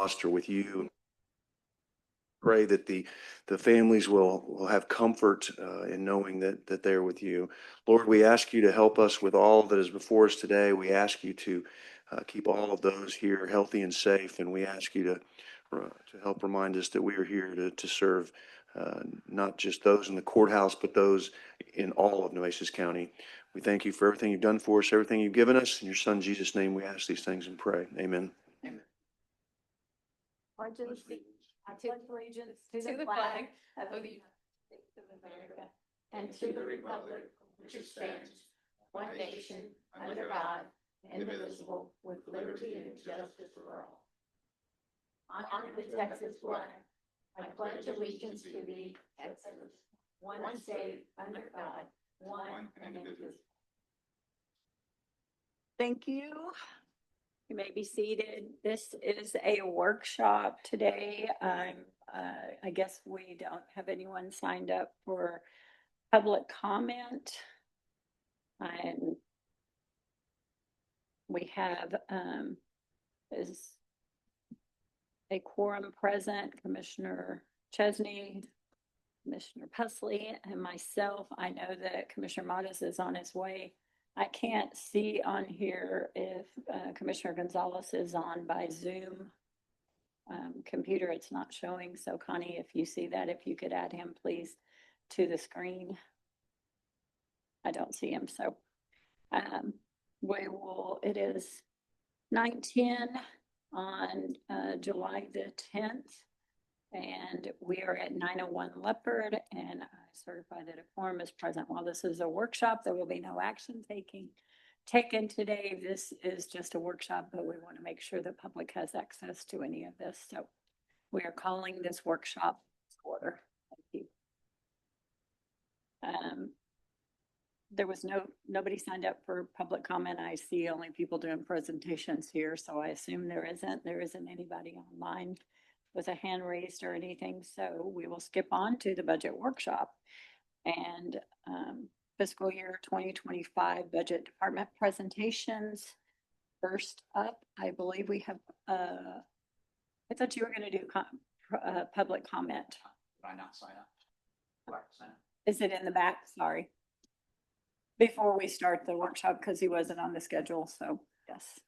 lost are with you. Pray that the families will have comfort in knowing that they're with you. Lord, we ask you to help us with all that is before us today. We ask you to keep all of those here healthy and safe, and we ask you to help remind us that we are here to serve not just those in the courthouse, but those in all of Nueces County. We thank you for everything you've done for us, everything you've given us. In your Son Jesus' name, we ask these things and pray. Amen. Amen. I pledge allegiance to the flag of the United States of America and to the republic which stands one nation under God, indivisible, with liberty and justice for all. I honor the Texas flag. I pledge allegiance to the Texas, one state under God, one and indivisible. Thank you. You may be seated. This is a workshop today. I guess we don't have anyone signed up for public comment. We have is a quorum present, Commissioner Chesney, Commissioner Pusley, and myself. I know that Commissioner Modis is on his way. I can't see on here if Commissioner Gonzalez is on by Zoom computer. It's not showing. So Connie, if you see that, if you could add him please to the screen. I don't see him. So it is 9:10 on July the 10th. And we are at 901 Leopard, and I certify that a quorum is present. While this is a workshop, there will be no action taken today. This is just a workshop, but we want to make sure the public has access to any of this. So we are calling this workshop to order. Thank you. There was nobody signed up for public comment. I see only people doing presentations here, so I assume there isn't anybody online with a hand raised or anything. So we will skip on to the budget workshop and fiscal year 2025 budget department presentations. First up, I believe we have, I thought you were going to do public comment. Did I not sign up? Is it in the back? Sorry. Before we start the workshop, because he wasn't on the schedule. So yes.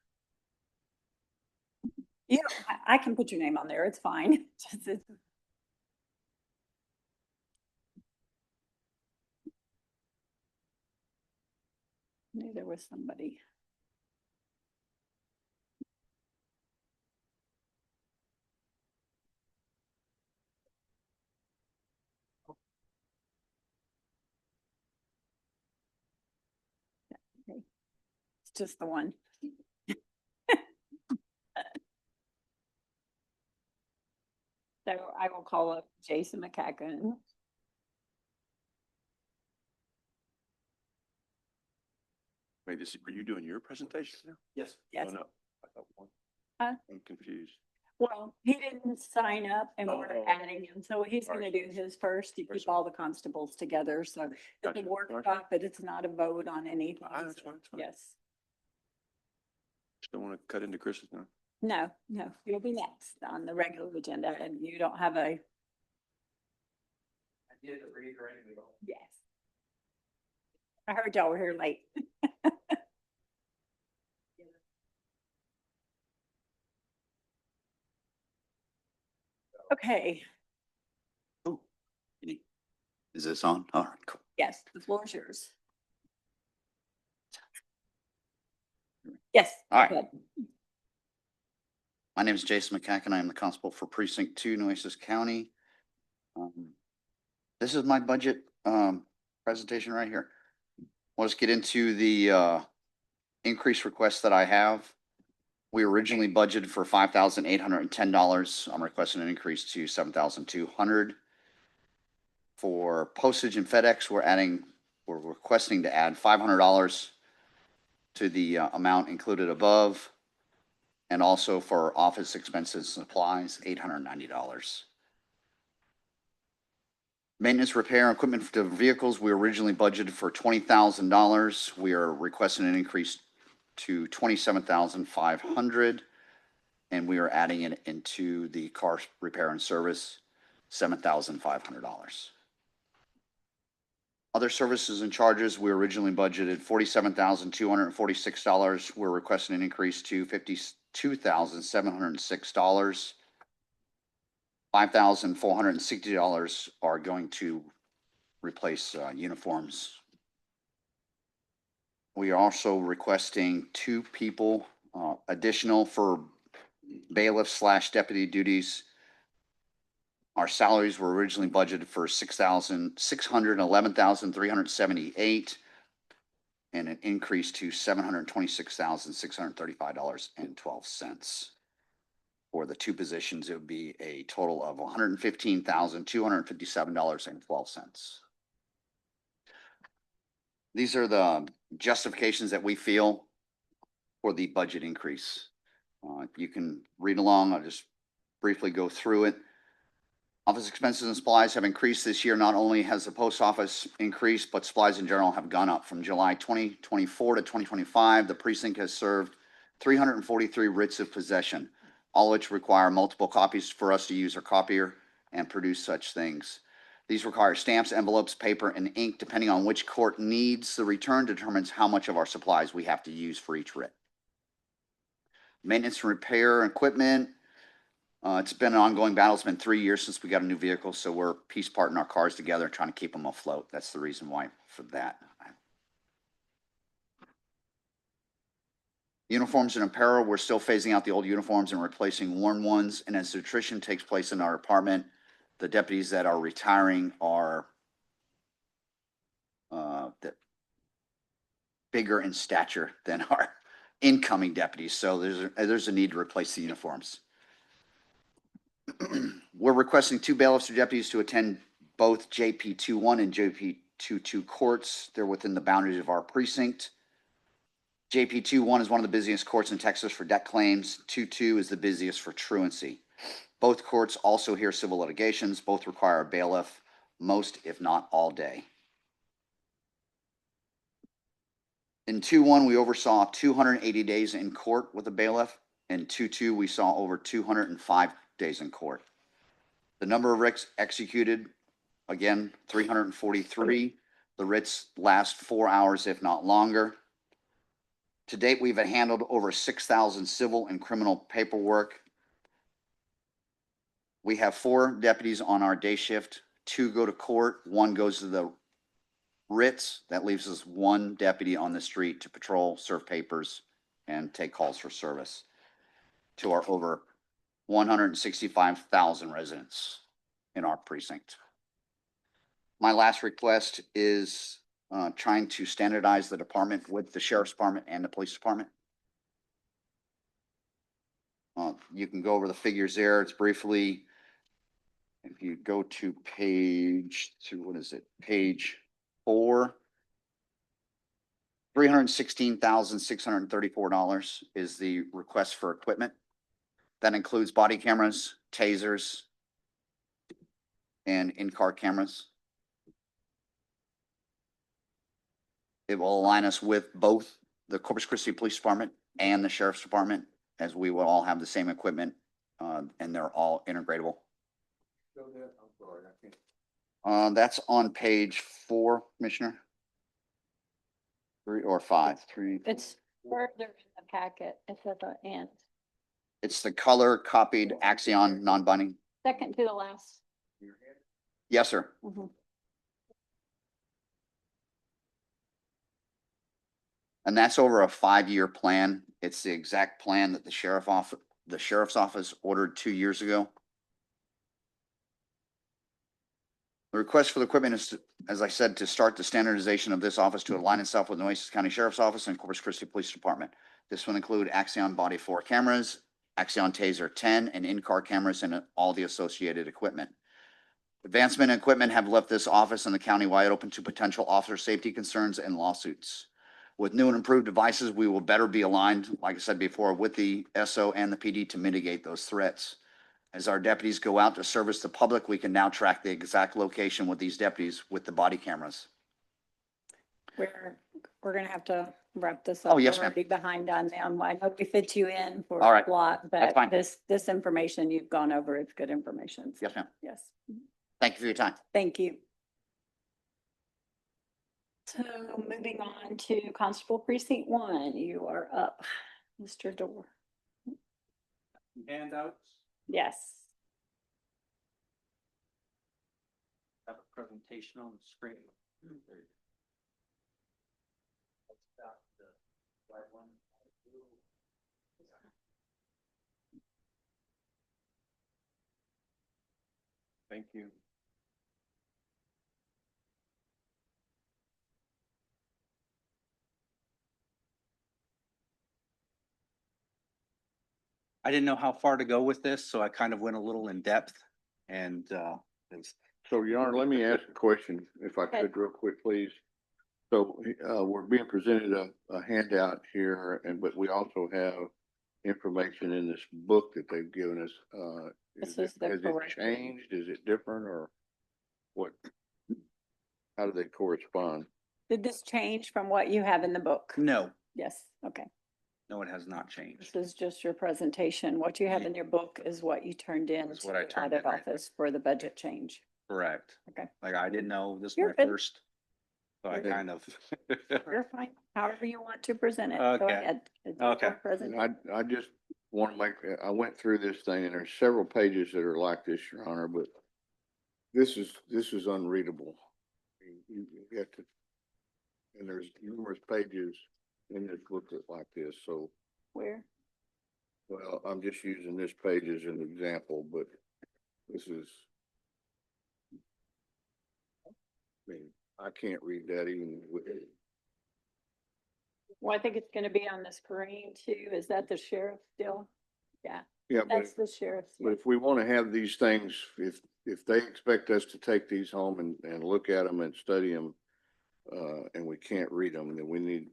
Yeah, I can put your name on there. It's fine. Maybe there was somebody. Okay. It's just the one. So I will call up Jason McCacken. Wait, are you doing your presentation now? Yes. Yes. Oh, no. I thought one. I'm confused. Well, he didn't sign up and we're Oh. adding him. So he's going to do his first to keep all the constables together. So it's Gotcha. a workshop, but it's not a vote on anything. That's fine. That's fine. Yes. Just don't want to cut into Chris's now. No, you'll be next on the regular agenda and you don't have a. I did reiterate. Yes. I heard y'all were here late. Okay. Oh, is this on? All right, cool. Yes, the floor is yours. Yes. All right. Go ahead. My name is Jason McCacken. I am the constable for Precinct 2, Nueces County. This is my budget presentation right here. I'll just get into the increase request that I have. We originally budgeted for $5,810. I'm requesting an increase to $7,200. For postage and FedEx, we're requesting to add $500 to the amount included above. And also for office expenses and supplies, $890. Maintenance, repair, and equipment for vehicles, we originally budgeted for $20,000. We are requesting an increase to $27,500. and we are adding it into the car repair and service, $7,500. Other services and charges, we originally budgeted $47,246. We're requesting an increase to $52,706. $5,460 are going to replace uniforms. We are also requesting 2 people additional for bailiff / deputy duties. Our salaries were originally budgeted for $611,378 and an increase to $726,635.12. For the 2 positions, it would be a total of $115,257.12. These are the justifications that we feel for the budget increase. You can read along. I'll just briefly go through it. Office expenses and supplies have increased this year. Not only has the post office increased, but supplies in general have gone up. From July 2024 to 2025, the precinct has served 343 writs of possession, all which require multiple copies for us to use our copier and produce such things. These require stamps, envelopes, paper, and ink. Depending on which court needs the return determines how much of our supplies we have to use for each writ. Maintenance and repair equipment. It's been an ongoing battle. It's been 3 years since we got a new vehicle, so we're piece parting our cars together, trying to keep them afloat. That's the reason why for that. Uniforms and apparel, we're still phasing out the old uniforms and replacing worn ones. And as attrition takes place in our department, the deputies that are retiring are bigger in stature than our incoming deputies. So there's a need to replace the uniforms. We're requesting 2 bailiffs or deputies to attend both JP21 and JP22 courts. They're within the boundaries of our precinct. JP21 is one of the busiest courts in Texas for debt claims. 22 is the busiest for truancy. Both courts also hear civil litigations. Both require a bailiff most, if not all day. In 2-1, we oversaw 280 days in court with a bailiff. In 2-2, we saw over 205 days in court. The number of writs executed, again, 343. The writs last 4 hours, if not longer. To date, we've handled over 6,000 civil and criminal paperwork. We have 4 deputies on our day shift. 2 go to court. 1 goes to the writs. That leaves us 1 deputy on the street to patrol, serve papers, and take calls for service to our over 165,000 residents in our precinct. My last request is trying to standardize the department with the sheriff's department and the police department. You can go over the figures there. It's briefly, if you go to page 4, $316,634 is the request for equipment. That includes body cameras, tasers, and in-car cameras. It will align us with both the Corpus Christi Police Department and the Sheriff's Department, as we will all have the same equipment, and they're all integratable. That's on page 4, Commissioner. 3 or 5? 3. It's further in the packet. It's at the end. It's the color copied Axion non-binding. Second to the last. Yes, sir. Mhm. And that's over a 5-year plan. It's the exact plan that the sheriff's office ordered 2 years ago. The request for the equipment is, as I said, to start the standardization of this office to align itself with Nueces County Sheriff's Office and Corpus Christi Police Department. This will include Axion Body 4 cameras, Axion Taser 10, and in-car cameras and all the associated equipment. Advancement in equipment have left this office and the county wide open to potential officer safety concerns and lawsuits. With new and improved devices, we will better be aligned, like I said before, with the SO and the PD to mitigate those threats. As our deputies go out to service the public, we can now track the exact location with these deputies with the body cameras. We're gonna have to wrap this up. Oh, yes, We're ma'am. already behind on them. I know we fit you in for All a right. lot, That's but fine. this information you've gone over, it's good information. Yes, ma'am. Yes. Thank you for your time. Thank you. So moving on to Constable Precinct 1, you are up, Mr. Dorr. Handouts, Yes. have a presentation on the screen. Thank you. I didn't know how far to go with this, so I kind of went a little in depth and, So, Your Honor, let me ask a question, if I Okay. could, real quick, please. So, we're being presented a handout here, but we also have information in this book that they've given us. This is the Has it correct- changed? Is it different, or what? How do they correspond? Did this change from what you have in the book? no, Yes, okay. no, it has not changed. This is just your presentation. What you have in your book is what you turned in Is to what I the turned audit in right there. office for the budget change. Correct. Okay. Like I didn't know, this is You're my good. first. So I Okay. kind of. You're fine, however you want to present it. Go Okay. ahead. It's your Okay. And presentation. I just want to make, I went through this thing, and there's several pages that are like this, Your Honor, but this is unreadable. You have to, and there's numerous pages in this booklet like this, so, Where? well, I'm just using this page as an example, but this is, I mean, I can't read that even with, Well, I think it's gonna be on the screen too. Is that the sheriff still? Yeah, yeah, but that's the sheriff's. But if we want to have these things, if they expect us to take these home and look at them and study them, and we can't read them, then we need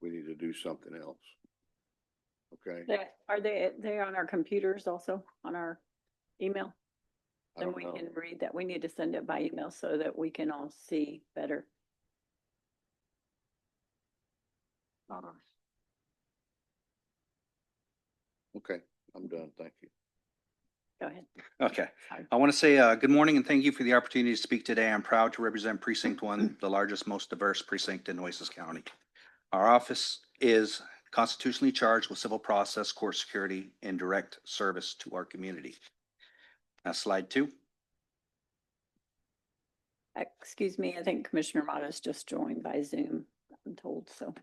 to do something else. Okay? Are they on our computers also, on our email? I Then don't we know. can read that. We need to send it by email so that we can all see better. Okay, I'm done. Thank you. Go ahead. Okay. Sorry. I want to say good morning and thank you for the opportunity to speak today. I'm proud to represent Precinct 1, the largest, most diverse precinct in Nueces County. Our office is constitutionally charged with civil process, court security, and direct service to our community. Slide 2. Excuse me, I think Commissioner Motta's just joined by Zoom, I'm told, so.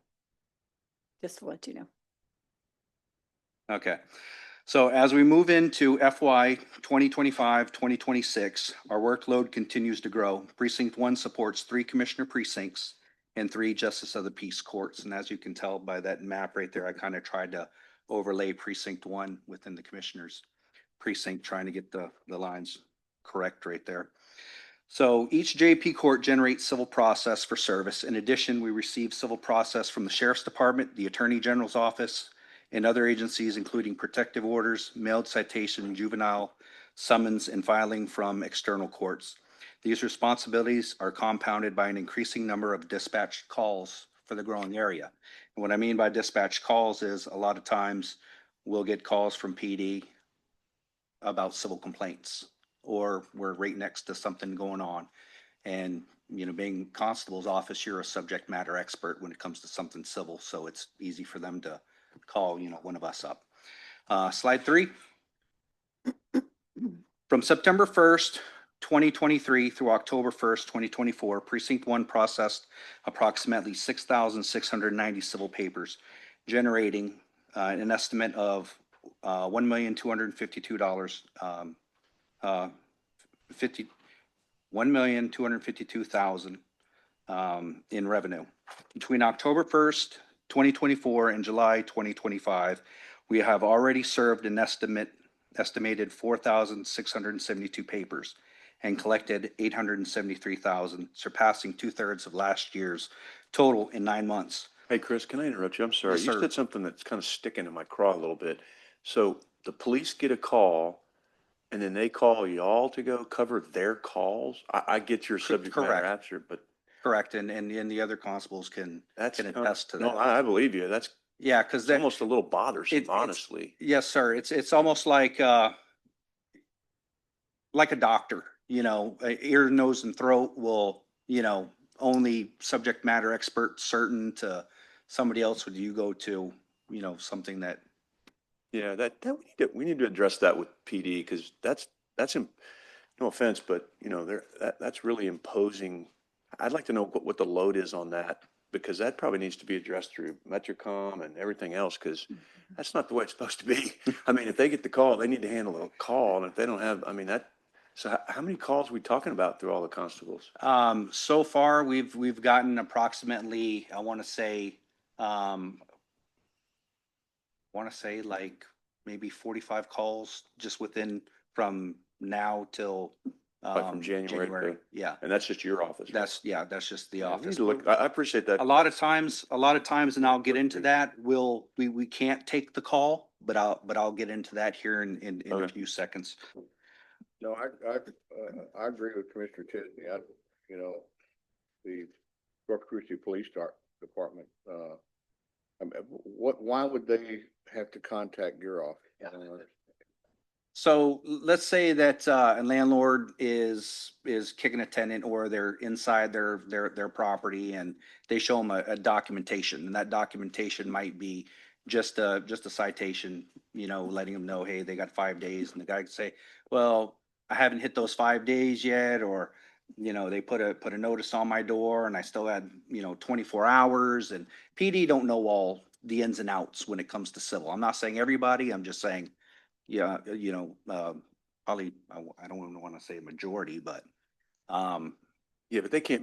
Just to let you know. Okay. So as we move into FY 2025, 2026, our workload continues to grow. Precinct 1 supports 3 commissioner precincts and 3 justice of the peace courts. And as you can tell by that map right there, I kind of tried to overlay Precinct 1 within the commissioner's precinct, trying to get the lines correct right there. So each JP court generates civil process for service. In addition, we receive civil process from the Sheriff's Department, the Attorney General's Office, and other agencies, including protective orders, mailed citation, juvenile summons, and filing from external courts. These responsibilities are compounded by an increasing number of dispatched calls for the growing area. And what I mean by dispatched calls is a lot of times we'll get calls from PD about civil complaints, or we're right next to something going on. And, you know, being constable's office, you're a subject matter expert when it comes to something civil, so it's easy for them to call, you know, one of us up. Slide 3. From September 1st, 2023 through October 1st, 2024, Precinct 1 processed approximately 6,690 civil papers, generating an estimate of $1,252, $1,252,000 in revenue. Between October 1st, 2024 and July 2025, we have already served an estimated 4,672 papers and collected 873,000, surpassing 2/3 of last year's total in 9 months. Hey, Chris, can I interrupt you? I'm sorry. Yes, You sir. said something that's kind of sticking in my craw a little bit. So the police get a call and then they call y'all to go cover their calls? I get your subject matter Correct. answer, but Correct. And the other constables can That's, attest to no, that. I believe you. That's Yeah, because it's that, almost a little bothersome, it's- honestly. yes, sir. It's almost like a doctor, ear, nose and throat will, only subject matter expert certain to somebody else. Would you go to, something that, Yeah, that we need to address that with PD because no offense, but that's really imposing. I'd like to know what the load is on that because that probably needs to be addressed through Metrocom and everything else because that's not the way it's supposed to be. I mean, if they get the call, they need to handle a call, and if they don't have, I mean that. So how many calls are we talking about through all the constables? so far we've gotten approximately, I um, want to say like maybe 45 calls just within from now till, Like from January to- January. Yeah. And that's just your office. That's just the Yeah, we need office. to look. I appreciate that. A lot of times, and I'll get into that, we can't take the call, but I'll get into that here in a Okay. few seconds. No, I agree with Commissioner Chesney. The Corpus Christi Police Department, I mean, why would they have to contact your office? I don't understand. So let's say that a landlord is kicking a tenant or they're inside their property and they show them a documentation, and that documentation might be just a citation, letting them know, hey, they got 5 days, and the guy could say, well, I haven't hit those 5 days yet, or they put a notice on my door and I still had 24 hours, and PD don't know all the ins and outs when it comes to civil. I'm not saying everybody, I'm just saying, yeah, probably, I don't even want to say majority, but, Yeah, but they can't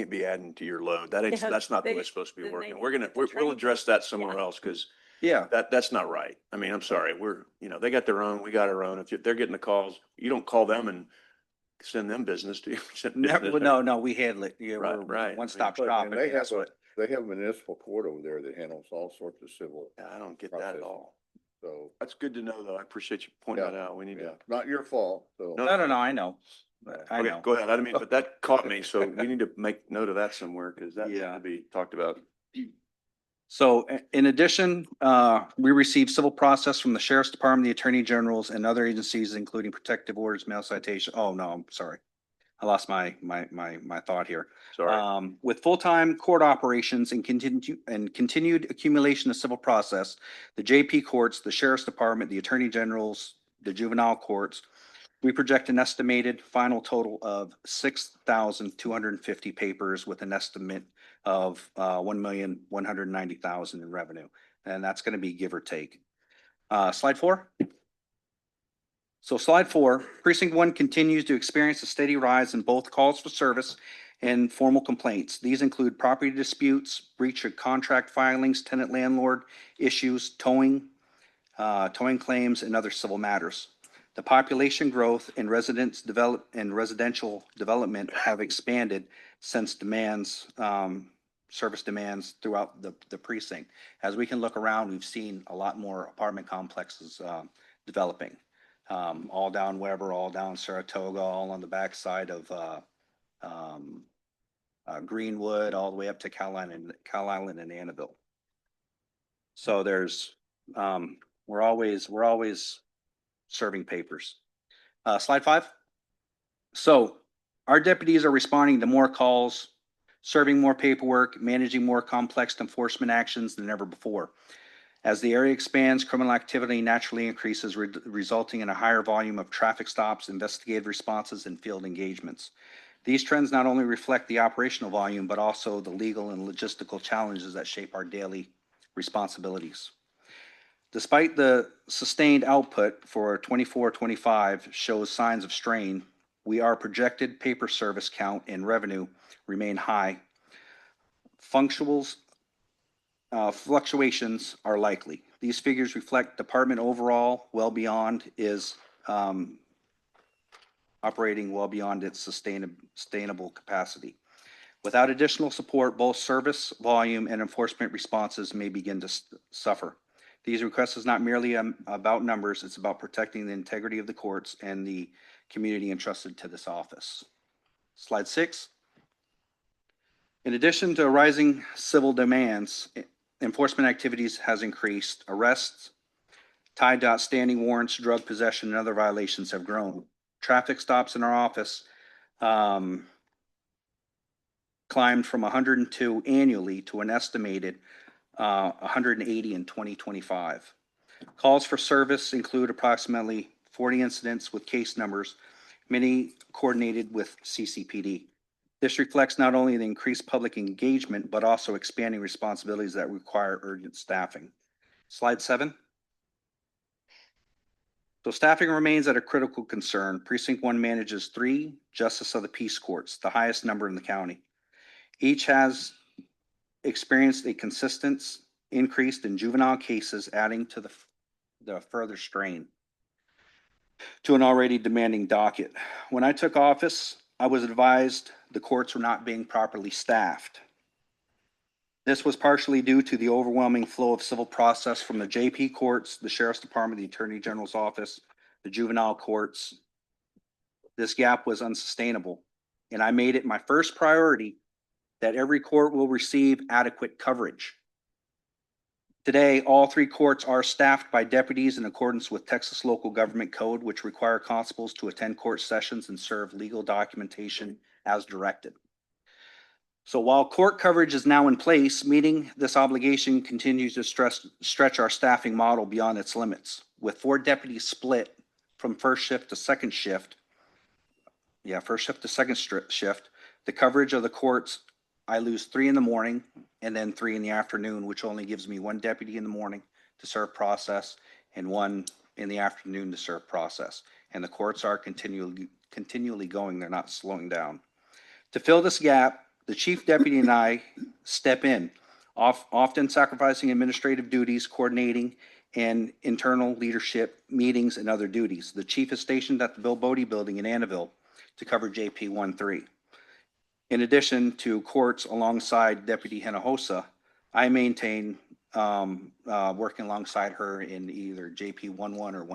be adding to your load. That's not the way it's supposed to be then they working. need We're to gonna, get the we'll training. address that somewhere else because yeah, that's not right. I mean, I'm sorry. They got their own, we got our own. If they're getting the calls, you don't call them and send them business, do you? Send never, business. no, we handle it. Yeah, Right, we're right. one-stop But- shop. And and that's what, they have a municipal court over there that handles all sorts of civil, Yeah, I don't get that at Process. all. so, That's good to know, though. I appreciate you pointing Yeah, that out. We need yeah, to. not your fault, so. No, no, I know. I Okay, know. go ahead. I didn't mean, but that caught me. So we need to make note of that somewhere because that needs Yeah. to be talked about. So in addition, we receive civil process from the Sheriff's Department, the Attorney Generals, and other agencies, including protective orders, mail citation. Oh, no, I'm sorry. I lost my thought here. Sorry. With full-time court operations and continued accumulation of civil process, the JP courts, the Sheriff's Department, the Attorney Generals, the juvenile courts, we project an estimated final total of 6,250 papers with an estimate of 1,190,000 in revenue. And that's going to be give or take. Slide 4. So slide 4, precinct 1 continues to experience a steady rise in both calls for service and formal complaints. These include property disputes, breach of contract filings, tenant landlord issues, towing claims, and other civil matters. The population growth and residential development have expanded since service demands throughout the precinct. As we can look around, we've seen a lot more apartment complexes developing. All down Weber, all down Saratoga, all on the backside of Greenwood, all the way up to Cal Island and Annabelle. So we're always serving papers. Slide 5. So our deputies are responding to more calls, serving more paperwork, managing more complex enforcement actions than ever before. As the area expands, criminal activity naturally increases, resulting in a higher volume of traffic stops, investigative responses, and field engagements. These trends not only reflect the operational volume, but also the legal and logistical challenges that shape our daily responsibilities. Despite the sustained output for 24-25 shows signs of strain, our projected paper service count and revenue remain high. Fluctuations are likely. These figures reflect department overall operating well beyond its sustainable capacity. Without additional support, both service volume and enforcement responses may begin to suffer. These requests is not merely about numbers, it's about protecting the integrity of the courts and the community entrusted to this office. Slide 6. In addition to rising civil demands, enforcement activities has increased. Arrests tied to outstanding warrants, drug possession, and other violations have grown. Traffic stops in our office climbed from 102 annually to an estimated 180 in 2025. Calls for service include approximately 40 incidents with case numbers, many coordinated with CCPD. This reflects not only the increased public engagement, but also expanding responsibilities that require urgent staffing. Slide 7. So staffing remains at a critical concern. Precinct 1 manages 3 Justice of the Peace Courts, the highest number in the county. Each has experienced a consistent increase in juvenile cases, adding to the further strain to an already demanding docket. When I took office, I was advised the courts were not being properly staffed. This was partially due to the overwhelming flow of civil process from the JP courts, the Sheriff's Department, the Attorney General's office, the juvenile courts. This gap was unsustainable, and I made it my first priority that every court will receive adequate coverage. Today, all 3 courts are staffed by deputies in accordance with Texas Local Government Code, which require constables to attend court sessions and serve legal documentation as directed. So while court coverage is now in place, meeting this obligation continues to stretch our staffing model beyond its limits. With 4 deputies split from first shift to second shift, the coverage of the courts, I lose 3 in the morning and then 3 in the afternoon, which only gives me 1 deputy in the morning to serve process and 1 in the afternoon to serve process. And the courts are continually going, they're not slowing down. To fill this gap, the chief deputy and I step in, often sacrificing administrative duties, coordinating, and internal leadership meetings and other duties. The chief is stationed at the Bill Bodie Building in Annabelle to cover JP 13. In addition to courts alongside Deputy Hinojosa, I maintain working alongside her in either JP 11 or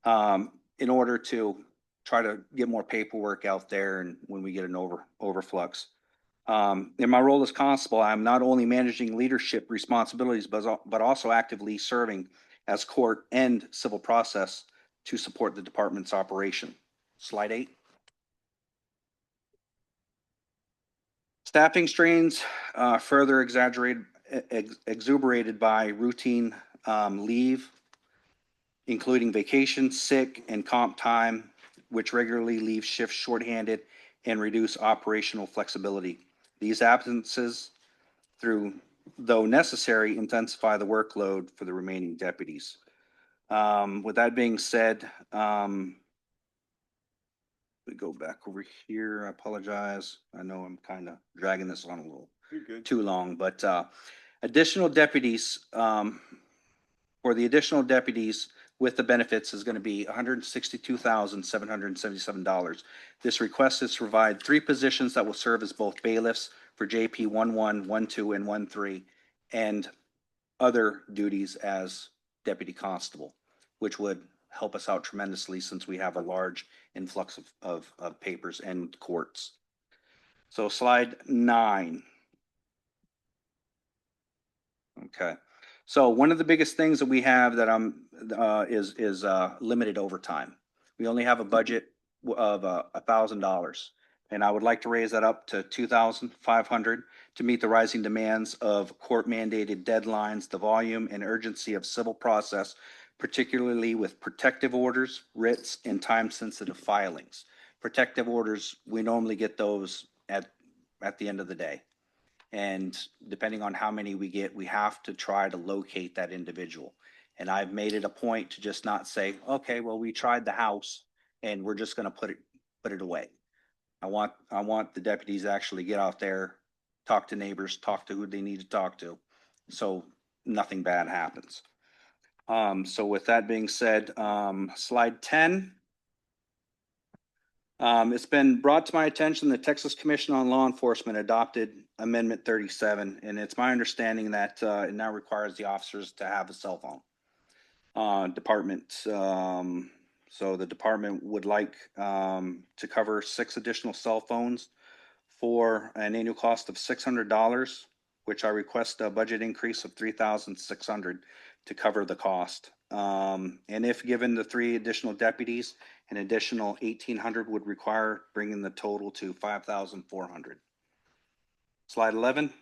12 in order to try to get more paperwork out there and when we get an overflux. In my role as constable, I'm not only managing leadership responsibilities, but also actively serving as court and civil process to support the department's operation. Slide 8. Staffing strains further exuberated by routine leave, including vacation, sick, and comp time, which regularly leave shifts shorthanded and reduce operational flexibility. These absences, though necessary, intensify the workload for the remaining deputies. With that being said, we go back over here. I apologize. I know I'm kind of dragging this on a little too long, but additional deputies, for the additional deputies with the benefits is going to be $162,777. This request is to provide 3 positions that will serve as both bailiffs for JP 11, 12, and 13, and other duties as deputy constable, which would help us out tremendously since we have a large influx of papers and courts. So slide 9. Okay. So one of the biggest things that we have that is limited overtime. We only have a budget of $1,000, and I would like to raise that up to $2,500 to meet the rising demands of court mandated deadlines, the volume and urgency of civil process, particularly with protective orders, writs, and time sensitive filings. Protective orders, we normally get those at the end of the day. And depending on how many we get, we have to try to locate that individual. And I've made it a point to just not say, okay, well, we tried the house and we're just going to put it away. I want the deputies to actually get out there, talk to neighbors, talk to who they need to talk to, so nothing bad happens. So with that being said, slide 10. It's been brought to my attention the Texas Commission on Law Enforcement adopted Amendment 37, and it's my understanding that it now requires the officers to have a cell phone. So the department would like to cover 6 additional cell phones for an annual cost of $600, which I request a budget increase of $3,600 to cover the cost. And if given the 3 additional deputies, an additional 1,800 would require, bringing the total to 5,400. Slide 11.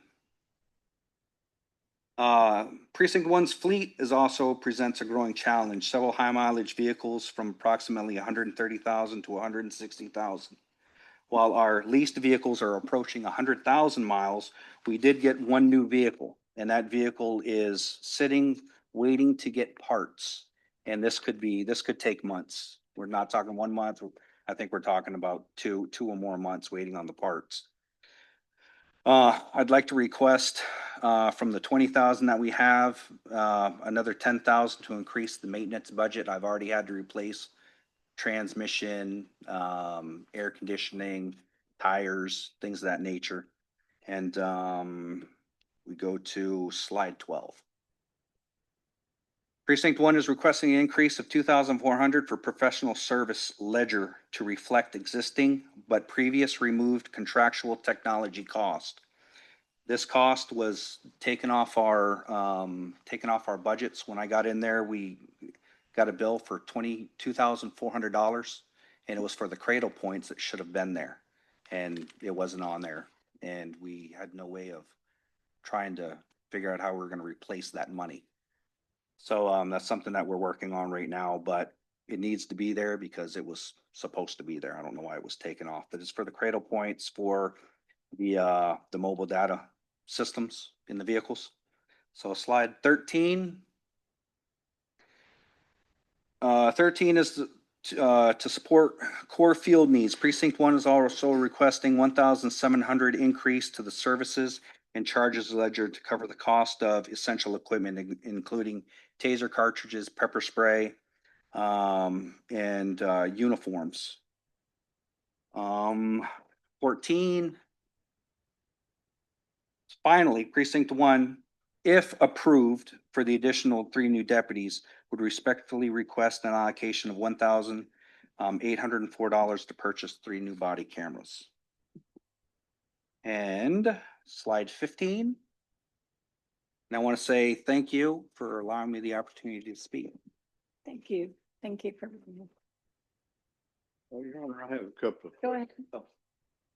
Precinct One's fleet is also presents a growing challenge. Several high mileage vehicles from approximately 130,000 to 160,000. While our leased vehicles are approaching 100,000 miles, we did get one new vehicle, and that vehicle is sitting, waiting to get parts. And this could take months. We're not talking 1 month. I think we're talking about two or more months waiting on the parts. I'd like to request, from the 20,000 that we have, another 10,000 to increase the maintenance budget. I've already had to replace transmission, air conditioning, tires, things of that nature. And, we go to slide 12. Precinct One is requesting an increase of 2,400 for professional service ledger to reflect existing but previous removed contractual technology cost. This cost was taken off our budgets. When I got in there, we got a bill for $22,400, and it was for the Cradle points that should have been there, and it wasn't on there, and we had no way of trying to figure out how we're going to replace that money. So that's something that we're working on right now, but it needs to be there because it was supposed to be there. I don't know why it was taken off, but it's for the Cradle points for the mobile data systems in the vehicles. So slide 13. 13 is to support core field needs. Precinct One is also requesting 1,700 increase to the services and charges ledger to cover the cost of essential equipment, including taser cartridges, pepper spray, and uniforms. 14. Finally, Precinct One, if approved for the additional 3 new deputies, would respectfully request an allocation of $1,804 to purchase 3 new body cameras. And slide 15. And I want to say thank you for allowing me the opportunity to speak. Thank you. Thank you for, Well, Your Honor, I have a couple. go ahead.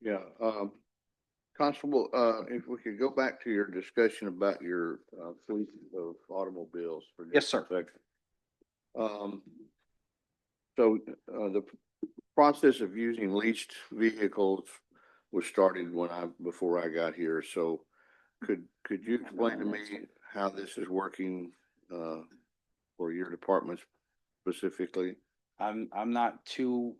Yeah, Constable, if we could go back to your discussion about your fleet of automobiles for Yes, just sir. a second. So the process of using leased vehicles was started before I got here. So could you explain to me how this is working for your department specifically? I'm not too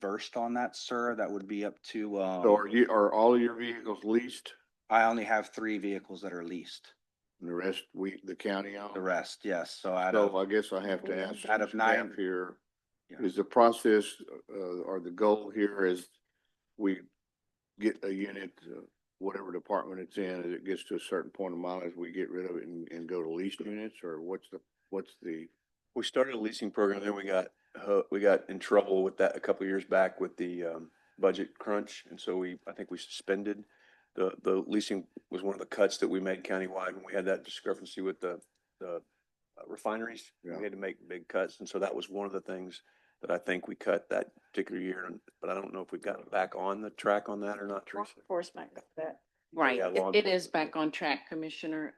versed on that, sir. That would be up to So are all of your vehicles leased I only have 3 vehicles that are leased. and the rest the county owns? The rest, yes. So out So of I guess I have to ask out of staff 9 here, Yeah. is the process, or the goal here is we get a unit, whatever department it's in, as it gets to a certain point of mileage, we get rid of it and go to leased units, or what's the? We started a leasing program, then we got in trouble with that a couple of years back with the budget crunch, and so I think we suspended the leasing. Was one of the cuts that we made countywide when we had that discrepancy with the refineries. Yeah. We had to make big cuts, and so that was one of the things that I think we cut that particular year. But I don't know if we've gotten back on the track on that or not, Law Teresa. enforcement got that. Right, Yeah, law it is enforcement. back on track, Commissioner.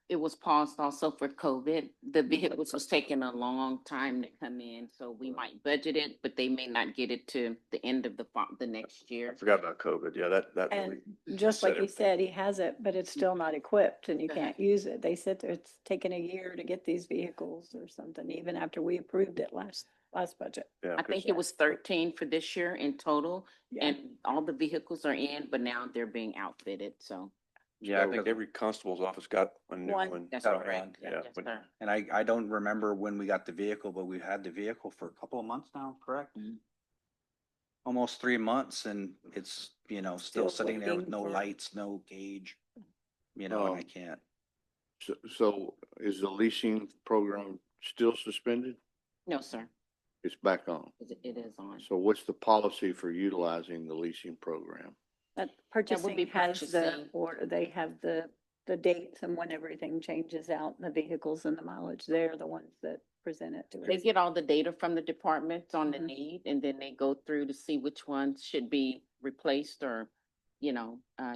It was paused also for COVID. The vehicles was taking a long time to come in, so we might budget it, but they may not get it to the end of the next I year. forgot about COVID. Yeah, that And really. just like set he everything. said, he has it, but it's still not equipped and you Uh-huh. can't use it. They said that it's taken a year to get these vehicles or something, even after we approved it last budget. Yeah, I 'cause- think it was 13 for this year in total, Yeah. and all the vehicles are in, but now they're being outfitted, so. Yeah, I so think every constable's office got a new One. one. That's Oh, correct. yeah, Yes, but- sir. And I don't remember when we got the vehicle, but we've had the vehicle for a couple of months now, correct? Mhm. Almost 3 months, and it's, still Still sitting there with waiting no for- lights, no gauge. And I can't. So is the leasing program still suspended? No, sir, It's back on. it is on. So what's the policy for utilizing the leasing program? That be purchasing has the purchasing. order, they have the dates and when everything changes out, the vehicles and the mileage, they're the ones that present it to They us. get all the data from the departments on the Mhm. need, and then they go through to see which ones should be replaced or,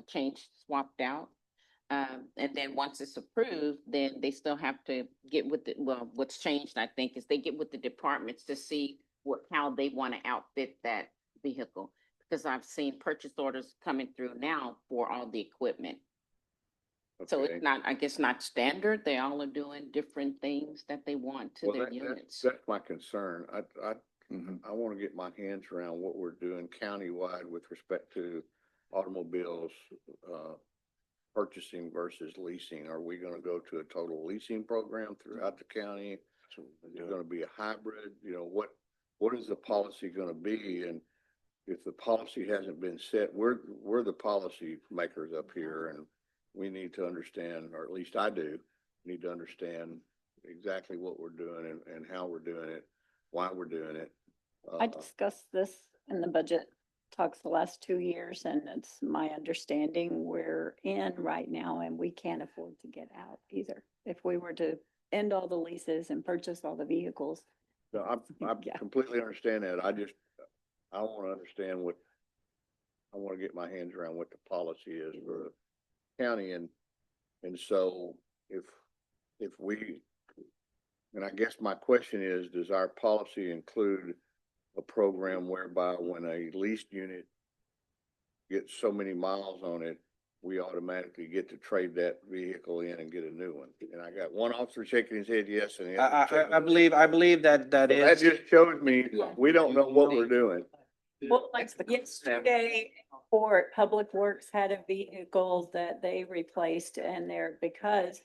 changed, swapped out. And then once it's approved, then they still have to get with what's changed, I think, is they get with the departments to see how they want to outfit that vehicle. Because I've seen purchase orders coming through now for all the equipment. So Okay. it's not, I guess, not standard. They all are doing different things that they want to Well, their that's, units. that's my concern. Mhm. I want to get my hands around what we're doing countywide with respect to automobiles, purchasing versus leasing. Are we gonna go to a total leasing program throughout the county? Is it gonna be a hybrid? What is the policy gonna be? And if the policy hasn't been set, we're the policy makers up here, and we need to understand, or at least I do, need to understand exactly what we're doing and how we're doing it, why we're doing it. I discussed this in the budget talks the last 2 years, and it's my understanding we're in right now and we can't afford to get out either. If we were to end all the leases and purchase all the vehicles, So I Yeah. completely understand that. I want to understand I want to get my hands around what the policy is for the county, and so if we, and I guess my question is, does our policy include a program whereby when a leased unit gets so many miles on it, we automatically get to trade that vehicle in and get a new one? And I got one officer shaking his head yes, and the other shaking I believe that So that is. just shows me, we don't know what we're doing. well, like yesterday, Public Works had a vehicle that they replaced and they're, because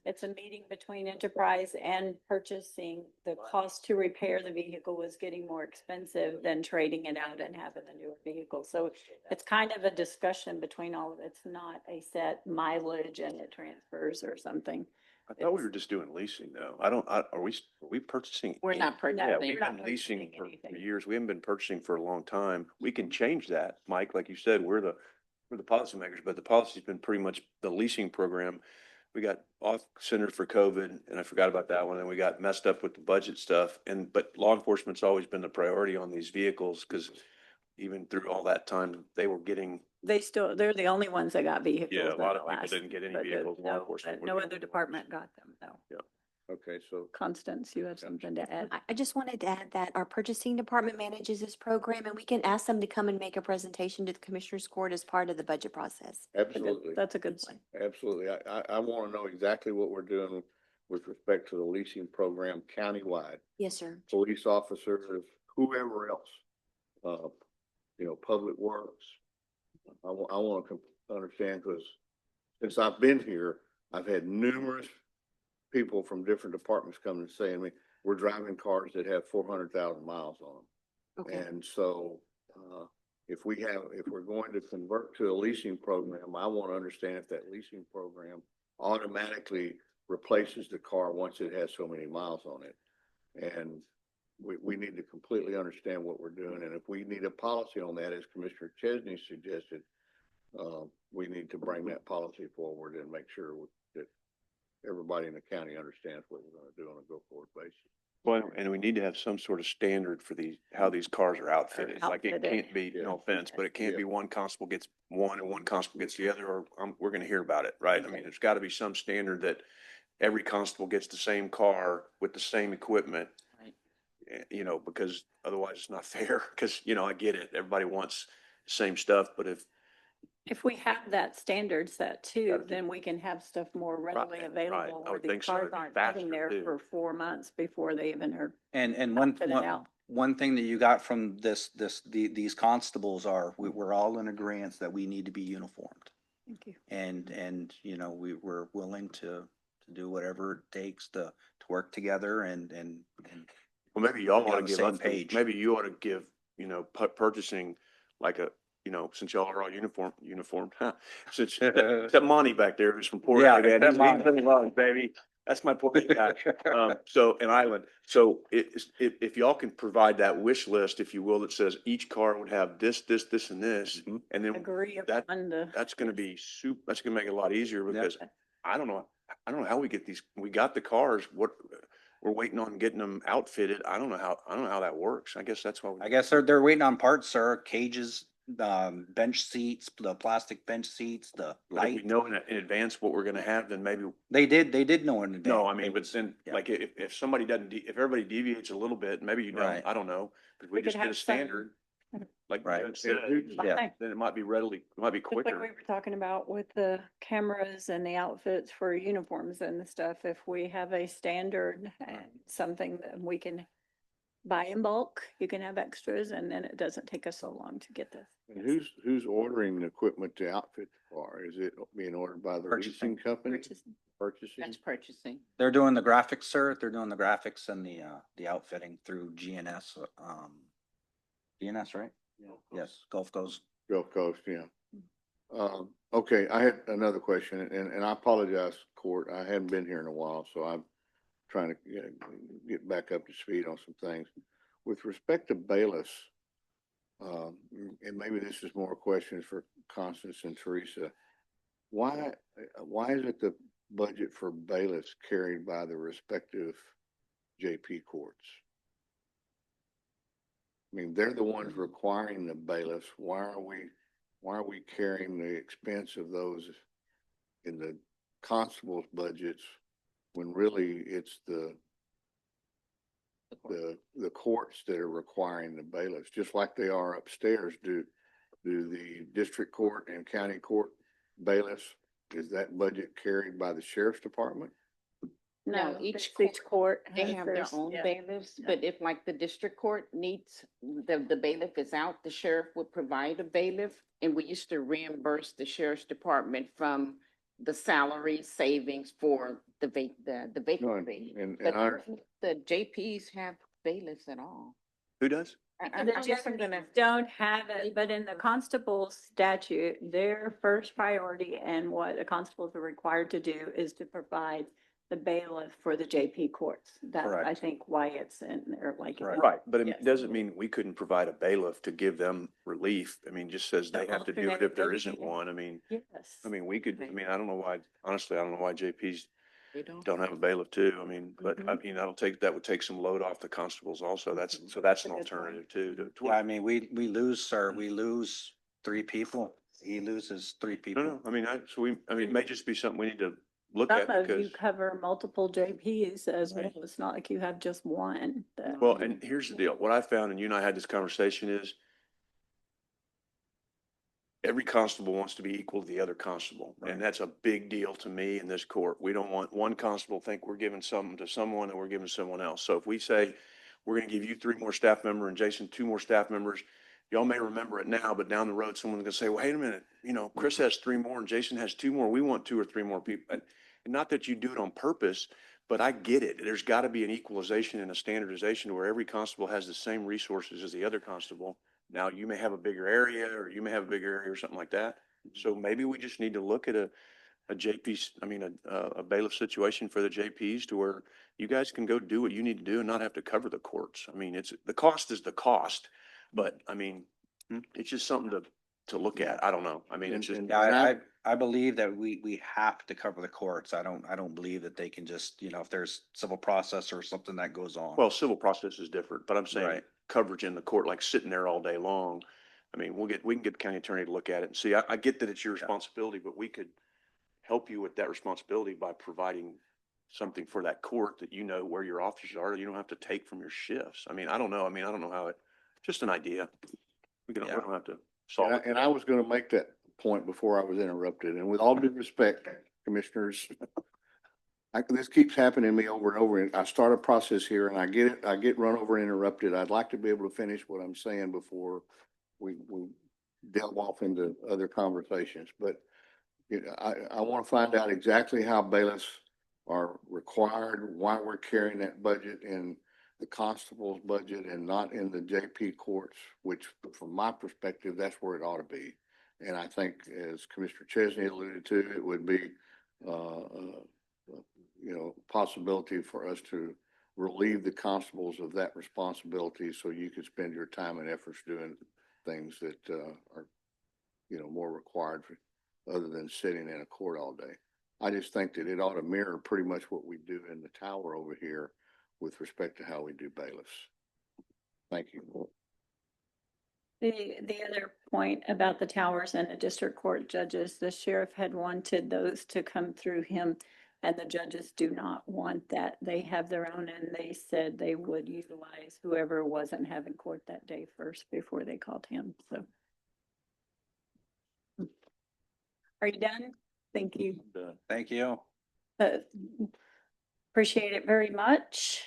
it's a meeting between enterprise and purchasing, the cost to repair the vehicle was getting more expensive than trading it out and having a newer vehicle. So it's kind of a discussion between all of it. It's not a set mileage and it transfers or something. I thought we were just doing leasing though. Are we purchasing? We're not Yeah, purchasing. we've We're not been leasing purchasing for anything. years. We haven't been purchasing for a long time. We can change that, Mike, like you said, we're the policymakers, but the policy's been pretty much the leasing program. We got off center for COVID and I forgot about that one. And we got messed up with the budget stuff. But law enforcement's always been the priority on these vehicles because even through all that time, they were getting, They're the only ones that got vehicles. yeah, a in lot the of people last- didn't get any but vehicles. Law No, enforcement were no the other only ones. department got them, no. Okay, so Constance, you have something to add? I just wanted to add that our purchasing department manages this program and we can ask them to come and make a presentation to the Commissioners Court as part of the budget process. absolutely, That's a good one. absolutely. I want to know exactly what we're doing with respect to the leasing program countywide. Yes, sir. Police officers, whoever else, Public Works. I want to understand, because since I've been here, I've had numerous people from different departments come and saying to me, we're driving cars that have 400,000 miles on them. Okay. And so, if we're going to convert to a leasing program, I want to understand if that leasing program automatically replaces the car once it has so many miles on it. And we need to completely understand what we're doing. And if we need a policy on that, as Commissioner Chesney suggested, we need to bring that policy forward and make sure that everybody in the county understands what we're going to do on a go-forward basis. well, and we need to have some sort of standard for how these cars are outfitted. Like it Outfitted. can't be, Yeah. no offense, but it can't Yeah. be one constable gets one and one constable gets the other, or we're gonna hear about it, right? I mean, there's gotta be some standard that every constable gets the same car with the same equipment. Right. Because otherwise it's not fair, because, I get it. Everybody wants the same stuff, but If we have that standard set too, Gotta be- then we can have stuff more readily right. available. I Where would these think so. cars It'd be aren't faster, sitting there too. for 4 months before they even are. And Outfitted out. one thing that you got from these constables are, we're all in agreement that we need to be uniformed. Thank you. And, we're willing to do whatever it takes to work together and well, maybe y'all Be on want the to give same us, page. maybe you ought to give, purchasing like since y'all are all uniformed, huh? Since, except Monty back there who's from Port. Yeah, man, except he's Monty. living large, baby. That's my point. Yeah. So an island. So if y'all can provide that wish list, if you will, that says each car would have this, this, and this, and then Agree that, upon the. that's gonna be that's gonna make it a lot easier Yep. because I don't know, how we get these, we got the cars, what, we're waiting on getting them outfitted. I don't know how that works. I guess that's why. I guess they're waiting on parts, sir, cages, bench seats, the plastic bench seats, the But if we light. know in advance what we're gonna have, then maybe, They did know in advance. no, I mean, but then, Yeah. like, if somebody doesn't, if everybody deviates a little bit, maybe you don't, Right. I don't know. But We we could just did a have some- standard, like the Right. judge said, Yeah. then it might be Just like we quicker. were talking about with the cameras and the outfits for uniforms and the stuff, if we have a standard and something that we can buy in bulk, you can have extras and then it doesn't take us so long to get this. And who's ordering the equipment to outfit the car? Is it being ordered by the Purchasing. leasing company? Purchasing. Purchasing? That's purchasing. They're doing the graphics, sir. They're doing the graphics and the outfitting through GNS, GNS, right? Yes, Gulf Coast. Gulf Coast, yeah. Okay, I had another question and I apologize, Court. I hadn't been here in a while, so I'm trying to get back up to speed on some things. With respect to bailiffs, and maybe this is more questions for Constance and Teresa. Why is it the budget for bailiffs carried by the respective JP courts? I mean, they're the ones requiring the bailiffs. Why are we carrying the expense of those in the constable's budgets when really it's the courts that are requiring the bailiffs, just like they are upstairs? Do the district court and county court bailiffs, is that budget carried by the sheriff's department? No, each each court. They has have their theirs, own yeah. bailiffs, but if like the district court needs, the bailiff is out, the sheriff would provide a bailiff. And we used to reimburse the sheriff's department from the salary savings for the No, vacant bailiff. and But I, the JPs have bailiffs at all. Who does? The JPs don't have it, but in the constable statute, their first priority and what the constables are required to do is to provide the bailiff for the JP courts. That's, I Correct. think, why it's in there, like. Correct. Right, but Yes. it doesn't mean we couldn't provide a bailiff to give them relief. I mean, just says they The have to do it alternate if there bailiff. isn't one. I mean, Yes. we could, I don't know why, honestly, I don't know why JPs They don't. don't have a bailiff too. I mean, but I mean, that would take some load off the constables also. That's an That's a good point. alternative too. Yeah, I mean, we lose, sir. We lose 3 people. He loses 3 people. No, I mean, it may just be something we need to look at Some of you because, cover multiple JPs as well. Right. It's not like you have just one. that- well, and here's the deal. What I found, and you and I had this conversation, is every constable wants to be equal to the other constable. Right. And that's a big deal to me in this court. We don't want one constable to think we're giving something to someone and we're giving someone else. So if we say, we're gonna give you 3 more staff members and Jason 2 more staff members, y'all may remember it now, but down the road, someone's gonna say, well, wait a minute, Chris has 3 more and Jason has 2 more. We want 2 or 3 more people. And not that you do it on purpose, but I get it. There's gotta be an equalization and a standardization where every constable has the same resources as the other constable. Now, you may have a bigger area or you may have a bigger area or something like that. So maybe we just need to look at a JP, a bailiff situation for the JPs to where you guys can go do what you need to do and not have to cover the courts. I mean, the cost is the cost, but I mean, it's just something to look at. I don't know. I mean, it's just. Yeah, I believe that we have to cover the courts. I don't believe that they can just, if there's civil process or something that goes on. Well, civil process is different, but I'm saying Right. coverage in the court, like sitting there all day long. I mean, we can get the county attorney to look at it and see. I get that it's your responsibility, but we could help you with that responsibility by providing something for that court that where your officers are. You don't have to take from your shifts. I mean, I don't know. I don't know how just an idea. We don't have to solve it. and I was gonna make that point before I was interrupted, and with all due respect, commissioners, this keeps happening to me over and over, and I start a process here and I get run over and interrupted. I'd like to be able to finish what I'm saying before we delve off into other conversations, but I want to find out exactly how bailiffs are required, why we're carrying that budget in the constable's budget and not in the JP courts, which from my perspective, that's where it ought to be. And I think as Commissioner Chesney alluded to, it would be, you know, possibility for us to relieve the constables of that responsibility so you could spend your time and efforts doing things that are, you know, more required for, other than sitting in a court all day. I just think that it ought to mirror pretty much what we do in the tower over here with respect to how we do bailiffs. Thank you. The other point about the towers and the district court judges, the sheriff had wanted those to come through him. And the judges do not want that. They have their own and they said they would utilize whoever wasn't having court that day first before they called him, so. Are you done? Thank you. Thank you. Appreciate it very much.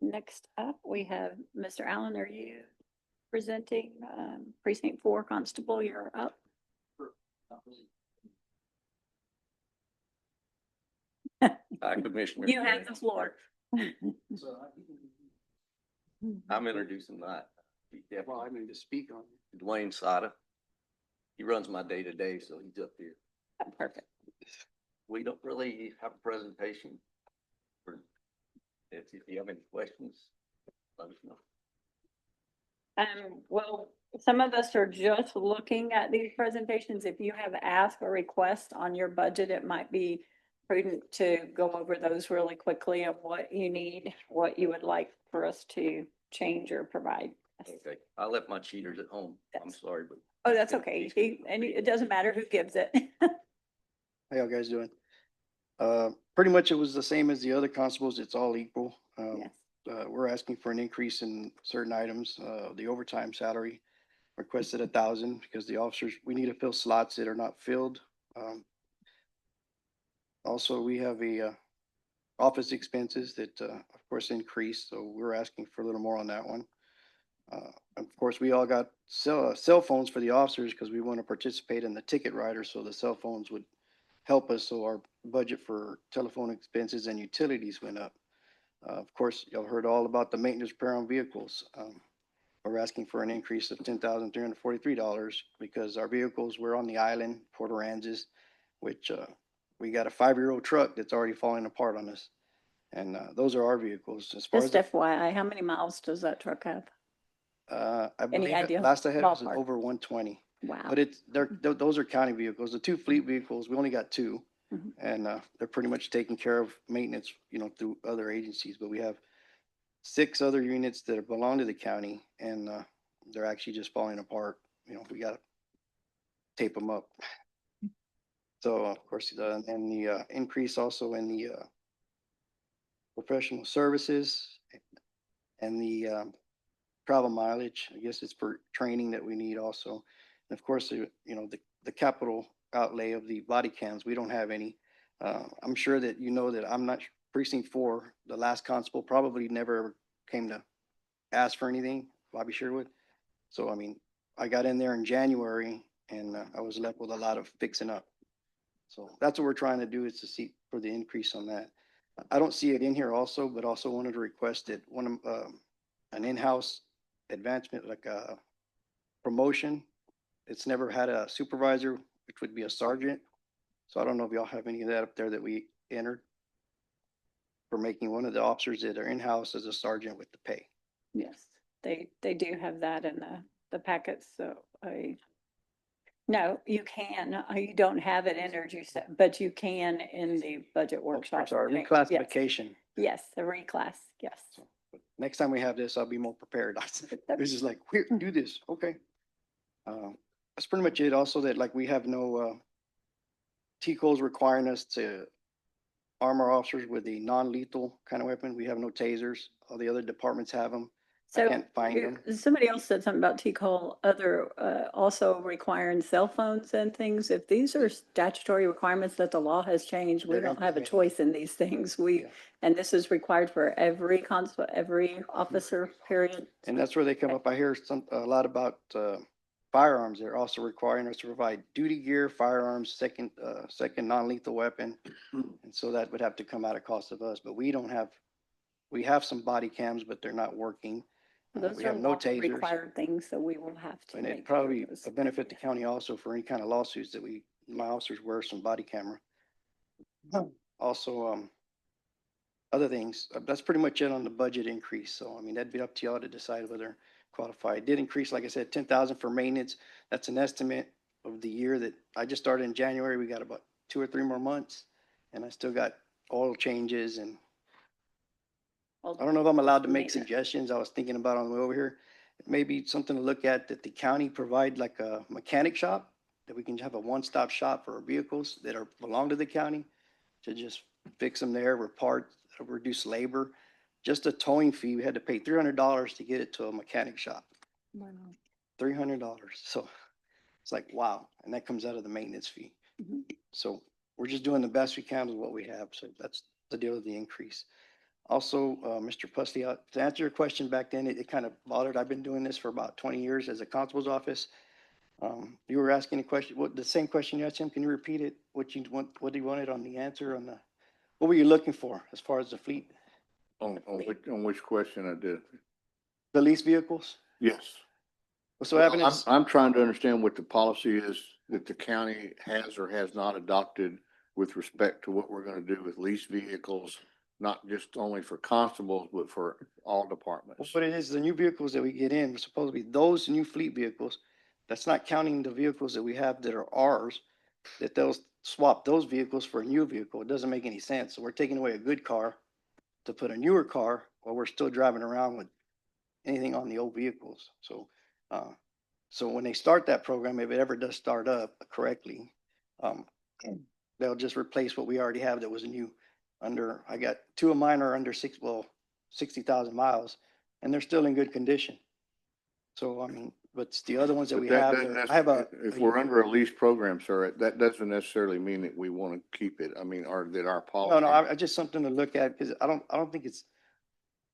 Next up, we have Mr. Allen. Are you presenting precinct 4 constable? You're up. Commissioner. You have the floor. I'm introducing that. Well, I mean to speak on. Dwayne Sada. He runs my day to day, so he's up here. Perfect. We don't really have a presentation. If you have any questions, let us know. Well, some of us are just looking at these presentations. If you have asked or request on your budget, it might be prudent to go over those really quickly of what you need, what you would like for us to change or provide. Okay, I left my cheaters at home. I'm sorry, but. Oh, that's okay. And it doesn't matter who gives it. How y'all guys doing? Pretty much it was the same as the other constables. It's all equal. Yes. We're asking for an increase in certain items. The overtime salary requested 1,000 because the officers, we need to fill slots that are not filled. Also, we have a office expenses that, of course, increased. So we're asking for a little more on that one. Of course, we all got cell phones for the officers because we want to participate in the ticket rider. So the cell phones would help us. So our budget for telephone expenses and utilities went up. Of course, y'all heard all about the maintenance repair on vehicles. We're asking for an increase of $10,343 because our vehicles were on the island, Port Aransas, which we got a 5-year-old truck that's already falling apart on us. And those are our vehicles. As far Just as FYI, how many miles does that truck have? I believe idea? last I had was Ballpark. over 120. Wow. But those are county vehicles. The 2 fleet vehicles, we only got 2. Mhm. And they're pretty much taking care of maintenance, you know, through other agencies. But we have 6 other units that belong to the county and they're actually just falling apart. You know, we got to tape them up. So of course, and the increase also in the professional services and the travel mileage. I guess it's for training that we need also. And of course, you know, the capital outlay of the body cams, we don't have any. I'm sure that you know that I'm not precinct 4. The last constable probably never came to ask for anything. Bobby Sherwood. So, I mean, I got in there in January and I was left with a lot of fixing up. So that's what we're trying to do is to see for the increase on that. I don't see it in here also, but also wanted to request that an in-house advancement, like a promotion. It's never had a supervisor, which would be a sergeant. So I don't know if y'all have any of that up there that we entered for making one of the officers that are in-house as a sergeant with the pay. Yes, they do have that in the packets, so no, you can, you don't have it entered, you said, but you can in the budget workshop. Sorry, Yes. reclassification. Yes, the reclass, yes. But next time we have this, I'll be more prepared. This is like, here, do this, okay. That's pretty much it. Also that like we have no TCOs requiring us to arm our officers with a non-lethal kind of weapon. We have no tasers. All the other departments have them. I So can't find them. somebody else said something about T-Call, also requiring cell phones and things. If these are statutory requirements that the law has changed, we They're don't have a implementing. choice in these things. And this is required for every constable, every officer, period. And that's where they come up. I hear a lot about firearms. They're also requiring us to provide duty gear, firearms, second non-lethal weapon. And so that would have to come out of cost of us, but we have some body cams, but they're not working. Those We are have no law tasers. required things, so we will have to. And make it probably those. benefit the county also for any kind of lawsuits that we my officers wear some body camera. Also, other things, that's pretty much it on the budget increase. So, I mean, that'd be up to y'all to decide whether qualify. It did increase, like I said, 10,000 for maintenance. That's an estimate of the year that I just started in January. We got about 2 or 3 more months, and I still got oil changes, and I don't know if I'm allowed to make Maintenance. suggestions. I was thinking about on the way over here. Maybe something to look at, that the county provide like a mechanic shop, that we can have a one-stop shop for our vehicles that belong to the county, to just fix them there, repair, reduce labor. Just a towing fee, we had to pay $300 to get it to a mechanic shop, $300. So it's like, wow. And that comes out of the maintenance fee. Mhm. So we're just doing the best we can with what we have. So that's the deal with the increase. Also, Mr. Pusley, to answer your question back then, it kind of bothered. I've been doing this for about 20 years as a constable's office. You were asking a question, the same question you asked him, can you repeat it? What you wanted on the answer on what were you looking for as far as the fleet? On which question I did? The lease vehicles? Yes. What's happening Well, is, I'm trying to understand what the policy is that the county has or has not adopted with respect to what we're gonna do with lease vehicles, not just only for constables, but for all departments. what it is, the new vehicles that we get in, supposed to be those new fleet vehicles. That's not counting the vehicles that we have that are ours, that they'll swap those vehicles for a new vehicle. It doesn't make any sense. So we're taking away a good car to put a newer car while we're still driving around with anything on the old vehicles. Uh, so when they start that program, if it ever does start up correctly, um, they'll just replace what we already have that was new I got 2 of mine are under 60,000 miles, and they're still in good condition. So, I mean, but it's the other ones that But we that have, doesn't I have if we're under a lease program, sir, that doesn't necessarily mean that we want to keep it. I mean, or that our policy. no, I just something to look at, because I don't think it's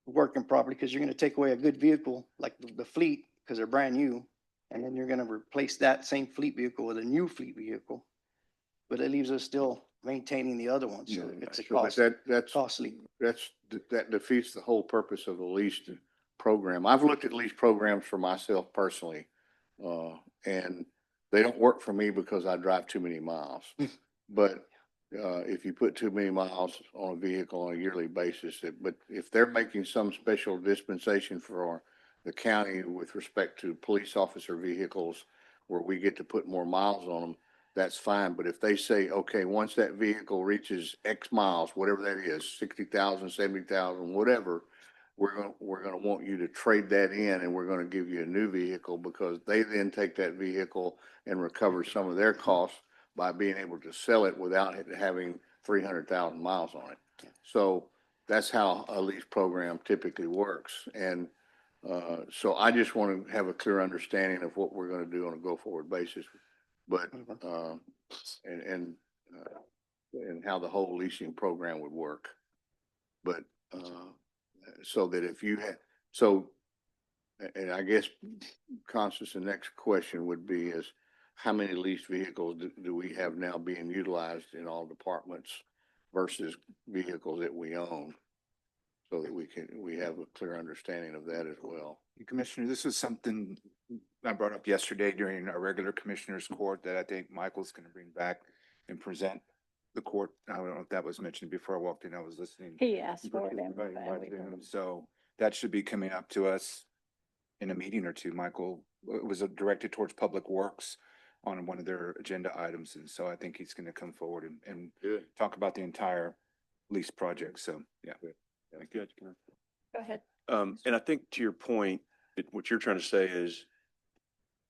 working properly, because you're gonna take away a good vehicle like the fleet, because they're brand new, and then you're gonna replace that same fleet vehicle with a new fleet vehicle. But it leaves us still maintaining the other ones, so Yeah, it's a sure, but that's costly. that defeats the whole purpose of the lease program. I've looked at lease programs for myself personally, and they don't work for me because I drive too many miles. But if you put too many miles on a vehicle on a yearly basis, but if they're making some special dispensation for the county with respect to police officer vehicles, where we get to put more miles on them, that's fine. But if they say, okay, once that vehicle reaches X miles, whatever that is, 60,000, 70,000, whatever, we're gonna want you to trade that in, and we're gonna give you a new vehicle, because they then take that vehicle and recover some of their costs by being able to sell it without it having 300,000 miles on it. So that's how a lease program typically works. And so I just want to have a clear understanding of what we're going to do on a go-forward basis. But and and and how the whole leasing program would work. But so that if you had, so, and I guess, Constance, the next question would be is, how many leased vehicles do we have now being utilized in all departments versus vehicles that we own? So that we have a clear understanding of that as well. Commissioner, this is something I brought up yesterday during our regular commissioners court that I think Michael's going to bring back and present the court. I don't know if that was mentioned before I walked in. I was listening. He asked for it. Right, so that should be coming up to us in a meeting or two. Michael, it was directed towards Public Works on one of their agenda items. And so I think he's going to come forward and talk about the entire lease project. So, yeah. Good. Go ahead. And I think to your point, what you're trying to say is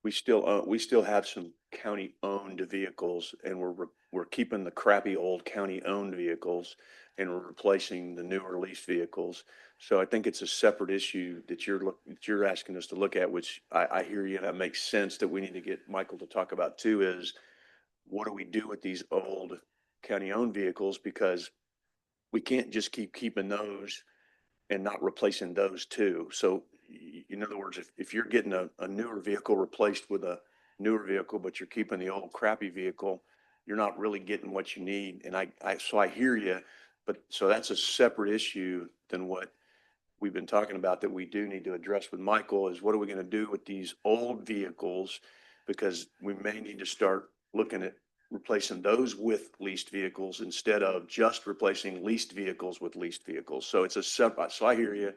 we still have some county-owned vehicles, and we're keeping the crappy old county-owned vehicles, and we're replacing the newer leased vehicles. So I think it's a separate issue that you're asking us to look at, which I hear you, and that makes sense that we need to get Michael to talk about too, is what do we do with these old county-owned vehicles? Because we can't just keep keeping those and not replacing those too. So in other words, if you're getting a newer vehicle replaced with a newer vehicle, but you're keeping the old crappy vehicle, you're not really getting what you need. And so I hear you, but so that's a separate issue than what we've been talking about that we do need to address with Michael, is what are we going to do with these old vehicles? Because we may need to start looking at replacing those with leased vehicles instead of just replacing leased vehicles with leased vehicles. So it's a separate, so I hear you.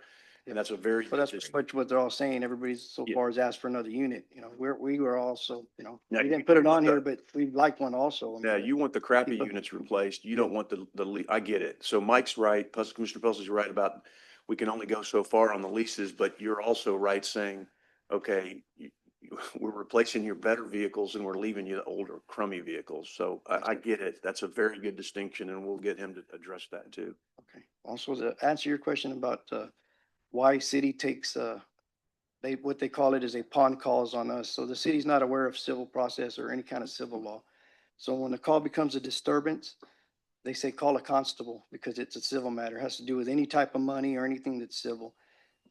And that's a very. So that's pretty much what they're all saying. Everybody's so Yeah. far has asked for another unit, you know, we were also, you know, Now, we you didn't put it want on the- here, but we'd like one also. I mean, Yeah, you want the crappy people- units replaced. You don't want I get it. So Mike's right, plus Commissioner Pelsley's right about we can only go so far on the leases, but you're also right saying, okay, we're replacing your better vehicles and we're leaving you the older crummy vehicles. So I get it. That's a very good distinction and we'll get him to address that too. Okay. Also, to answer your question about, why city takes, what they call it is a pawn calls on us. So the city's not aware of civil process or any kind of civil law. So when the call becomes a disturbance, they say call a constable because it's a civil matter. It has to do with any type of money or anything that's civil.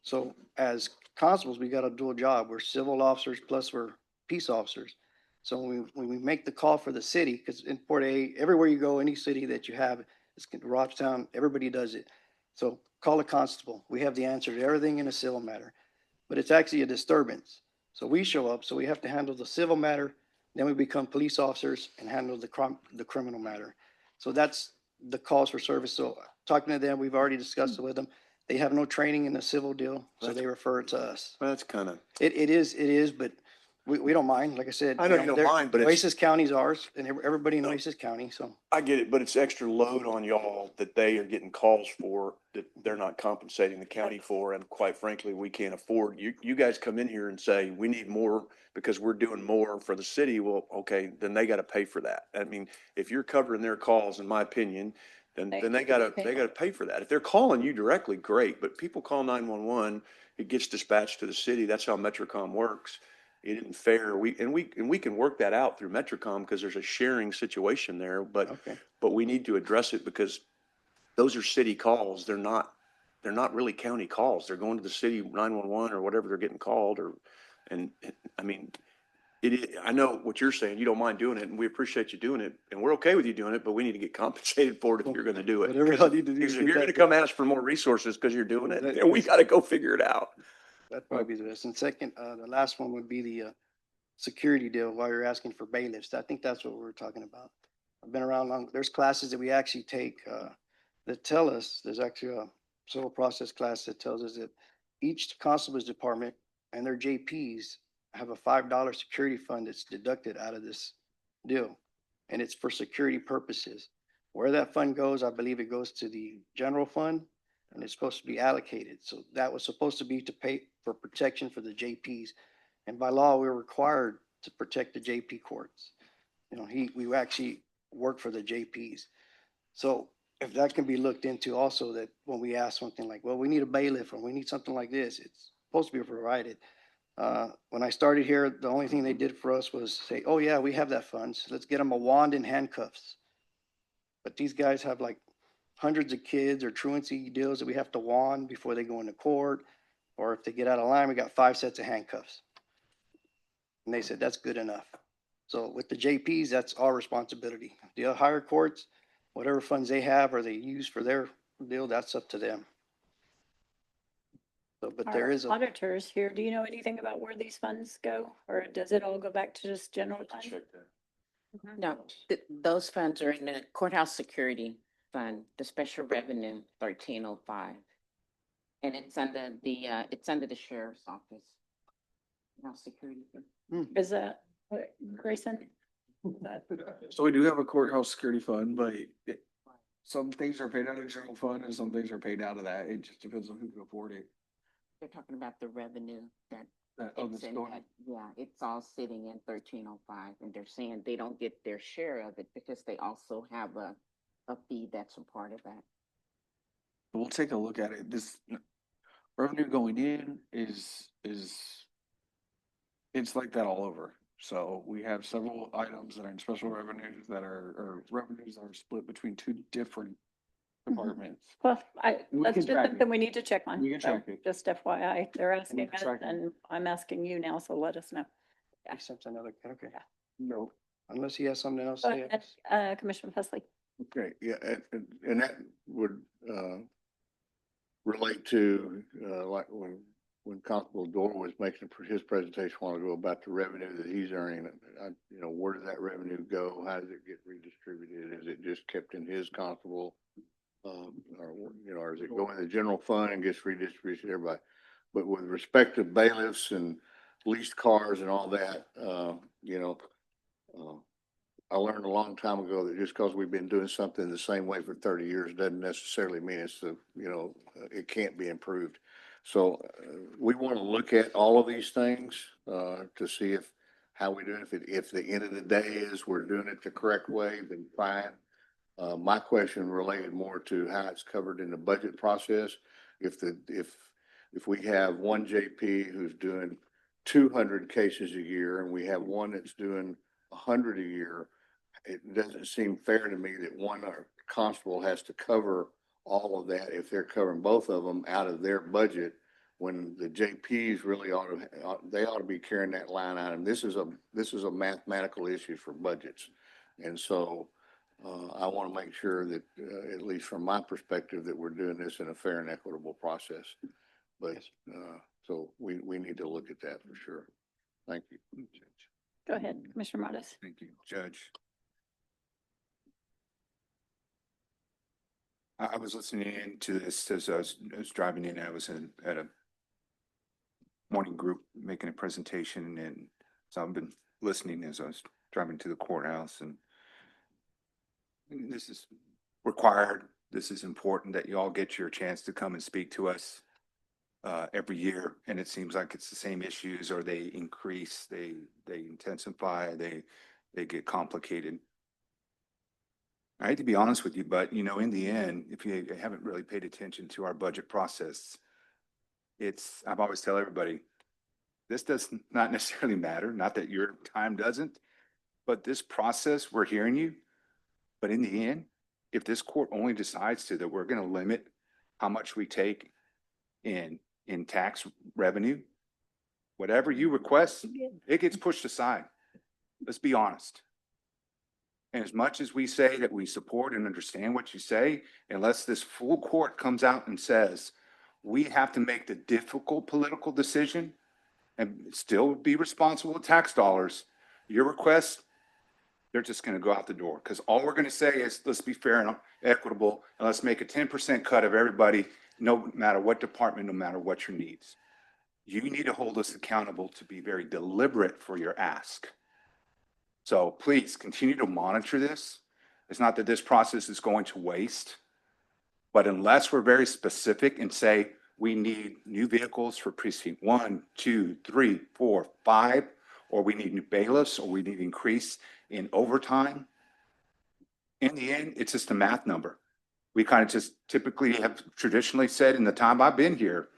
So as constables, we got a dual job. We're civil officers plus we're peace officers. So when we make the call for the city, because in Port A, everywhere you go, any city that you have, it's Robstown, everybody does it. So call a constable. We have the answer to everything in a civil matter, but it's actually a disturbance. So we show up, so we have to handle the civil matter, then we become police officers and handle the criminal matter. So that's the calls for service. So talking to them, we've already discussed it with them. They have no training in the civil deal, so they refer it to us. That's kind of, It is, but we don't mind. Like I said. I know you don't they're- mind, but it's- Nueces County's ours and everybody in Nueces County, so. I get it, but it's extra load on y'all that they are getting calls for that they're not compensating the county for. And quite frankly, we can't afford. You guys come in here and say, we need more because we're doing more for the city. Well, okay, then they got to pay for that. I mean, if you're covering their calls, in my opinion, then they gotta pay for that. If they're calling you directly, great, but people call 911, it gets dispatched to the city. That's how Metrocom works. It isn't fair. We can work that out through Metrocom because there's a sharing situation there, but Okay. we need to address it because those are city calls. They're not really county calls. They're going to the city 911 or whatever they're getting called and I mean, I know what you're saying. You don't mind doing it and we appreciate you doing it and we're okay with you doing it, but we need to get compensated for it if you're going to do it. Whatever y'all need to do to Because if get you're going to that- come ask for more resources because you're doing it, That- then we got to go figure it out. That'd probably be the best. And second, the last one would be the, security deal while you're asking for bailiffs. I think that's what we're talking about. I've been around long, there's classes that we actually take, that tell us, there's actually a civil process class that tells us that each constable's department and their JPs have a $5 security fund that's deducted out of this deal. And it's for security purposes. Where that fund goes, I believe it goes to the general fund and it's supposed to be allocated. So that was supposed to be to pay for protection for the JPs. And by law, we're required to protect the JP courts. You know, we actually work for the JPs. So if that can be looked into also, that when we ask something like, well, we need a bailiff or we need something like this, it's supposed to be provided. When I started here, the only thing they did for us was say, oh yeah, we have that funds. Let's get them a wand and handcuffs. But these guys have like hundreds of kids or truancy deals that we have to wand before they go into court. Or if they get out of line, we got 5 sets of handcuffs. And they said, that's good enough. So with the JPs, that's our responsibility. The higher courts, whatever funds they have or they use for their deal, that's up to them. So, but there Our is a, auditors here, do you know anything about where these funds go? Or does it all go back to just general fund? No, those funds are in the courthouse security fund, the special revenue 1305. And it's under the sheriff's office. Courthouse security. Is that, Grayson? So we do have a courthouse security fund, but some things are paid out of general fund and some things are paid out of that. It just depends on who can afford it. They're talking about the revenue that Of it's the in store. that, yeah, it's all sitting in 1305 and they're saying they don't get their share of it because they also have a fee that's a part of that. We'll take a look at it. This revenue going in is it's like that all over. So we have several items that are in special revenues or revenues that are split between two different departments. Well, We that's can just track it. something we need to check on. We can So track it. Just FYI, they're asking can us track it. and I'm asking you now, so let us know. something other, okay. No. Unless he has something else Go to say. ahead, Commissioner Pesley. Okay, yeah, and that would, relate to, like when when Constable Dorr was making his presentation a while ago about the revenue that he's earning, where does that revenue go? How does it get redistributed? Is it just kept in his constable? Or is it going to the general fund and gets redistributed to everybody? But with respect to bailiffs and leased cars and all that, I learned a long time ago that just because we've been doing something the same way for 30 years doesn't necessarily mean it can't be improved. So we want to look at all of these things to see how we do it. If the end of the day is we're doing it the correct way, then fine. My question related more to how it's covered in the budget process. If we have one JP who's doing 200 cases a year and we have one that's doing 100 a year, it doesn't seem fair to me that one constable has to cover all of that if they're covering both of them out of their budget, when the JPs really ought to be carrying that line item. This is a mathematical issue for budgets, and so I want to make sure that at least from my perspective that we're doing this in a fair and equitable process. But so we need to look at that for sure. Thank you. Go ahead, Commissioner Modis. Thank you, Judge. I was listening in to this as I was driving in. I was at a morning group making a presentation, and so I've been listening as I was driving to the courthouse. And this is required. This is important that you all get your chance to come and speak to us every year. And it seems like it's the same issues, or they increase, they intensify, they get complicated. I hate to be honest with you, but in the end, if you haven't really paid attention to our budget process, I've always tell everybody, this does not necessarily matter. Not that your time doesn't, but this process, we're hearing you. But in the end, if this court only decides that we're going to limit how much we take in tax revenue, whatever you request, it gets pushed aside. Let's be honest. And as much as we say that we support and understand what you say, unless this full court comes out and says, we have to make the difficult political decision and still be responsible with tax dollars, your requests, they're just going to go out the door. Because all we're going to say is, let's be fair and equitable, and let's make a 10% cut of everybody, no matter what department, no matter what your needs. You need to hold us accountable to be very deliberate for your ask. So please continue to monitor this. It's not that this process is going to waste, but unless we're very specific and say we need new vehicles for precinct 1, 2, 3, 4, 5, or we need new bailiffs, or we need increase in overtime, in the end, it's just a math number. We kind of just typically have traditionally said in the time I've been here,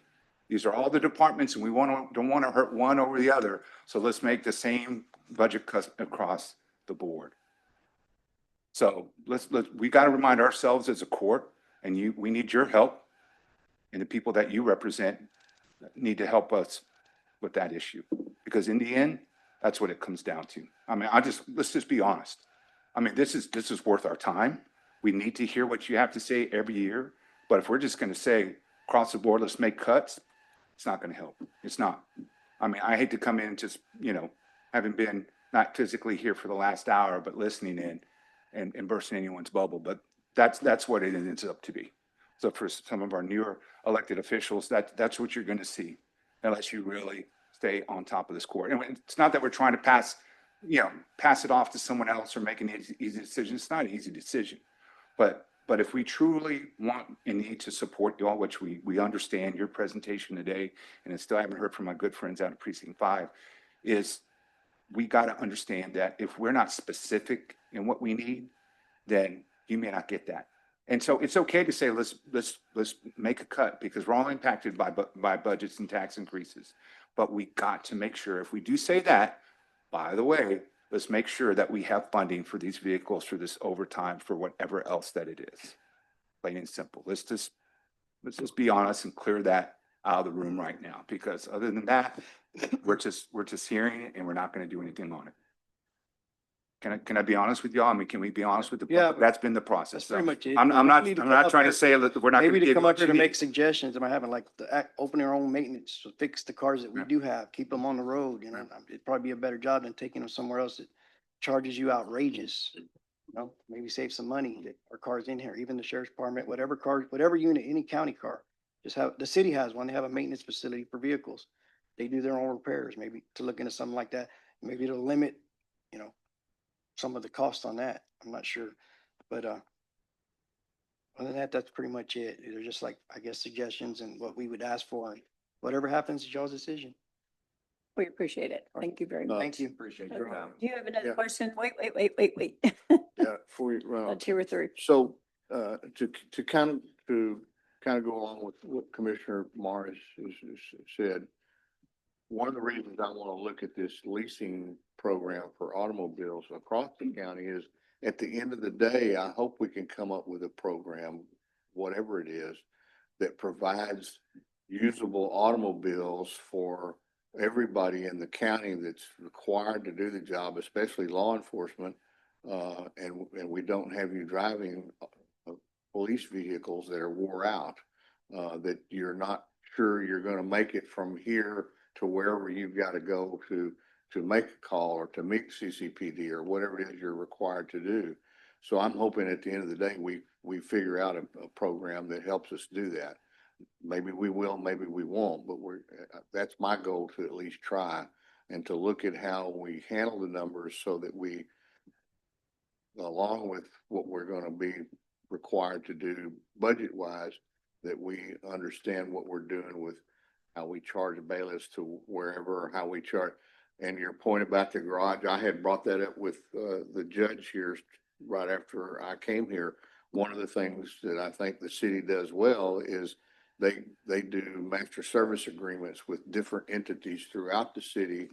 these are all the departments and we don't want to hurt one over the other. So let's make the same budget cut across the board. So we got to remind ourselves as a court, and we need your help, and the people that you represent need to help us with that issue, because in the end, that's what it comes down to. I mean, let's just be honest. I mean, this is worth our time. We need to hear what you have to say every year. But if we're just going to say across the board, let's make cuts, it's not going to help. It's not. I mean, I hate to come in just, having been not physically here for the last hour, but listening in and bursting anyone's bubble. But that's what it ends up to be. So for some of our newer elected officials, that's what you're going to see, unless you really stay on top of this court. And it's not that we're trying to pass it off to someone else or make an easy decision. It's not an easy decision. But if we truly want and need to support you all, which we understand your presentation today, and I still haven't heard from my good friends out of Precinct 5, is we got to understand that if we're not specific in what we need, then you may not get that. And so it's okay to say, let's make a cut, because we're all impacted by budgets and tax increases. But we got to make sure, if we do say that, by the way, let's make sure that we have funding for these vehicles, for this overtime, for whatever else that it is. Plain and simple. Let's just be honest and clear that out of the room right now, because other than that, we're just hearing it and we're not going to do anything on it. Can I be honest with y'all? I mean, can we be honest with the Yeah, public? That's been the process. That's pretty So much it. I'm We not, need to I'm come not up trying to with- say that we're not gonna Maybe to give come you up what here you to make need. suggestions, am I having like open our own maintenance, to fix the cars that we Yeah. do have, keep them on the road, you know? It'd probably be a better job than taking them somewhere else that charges you outrageous. You know, maybe save some money, get our cars in here, even the sheriff's department, whatever car, whatever unit, any county car. Just have, the city has one, they have a maintenance facility for vehicles. They do their own repairs, maybe to look into something like that. Maybe it'll limit, you know, some of the cost on that. I'm not sure, but, other than that, that's pretty much it. They're just like, I guess, suggestions and what we would ask for. Whatever happens is y'all's decision. We appreciate it. Thank you very much. Thank you. Appreciate Okay. your time. Do you have another Yeah. question? Wait. Yeah, before you run off. Two or three. So, to kind of go along with what Commissioner Morris has said, one of the reasons I want to look at this leasing program for automobiles across the county is, at the end of the day, I hope we can come up with a program, whatever it is, that provides usable automobiles for everybody in the county that's required to do the job, especially law enforcement. And we don't have you driving police vehicles that are wore out, that you're not sure you're gonna make it from here to wherever you've got to go to make a call or to meet CCPD or whatever it is you're required to do. So I'm hoping at the end of the day, we figure out a program that helps us do that. Maybe we will, maybe we won't, but that's my goal, to at least try and to look at how we handle the numbers so that we, along with what we're going to be required to do budget wise, that we understand what we're doing with how we charge bailiffs to wherever, or how we charge. And your point about the garage, I had brought that up with the judge here right after I came here. One of the things that I think the city does well is they do master service agreements with different entities throughout the city.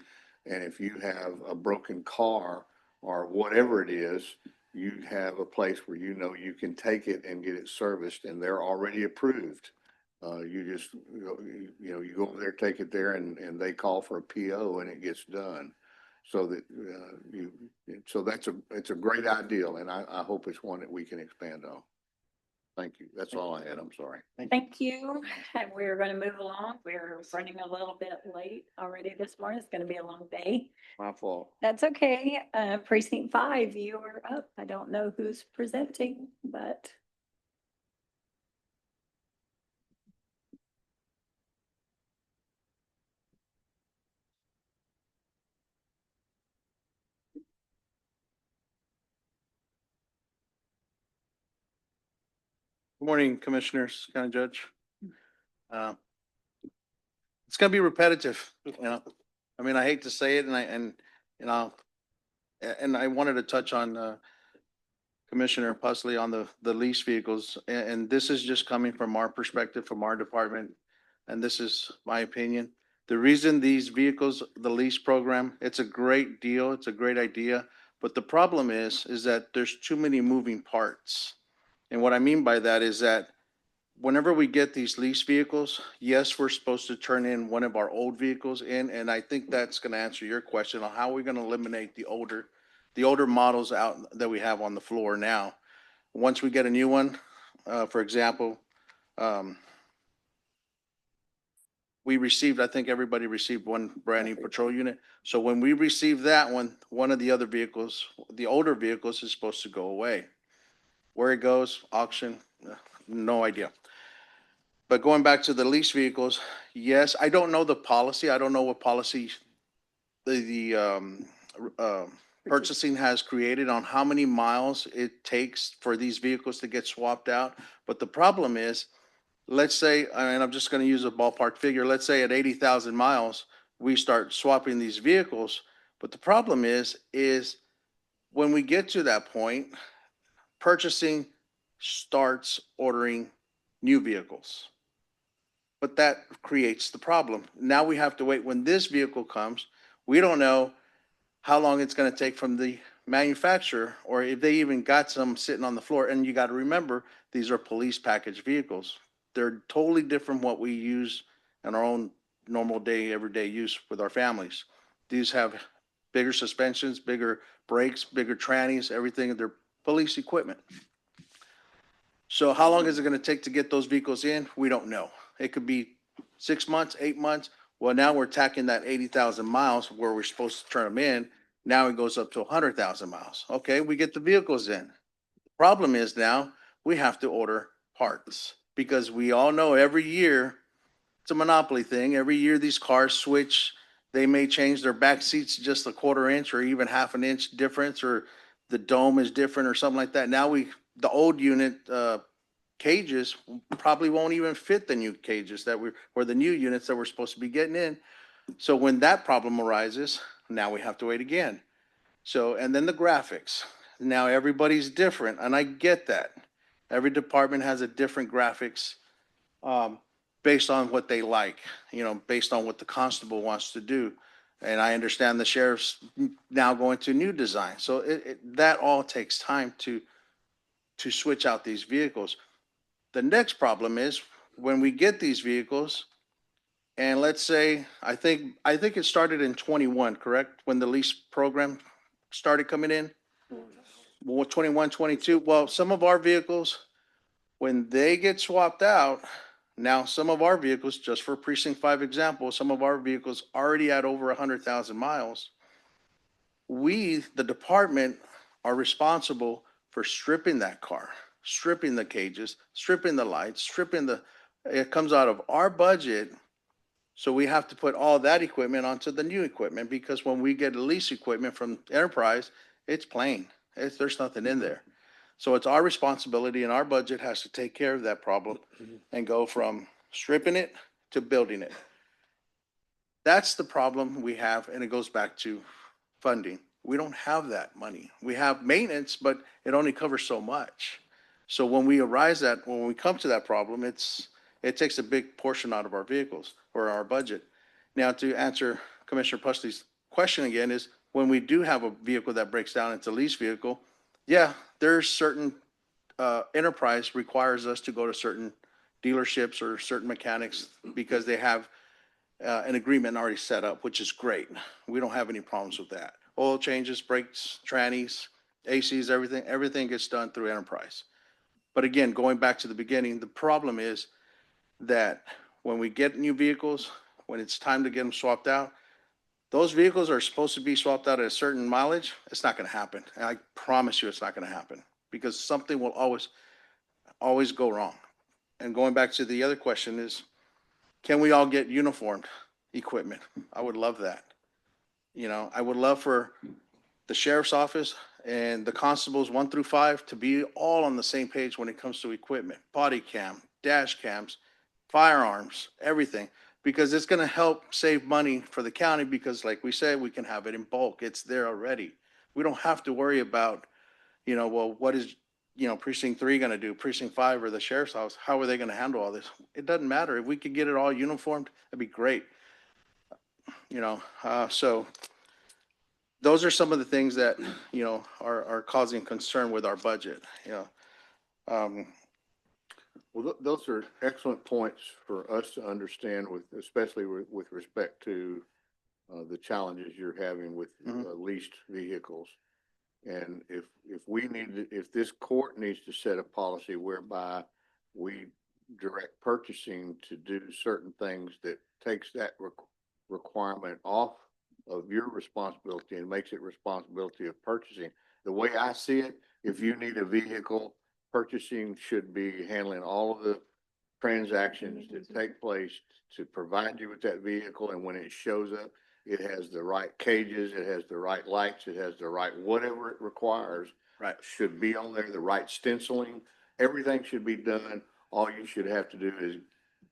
And if you have a broken car or whatever it is, you have a place where you know you can take it and get it serviced, and they're already approved. You just, you go over there, take it there, and they call for a PO and it gets done. So that, so it's a great ideal, and I hope it's one that we can expand on. Thank you. That's all I had. I'm sorry. Thank you. And we're going to move along. We're running a little bit late already this morning. It's going to be a long day. My fault. That's okay. Precinct 5, you are up. I don't know who's presenting, but. Good morning, Commissioners, County Judge. It's gonna be repetitive, you know. I mean, I hate to say it, and I wanted to touch on Commissioner Pusley on the lease vehicles, and this is just coming from our perspective, from our department, and this is my opinion. The reason these vehicles, the lease program, it's a great deal, it's a great idea, but the problem is that there's too many moving parts. And what I mean by that is that whenever we get these lease vehicles, yes, we're supposed to turn in one of our old vehicles in, and I think that's gonna answer your question on how we're gonna eliminate the older models out that we have on the floor now. Once we get a new one, for example, I think everybody received one brand new patrol unit. So when we receive that one of the other vehicles, the older vehicles is supposed to go away. Where it goes, auction, no idea. But going back to the lease vehicles, yes, I don't know the policy. I don't know what policy the purchasing has created on how many miles it takes for these vehicles to get swapped out. But the problem is, let's say, and I'm just gonna use a ballpark figure, let's say at 80,000 miles, we start swapping these vehicles. But the problem is when we get to that point, purchasing starts ordering new vehicles. But that creates the problem. Now we have to wait when this vehicle comes. We don't know how long it's gonna take from the manufacturer, or if they even got some sitting on the floor. And you gotta remember, these are police package vehicles. They're totally different what we use in our own normal day, everyday use with our families. These have bigger suspensions, bigger brakes, bigger trannies, everything, they're police equipment. So how long is it gonna take to get those vehicles in? We don't know. It could be 6 months, 8 months. Well, now we're tacking that 80,000 miles where we're supposed to turn them in. Now it goes up to 100,000 miles. Okay, we get the vehicles in. Problem is now we have to order parts because we all know every year it's a monopoly thing. Every year these cars switch. They may change their back seats just a quarter inch or even half an inch difference, or the dome is different or something like that. Now the old unit cages probably won't even fit the new cages or the new units that we're supposed to be getting in. So when that problem arises, now we have to wait again. So, and then the graphics. Now everybody's different, and I get that. Every department has a different graphics based on what they like, based on what the constable wants to do. And I understand the sheriff's now going to new design. So that all takes time to switch out these vehicles. The next problem is when we get these vehicles, and let's say, I think it started in 21, correct? When the lease program started coming in? Well, 21, 22. Well, some of our vehicles, when they get swapped out, now some of our vehicles, just for precinct 5 example, some of our vehicles already at over 100,000 miles. We, the department, are responsible for stripping that car, stripping the cages, stripping the lights, it comes out of our budget. So we have to put all that equipment onto the new equipment, because when we get lease equipment from Enterprise, it's plain. There's nothing in there. So it's our responsibility, and our budget has to take care of that problem and go from stripping it to building it. That's the problem we have, and it goes back to funding. We don't have that money. We have maintenance, but it only covers so much. So when we come to that problem, it takes a big portion out of our vehicles or our budget. Now, to answer Commissioner Pusley's question again, is when we do have a vehicle that breaks down into a lease vehicle, yeah, there's certain, Enterprise requires us to go to certain dealerships or certain mechanics because they have an agreement already set up, which is great. We don't have any problems with that. Oil changes, brakes, trannies, ACs, everything gets done through Enterprise. But again, going back to the beginning, the problem is that when we get new vehicles, when it's time to get them swapped out, those vehicles are supposed to be swapped out at a certain mileage. It's not going to happen. And I promise you it's not going to happen, because something will always go wrong. And going back to the other question is, can we all get uniformed equipment? I would love that. I would love for the sheriff's office and the constables 1 through 5 to be all on the same page when it comes to equipment, body cam, dash cams, firearms, everything, because it's going to help save money for the county, because like we said, we can have it in bulk. It's there already. We don't have to worry about, well, what is, precinct 3 going to do, precinct 5 or the sheriff's office? How are they going to handle all this? It doesn't matter. If we could get it all uniformed, that'd be great. So those are some of the things that, are causing concern with our budget. Well, those are excellent points for us to understand, especially with respect to the challenges you're having with leased vehicles. And if this court needs to set a policy whereby we direct purchasing to do certain things that takes that requirement off of your responsibility and makes it responsibility of purchasing. The way I see it, if you need a vehicle, purchasing should be handling all of the transactions that take place to provide you with that vehicle. And when it shows up, it has the right cages, it has the right lights, it has the right, whatever it requires. Right. Should be on there, the right stenciling, everything should be done. All you should have to do is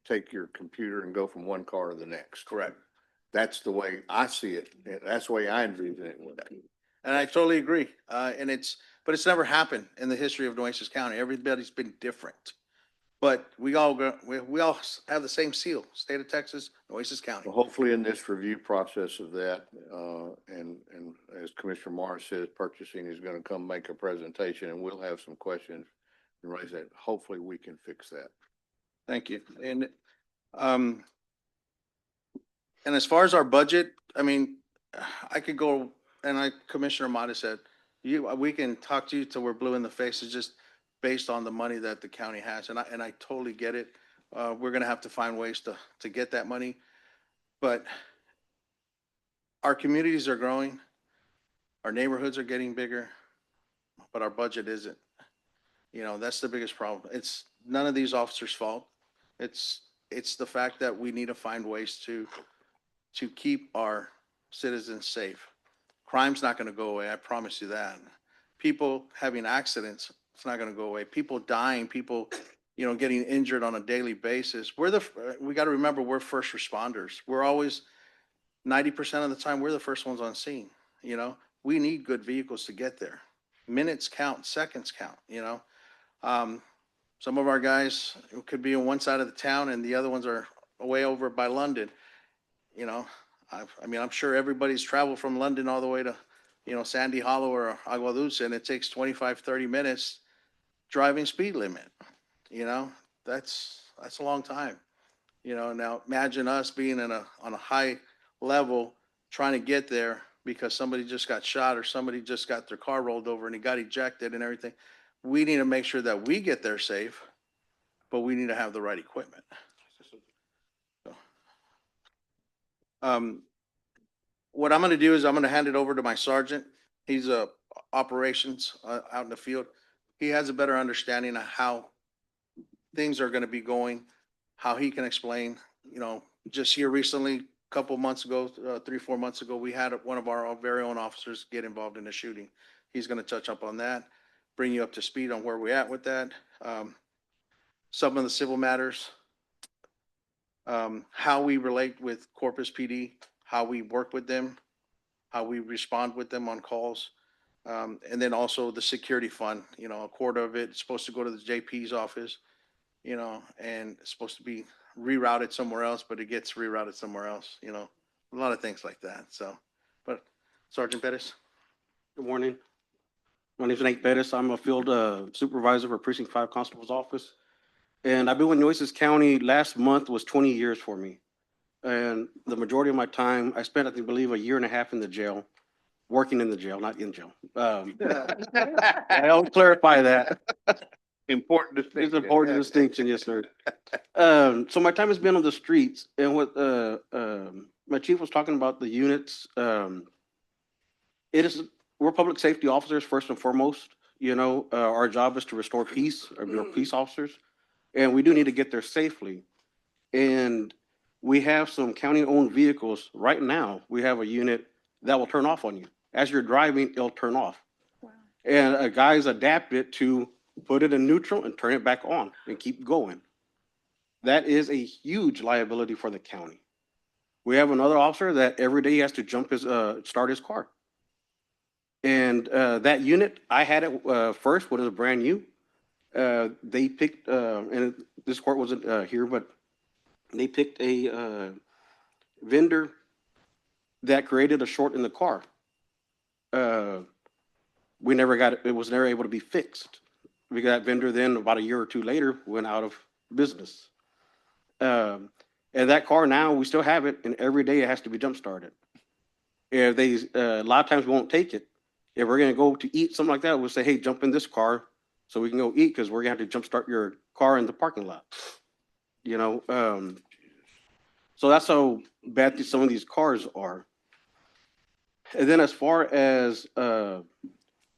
take your computer and go from one car to the next. Correct. That's the way I see it. That's the way I envision it. And I totally agree. But it's never happened in the history of Nueces County. Everybody's been different. But we all have the same seal, state of Texas, Nueces County. Well, hopefully in this review process of that, and as Commissioner Morris says, purchasing is going to come make a presentation, and we'll have some questions and raise that. Hopefully we can fix that. Thank you. And as far as our budget, I mean, I could go and like Commissioner Mata said, we can talk to you till we're blue in the face. It's just based on the money that the county has, and I totally get it. We're gonna have to find ways to get that money, but our communities are growing, our neighborhoods are getting bigger, but our budget isn't. You know, that's the biggest problem. It's none of these officers' fault. It's the fact that we need to find ways to keep our citizens safe. Crime's not going to go away. I promise you that. People having accidents, it's not going to go away. People dying, people, getting injured on a daily basis. We got to remember we're first responders. We're always 90% of the time we're the first ones on scene. We need good vehicles to get there. Minutes count, seconds count. Um, some of our guys could be on one side of the town and the other ones are way over by London. I'm sure everybody's traveled from London all the way to, Sandy Hollow or Agua Dulce, and it takes 25, 30 minutes driving speed limit. That's a long time. Now imagine us being on a high level trying to get there because somebody just got shot or somebody just got their car rolled over and he got ejected and everything. We need to make sure that we get there safe, but we need to have the right equipment. What I'm going to do is I'm going to hand it over to my sergeant. He's operations out in the field. He has a better understanding of how things are going to be going, how he can explain. Just here recently, a couple months ago, 3-4 months ago, we had one of our very own officers get involved in a shooting. He's going to touch up on that, bring you up to speed on where we're at with that. Some of the civil matters, how we relate with Corpus PD, how we work with them, how we respond with them on calls. And then also the security fund, a quarter of it is supposed to go to the JP's office, and it's supposed to be rerouted somewhere else, but it gets rerouted somewhere else, a lot of things like that. So, but Sergeant Pettis. Good morning. My name is Nate Bettis. I'm a field supervisor for Precinct 5 Constable's Office. And I've been with Nueces County. Last month was 20 years for me. And the majority of my time, I spent, I believe, 1.5 years in the jail, working in the jail, not in jail. I'll clarify that. Important distinction. It's an important distinction, yes, sir. So my time has been on the streets, and what my chief was talking about the units. We're public safety officers first and foremost. Our job is to restore peace. We're police officers, and we do need to get there safely. And we have some county-owned vehicles right now. We have a unit that will turn off on you as you're driving. It'll turn off, and a guy's adapted to put it in neutral and turn it back on and keep going. That is a huge liability for the county. We have another officer that every day he has to start his car. And that unit, I had it first when it was brand new. They picked, and this court wasn't here, but they picked a vendor that created a short in the car. We never got it. It was never able to be fixed. Because that vendor then, about 1 year or 2 later, went out of business. And that car now, we still have it, and every day it has to be jump started. If a lot of times we won't take it. If we're going to go to eat, something like that, we'll say, hey, jump in this car so we can go eat because we're going to have to jump start your car in the parking lot. So that's how bad some of these cars are. And then as far as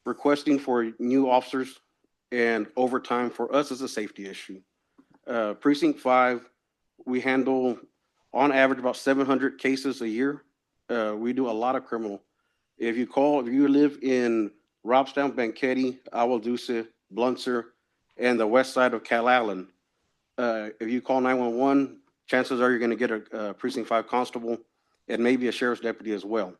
requesting for new officers, and overtime for us is a safety issue. Precinct 5, we handle on average about 700 cases a year. We do a lot of criminal. If you live in Robstown, Banquetti, Agua Dulce, Blunser, and the west side of Calallen, if you call 911, chances are you're going to get a Precinct 5 constable and maybe a sheriff's deputy as well.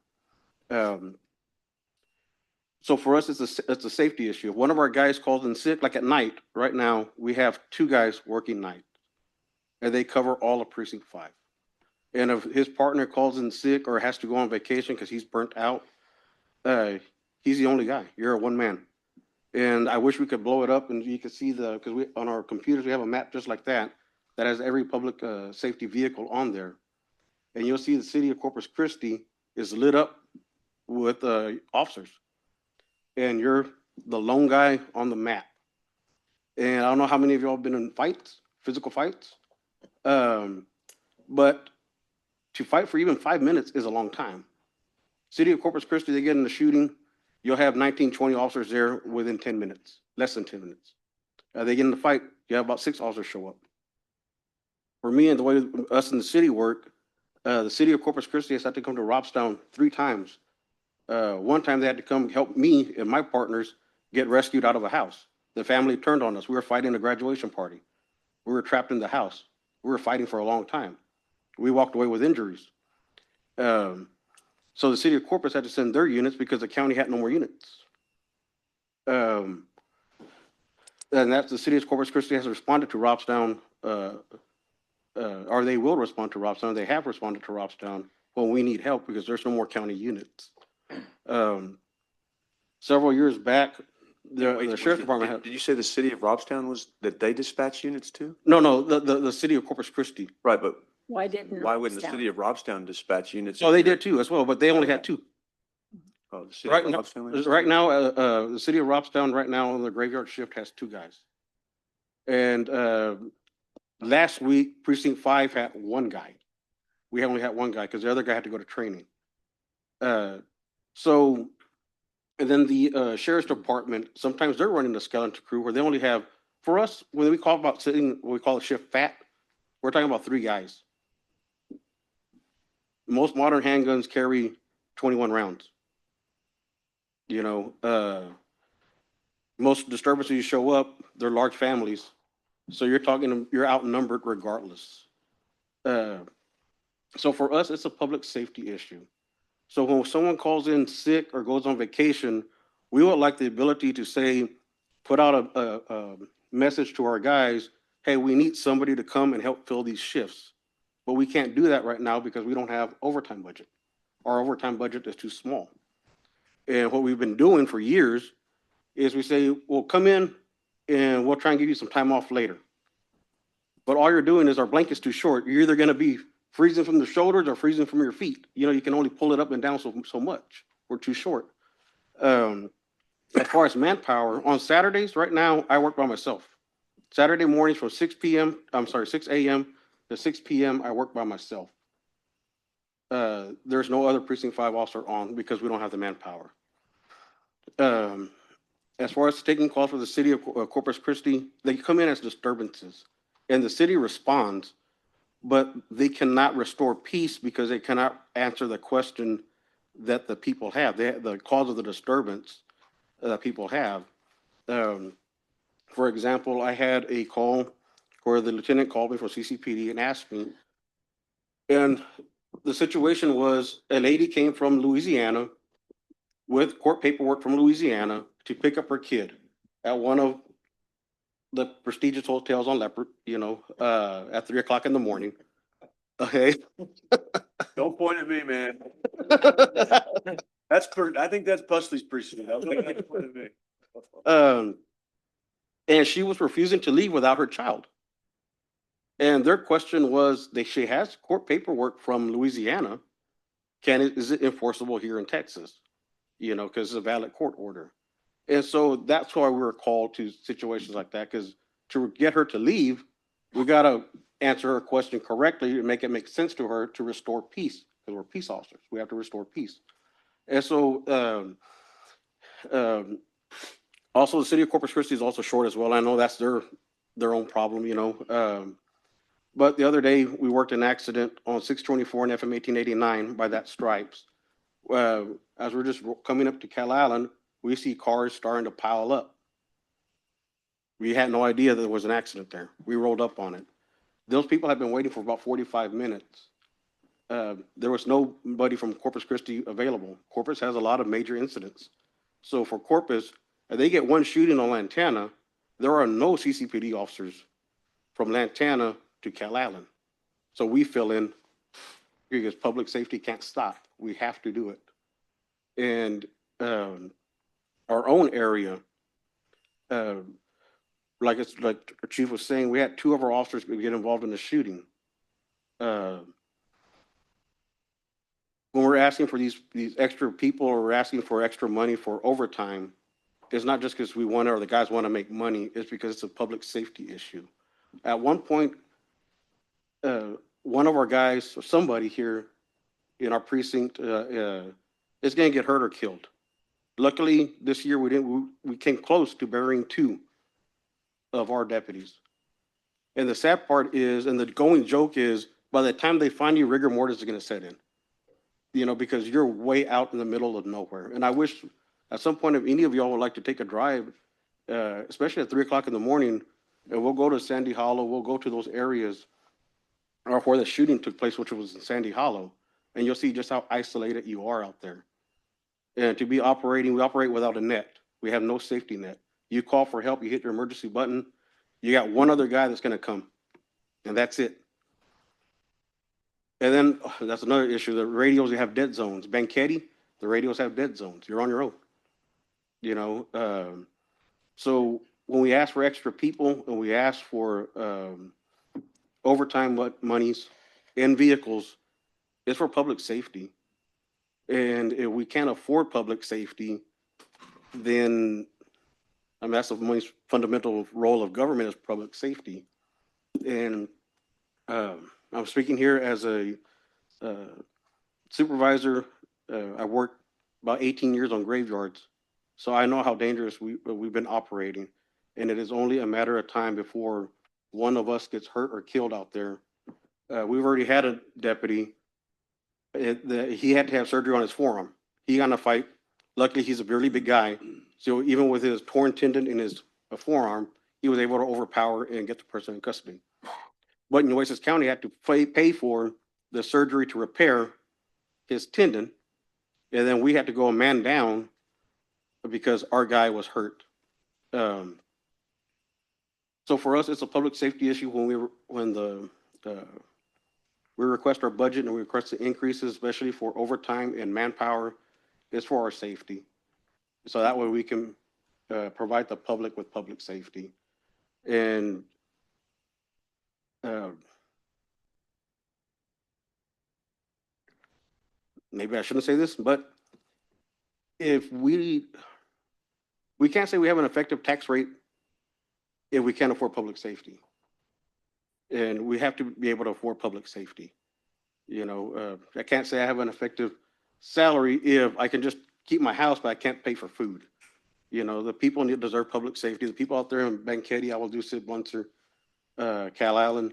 So for us, it's a safety issue. If one of our guys calls in sick, like at night, right now, we have 2 guys working night, and they cover all of Precinct 5. And if his partner calls in sick or has to go on vacation because he's burnt out, he's the only guy. You're a one man. And I wish we could blow it up and you could see because on our computers, we have a map just like that has every public safety vehicle on there. And you'll see the city of Corpus Christi is lit up with officers, and you're the lone guy on the map. And I don't know how many of y'all have been in fights, physical fights, but to fight for even 5 minutes is a long time. City of Corpus Christi, they get in the shooting, you'll have 19, 20 officers there within 10 minutes, less than 10 minutes. They get in the fight, you have about 6 officers show up. For me and the way us in the city work, the city of Corpus Christi has had to come to Robstown 3 times. One time they had to come help me and my partners get rescued out of a house. The family turned on us. We were fighting a graduation party. We were trapped in the house. We were fighting for a long time. We walked away with injuries. So the city of Corpus had to send their units because the county had no more units. And that's the city of Corpus Christi has responded to Robstown, or they will respond to Robstown. They have responded to Robstown when we need help because there's no more county units. Several years back, the sheriff's department had. Did you say the city of Robstown that they dispatched units to? No, the city of Corpus Christi. Right, but Why didn't? why wouldn't the Robstown? city of Robstown dispatch units? So they did too as well, but they only had 2. Oh, the city Right of now, Robstown? has right two? now, the city of Robstown right now on the graveyard shift has 2 guys. And last week, precinct 5 had 1 guy. We only had 1 guy because the other guy had to go to training. So, and then the sheriff's department, sometimes they're running the skeleton crew where they only have, for us, when we call about sitting, we call it shift fat, we're talking about 3 guys. Most modern handguns carry 21 rounds. You know, most disturbances you show up, they're large families. So you're outnumbered regardless. So for us, it's a public safety issue. So when someone calls in sick or goes on vacation, we would like the ability to say, put out a message to our guys, hey, we need somebody to come and help fill these shifts. But we can't do that right now because we don't have overtime budget. Our overtime budget is too small. And what we've been doing for years is we say, well, come in and we'll try and give you some time off later. But all you're doing is our blanket's too short. You're either going to be freezing from the shoulders or freezing from your feet. You know, you can only pull it up and down so much. We're too short. As far as manpower, on Saturdays, right now, I work by myself. Saturday mornings from 6 a.m. to 6 p.m., I work by myself. There's no other precinct 5 officer on because we don't have the manpower. As far as taking calls for the city of Corpus Christi, they come in as disturbances and the city responds, but they cannot restore peace because they cannot answer the question that the people have. The cause of the disturbance that people have. For example, I had a call where the lieutenant called me from CCPD and asked me, and the situation was a lady came from Louisiana with court paperwork from Louisiana to pick up her kid at one of the prestigious hotels on Leopard, at 3 o'clock in the morning. Okay. Don't point at me, man. I think that's Pusley's precinct. Don't point at me. And she was refusing to leave without her child. And their question was, she has court paperwork from Louisiana. Is it enforceable here in Texas? Because it's a valid court order. And so that's why we were called to situations like that, because to get her to leave, we got to answer her question correctly and make it make sense to her to restore peace, because we're peace officers. We have to restore peace. And so also the city of Corpus Christi is also short as well. I know that's their own problem, but the other day we worked an accident on 624 and FM 1889 by that Stripes. As we're just coming up to Cal Allen, we see cars starting to pile up. We had no idea that there was an accident there. We rolled up on it. Those people have been waiting for about 45 minutes. There was nobody from Corpus Christi available. Corpus has a lot of major incidents. So for Corpus, if they get one shooting on Lantana, there are no CCPD officers from Lantana to Cal Allen. So we fill in because public safety can't stop. We have to do it. And our own area, like the chief was saying, we had 2 of our officers get involved in the shooting. When we're asking for these extra people, or we're asking for extra money for overtime, it's not just because we want it or the guys want to make money, it's because it's a public safety issue. At one point, one of our guys, or somebody here in our precinct, is going to get hurt or killed. Luckily, this year we came close to burying 2 of our deputies. And the sad part is, and the going joke is, by the time they find you, rigor mortis is going to set in. You know, because you're way out in the middle of nowhere. And I wish at some point, if any of y'all would like to take a drive, especially at 3 o'clock in the morning, and we'll go to Sandy Hollow, we'll go to those areas or where the shooting took place, which was in Sandy Hollow, and you'll see just how isolated you are out there. And to be operating, we operate without a net. We have no safety net. You call for help, you hit your emergency button, you got one other guy that's going to come, and that's it. And then that's another issue. The radios, you have dead zones. Banquetti, the radios have dead zones. You're on your own. You know, so when we ask for extra people and we ask for overtime monies and vehicles, it's for public safety. And if we can't afford public safety, then I mean, that's the most fundamental role of government is public safety. And I'm speaking here as a supervisor. I worked about 18 years on graveyards, so I know how dangerous we've been operating. And it is only a matter of time before one of us gets hurt or killed out there. We've already had a deputy. He had to have surgery on his forearm. He got in a fight. Luckily, he's a really big guy. So even with his torn tendon in his forearm, he was able to overpower and get the person in custody. But Nueces County had to pay for the surgery to repair his tendon. And then we had to go a man down because our guy was hurt. So for us, it's a public safety issue when we request our budget and we request the increases, especially for overtime and manpower. It's for our safety. So that way we can provide the public with public safety. And maybe I shouldn't say this, but if we can't say we have an effective tax rate if we can't afford public safety. And we have to be able to afford public safety. You know, I can't say I have an effective salary if I can just keep my house, but I can't pay for food. You know, the people deserve public safety. The people out there in Banquetti, Sid Buncer, Cal Allen,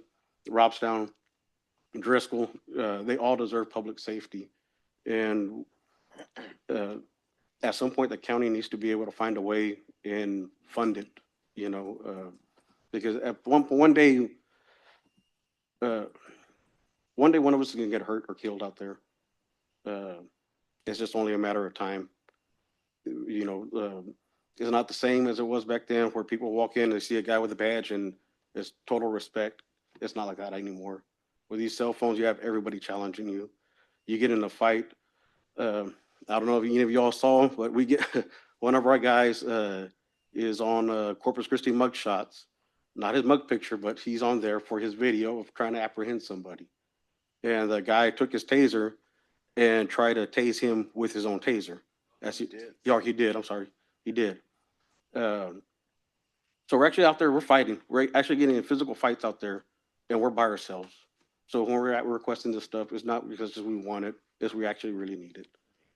Robstown, Driscoll, they all deserve public safety. And at some point, the county needs to be able to find a way and fund it, you know, because at one day, one of us is going to get hurt or killed out there. It's just only a matter of time. You know, it's not the same as it was back then where people walk in and see a guy with a badge and it's total respect. It's not like that anymore. With these cell phones, you have everybody challenging you. You get in a fight. I don't know if any of y'all saw, but we get one of our guys is on Corpus Christi mug shots. Not his mug picture, but he's on there for his video of trying to apprehend somebody. And the guy took his taser and tried to tase him with his own taser. He did. I'm sorry. He did. So we're actually out there, we're fighting. We're actually getting in physical fights out there, and we're by ourselves. So when we're requesting this stuff, it's not because we want it, it's we actually really need it.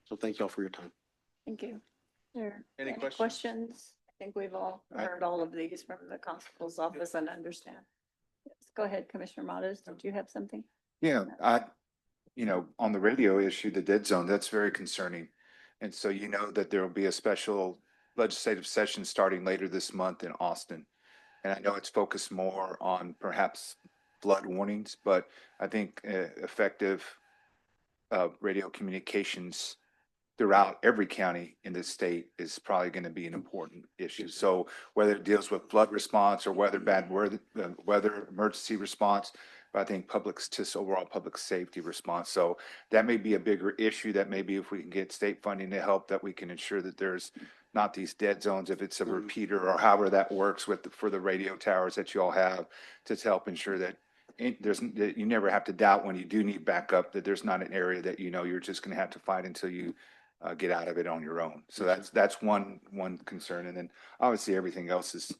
So thank y'all for your time. Thank you. There Any any questions? questions? I think we've all heard all of these from the constable's office and understand. Yes, go ahead, Commissioner Modas. Did you have something? Yeah, on the radio issue, the dead zone, that's very concerning. And so you know that there will be a special legislative session starting later this month in Austin. And I know it's focused more on perhaps flood warnings, but I think effective radio communications throughout every county in the state is probably going to be an important issue. So whether it deals with flood response or whether bad weather emergency response, but I think just overall public safety response. So that may be a bigger issue. That maybe if we can get state funding to help, that we can ensure that there's not these dead zones, if it's a repeater or however that works for the radio towers that you all have, to help ensure that you never have to doubt when you do need backup, that there's not an area that, you know, you're just gonna have to fight until you get out of it on your own. So that's one concern. And then obviously everything else is,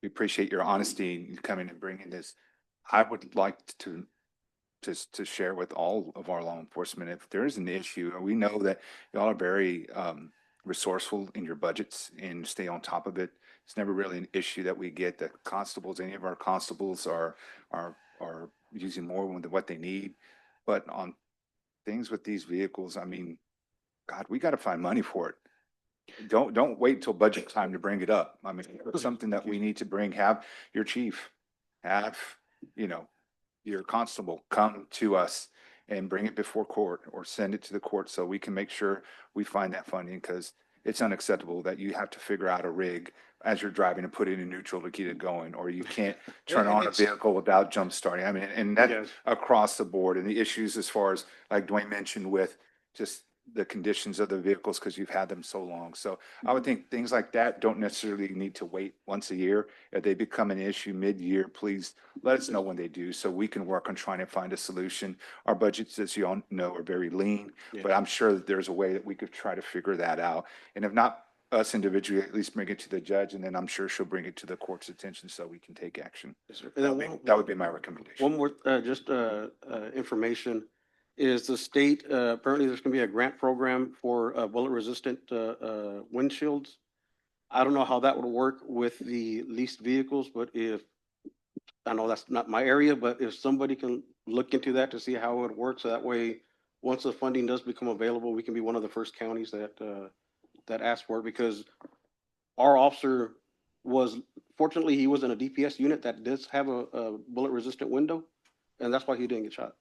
we appreciate your honesty in coming and bringing this. I would like to share with all of our law enforcement, if there is an issue, and we know that y'all are very resourceful in your budgets and stay on top of it. It's never really an issue that we get that constables, any of our constables are using more than what they need. But on things with these vehicles, I mean, God, we got to find money for it. Don't wait till budget time to bring it up. I mean, it's something that we need to bring, have your chief, have, you know, your constable come to us and bring it before court or send it to the court so we can make sure we find that funding, because it's unacceptable that you have to figure out a rig as you're driving and put it in neutral to keep it going, or you can't turn and on a it's- vehicle without jump starting. I mean, and that's Yes. across the board. And the issues as far as, like Dwayne mentioned, with just the conditions of the vehicles because you've had them so long. So I would think things like that don't necessarily need to wait once a year. If they become an issue mid-year, please let us know when they do so we can work on trying to find a solution. Our budgets, as you all know, are very lean, but I'm sure that there's a way that we could try to figure that out. And if not us individually, at least bring it to the judge, and then I'm sure she'll bring it to the court's attention so we can take action. And then That would be my recommendation. one more, information is the state, apparently there's gonna be a grant program for, bullet resistant, windshields. I don't know how that would work with the leased vehicles, but I know that's not my area, but if somebody can look into that to see how it works, so that way, once the funding does become available, we can be one of the first counties that ask for it, because our officer fortunately, he was in a DPS unit that does have a bullet resistant window, and that's why he didn't get shot.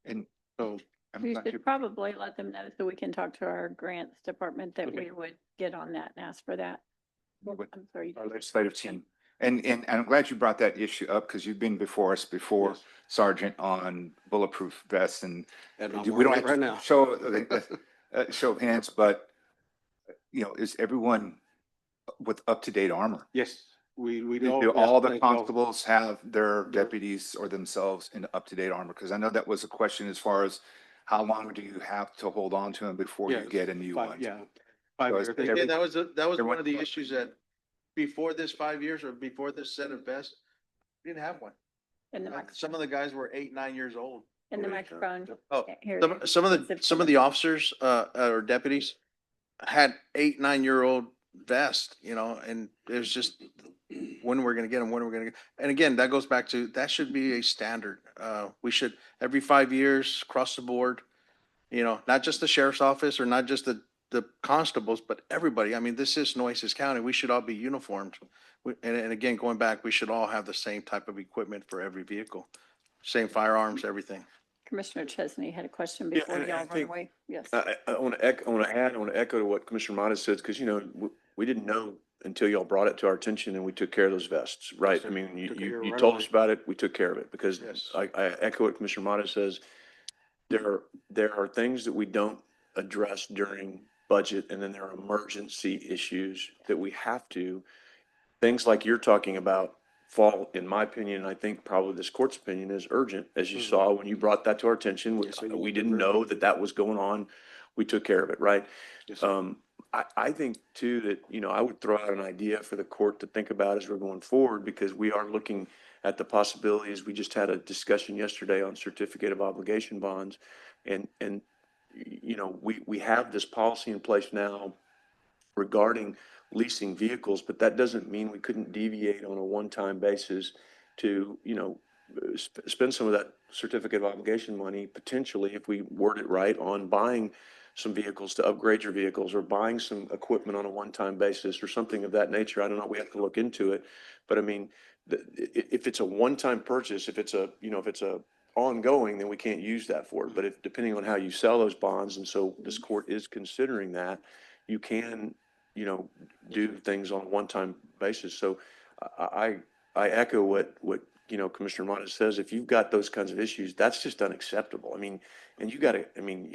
And So, I'm You glad you- should probably let them know so we can talk to our grants department that we would get on that and ask for that. With I'm sorry. our legislative team. And I'm glad you brought that issue up because you've been before us before, Yes. Sergeant, on bulletproof vests and and I'm we don't on have it right to now. show of hands, but you know, is everyone with up-to-date armor? Yes, we Do do. all the thank y'all. constables have their deputies or themselves in up-to-date armor? Because I know that was a question as far as how long do you have to hold on to them before Yeah, you get a new five- one? Yeah. 5 So years. it's They- every- Yeah, that was one everyone- of the issues that before this 5 years or before this set of vests, we didn't have one. And the Some of the guys were 8, 9 years old. and the microphone. Oh, Here, some of the officers, or deputies had 8, 9-year-old vests, you know, and it was just, when we're gonna get them, when we're gonna get, and again, that goes back to, that should be a standard. We should, every 5 years, across the board, you know, not just the sheriff's office or not just the constables, but everybody. I mean, this is Nueces County. We should all be uniformed. And again, going back, we should all have the same type of equipment for every vehicle, same firearms, everything. Commissioner Chesney had a question Yeah, before and I y'all run think- away. Yes. I want to echo to what Commissioner Modas says, because, you know, we didn't know until y'all brought it to our attention and we took care of those vests, right? sir. I mean, Took care of it you right told away. us about it, we took care of it, because Yes. I echo what Commissioner Modas says. There are things that we don't address during budget, and then there are emergency issues that we have to. Things like you're talking about fall, in my opinion, and I think probably this court's opinion, is urgent. As you Mhm. saw when you brought that to our attention, Yes, sir, you we did didn't very know that that was going on. We took care of it, right? Yes, sir. I think too that, you know, I would throw out an idea for the court to think about as we're going forward, because we are looking at the possibilities. We just had a discussion yesterday on certificate of obligation bonds. And, you know, we have this policy in place now regarding leasing vehicles, but that doesn't mean we couldn't deviate on a one-time basis to, you know, spend some of that certificate of obligation money potentially, if we word it right, on buying some vehicles to upgrade your vehicles, or buying some equipment on a one-time basis or something of that nature. I don't know. We have to look into it. But I mean, if it's a one-time purchase, if it's a, you know, if it's a ongoing, then we can't use that for it. But if, depending on how you sell those bonds, and so this court is considering that, you can, you know, do things on a one-time basis. So I echo what, you know, Commissioner Motta says. If you've got those kinds of issues, that's just unacceptable. I mean, and you gotta, I mean,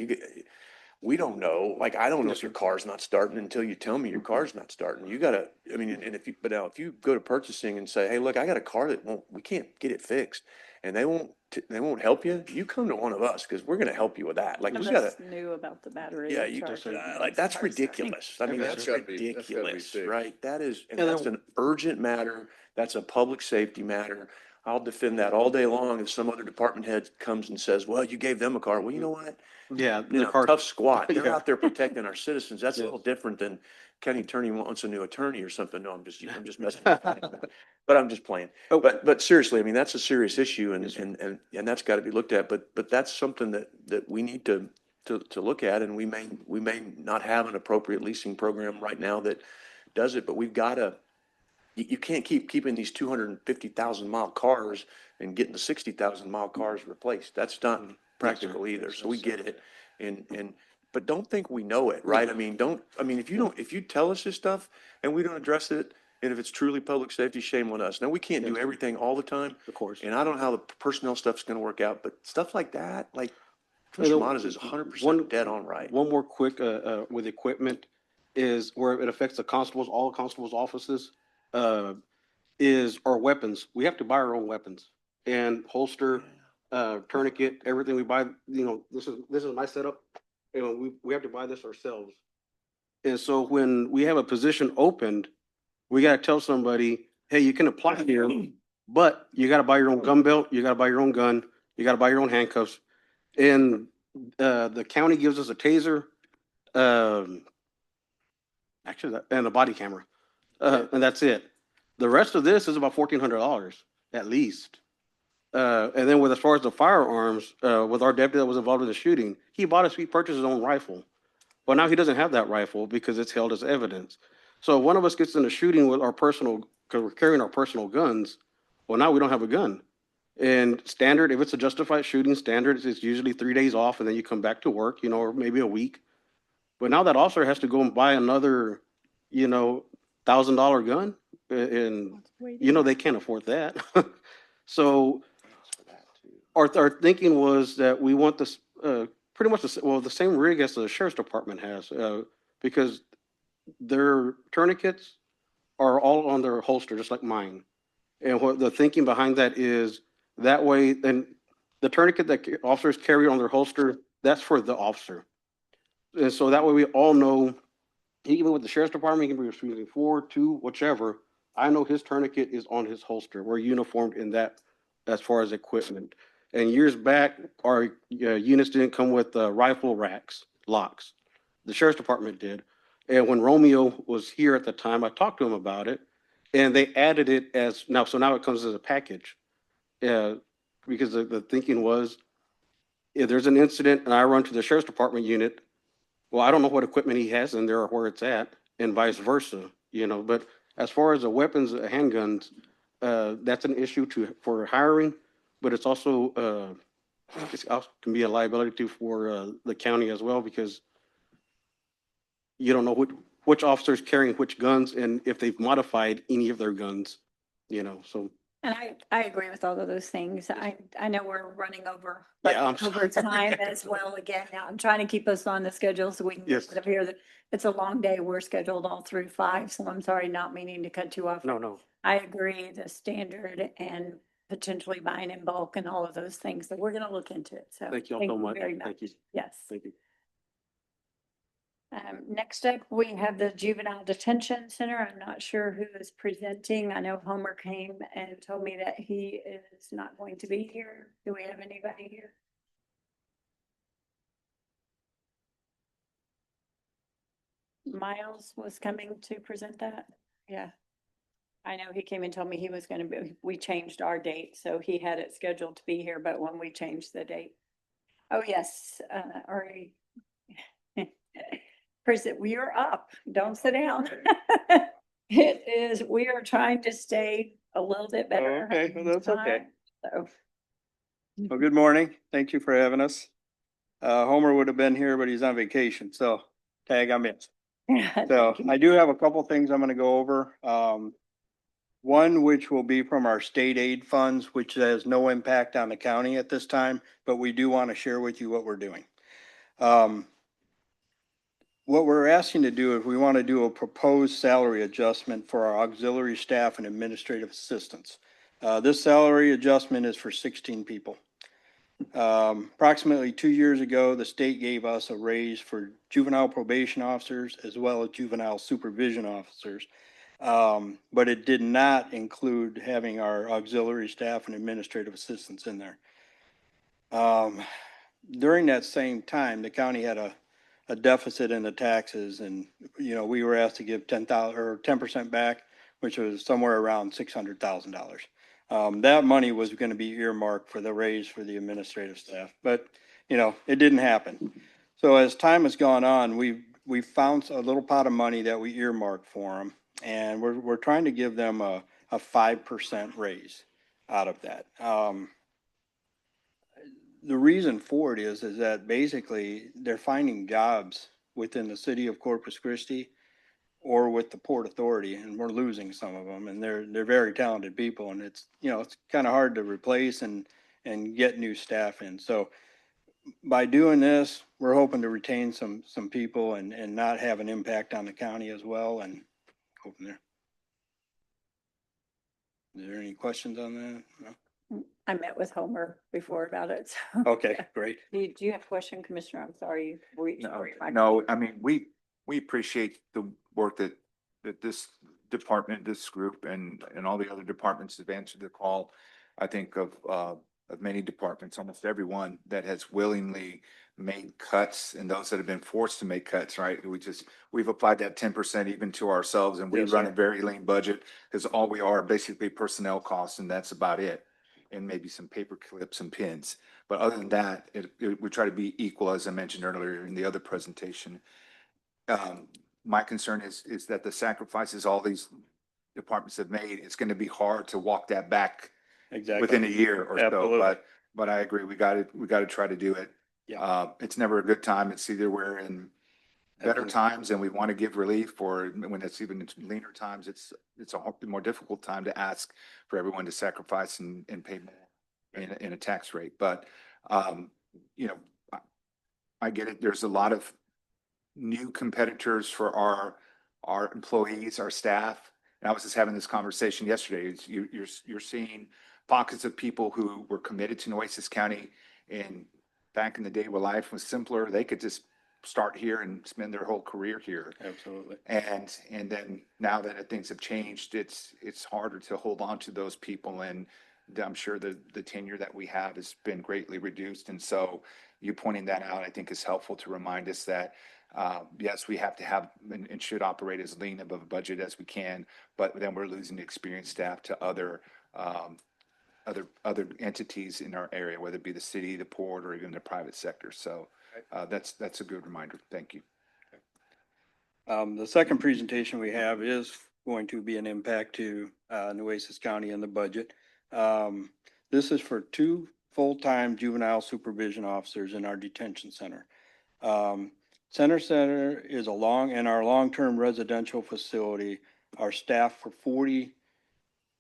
we don't know, like, I don't know if your car's not starting until you tell me your car's not starting. You gotta, I mean, and if you, but now if you go to purchasing and say, hey, look, I got a car that won't, we can't get it fixed. And they won't help you, you come to one of us, cause we're gonna help you with that. Like, None we of gotta, us knew about the battery. yeah, you, charging like, and that's cars starting. ridiculous. I mean, Okay, that's that's gotta be ridiculous, fixed. right? That is, and And that's then- an urgent matter. That's a public safety matter. I'll defend that all day long if some other department head comes and says, well, you gave them a car. Well, you know what? Yeah, You the know, car. tough squat. They're Yeah. out there protecting our citizens. That's a Yes. little different than county attorney wants a new attorney or something. No, I'm just messing. But I'm just playing. Oh. But seriously, I mean, that's a serious issue Yes, sir. and that's got to be looked at. But that's something that we need to look at, and we may not have an appropriate leasing program right now that does it, but we've got to, you can't keep keeping these 250,000 mile cars and getting the 60,000 mile cars replaced. That's not practical either. So we get it. And, but don't think we know it, right? I mean, if you tell us this stuff and we don't address it, and if it's truly public safety, shame on us. Now, we can't do Yes. everything all the time. Of course. And I don't know how the personnel stuff's gonna work out, but stuff like that, like, And Commissioner then Monas is 100% one- dead on right. One more quick, with equipment is where it affects the constables, all constables' offices, is our weapons. We have to buy our own weapons and holster, tourniquet, everything we buy, this is my setup. We have to buy this ourselves. And so when we have a position opened, we gotta tell somebody, hey, you can apply here, but you gotta buy your own gun belt, you gotta buy your own gun, you gotta buy your own handcuffs. And the county gives us a taser, actually, and a body camera, and that's it. The rest of this is about $1,400 at least. And then as far as the firearms, with our deputy that was involved in the shooting, he purchased his own rifle. But now he doesn't have that rifle because it's held as evidence. So one of us gets in a shooting with because we're carrying our personal guns. Well, now we don't have a gun. And standard, if it's a justified shooting, standard is usually 3 days off and then you come back to work, or maybe a week. But now that officer has to go and buy another, $1,000 gun, and they can't afford that. So our thinking was that we want this, pretty much the same rig as the sheriff's department has, because their tourniquets are all on their holster, just like mine. And what the thinking behind that is that way, then the tourniquet that officers carry on their holster, that's for the officer. And so that way we all know, even with the sheriff's department, he can be using 4, 2, whichever. I know his tourniquet is on his holster. We're uniformed in that as far as equipment. And years back, our units didn't come with rifle locks. The sheriff's department did. And when Romeo was here at the time, I talked to him about it, and they added it so now it comes as a package. Because the thinking was, if there's an incident and I run to the sheriff's department unit, well, I don't know what equipment he has in there or where it's at, and vice versa, But as far as the weapons, handguns, that's an issue for hiring, but it's also can be a liability for the county as well, because you don't know which officer's carrying which guns and if they've modified any of their guns, so. And I agree with all of those things. I know we're running over, Yeah, I'm but over time as well. Again, now I'm trying to keep us on the schedule so we can Yes. get up here. It's a long day. We're scheduled all through 5, so I'm sorry, not meaning to cut you off. No. I agree, the standard and potentially buying in bulk and all of those things. So we're gonna look into it. So Thank you all so much. very much. Thank you. Yes. Thank you. Next up, we have the Juvenile Detention Center. I'm not sure who is presenting. I know Homer came and told me that he is not going to be here. Do we have anybody here? Miles was coming to present that. Yeah. I know he came and told me he was going to be, we changed our date, so he had it scheduled to be here, but when we changed the date. Oh, yes, Ari. Present, we are up. Don't sit down. It is, we are trying to stay a little bit better. Okay, well, that's okay. time, So, Well, good morning. Thank you for having us. Homer would have been here, but he's on vacation, so tag I'm in. So I do have a couple things I'm gonna go over. One, which will be from our state aid funds, which has no impact on the county at this time, but we do want to share with you what we're doing. what we're asking to do is we want to do a proposed salary adjustment for our auxiliary staff and administrative assistants. This salary adjustment is for 16 people. Approximately 2 years ago, the state gave us a raise for juvenile probation officers as well as juvenile supervision officers. But it did not include having our auxiliary staff and administrative assistants in there. During that same time, the county had a deficit in the taxes and, you know, we were asked to give 10,000 or 10% back, which was somewhere around $600,000. That money was going to be earmarked for the raise for the administrative staff, but, you know, it didn't happen. So as time has gone on, we've found a little pot of money that we earmarked for them, and we're trying to give them a 5% raise out of that. The reason for it is that basically they're finding jobs within the city of Corpus Christi or with the Port Authority, and we're losing some of them, and they're very talented people, and it's, you know, it's kind of hard to replace and get new staff in. So by doing this, we're hoping to retain some people and not have an impact on the county as well, and go from there. Is there any questions on that? No? I met with Homer before about it. So. Okay, great. Do you have a question, Commissioner? I'm sorry. No, I mean, we appreciate the work that this department, this group and all the other departments have answered the call. I think of many departments, almost everyone that has willingly made cuts and those that have been forced to make cuts, right? We've applied that 10% even to ourselves, and we Yes, run sir. a very lean budget because all we are basically personnel costs, and that's about it. And maybe some paper clips and pins. But other than that, we try to be equal, as I mentioned earlier in the other presentation. My concern is that the sacrifices all these departments have made, it's going to be hard to walk that back Exactly. within a year or so. Absolutely. But I agree, we got to try to do it. Yeah. It's never a good time. It's either we're in better Absolutely. times and we want to give relief, or when it's even leaner times, it's a more difficult time to ask for everyone to sacrifice and pay more in a tax rate. But, you know, I get it. There's a lot of new competitors for our employees, our staff. And I was just having this conversation yesterday. You're seeing pockets of people who were committed to Nueces County, and back in the day where life was simpler, they could just start here and spend their whole career here. Absolutely. And then now that things have changed, it's harder to hold on to those people. And I'm sure the tenure that we have has been greatly reduced. And so you pointing that out, I think, is helpful to remind us that yes, we have to have and should operate as lean of a budget as we can, but then we're losing experienced staff to other entities in our area, whether it be the city, the port, or even the private sector. So that's a good reminder. Thank you. The second presentation we have is going to be an impact to Nueces County and the budget. This is for 2 full-time juvenile supervision officers in our detention center. Center is in our long-term residential facility, our staff for 40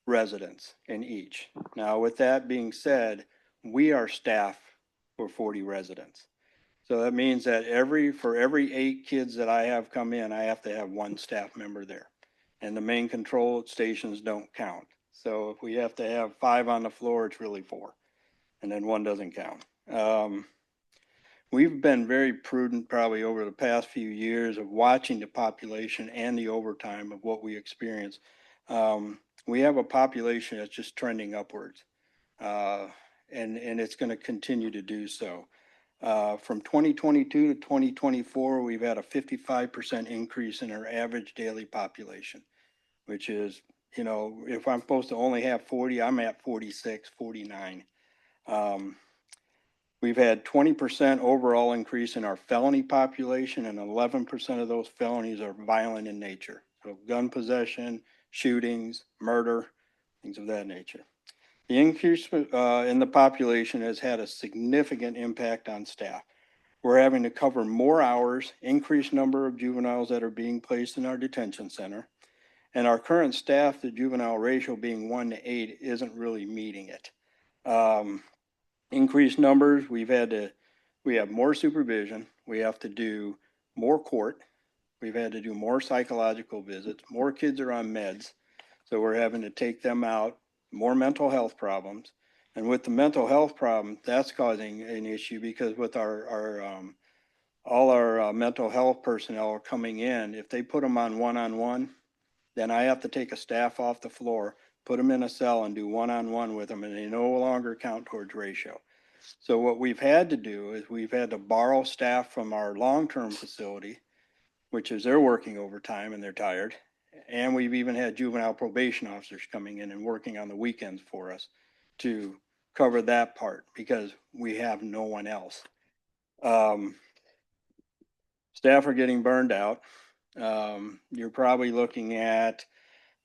residents in each. Now, with that being said, we are staff for 40 residents. So that means that for every 8 kids that I have come in, I have to have 1 staff member there. And the main control stations don't count. So if we have to have 5 on the floor, it's really 4. And then 1 doesn't count. We've been very prudent probably over the past few years of watching the population and the overtime of what we experience. We have a population that's just trending upwards. And it's going to continue to do so. From 2022 to 2024, we've had a 55% increase in our average daily population, which is, you know, if I'm supposed to only have 40, I'm at 46, 49. We've had 20% overall increase in our felony population, and 11% of those felonies are violent in nature. So gun possession, shootings, murder, things of that nature. The increase in the population has had a significant impact on staff. We're having to cover more hours, increased number of juveniles that are being placed in our detention center, and our current staff to juvenile ratio being 1:8 isn't really meeting it. Increased numbers, we have more supervision, we have to do more court, We've had to do more psychological visits, more kids are on meds. So we're having to take them out, more mental health problems. And with the mental health problem, that's causing an issue because with all our mental health personnel are coming in, if they put them on one, then I have to take a staff off the floor, put them in a cell and do one-on-one with them, and they no longer count towards ratio. So what we've had to do is we've had to borrow staff from our long-term facility, which is they're working overtime and they're tired. And we've even had juvenile probation officers coming in and working on the weekends for us to cover that part because we have no one else. Staff are getting burned out. You're probably looking at,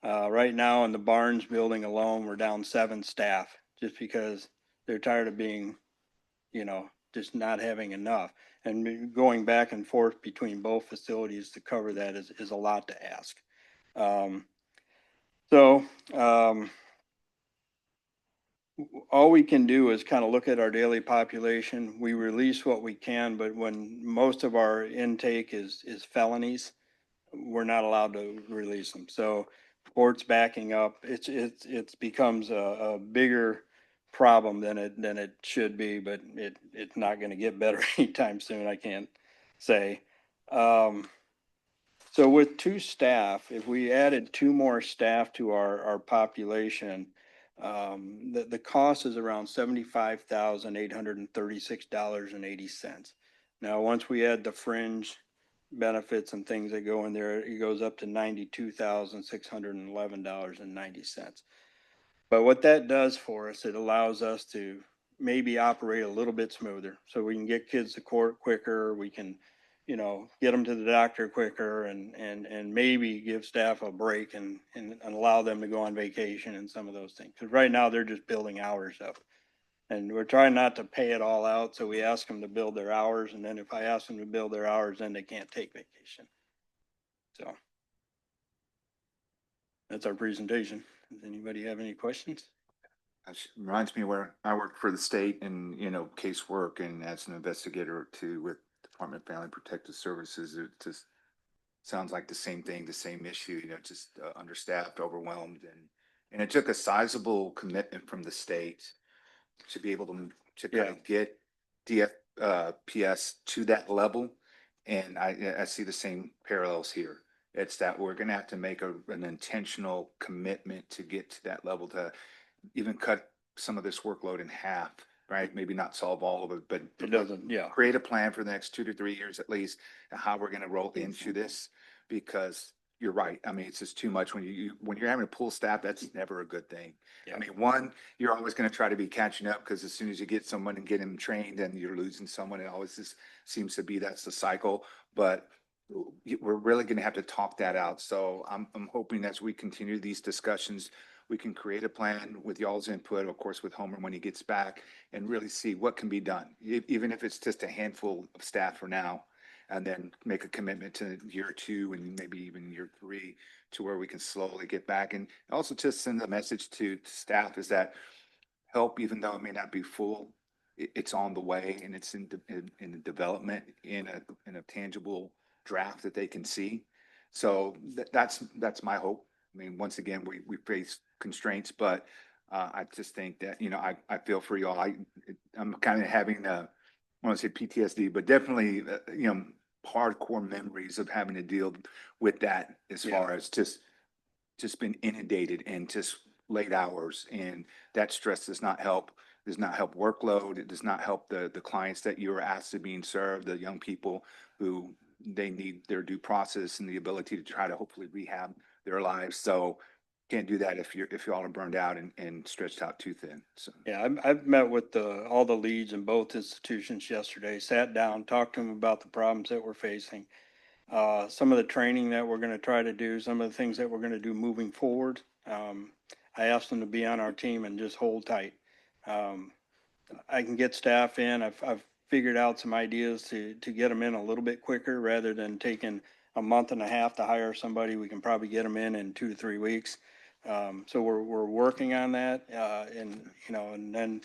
right now in the Barnes building alone, we're down 7 staff just because they're tired of being, just not having enough. And going back and forth between both facilities to cover that is a lot to ask. So, all we can do is kind of look at our daily population. We release what we can, but when most of our intake is felonies, we're not allowed to release them. So courts backing up, it's becomes a bigger problem than it should be, but it's not going to get better anytime soon. I can't say. So with 2 staff, if we added 2 more staff to our population, the cost is around $75,836.80. Now, once we add the fringe benefits and things that go in there, it goes up to $92,611.90. But what that does for us, it allows us to maybe operate a little bit smoother. So we can get kids to court quicker, we can, get them to the doctor quicker and maybe give staff a break and allow them to go on vacation and some of those things. Because right now they're just building hours up. And we're trying not to pay it all out, so we ask them to build their hours, and then if I ask them to build their hours, then they can't take vacation. So that's our presentation. Does anybody have any questions? That reminds me where I worked for the state and, casework and as an investigator too with Department of Family Protective Services. It just sounds like the same thing, the same issue, just understaffed, overwhelmed. And it took a sizable commitment from the state to be able to kind of get DFPS to that level. And I see the same parallels here. It's that we're going to have to make an intentional commitment to get to that level to even cut some of this workload in half, right? Maybe not solve all of it, but It doesn't, yeah. create a plan for the next 2 to 3 years at least, how we're going to roll into this, because you're right. I mean, it's just too much when when you're having to pull staff. That's never a good thing. Yeah. I mean, one, you're always going to try to be catching up because as soon as you get someone and get them trained, and you're losing someone. It always just seems to be that's the cycle. But we're really going to have to talk that out. So I'm hoping as we continue these discussions, we can create a plan with y'all's input, of course, with Homer when he gets back, and really see what can be done, even if it's just a handful of staff for now, and then make a commitment to year 2 and maybe even year 3 to where we can slowly get back. And also just send a message to staff is that help, even though it may not be full, it's on the way and it's in the development in a tangible draft that they can see. So that's my hope. I mean, once again, we face constraints, but I just think that, I feel for y'all. I'm kind of having I want to say PTSD, but definitely, hardcore memories of having to deal with that as far as just been inundated and just late hours, and that stress does not help workload. It does not help the clients that you are asked to being served, the young people who they need their due process and the ability to try to hopefully rehab their lives. So can't do that if y'all are burned out and stretched out too thin. So Yeah, I've met with all the leads in both institutions yesterday, sat down, talked to them about the problems that we're facing. Some of the training that we're going to try to do, some of the things that we're going to do moving forward. I asked them to be on our team and just hold tight. I can get staff in. I've figured out some ideas to get them in a little bit quicker rather than taking a month and a half to hire somebody. We can probably get them in 2 to 3 weeks. So we're working on that. And then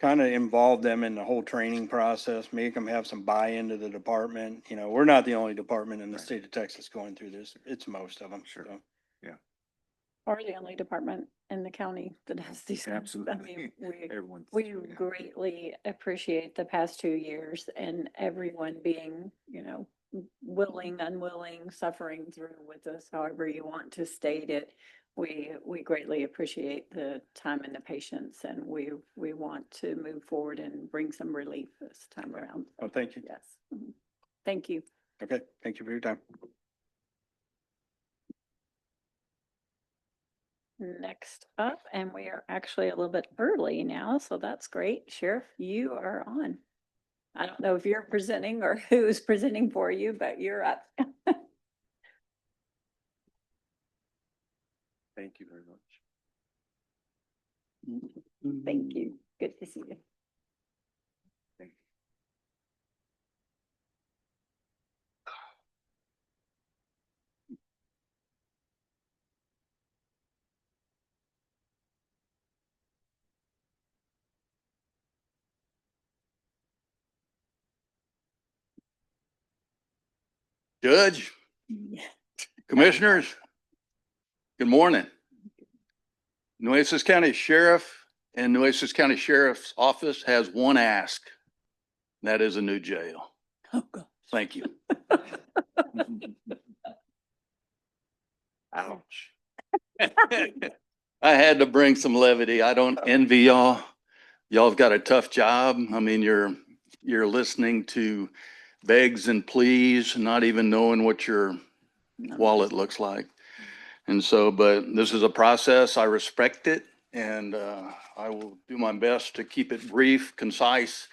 kind of involve them in the whole training process, make them have some buy-in to the department. You know, we're not the only department in the state of Texas going through this. It's most of them. Sure. So, Or the only department in the county that has these. I mean, Absolutely. Everyone's. we yeah. greatly appreciate the past 2 years and everyone being, you know, willing, unwilling, suffering through with us, however you want to state it. We greatly appreciate the time and the patience, and we want to move forward and bring some relief this time around. oh, thank you. Yes. Mhm. Thank you. Okay, thank you for your time. Next up, and we are actually a little bit early now, so that's great. Sheriff, you are on. I don't know if you're presenting or who's presenting for you, but you're up. Thank you very much. Thank you. Good to see you. Thank you. Judge, Yeah. commissioners, good morning. Nueces County Sheriff and Nueces County Sheriff's Office has one ask. And that is a new jail. Oh, God. Thank you. Ouch. I had to bring some levity. I don't envy y'all. Y'all have got a tough job. I mean, you're listening to begs and pleas, not even knowing what your wallet looks like. And so, but this is a process. I respect it, and I will do my best to keep it brief, concise,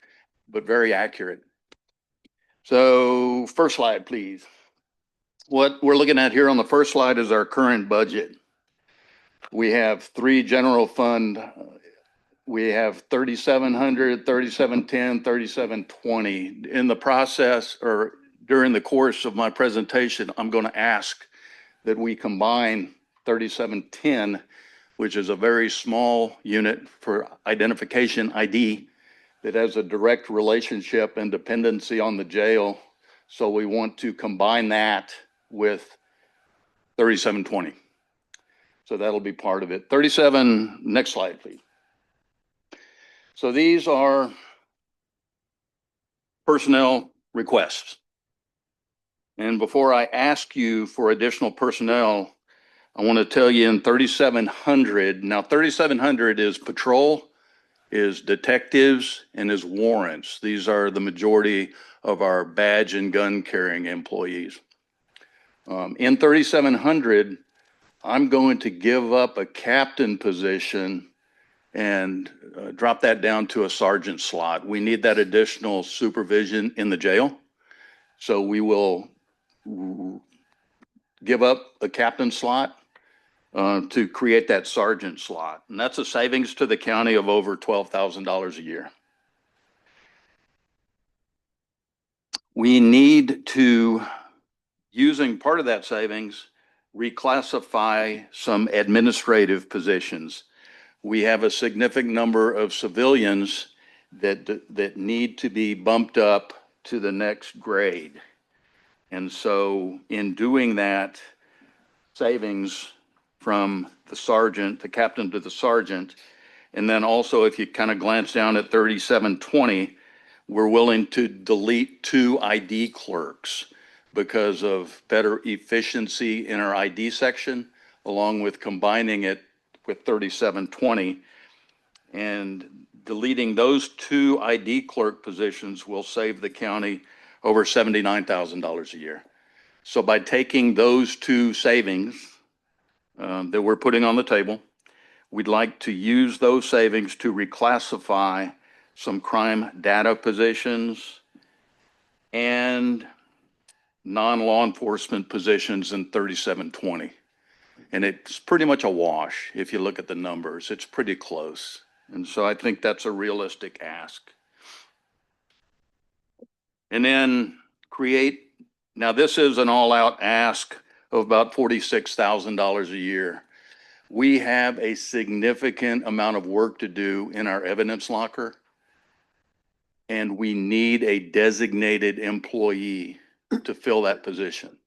but very accurate. So first slide, please. What we're looking at here on the first slide is our current budget. We have three general fund. We have 3,700, 3,710, 3,720. In the process or during the course of my presentation, I'm going to ask that we combine 3,710, which is a very small unit for identification ID that has a direct relationship and dependency on the jail. So we want to combine that with 3,720. So that'll be part of it. 37, next slide, please. So these are personnel requests. And before I ask you for additional personnel, I want to tell you in 3,700, now 3,700 is patrol, is detectives, and is warrants. These are the majority of our badge and gun carrying employees. In 3,700, I'm going to give up a captain position and drop that down to a sergeant slot. We need that additional supervision in the jail. So we will give up a captain slot to create that sergeant slot. And that's a savings to the county of over $12,000 a year. We need to, using part of that savings, reclassify some administrative positions. We have a significant number of civilians that need to be bumped up to the next grade. And so in doing that, savings from the sergeant, the captain to the sergeant, and then also if you kind of glance down at 3720, we're willing to delete 2 ID clerks because of better efficiency in our ID section, along with combining it with 3720. And deleting those 2 ID clerk positions will save the county over $79,000 a year. So by taking those 2 savings that we're putting on the table, we'd like to use those savings to reclassify some crime data positions and non-law enforcement positions in 3720. And it's pretty much a wash if you look at the numbers. It's pretty close. And so I think that's a realistic ask. And then create, now this is an all-out ask of about $46,000 a year. We have a significant amount of work to do in our evidence locker. and we need a designated employee to fill that position.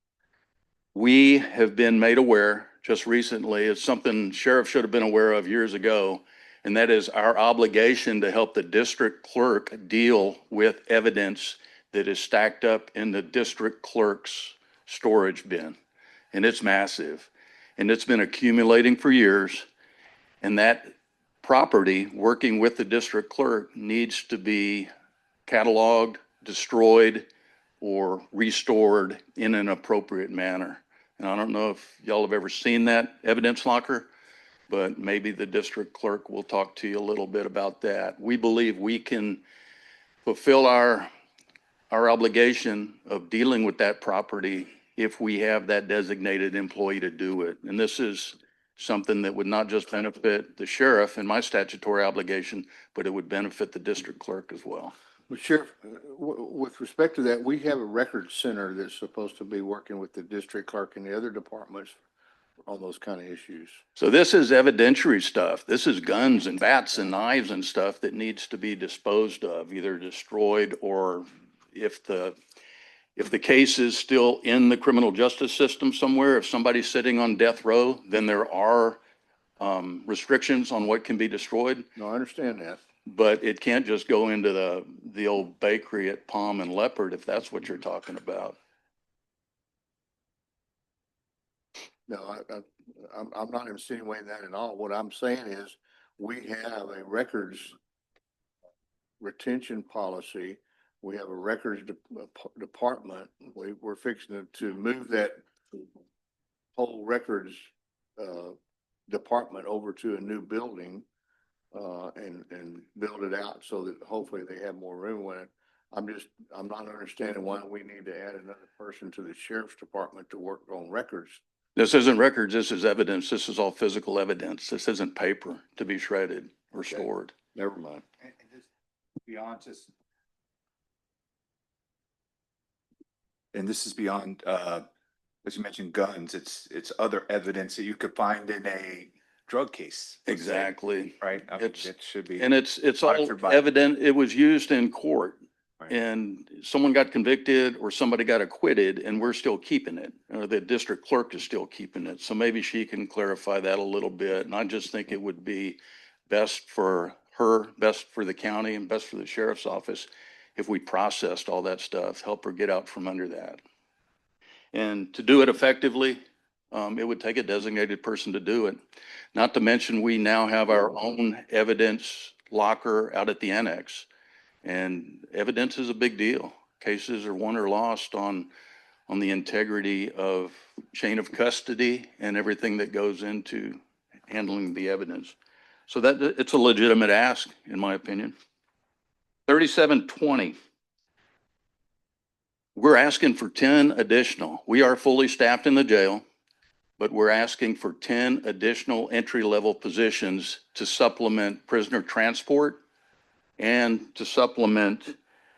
We have been made aware just recently, it's something sheriff should have been aware of years ago, and that is our obligation to help the district clerk deal with evidence that is stacked up in the district clerk's storage bin. And it's massive, and it's been accumulating for years. And that property, working with the district clerk, needs to be cataloged, destroyed, or restored in an appropriate manner. And I don't know if y'all have ever seen that evidence locker, but maybe the district clerk will talk to you a little bit about that. We believe we can fulfill our obligation of dealing with that property if we have that designated employee to do it. And this is something that would not just benefit the sheriff and my statutory obligation, but it would benefit the district clerk as well. But Sheriff, with respect to that, we have a record center that's supposed to be working with the district clerk and the other departments on those kind of issues. So this is evidentiary stuff. This is guns and bats and knives and stuff that needs to be disposed of, either destroyed, or if the case is still in the criminal justice system somewhere, if somebody's sitting on death row, then there are restrictions on what can be destroyed. No, I understand that. But it can't just go into the old bakery at Palm and Leopard, if that's what you're talking about. No, I'm not insinuating that at all. What I'm saying is we have a records retention policy. We have a records department. We're fixing to move that whole records department over to a new building and build it out so that hopefully they have more room with it. I'm not understanding why we need to add another person to the sheriff's department to work on records. This isn't records, this is evidence. This is all physical evidence. This isn't paper to be shredded or stored. Never mind. And just beyond just. And this is beyond, as you mentioned, guns, it's other evidence that you could find in a drug case. Exactly. Right? I mean, It's, it should be. and it's all monitored by- evident. It was used in court. Right. And someone got convicted or somebody got acquitted, and we're still keeping it, or the district clerk is still keeping it. So maybe she can clarify that a little bit. And I just think it would be best for her, best for the county, and best for the sheriff's office if we processed all that stuff, help her get out from under that. And to do it effectively, it would take a designated person to do it. Not to mention, we now have our own evidence locker out at the annex. And evidence is a big deal. Cases are won or lost on the integrity of chain of custody and everything that goes into handling the evidence. So that it's a legitimate ask, in my opinion. 3720. We're asking for 10 additional. We are fully staffed in the jail, but we're asking for 10 additional entry-level positions to supplement prisoner transport and to supplement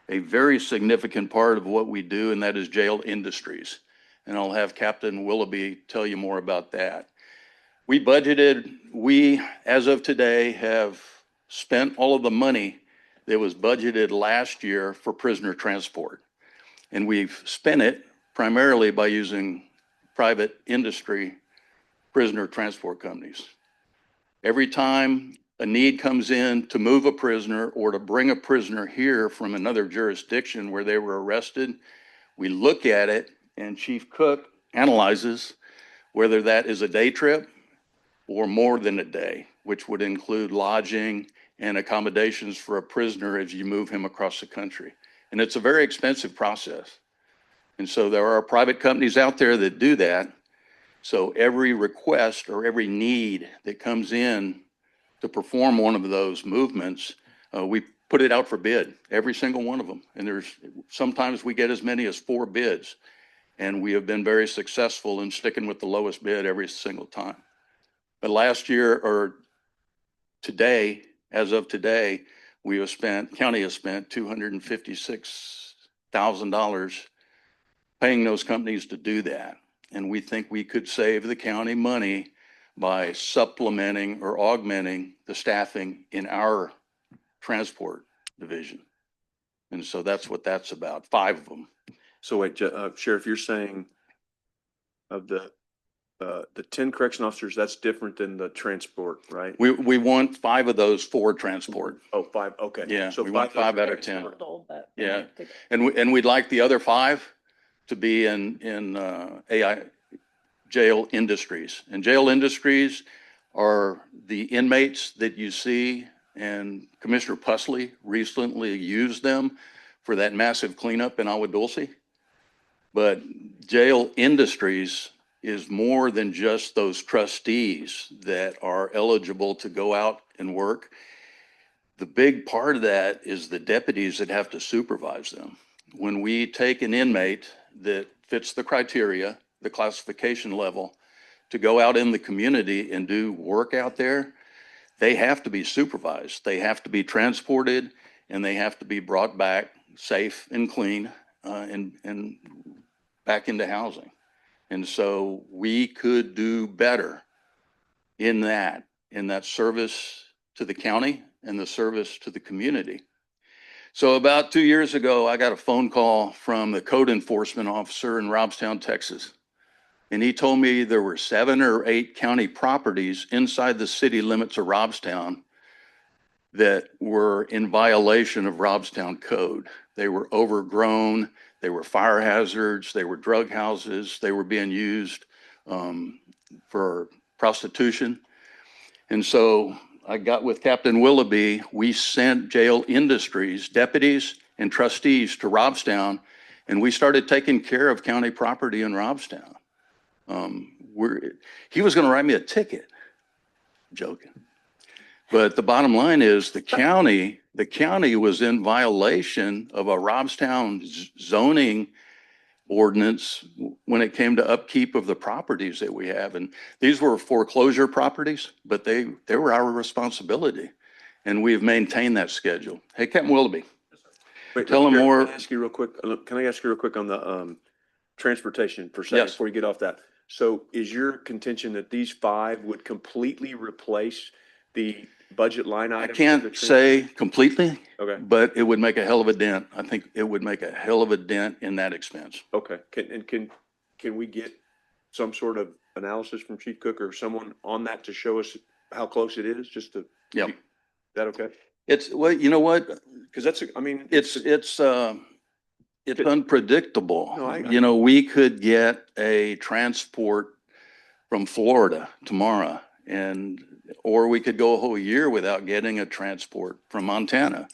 a very significant part of what we do, and that is jail industries. And I'll have Captain Willoughby tell you more about that. We, as of today, have spent all of the money that was budgeted last year for prisoner transport. And we've spent it primarily by using private industry prisoner transport companies. Every time a need comes in to move a prisoner or to bring a prisoner here from another jurisdiction where they were arrested, we look at it and Chief Cook analyzes whether that is a day trip or more than a day, which would include lodging and accommodations for a prisoner as you move him across the country. And it's a very expensive process. And so there are private companies out there that do that. So every request or every need that comes in to perform one of those movements, we put it out for bid, every single one of them. And sometimes we get as many as 4 bids. And we have been very successful in sticking with the lowest bid every single time. But last year, or today, as of today, county has spent $256,000 paying those companies to do that. And we think we could save the county money by supplementing or augmenting the staffing in our transport division. And so that's what that's about, 5 of them. So wait, Sheriff, you're saying of the 10 correction officers, that's different than the transport, right? We want 5 of those for transport. Oh, 5, okay. Yeah, So we want 5 out of 10. Total, but we Yeah. have to- And we'd like the other 5 to be in AI jail industries. And jail industries are the inmates that you see, and Commissioner Pusley recently used them for that massive cleanup in Agua Dulce. But jail industries is more than just those trustees that are eligible to go out and work. The big part of that is the deputies that have to supervise them. When we take an inmate that fits the criteria, the classification level, to go out in the community and do work out there, they have to be supervised. They have to be transported, and they have to be brought back safe and clean, and back into housing. And so we could do better in that service to the county and the service to the community. So about 2 years ago, I got a phone call from the code enforcement officer in Robstown, Texas. And he told me there were 7 or 8 county properties inside the city limits of Robstown that were in violation of Robstown code. They were overgrown, they were fire hazards, they were drug houses, they were being used for prostitution. And so I got with Captain Willoughby. We sent jail industries, deputies, and trustees to Robstown, and we started taking care of county property in Robstown. He was going to write me a ticket. Joking. But the bottom line is the county was in violation of a Robstown zoning ordinance when it came to upkeep of the properties that we have. And these were foreclosure properties, but they were our responsibility. And we've maintained that schedule. Hey, Captain Willoughby. Wait, Tell them more. Can I ask you real quick? Can I ask you real quick on the transportation per se Yes. before you get off that? So is your contention that these 5 would completely replace the budget line I item? can't say completely, Okay. but it would make a hell of a dent. I think it would make a hell of a dent in that expense. Okay. Can we get some sort of analysis from Chief Cook or someone on that to show us how close it is? Just to. Yeah. Is that okay? It's, well, you know what? Because that's, I mean. It's unpredictable. No, You know, we could get a transport from Florida tomorrow, or we could go a whole year without getting a transport from Montana.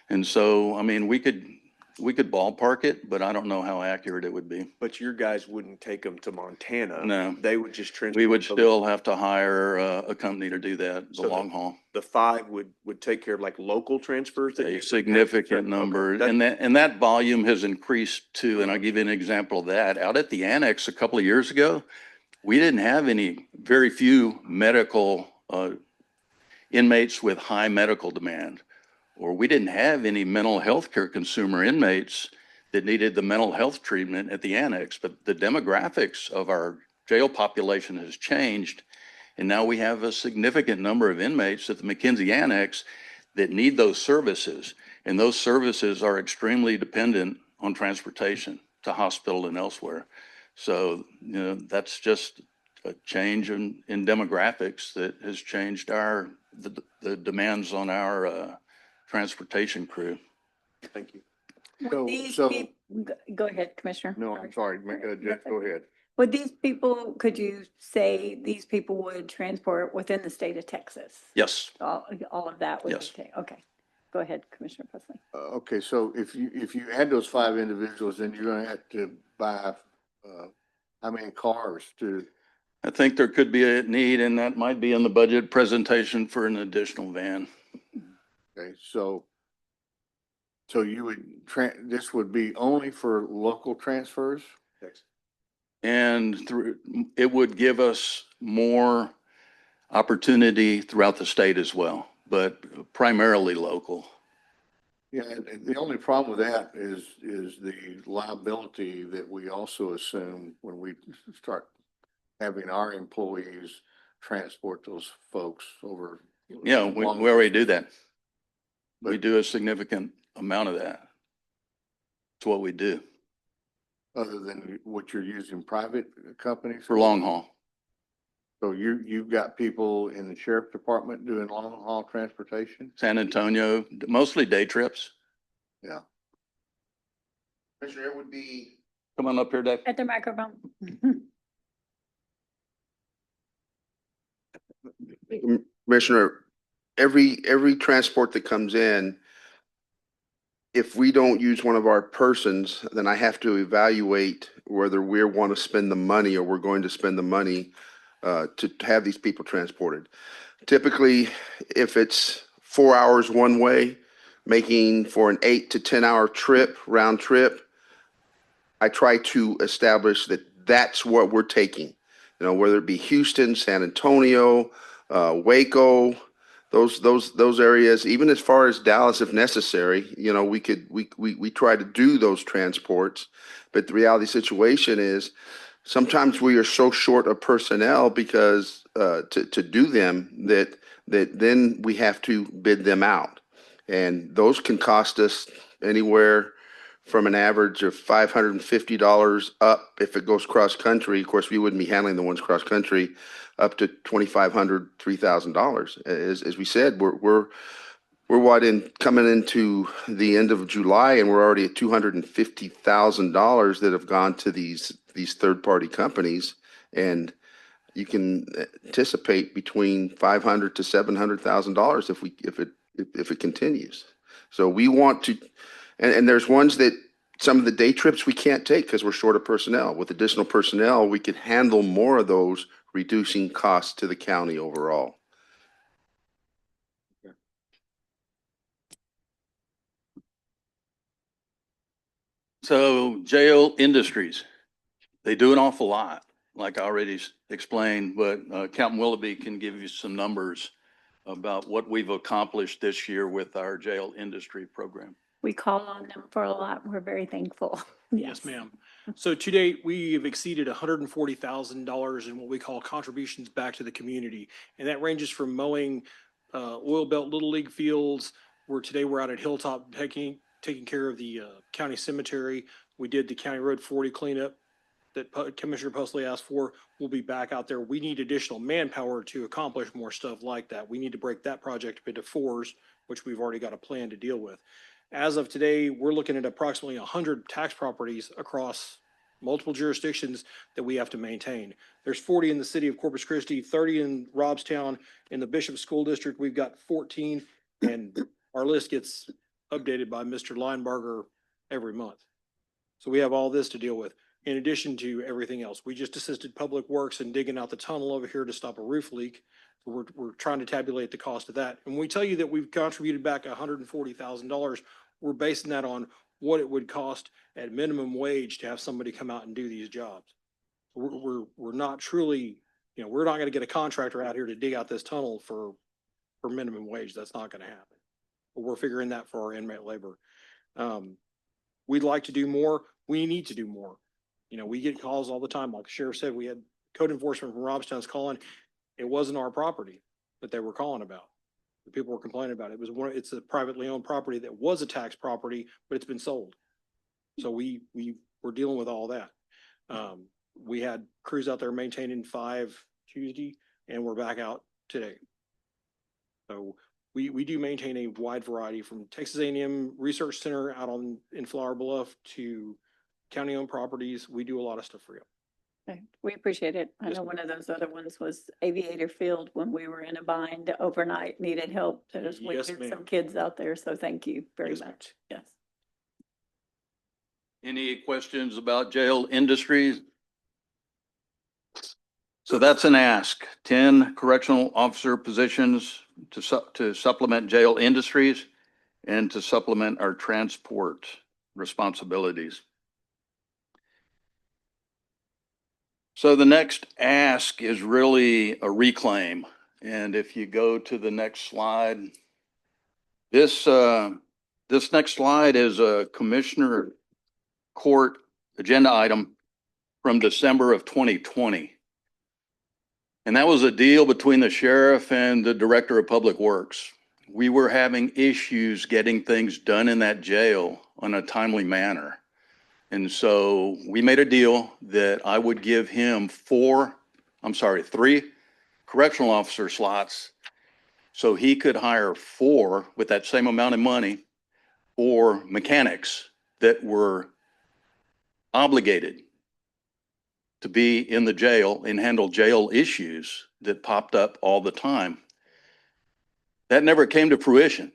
And so, I mean, we could ballpark it, but I don't know how accurate it would be. But your guys wouldn't take them to Montana. No. They would just transport. We would them. still have to hire a company to do that, the So long haul. The 5 would take care of like local transfers? That A significant number. Okay. And that volume has increased too. And I'll give you an example of that. Out at the annex a couple of years ago, we didn't have very few medical inmates with high medical demand, or we didn't have any mental health care consumer inmates that needed the mental health treatment at the annex. But the demographics of our jail population has changed. And now we have a significant number of inmates at the McKenzie Annex that need those services. And those services are extremely dependent on transportation to hospital and elsewhere. So, you know, that's just a change in demographics that has changed the demands on our transportation crew. Thank you. Go ahead, Commissioner. No, I'm sorry, Jeff, go ahead. Would these people, could you say these people would transport within the state of Texas? Yes. All of that would Yes. be, okay. Go ahead, Commissioner Pusley. Okay, so if you add those 5 individuals, then you're gonna have to buy, how many cars to? I think there could be a need, and that might be in the budget presentation for an additional van. Okay, so you would this would be only for local transfers? And it would give us more opportunity throughout the state as well, but primarily local. Yeah, and the only problem with that is the liability that we also assume when we start having our employees transport those folks over. Yeah, we already do that. We do a significant amount of that. It's what we do other than what you're using private companies? for long haul. So you've got people in the sheriff department doing long haul transportation? San Antonio, mostly day trips. Yeah. Commissioner, it would be. Come on up here, Dave. At the microphone. Commissioner, every transport that comes in, if we don't use one of our persons, then I have to evaluate whether we want to spend the money or we're going to spend the money to have these people transported. Typically, if it's 4 hours one way, making for an 8 to 10 hour trip, round trip, I try to establish that that's what we're taking. You know, whether it be Houston, San Antonio, Waco, those areas, even as far as Dallas, if necessary, you know, we try to do those transports. But the reality situation is sometimes we are so short of personnel because to do them that then we have to bid them out. And those can cost us anywhere from an average of $550 up if it goes cross country. Of course, we wouldn't be handling the ones cross country, up to $2,500, $3,000. As we said, we're coming into the end of July, and we're already at $250,000 that have gone to these third party companies, and you can anticipate between $500 to $700,000 if it continues. So we want to. And there's ones that some of the day trips we can't take because we're short of personnel. With additional personnel, we could handle more of those, reducing costs to the county overall. So jail industries, they do an awful lot, like I already explained, but Captain Willoughby can give you some numbers about what we've accomplished this year with our jail industry program. We call on them for a lot. We're very thankful. Yes, ma'am. So to date, we have exceeded $140,000 in what we call contributions back to the community. And that ranges from mowing oil belt little league fields, where today we're out at Hilltop taking care of the county cemetery. We did the County Road 40 cleanup that Commissioner Pusley asked for. We'll be back out there. We need additional manpower to accomplish more stuff like that. We need to break that project up into fours, which we've already got a plan to deal with. As of today, we're looking at approximately 100 tax properties across multiple jurisdictions that we have to maintain. There's 40 in the city of Corpus Christi, 30 in Robstown. In the Bishop School District, we've got 14, and our list gets updated by Mr. Linebarger every month. So we have all this to deal with, in addition to everything else. We just assisted Public Works in digging out the tunnel over here to stop a roof leak. We're trying to tabulate the cost of that. And when we tell you that we've contributed back $140,000, we're basing that on what it would cost at minimum wage to have somebody come out and do these jobs. We're not truly, you know, we're not going to get a contractor out here to dig out this tunnel for minimum wage. That's not going to happen. But we're figuring that for our inmate labor. We'd like to do more. We need to do more. You know, we get calls all the time. Like the sheriff said, we had code enforcement from Robstown's calling. It wasn't our property that they were calling about. The people were complaining about it. It's a privately owned property that was a tax property, but it's been sold. So we're dealing with all that. We had crews out there maintaining 5 Tuesday, and we're back out today. So we do maintain a wide variety, from Texas A&M Research Center out in Flower Bluff to county-owned properties. We do a lot of stuff for you. Okay, we appreciate it. I know one of those other ones was Aviator Field when we were in a bind overnight, needed help. There's we Yes, had ma'am. some kids out there, so thank you very Yes, ma'am. much. Yes. Any questions about jail industries? So that's an ask. 10 correctional officer positions to supplement jail industries and to supplement our transport responsibilities. So the next ask is really a reclaim. And if you go to the next slide, this next slide is a commissioner court agenda item from December of 2020. And that was a deal between the sheriff and the director of public works. We were having issues getting things done in that jail on a timely manner. And so we made a deal that I would give him 3 correctional officer slots so he could hire 4 with that same amount of money, or mechanics that were obligated to be in the jail and handle jail issues that popped up all the time. That never came to fruition.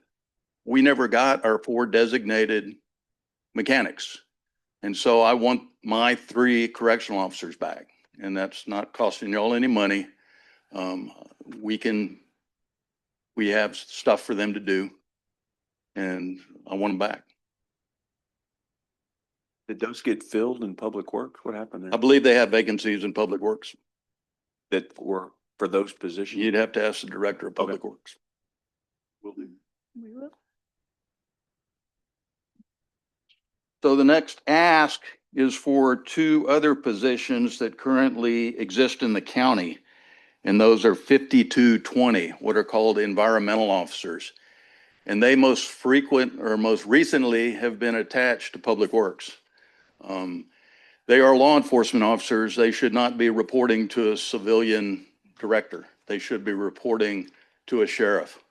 We never got our 4 designated mechanics. And so I want my 3 correctional officers back, and that's not costing y'all any money. We have stuff for them to do, and I want them back. Did those get filled in Public Works? What happened I there? believe they have vacancies in Public Works. That were for those positions? You'd have to ask the Director of Public Works. Will do. We will. So the next ask is for 2 other positions that currently exist in the county. And those are 5220, what are called environmental officers. And they most recently have been attached to Public Works. They are law enforcement officers. They should not be reporting to a civilian director. They should be reporting to a sheriff.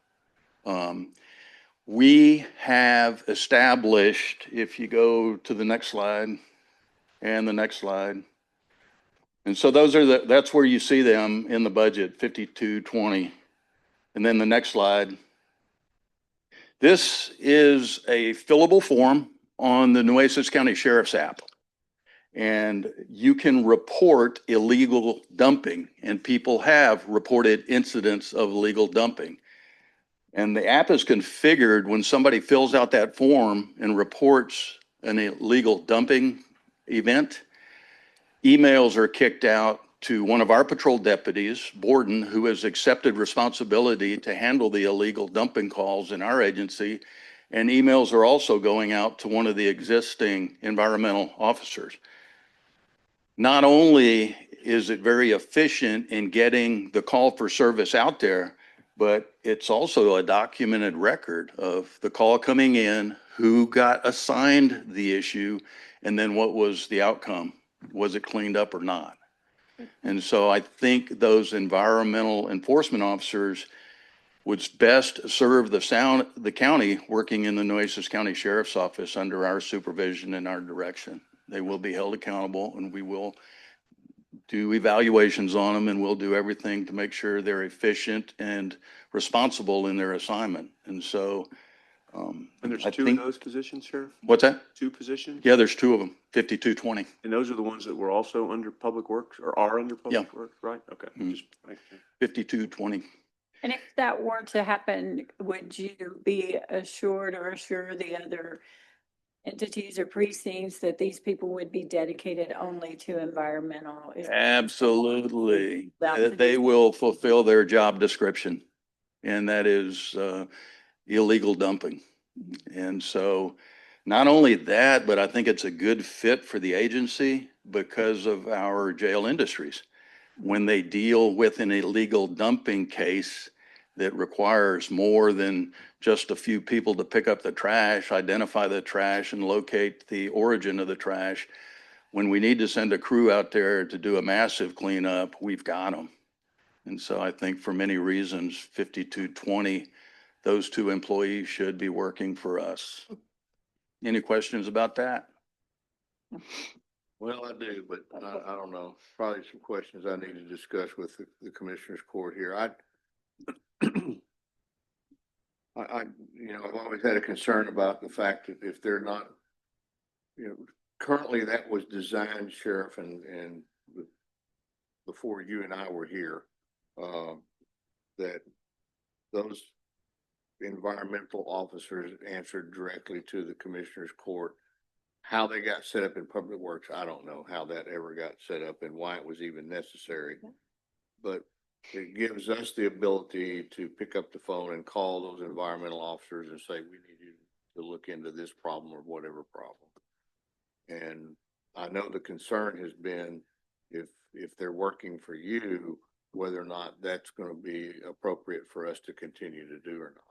We have established, if you go to the next slide and the next slide. And so that's where you see them in the budget, 5220. And then the next slide. This is a fillable form on the Nueces County Sheriff's app. And you can report illegal dumping, and people have reported incidents of illegal dumping. And the app is configured when somebody fills out that form and reports an illegal dumping event, emails are kicked out to one of our patrol deputies, Borden, who has accepted responsibility to handle the illegal dumping calls in our agency. And emails are also going out to one of the existing environmental officers. Not only is it very efficient in getting the call for service out there, but it's also a documented record of the call coming in, who got assigned the issue, and then what was the outcome. Was it cleaned up or not? And so I think those environmental enforcement officers would best serve the county working in the Nueces County Sheriff's Office under our supervision and our direction. They will be held accountable, and we will do evaluations on them, and we'll do everything to make sure they're efficient and responsible in their assignment. And so, And there's I 2 think- of those positions, Sheriff? What's that? 2 positions? Yeah, there's 2 of them, 5220. And those are the ones that were also under Public Works, or are under Public Yeah. Works, right? Okay. Mhm. Just 5220. And if that were to happen, would you be assured or assure the other entities or precincts that these people would be dedicated only to environmental? Absolutely. That- They will fulfill their job description, and that is illegal dumping. And so not only that, but I think it's a good fit for the agency because of our jail industries. When they deal with an illegal dumping case that requires more than just a few people to pick up the trash, identify the trash, and locate the origin of the trash, when we need to send a crew out there to do a massive cleanup, we've got them. And so I think for many reasons, 5220, those 2 employees should be working for us. Any questions about that? Well, I do, but I don't know. Probably some questions I need to discuss with the Commissioners Court here. I've always had a concern about the fact that if they're not, currently that was designed, Sheriff, and before you and I were here, that those environmental officers answered directly to the Commissioners Court. How they got set up in Public Works, I don't know how that ever got set up and why it was even necessary. But it gives us the ability to pick up the phone and call those environmental officers and say, we need you to look into this problem or whatever problem. And I know the concern has been if they're working for you, whether or not that's going to be appropriate for us to continue to do or not.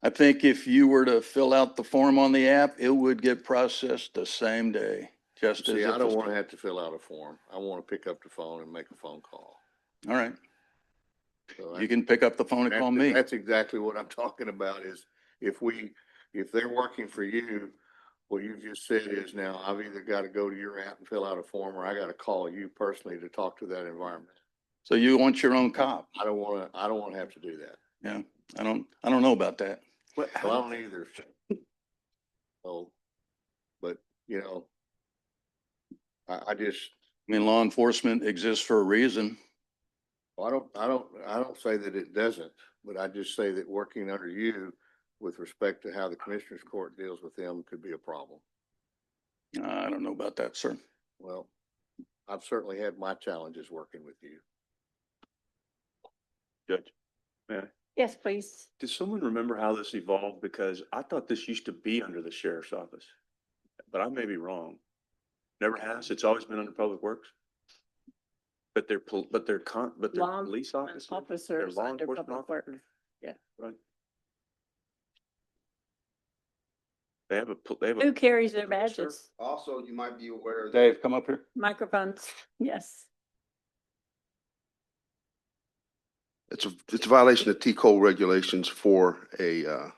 I think if you were to fill out the form on the app, it would get processed the same day. just as See, if I don't it's- want to have to fill out a form. I want to pick up the phone and make a phone call. All right, So you can pick up the phone and call me. That's exactly what I'm talking about is if they're working for you, what you just said is now I've either got to go to your app and fill out a form or I got to call you personally to talk to that environment. So you want your own cop? I don't want to have to do that. Yeah, I don't know about that. Well, I don't either. So, but you know, I just, I mean, law enforcement exists for a reason. I don't say that it doesn't, but I just say that working under you with respect to how the commissioner's court deals with them could be a problem. I don't know about that, sir. Well, I've certainly had my challenges working with you. Judge, may I? Yes, please. Does someone remember how this evolved? Because I thought this used to be under the sheriff's office, but I may be wrong. Never has. It's always been under Public Works. But they're police officers. They're law enforcement officers. Yeah. Right. They have Who a, carries their badges? Also, you might be aware that Dave, come up here. Microphones, yes. it's a violation of T code regulations for a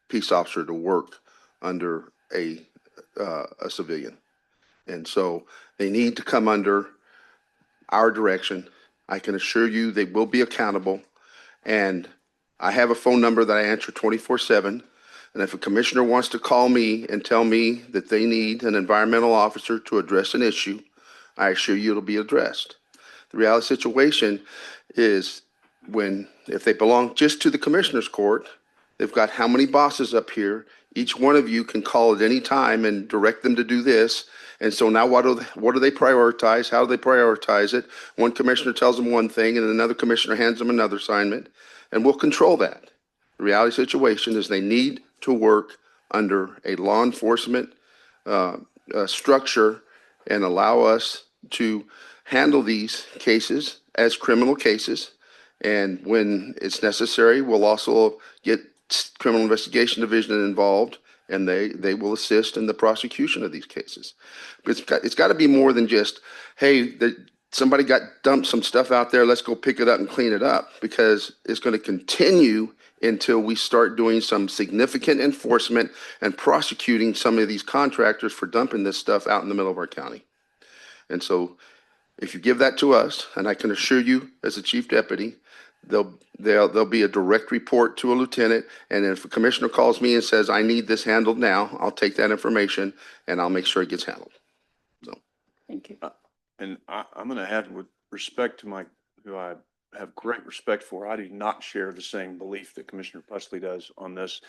peace officer to work under a civilian. And so they need to come under our direction. I can assure you they will be accountable. And I have a phone number that I answer 24/7. And if a commissioner wants to call me and tell me that they need an environmental officer to address an issue, I assure you it'll be addressed. The reality situation is if they belong just to the commissioner's court, they've got how many bosses up here? Each one of you can call at any time and direct them to do this. And so now what do they prioritize? How do they prioritize it? One commissioner tells them one thing and another commissioner hands them another assignment, and we'll control that. The reality situation is they need to work under a law enforcement structure and allow us to handle these cases as criminal cases. And when it's necessary, we'll also get Criminal Investigation Division involved, and they will assist in the prosecution of these cases. But it's got to be more than just, hey, somebody got dumped some stuff out there, let's go pick it up and clean it up, because it's going to continue until we start doing some significant enforcement and prosecuting some of these contractors for dumping this stuff out in the middle of our county. And so if you give that to us, and I can assure you as a chief deputy, there'll be a direct report to a lieutenant. And if a commissioner calls me and says, I need this handled now, I'll take that information and I'll make sure it gets handled. So. Thank you. and I'm going to add, with respect to who I have great respect for, I do not share the same belief that Commissioner Pusley does on this.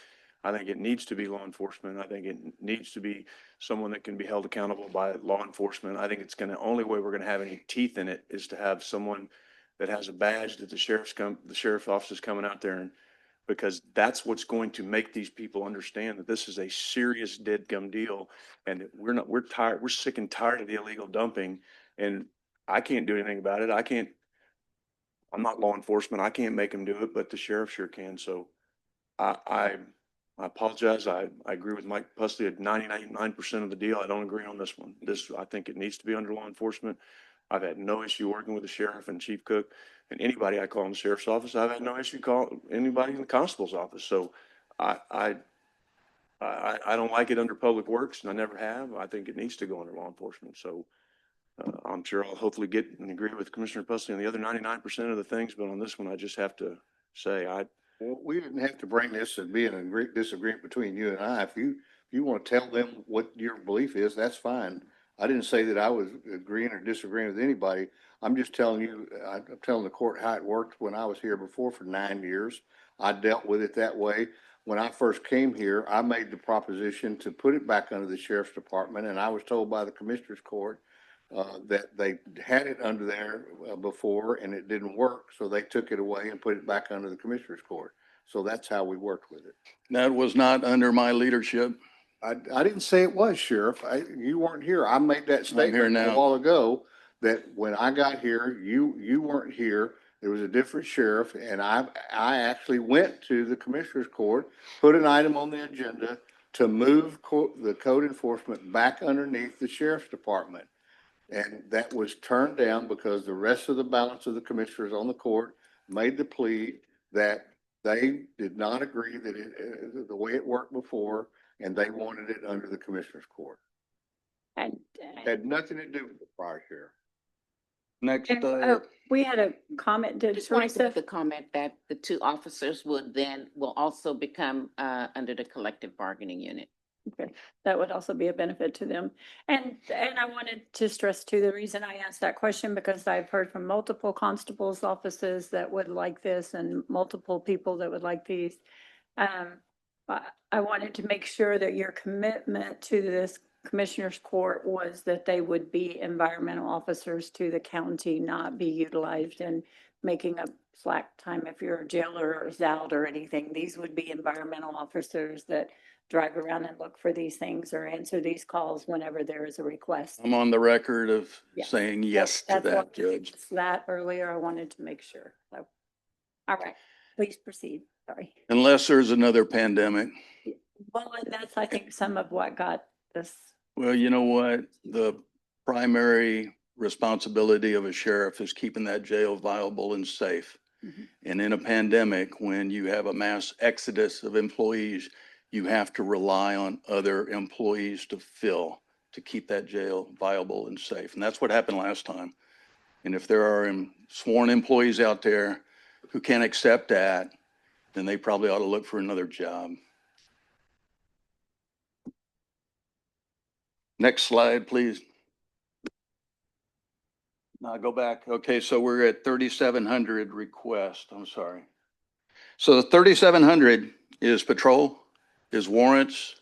I think it needs to be law enforcement. I think it needs to be someone that can be held accountable by law enforcement. I think only way we're going to have any teeth in it is to have someone that has a badge that the sheriff's office is coming out there, and because that's what's going to make these people understand that this is a serious dead gum deal, and that we're tired, we're sick and tired of the illegal dumping, and I can't do anything about it. I'm not law enforcement. I can't make them do it, but the sheriff sure can. So I apologize. I agree with Mike Pusley at 99% of the deal. I don't agree on this one. I think it needs to be under law enforcement. I've had no issue working with the sheriff and Chief Cook and anybody I call in the sheriff's office. I've had no issue calling anybody in the constable's office. So I don't like it under Public Works, and I never have. I think it needs to go under law enforcement. So I'm sure I'll hopefully get and agree with Commissioner Pusley on the other 99% of the things, but on this one, I just have to say Well, we didn't have to bring this and be in a great disagreement between you and I. If you want to tell them what your belief is, that's fine. I didn't say that I was agreeing or disagreeing with anybody. I'm just telling you, I'm telling the court how it worked when I was here before for 9 years. I dealt with it that way. When I first came here, I made the proposition to put it back under the sheriff's department, and I was told by the commissioner's court that they had it under there before and it didn't work. So they took it away and put it back under the commissioner's court. So that's how we worked with it. That was not under my leadership. I didn't say it was, Sheriff. You weren't here. I made that I'm here statement now. a while ago that when I got here, you weren't here. There was a different sheriff, and I actually went to the commissioner's court, put an item on the agenda to move the code enforcement back underneath the sheriff's department. And that was turned down because the rest of the balance of the commissioners on the court made the plea that they did not agree that the way it worked before, and they wanted it under the commissioner's court. And, Had nothing to do with the prior sheriff. Next, we had a comment, did Just wanted to make Teresa? the comment that the two officers will also become, under the collective bargaining unit. Okay, that would also be a benefit to them. And I wanted to stress too, the reason I asked that question, because I've heard from multiple constables' offices that would like this and multiple people that would like these. I wanted to make sure that your commitment to this commissioner's court was that they would be environmental officers to the county, not be utilized in making up slack time if you're a jailer or ZALD or anything. These would be environmental officers that drive around and look for these things or answer these calls whenever there is a request. I'm on the record of Yes. saying yes to That's that, what- Judge. That earlier, I wanted to make sure. So, all right, please proceed. Sorry. Unless there's another pandemic. Well, and that's, I think, some of what got this. Well, you know what? The primary responsibility of a sheriff is keeping that jail viable and safe. Mhm. And in a pandemic, when you have a mass exodus of employees, you have to rely on other employees to keep that jail viable and safe. And that's what happened last time. And if there are sworn employees out there who can't accept that, then they probably ought to look for another job. Next slide, please. Now go back. Okay, so we're at 3,700 request. I'm sorry. So the 3,700 is patrol, is warrants,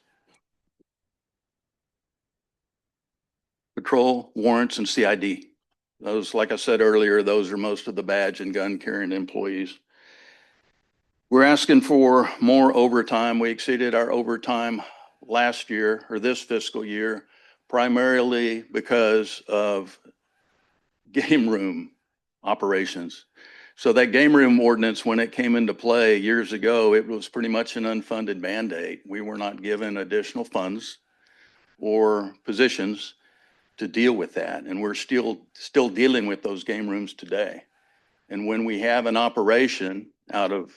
and CID. Those, like I said earlier, those are most of the badge and gun carrying employees. We're asking for more overtime. We exceeded our overtime last year or this fiscal year, primarily because of game room operations. So that game room ordinance, when it came into play years ago, it was pretty much an unfunded mandate. We were not given additional funds or positions to deal with that. And we're still dealing with those game rooms today. And when we have an operation out of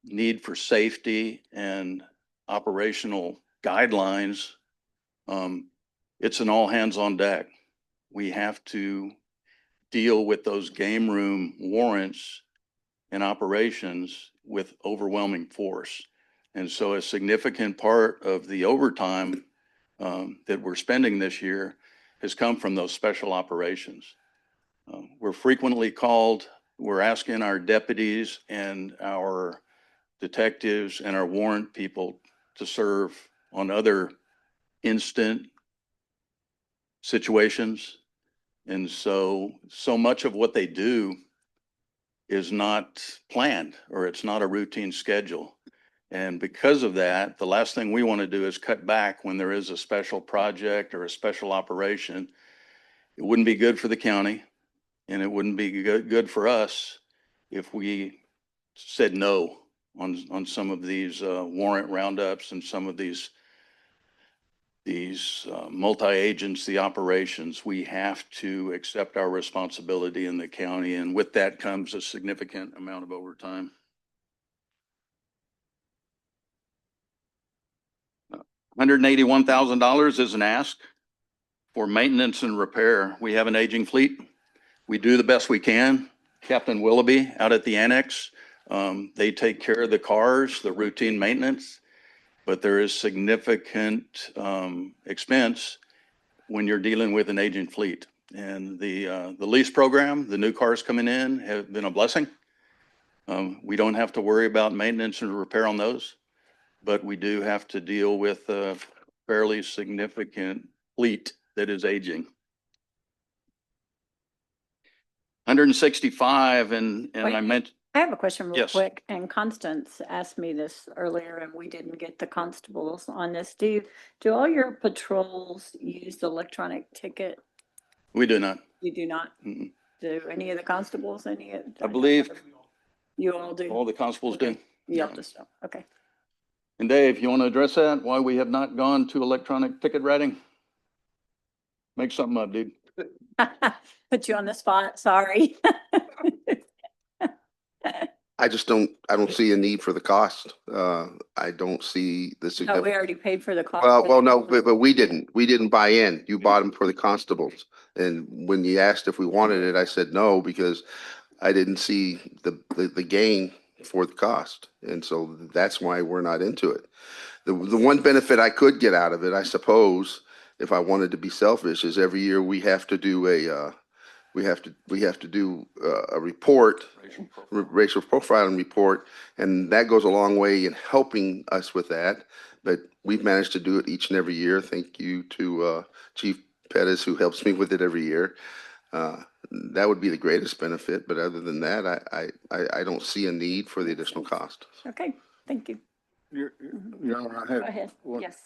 need for safety and operational guidelines, it's an all hands on deck. We have to deal with those game room warrants and operations with overwhelming force. And so a significant part of the overtime that we're spending this year has come from those special operations. We're frequently called, we're asking our deputies and our detectives and our warrant people to serve on other instant situations. And so much of what they do is not planned, or it's not a routine schedule. And because of that, the last thing we want to do is cut back when there is a special project or a special operation. It wouldn't be good for the county, and it wouldn't be good for us if we said no on some of these warrant roundups and some of these multi-agency operations. We have to accept our responsibility in the county, and with that comes a significant amount of overtime. $181,000 is an ask for maintenance and repair. We have an aging fleet. We do the best we can. Captain Willoughby out at the annex, they take care of the cars, the routine maintenance, but there is significant expense when you're dealing with an aging fleet. And the lease program, the new cars coming in have been a blessing. We don't have to worry about maintenance and repair on those, but we do have to deal with a fairly significant fleet that is aging. 165, and Wait. I meant. I have a question real Yes. quick, and Constance asked me this earlier, and we didn't get the constables on this. Do all your patrols use the electronic ticket? We do not. You do not? Mm-mm. Do any of the constables, I believe you all do? all the constables do. You all just don't, okay. And Dave, you want to address that? Why we have not gone to electronic ticket writing? Make something up, dude. Put you on the spot, sorry. I don't see a need for the cost. I don't see the No, we significant. already paid for the cost. Well, no, but we didn't buy in. You bought them for the constables. And when you asked if we wanted it, I said no, because I didn't see the gain for the cost. And so that's why we're not into it. The one benefit I could get out of it, I suppose, if I wanted to be selfish, is every year we have to do a report, racial profiling report, and that goes a long way in helping us with that. But we've managed to do it each and every year. Thank you to Chief Pettis, who helps me with it every year. That would be the greatest benefit, but other than that, I don't see a need for the additional cost. Okay, thank you. Your Honor, I Go have ahead. one. Yes.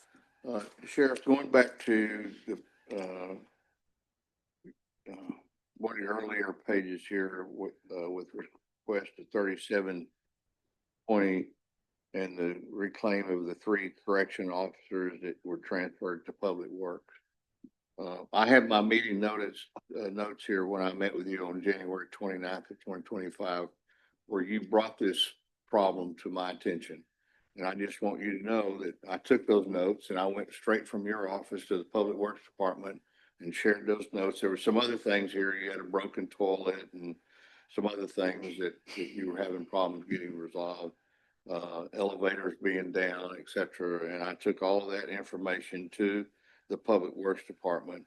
Sheriff, going back to the, one of your earlier pages here with request to 3720 and the reclaim of the 3 correction officers that were transferred to Public Works. I have my meeting notes here when I met with you on January 29th of 2025, where you brought this problem to my attention. And I just want you to know that I took those notes and I went straight from your office to the Public Works Department and shared those notes. There were some other things here. You had a broken toilet and some other things that you were having problems getting resolved, elevators being down, et cetera. And I took all that information to the Public Works Department.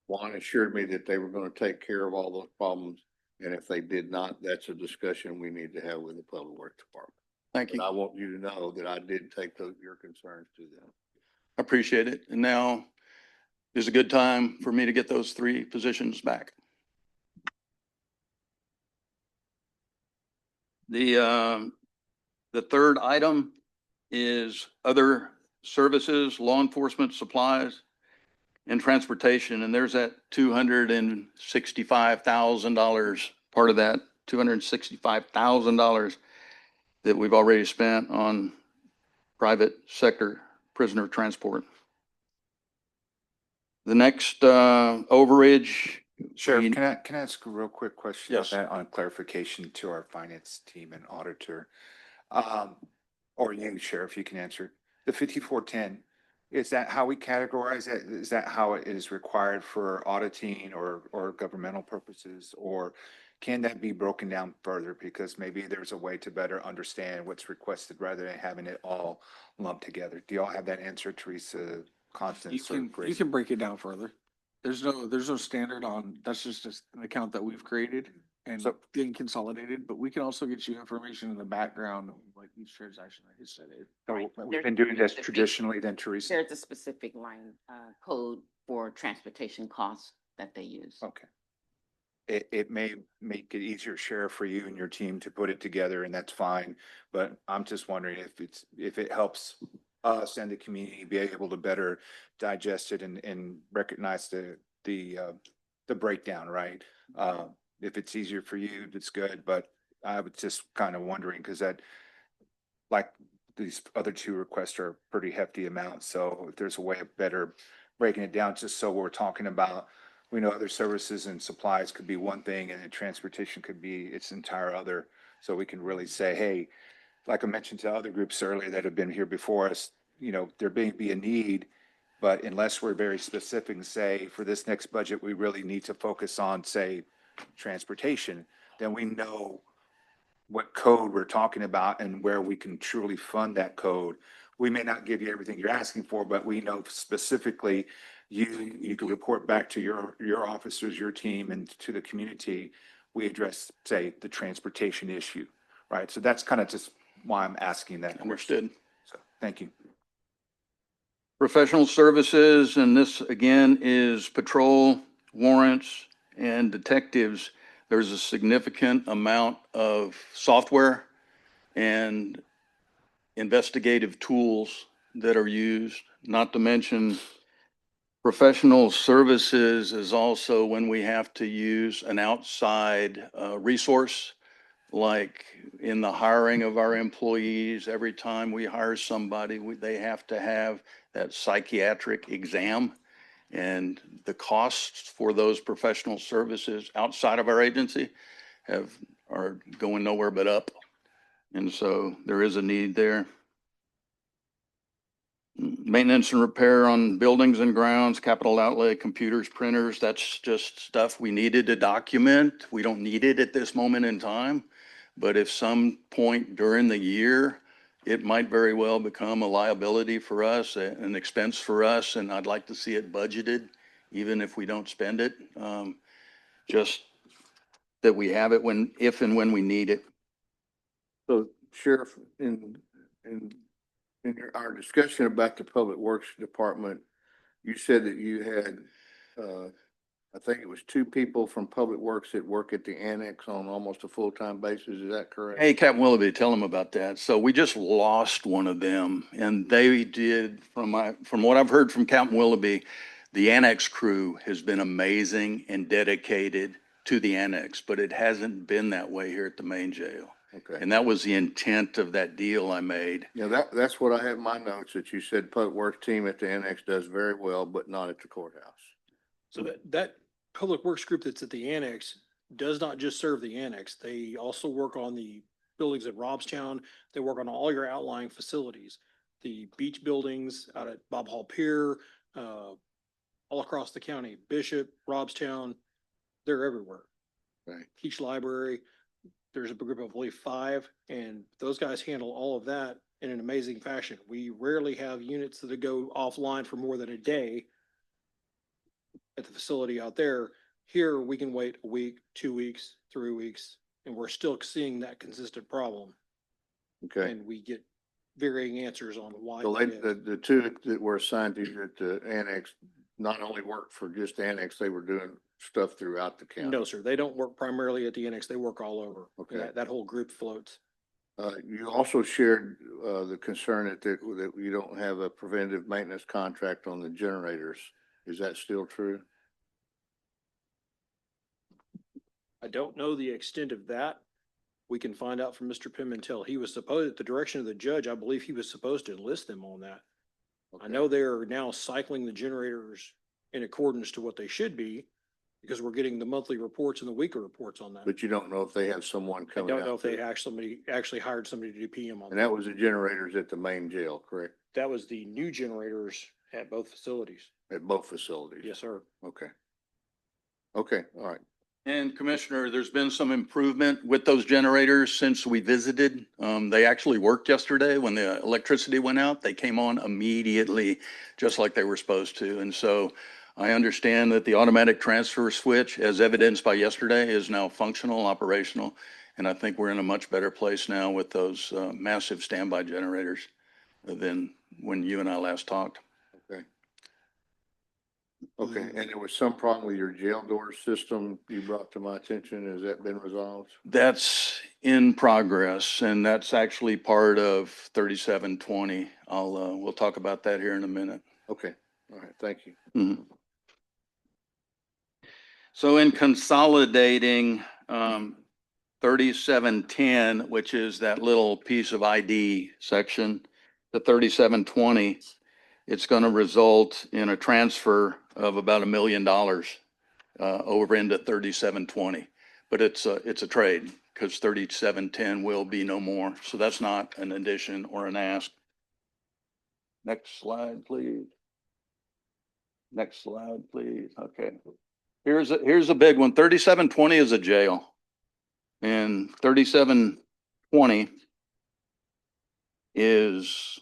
Juan assured me that they were going to take care of all those problems. And if they did not, that's a discussion we need to have with the Public Works Department. Thank you. But I want you to know that I did take your concerns to them. Appreciate it. And now is a good time for me to get those 3 positions back. The third item is other services, law enforcement supplies, and transportation. And there's that $265,000, part of that $265,000 that we've already spent on private sector prisoner transport. The next overage. Sheriff, can I ask a real quick question? Yes. On clarification to our finance team and auditor? Or you, Sheriff, you can answer. The 5410, is that how we categorize it? Is that how it is required for auditing or governmental purposes? Or can that be broken down further? Because maybe there's a way to better understand what's requested rather than having it all lumped together. Do y'all have that answer, Teresa, Constance, or You Grace? can break it down further. There's no standard on, that's just an account that we've created and So- getting consolidated, but we can also get you information in the background, like each transaction, like you said. So Right. we've been doing this traditionally then, Teresa? There's a specific line, code for transportation costs that they use. Okay. It may make it easier, Sheriff, for you and your team to put it together, and that's fine. But I'm just wondering if it helps us and the community be able to better digest it and recognize the breakdown, right? If it's easier for you, that's good, but I was just kind of wondering, because that, like, these other 2 requests are pretty hefty amounts, so if there's a way of better breaking it down, just so we're talking about, we know other services and supplies could be one thing, and then transportation could be its entire other, so we can really say, hey, like I mentioned to other groups earlier that have been here before us, there may be a need, but unless we're very specific and say, for this next budget, we really need to focus on, say, transportation, then we know what code we're talking about and where we can truly fund that code. We may not give you everything you're asking for, but we know specifically you can report back to your officers, your team, and to the community. We address, say, the transportation issue, right? So that's kind of just why I'm asking that question. Understood. So, thank you. Professional services, and this again is patrol, warrants, and detectives. There's a significant amount of software and investigative tools that are used, not to mention professional services is also when we have to use an outside resource like in the hiring of our employees, every time we hire somebody, they have to have that psychiatric exam. And the costs for those professional services outside of our agency are going nowhere but up. And so there is a need there. Maintenance and repair on buildings and grounds, capital outlay, computers, printers, that's just stuff we needed to document. We don't need it at this moment in time. But if some point during the year, it might very well become a liability for us, an expense for us, and I'd like to see it budgeted, even if we don't spend it. Just that we have it if and when we need it. So Sheriff, our discussion about the Public Works Department, you said that you had, I think it was two people from Public Works that work at the annex on almost a full-time basis. Is that correct? Hey, Captain Willoughby, tell them about that. So we just lost one of them, and they did, from what I've heard from Captain Willoughby, the annex crew has been amazing and dedicated to the annex, but it hasn't been that way here at the main jail. Okay. And that was the intent of that deal I made. Yeah, that's what I have in my notes, that you said Public Works team at the annex does very well, but not at the courthouse. So that public works group that's at the annex does not just serve the annex. They also work on the buildings at Robstown. They work on all your outlying facilities, the beach buildings out at Bob Hall Pier, all across the county, Bishop, Robstown, they're everywhere. Right. Keach Library, there's a group of, I believe, 5, and those guys handle all of that in an amazing fashion. We rarely have units that go offline for more than a day at the facility out there. Here, we can wait a week, 2 weeks, 3 weeks, and we're still seeing that consistent problem. Okay. And we get varying answers on why. The two that were assigned to you at the annex not only worked for just annex, they were doing stuff throughout the county. No, sir. They don't work primarily at the annex. They work all over. Okay. That whole group floats. You also shared the concern that you don't have a preventative maintenance contract on the generators. Is that still true? I don't know the extent of that. We can find out from Mr. Pimentel. He was supposed, at the direction of the judge, I believe he was supposed to enlist them on that. I know they are now cycling the generators in accordance to what they should be, because we're getting the monthly reports and the weekly reports on that. But you don't know if they have someone I coming out. don't know if they actually hired somebody to do PM on And that. that was the generators at the main jail, correct? That was the new generators at both facilities. At both facilities? Yes, sir. Okay. Okay, all right. And Commissioner, there's been some improvement with those generators since we visited. They actually worked yesterday when the electricity went out. They came on immediately, just like they were supposed to. And so I understand that the automatic transfer switch, as evidenced by yesterday, is now functional, operational. And I think we're in a much better place now with those massive standby generators than when you and I last talked. Okay. Okay, and there was some problem with your jail door system you brought to my attention. Has that been resolved? That's in progress, and that's actually part of 3720. We'll talk about that here in a minute. Okay, all right, thank you. Mhm. So in consolidating 3710, which is that little piece of ID section, the 3720, it's going to result in a transfer of about $1 million over into 3720. But it's a trade, because 3710 will be no more. So that's not an addition or an ask. Next slide, please. Next slide, please. Okay. Here's a big one. 3720 is a jail. And 3720 is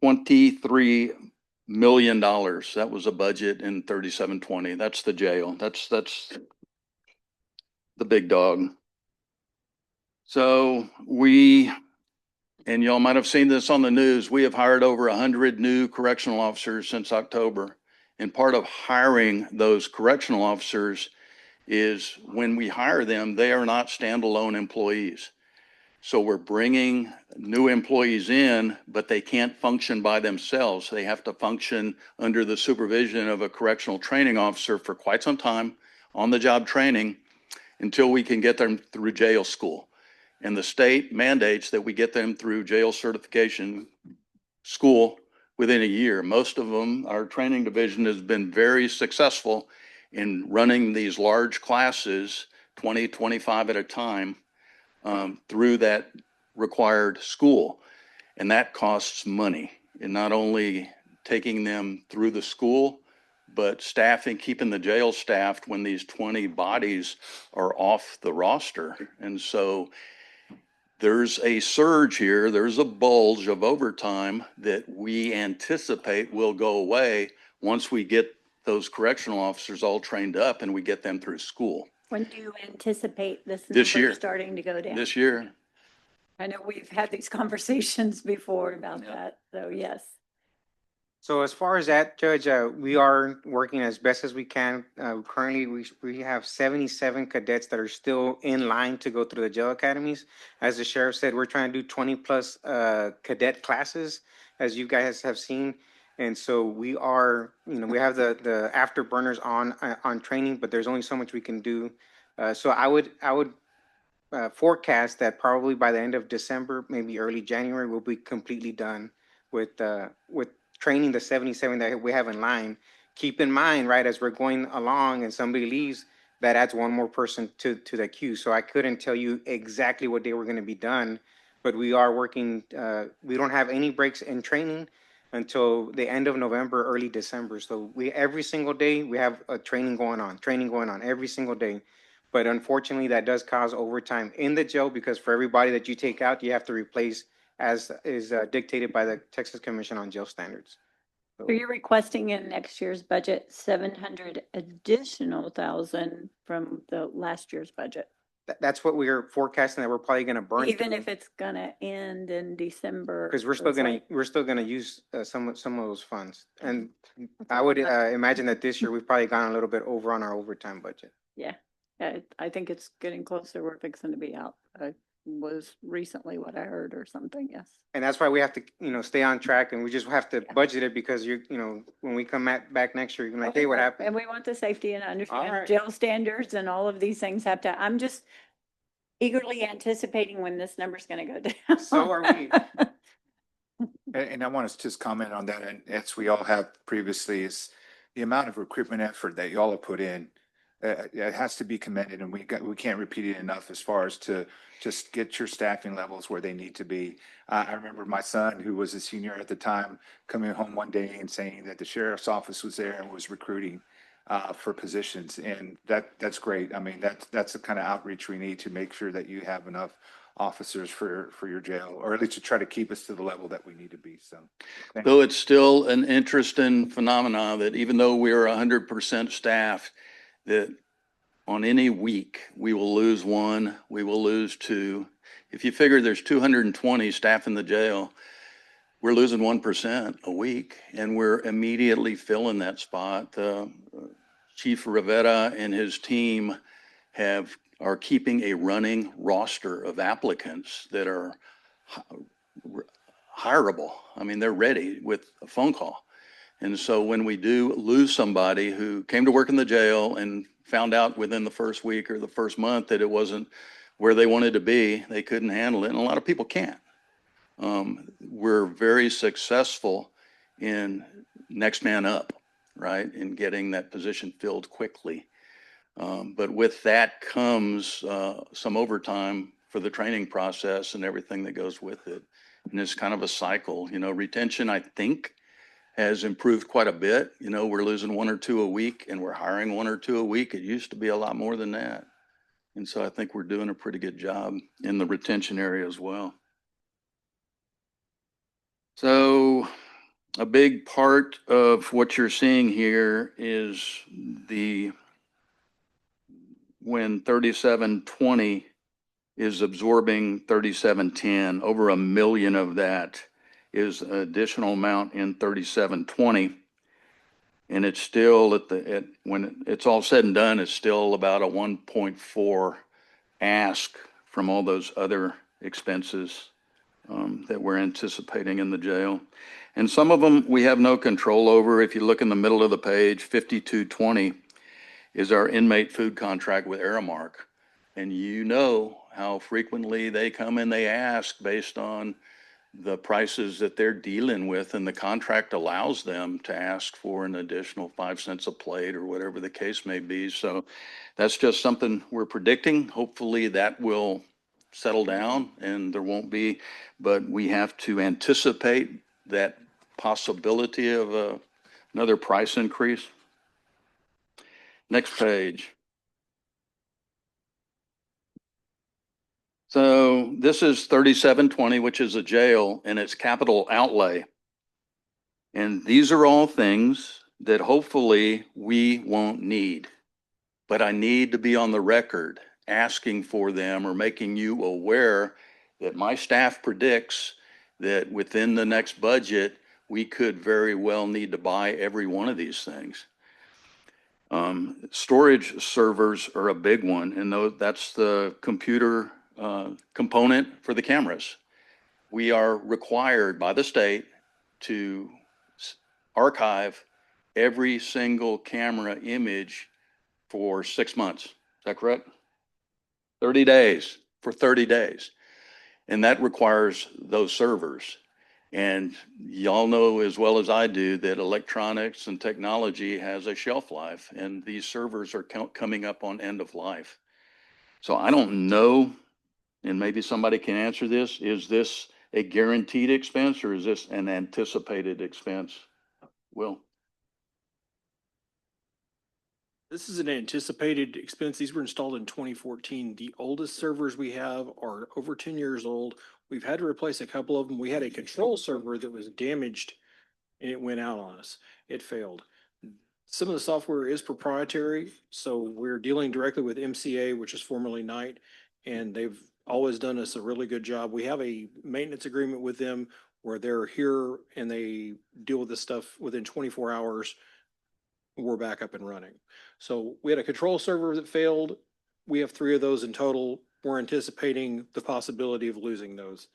$23 million. That was a budget in 3720. That's the jail. That's the big dog. So and y'all might have seen this on the news, we have hired over 100 new correctional officers since October. And part of hiring those correctional officers is when we hire them, they are not standalone employees. So we're bringing new employees in, but they can't function by themselves. They have to function under the supervision of a correctional training officer for quite some time, on the job training, until we can get them through jail school. And the state mandates that we get them through jail certification school within a year. Most of them, our training division has been very successful in running these large classes, 20, 25 at a time, through that required school. And that costs money. And not only taking them through the school, but staffing, keeping the jail staffed when these 20 bodies are off the roster. And so there's a surge here, there's a bulge of overtime that we anticipate will go away once we get those correctional officers all trained up and we get them through school. When do you anticipate this This number year. starting to go down? This year, I know we've had these conversations before about Yeah. that, so yes. So as far as that, Judge, we are working as best as we can. Currently, we have 77 cadets that are still in line to go through the jail academies. As the sheriff said, we're trying to do 20 plus cadet classes, as you guys have seen. And so we are, we have the afterburners on training, but there's only so much we can do. So I would forecast that probably by the end of December, maybe early January, we'll be completely done with training the 77 that we have in line. Keep in mind, right, as we're going along and somebody leaves, that adds one more person to the queue. So I couldn't tell you exactly what day we're going to be done, but we are working. We don't have any breaks in training until the end of November, early December. So every single day we have a training going on every single day. But unfortunately, that does cause overtime in the jail because for everybody that you take out, you have to replace as is dictated by the Texas Commission on Jail Standards. So you're requesting in next year's budget 700 additional thousand from the last year's budget? That's what we're forecasting that we're probably going to burn. Even if it's gonna end in December? Because we're still gonna use some of those funds. And I would imagine that this year we've probably gone a little bit over on our overtime budget. Yeah, I think it's getting closer. We're fixing to be out. Was recently what I heard or something, yes. And that's why we have to, stay on track and we just have to budget it because when we come back next year, you're gonna like, hey, what happened? And we want the safety and All understand right. jail standards and all of these things have to, I'm just eagerly anticipating when this number's gonna go down. So are we. And I want to just comment on that, and as we all have previously, is the amount of recruitment effort that y'all have put in. It has to be commended, and we can't repeat it enough as far as to just get your staffing levels where they need to be. I remember my son, who was a senior at the time, coming home one day and saying that the sheriff's office was there and was recruiting for positions, and that's great. I mean, that's the kind of outreach we need to make sure that you have enough officers for your jail, or at least to try to keep us to the level that we need to be. So, though it's still an interesting phenomenon that even though we're 100% staffed, that on any week, we will lose one, we will lose two. If you figure there's 220 staff in the jail, we're losing 1% a week, and we're immediately filling that spot. Chief Rivera and his team are keeping a running roster of applicants that are hireable. I mean, they're ready with a phone call. And so when we do lose somebody who came to work in the jail and found out within the first week or the first month that it wasn't where they wanted to be, they couldn't handle it. And a lot of people can't. We're very successful in next man up, right? In getting that position filled quickly. But with that comes some overtime for the training process and everything that goes with it. And it's kind of a cycle. Retention, I think, has improved quite a bit. We're losing one or two a week and we're hiring one or two a week. It used to be a lot more than that. And so I think we're doing a pretty good job in the retention area as well. So a big part of what you're seeing here is when 3720 is absorbing 3710, over $1 million of that is an additional amount in 3720. And it's still when it's all said and done, it's still about a 1.4 ask from all those other expenses that we're anticipating in the jail. And some of them we have no control over. If you look in the middle of the page, 5220 is our inmate food contract with Aramark. And how frequently they come and they ask based on the prices that they're dealing with, and the contract allows them to ask for an additional 5 cents a plate or whatever the case may be. So that's just something we're predicting. Hopefully that will settle down and there won't be, but we have to anticipate that possibility of another price increase. Next page. So this is 3720, which is a jail, and it's capital outlay. And these are all things that hopefully we won't need. But I need to be on the record asking for them or making you aware that my staff predicts that within the next budget, we could very well need to buy every one of these things. Storage servers are a big one, and that's the computer component for the cameras. We are required by the state to archive every single camera image for 6 months. Is that correct? 30 days, for 30 days. And that requires those servers. And y'all know as well as I do that electronics and technology has a shelf life, and these servers are coming up on end of life. So I don't know, and maybe somebody can answer this, is this a guaranteed expense or is this an anticipated expense? Will? This is an anticipated expense. These were installed in 2014. The oldest servers we have are over 10 years old. We've had to replace a couple of them. We had a control server that was damaged and it went out on us. It failed. Some of the software is proprietary, so we're dealing directly with MCA, which is formerly Knight, and they've always done us a really good job. We have a maintenance agreement with them where they're here and they deal with this stuff within 24 hours. We're back up and running. So we had a control server that failed. We have 3 of those in total. We're anticipating the possibility of losing those.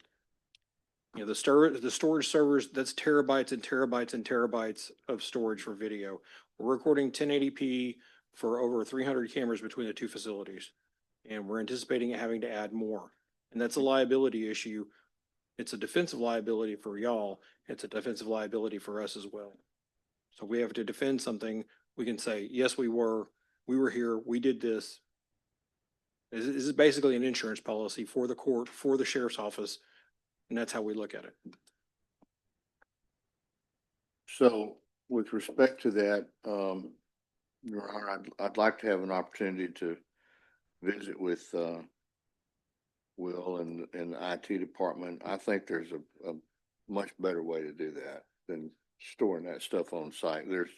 You know, the storage servers, that's terabytes and terabytes and terabytes of storage for video. We're recording 1080p for over 300 cameras between the 2 facilities. And we're anticipating having to add more. And that's a liability issue. It's a defensive liability for y'all. It's a defensive liability for us as well. So we have to defend something. We can say, yes, we were here, we did this. This is basically an insurance policy for the court, for the sheriff's office, and that's how we look at it. So with respect to that, Your Honor, I'd like to have an opportunity to visit with Will and the IT department. I think there's a much better way to do that than storing that stuff on site. There's,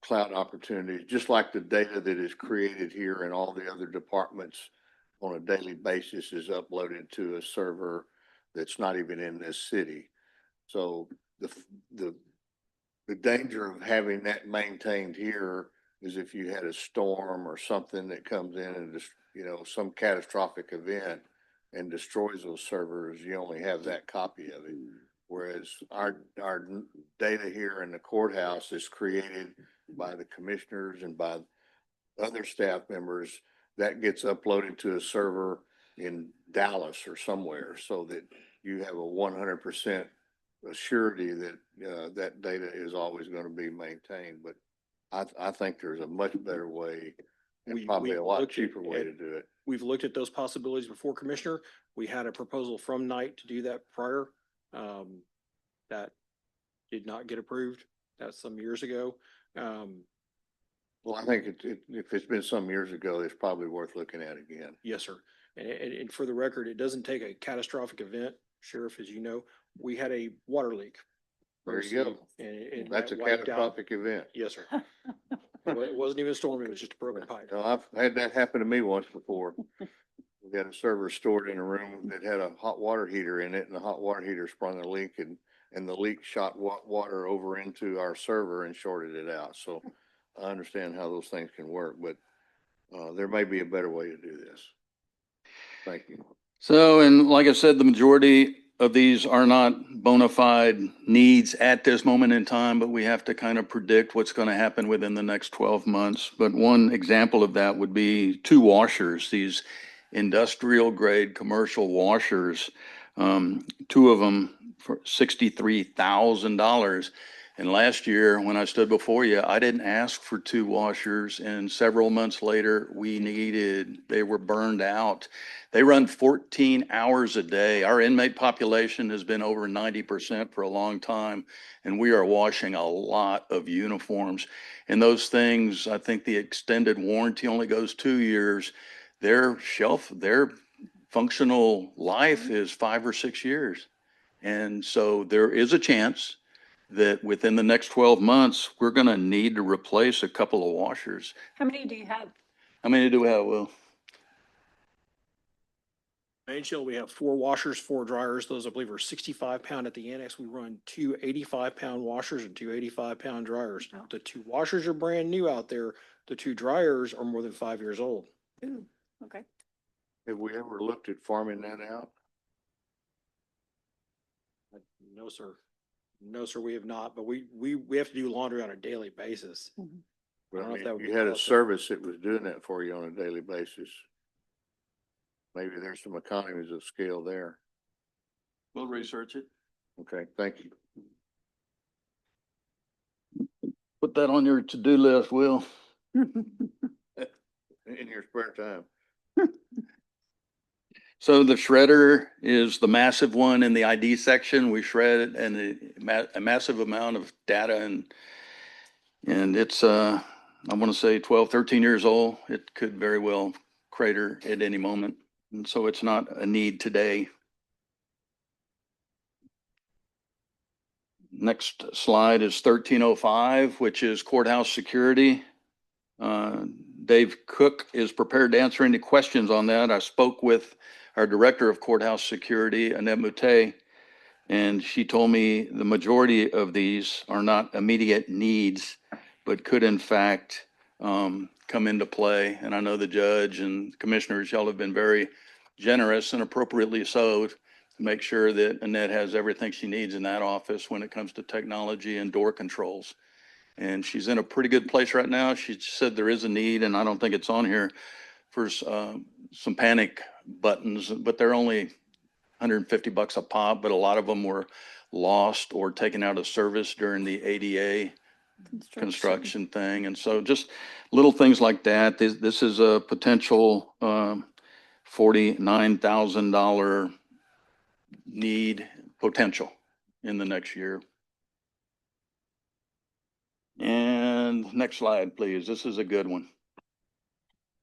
cloud opportunities, just like the data that is created here in all the other departments on a daily basis is uploaded to a server that's not even in this city. So the danger of having that maintained here is if you had a storm or something that comes in and just, some catastrophic event and destroys those servers, you only have that copy of it. Whereas our data here in the courthouse is created by the commissioners and by other staff members that gets uploaded to a server in Dallas or somewhere, so that you have a 100% surety that that data is always going to be maintained. But I think there's a much better way and probably a lot cheaper way to do it. We've looked at those possibilities before, Commissioner. We had a proposal from Knight to do that prior. That did not get approved. That's some years ago. Well, I think if it's been some years ago, it's probably worth looking at again. Yes, sir. And for the record, it doesn't take a catastrophic event, Sheriff, as you know. We had a water leak. There you go. And That's a that wiped out- catastrophic event. Yes, sir. It wasn't even a storm, it was just a broken pipe. No, I've had that happen to me once before. We got a server stored in a room that had a hot water heater in it, and the hot water heater sprung a leak, and the leak shot water over into our server and shorted it out. So I understand how those things can work, but there may be a better way to do this. Thank you. So, and like I said, the majority of these are not bona fide needs at this moment in time, but we have to kind of predict what's going to happen within the next 12 months. But one example of that would be two washers, these industrial grade commercial washers, two of them for $63,000. And last year, when I stood before you, I didn't ask for two washers, and several months later, they were burned out. They run 14 hours a day. Our inmate population has been over 90% for a long time, and we are washing a lot of uniforms. And those things, I think the extended warranty only goes 2 years. Their functional life is 5 or 6 years. And so there is a chance that within the next 12 months, we're going to need to replace a couple of washers. How many do you have? How many do we have, Will? Main shell, we have 4 washers, 4 dryers. Those I believe are 65-pound at the annex. We run 2 85-pound washers and 2 85-pound dryers. Oh. The 2 washers are brand new out there. The 2 dryers are more than 5 years old. Ooh, okay. Have we ever looked at farming that out? No, sir. No, sir, we have not, but we have to do laundry on a daily basis. I But don't know I if that would mean, be you had a possible. service that was doing that for you on a daily basis. Maybe there's some economies of scale there. We'll research it. Okay, thank you. Put that on your to-do list, Will. In your spare time. So the shredder is the massive one in the ID section. We shred it and a massive amount of data and it's, I want to say 12, 13 years old. It could very well crater at any moment. And so it's not a need today. Next slide is 1305, which is courthouse security. Dave Cook is prepared to answer any questions on that. I spoke with our director of courthouse security, Annette Moutet, and she told me the majority of these are not immediate needs, but could in fact come into play. And I know the judge and commissioners, y'all have been very generous and appropriately so to make sure that Annette has everything she needs in that office when it comes to technology and door controls. And she's in a pretty good place right now. She said there is a need, and I don't think it's on here, for some panic buttons, but they're only $150 a pop, but a lot of them were lost or taken out of service during the ADA construction thing. And so just little things like that. This is a potential $49,000 need potential in the next year. And next slide, please. This is a good one.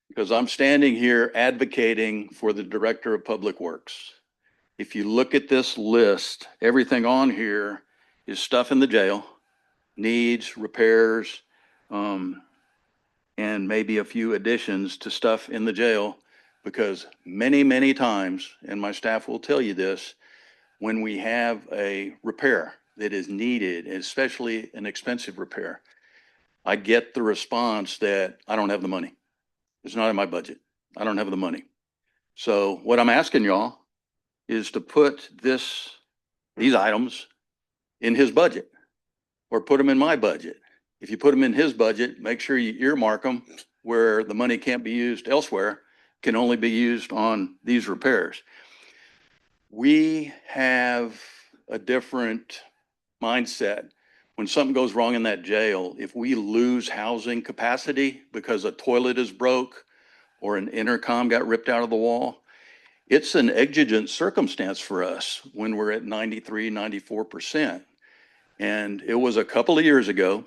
Because I'm standing here advocating for the Director of Public Works. If you look at this list, everything on here is stuff in the jail, needs, repairs, and maybe a few additions to stuff in the jail. Because many, many times, and my staff will tell you this, when we have a repair that is needed, especially an expensive repair, I get the response that I don't have the money. It's not in my budget. I don't have the money. So what I'm asking y'all is to put these items in his budget or put them in my budget. If you put them in his budget, make sure you earmark them where the money can't be used elsewhere, can only be used on these repairs. We have a different mindset. When something goes wrong in that jail, if we lose housing capacity because a toilet is broke or an intercom got ripped out of the wall, it's an exigent circumstance for us when we're at 93, 94%. And it was a couple of years ago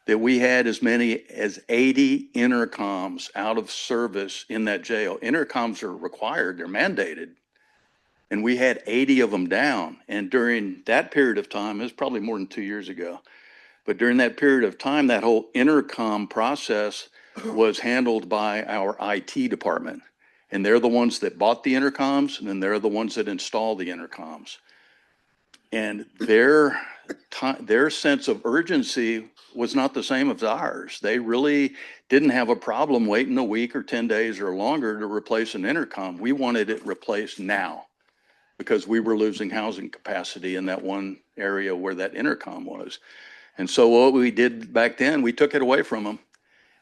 that we had as many as 80 intercoms out of service in that jail. Intercoms are required, they're mandated. And we had 80 of them down. And during that period of time, it was probably more than 2 years ago, but during that period of time, that whole intercom process was handled by our IT department. And they're the ones that bought the intercoms, and then they're the ones that install the intercoms. And their sense of urgency was not the same as ours. They really didn't have a problem waiting a week or 10 days or longer to replace an intercom. We wanted it replaced now, because we were losing housing capacity in that one area where that intercom was. And so what we did back then, we took it away from them.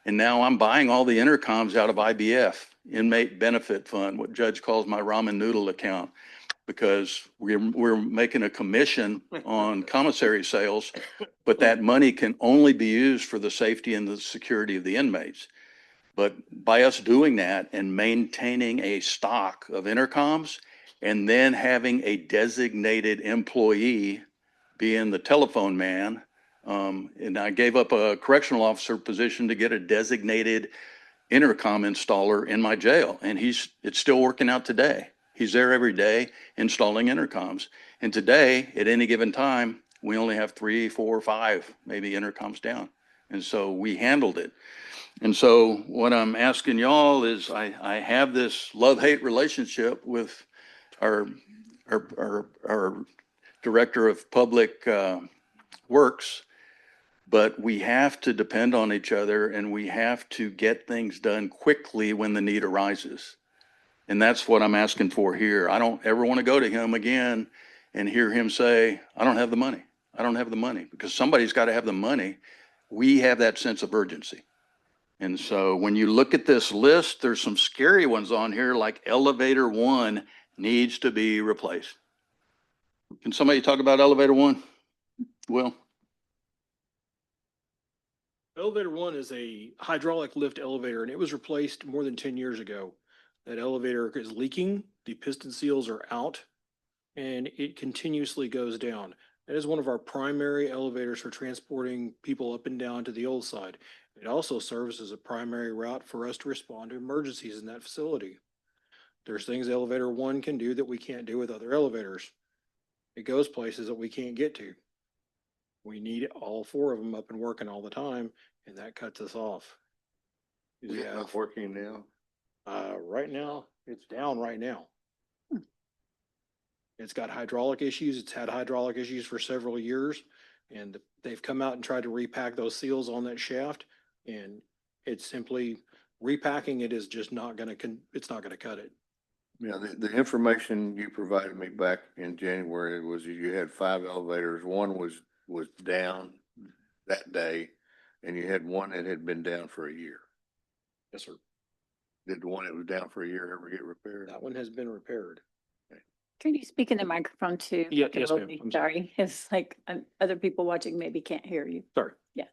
And now I'm buying all the intercoms out of IBF, Inmate Benefit Fund, what Judge calls my ramen noodle account, because we're making a commission on commissary sales, but that money can only be used for the safety and the security of the inmates. But by us doing that and maintaining a stock of intercoms and then having a designated employee being the telephone man, and I gave up a correctional officer position to get a designated intercom installer in my jail, and it's still working out today. He's there every day installing intercoms. And today, at any given time, we only have 3, 4, 5, maybe intercoms down. And so we handled it. And so what I'm asking y'all is I have this love-hate relationship with our director of public works, but we have to depend on each other and we have to get things done quickly when the need arises. And that's what I'm asking for here. I don't ever want to go to him again and hear him say, I don't have the money. I don't have the money, because somebody's got to have the money. We have that sense of urgency. And so when you look at this list, there's some scary ones on here, like elevator 1 needs to be replaced. Can somebody talk about elevator 1? Will? Elevator 1 is a hydraulic lift elevator, and it was replaced more than 10 years ago. That elevator is leaking, the piston seals are out, and it continuously goes down. That is one of our primary elevators for transporting people up and down to the old side. It also serves as a primary route for us to respond to emergencies in that facility. There's things elevator 1 can do that we can't do with other elevators. It goes places that we can't get to. We need all 4 of them up and working all the time, and that cuts us off. Is it not working now? Right now, it's down right now. It's got hydraulic issues. It's had hydraulic issues for several years. And they've come out and tried to repack those seals on that shaft. And it's simply repacking it is just not gonna, it's not gonna cut it. Yeah, the information you provided me back in January was you had 5 elevators. One was down that day, and you had one that had been down for a year. Yes, sir. Did the one that was down for a year ever get repaired? That one has been repaired. Can you speak in the microphone too? Yes, ma'am. Jolie? I'm Sorry, it's like other people watching maybe can't hear you. Sorry. Yes.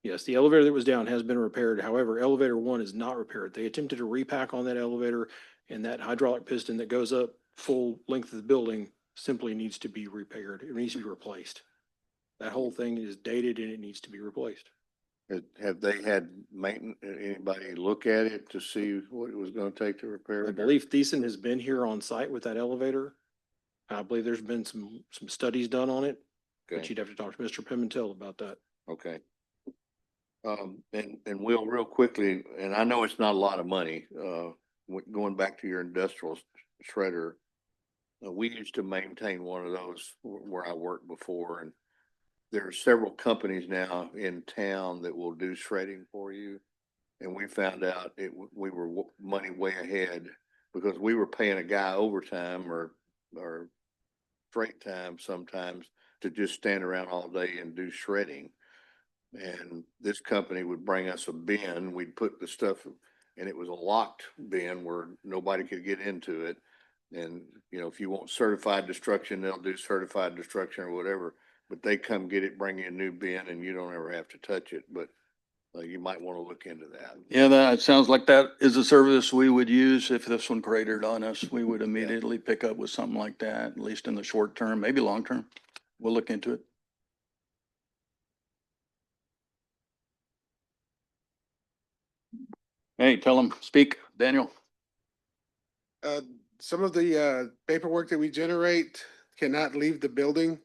Yes, the elevator that was down has been repaired. However, elevator 1 is not repaired. They attempted to repack on that elevator, and that hydraulic piston that goes up full length of the building simply needs to be repaired. It needs to be replaced. That whole thing is dated and it needs to be replaced. Have they had anybody look at it to see what it was gonna take to repair I it? believe Thiessen has been here on site with that elevator. I believe there's been some studies done on it, but Okay, you'd have to talk to Mr. Pimentel about that. okay. And Will, real quickly, and I know it's not a lot of money, going back to your industrial shredder, we used to maintain one of those where I worked before, and there are several companies now in town that will do shredding for you. And we found out we were money way ahead because we were paying a guy overtime or straight time sometimes to just stand around all day and do shredding. And this company would bring us a bin, we'd put the stuff, and it was a locked bin where nobody could get into it. And, you know, if you want certified destruction, they'll do certified destruction or whatever, but they come get it, bring you a new bin, and you don't ever have to touch it. But you might want to look into that. Yeah, that sounds like that is a service we would use if this one cratered on us. We would immediately pick up with something like that, at least in the short term, maybe long term. We'll look into it. Hey, tell them, speak, Daniel. Some of the paperwork that we generate cannot leave the building.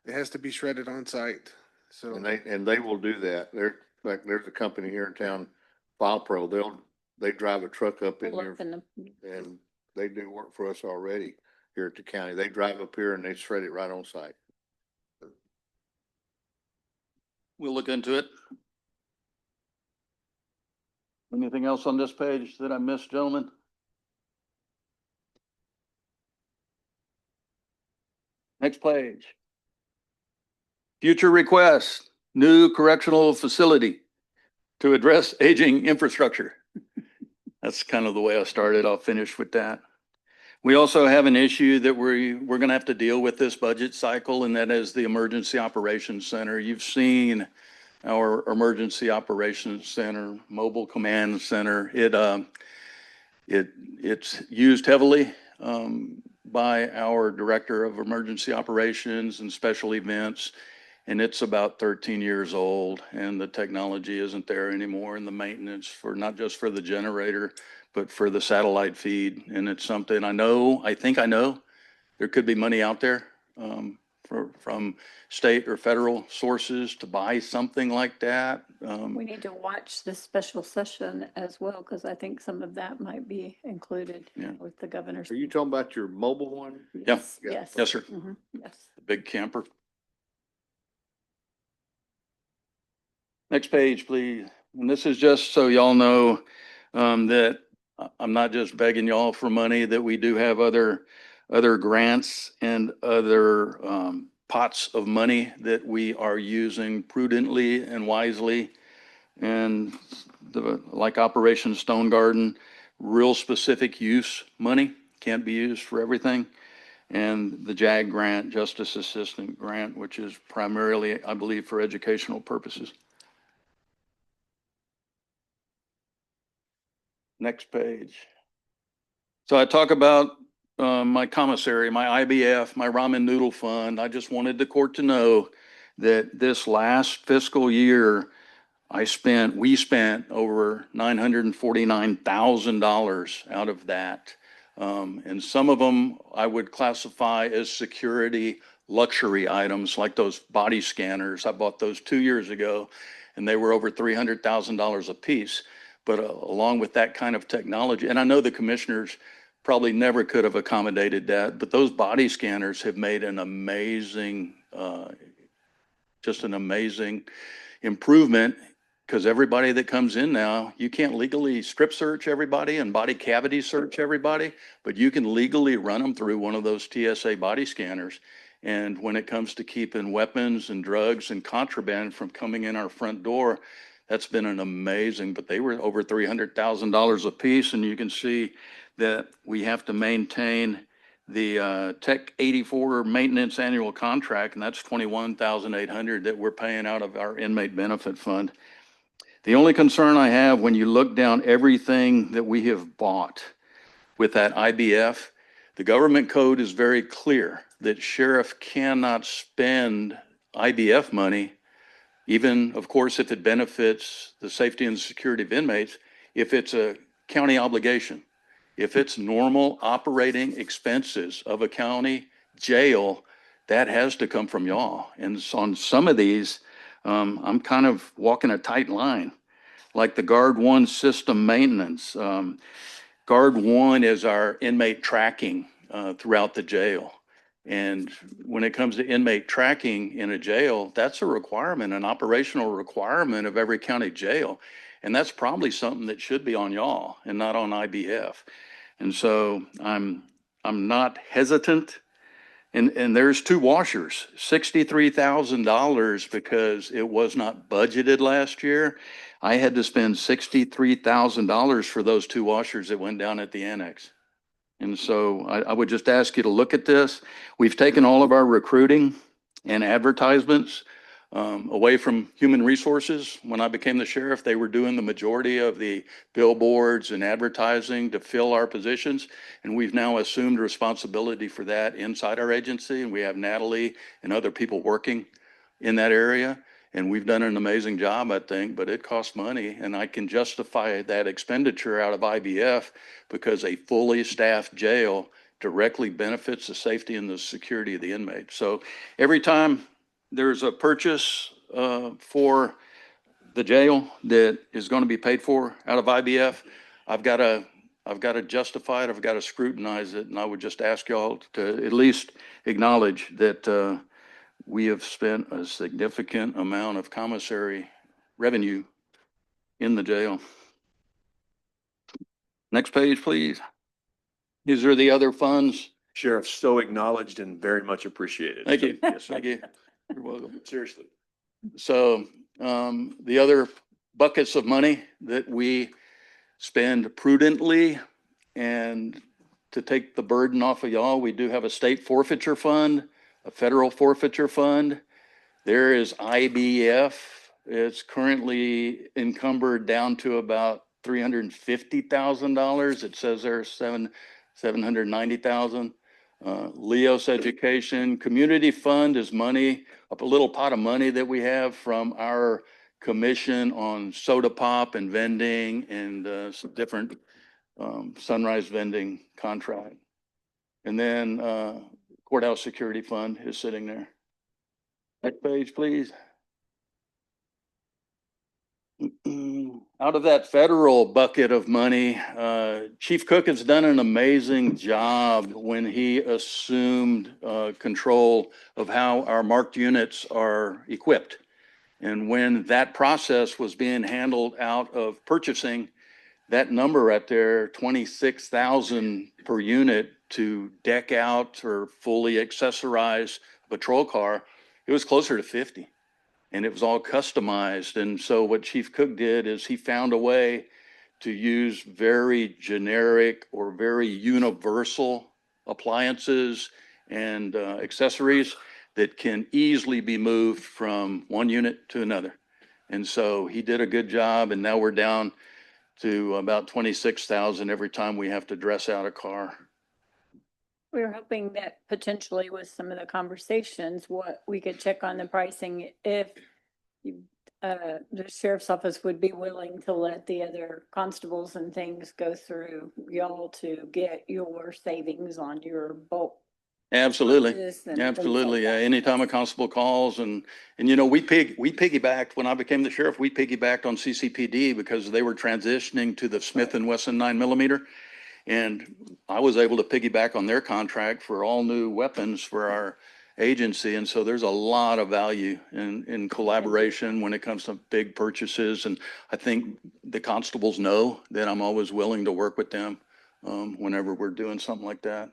It has to be shredded on site. So And they will do that. There's a company here in town, File Pro. They drive a truck up in here and they do work for us already here at the county. They drive up here and they shred it right on site. We'll look into it. Anything else on this page that I missed, gentlemen? Next page. Future requests, new correctional facility to address aging infrastructure. That's kind of the way I started. I'll finish with that. We also have an issue that we're going to have to deal with this budget cycle, and that is the Emergency Operations Center. You've seen our Emergency Operations Center, Mobile Command Center. It's used heavily by our Director of Emergency Operations and Special Events, and it's about 13 years old, and the technology isn't there anymore, and the maintenance for not just for the generator, but for the satellite feed. And it's something I think I know there could be money out there from state or federal sources to buy something like that. We need to watch this special session as well, because I think some of that might be included with the governor's. Are you talking about your mobile one? Yes, yes. Yes, sir. Mhm, yes. The big camper. Next page, please. And this is just so y'all know that I'm not just begging y'all for money, that we do have other grants and other pots of money that we are using prudently and wisely. And like Operation Stone Garden, real specific use money, can't be used for everything. And the JAG grant, Justice Assistant Grant, which is primarily, I believe, for educational purposes. Next page. So I talk about my commissary, my IBF, my ramen noodle fund. I just wanted the court to know that this last fiscal year, we spent over $949,000 out of that. And some of them I would classify as security luxury items, like those body scanners. I bought those 2 years ago, and they were over $300,000 a piece. But along with that kind of technology, and I know the commissioners probably never could have accommodated that, but those body scanners have made an amazing, just an amazing improvement, because everybody that comes in now, you can't legally strip search everybody and body cavity search everybody, but you can legally run them through one of those TSA body scanners. And when it comes to keeping weapons and drugs and contraband from coming in our front door, that's been an amazing, but they were over $300,000 a piece. And you can see that we have to maintain the Tech 84 maintenance annual contract, and that's $21,800 that we're paying out of our inmate benefit fund. The only concern I have when you look down everything that we have bought with that IBF, the government code is very clear that sheriff cannot spend IBF money, even, of course, if it benefits the safety and security of inmates, if it's a county obligation. If it's normal operating expenses of a county jail, that has to come from y'all. And so on some of these, I'm kind of walking a tight line, like the Guard One system maintenance. Guard One is our inmate tracking throughout the jail. And when it comes to inmate tracking in a jail, that's a requirement, an operational requirement of every county jail. And that's probably something that should be on y'all and not on IBF. And so I'm not hesitant. And there's two washers, $63,000, because it was not budgeted last year. I had to spend $63,000 for those two washers that went down at the annex. And so I would just ask you to look at this. We've taken all of our recruiting and advertisements away from human resources. When I became the sheriff, they were doing the majority of the billboards and advertising to fill our positions. And we've now assumed responsibility for that inside our agency. And we have Natalie and other people working in that area. And we've done an amazing job, I think, but it costs money. And I can justify that expenditure out of IBF because a fully staffed jail directly benefits the safety and the security of the inmates. So every time there's a purchase for the jail that is going to be paid for out of IBF, I've got to justify it, I've got to scrutinize it, and I would just ask y'all to at least acknowledge that we have spent a significant amount of commissary revenue in the jail. Next page, please. These are the other funds Sheriff, so acknowledged and very much appreciated. Thank you. Yes, sir. Thank you. You're welcome. Seriously. So, the other buckets of money that we spend prudently and to take the burden off of y'all, we do have a state forfeiture fund, a federal forfeiture fund. There is IBF. It's currently encumbered down to about $350,000. It says there's 790,000. Leos Education Community Fund is money, a little pot of money that we have from our commission on soda pop and vending and some different Sunrise vending contract. And then Courthouse Security Fund is sitting there. Next page, please. Out of that federal bucket of money, Chief Cook has done an amazing job when he assumed control of how our marked units are equipped. And when that process was being handled out of purchasing, that number right there, 26,000 per unit to deck out or fully accessorize a patrol car, it was closer to 50. And it was all customized. And so what Chief Cook did is he found a way to use very generic or very universal appliances and accessories that can easily be moved from one unit to another. And so he did a good job, and now we're down to about 26,000 every time we have to dress out a car. We were hoping that potentially with some of the conversations, what we could check on the pricing if the sheriff's office would be willing to let the other constables and things go through y'all to get your savings on your bulk. Absolutely. purchase and things Absolutely. like that. Anytime a constable calls and you know, we piggybacked, when I became the sheriff, we piggybacked on CCPD because they were transitioning to the Smith and Wesson 9mm. And I was able to piggyback on their contract for all new weapons for our agency. And so there's a lot of value in collaboration when it comes to big purchases. And I think the constables know that I'm always willing to work with them whenever we're doing something like that.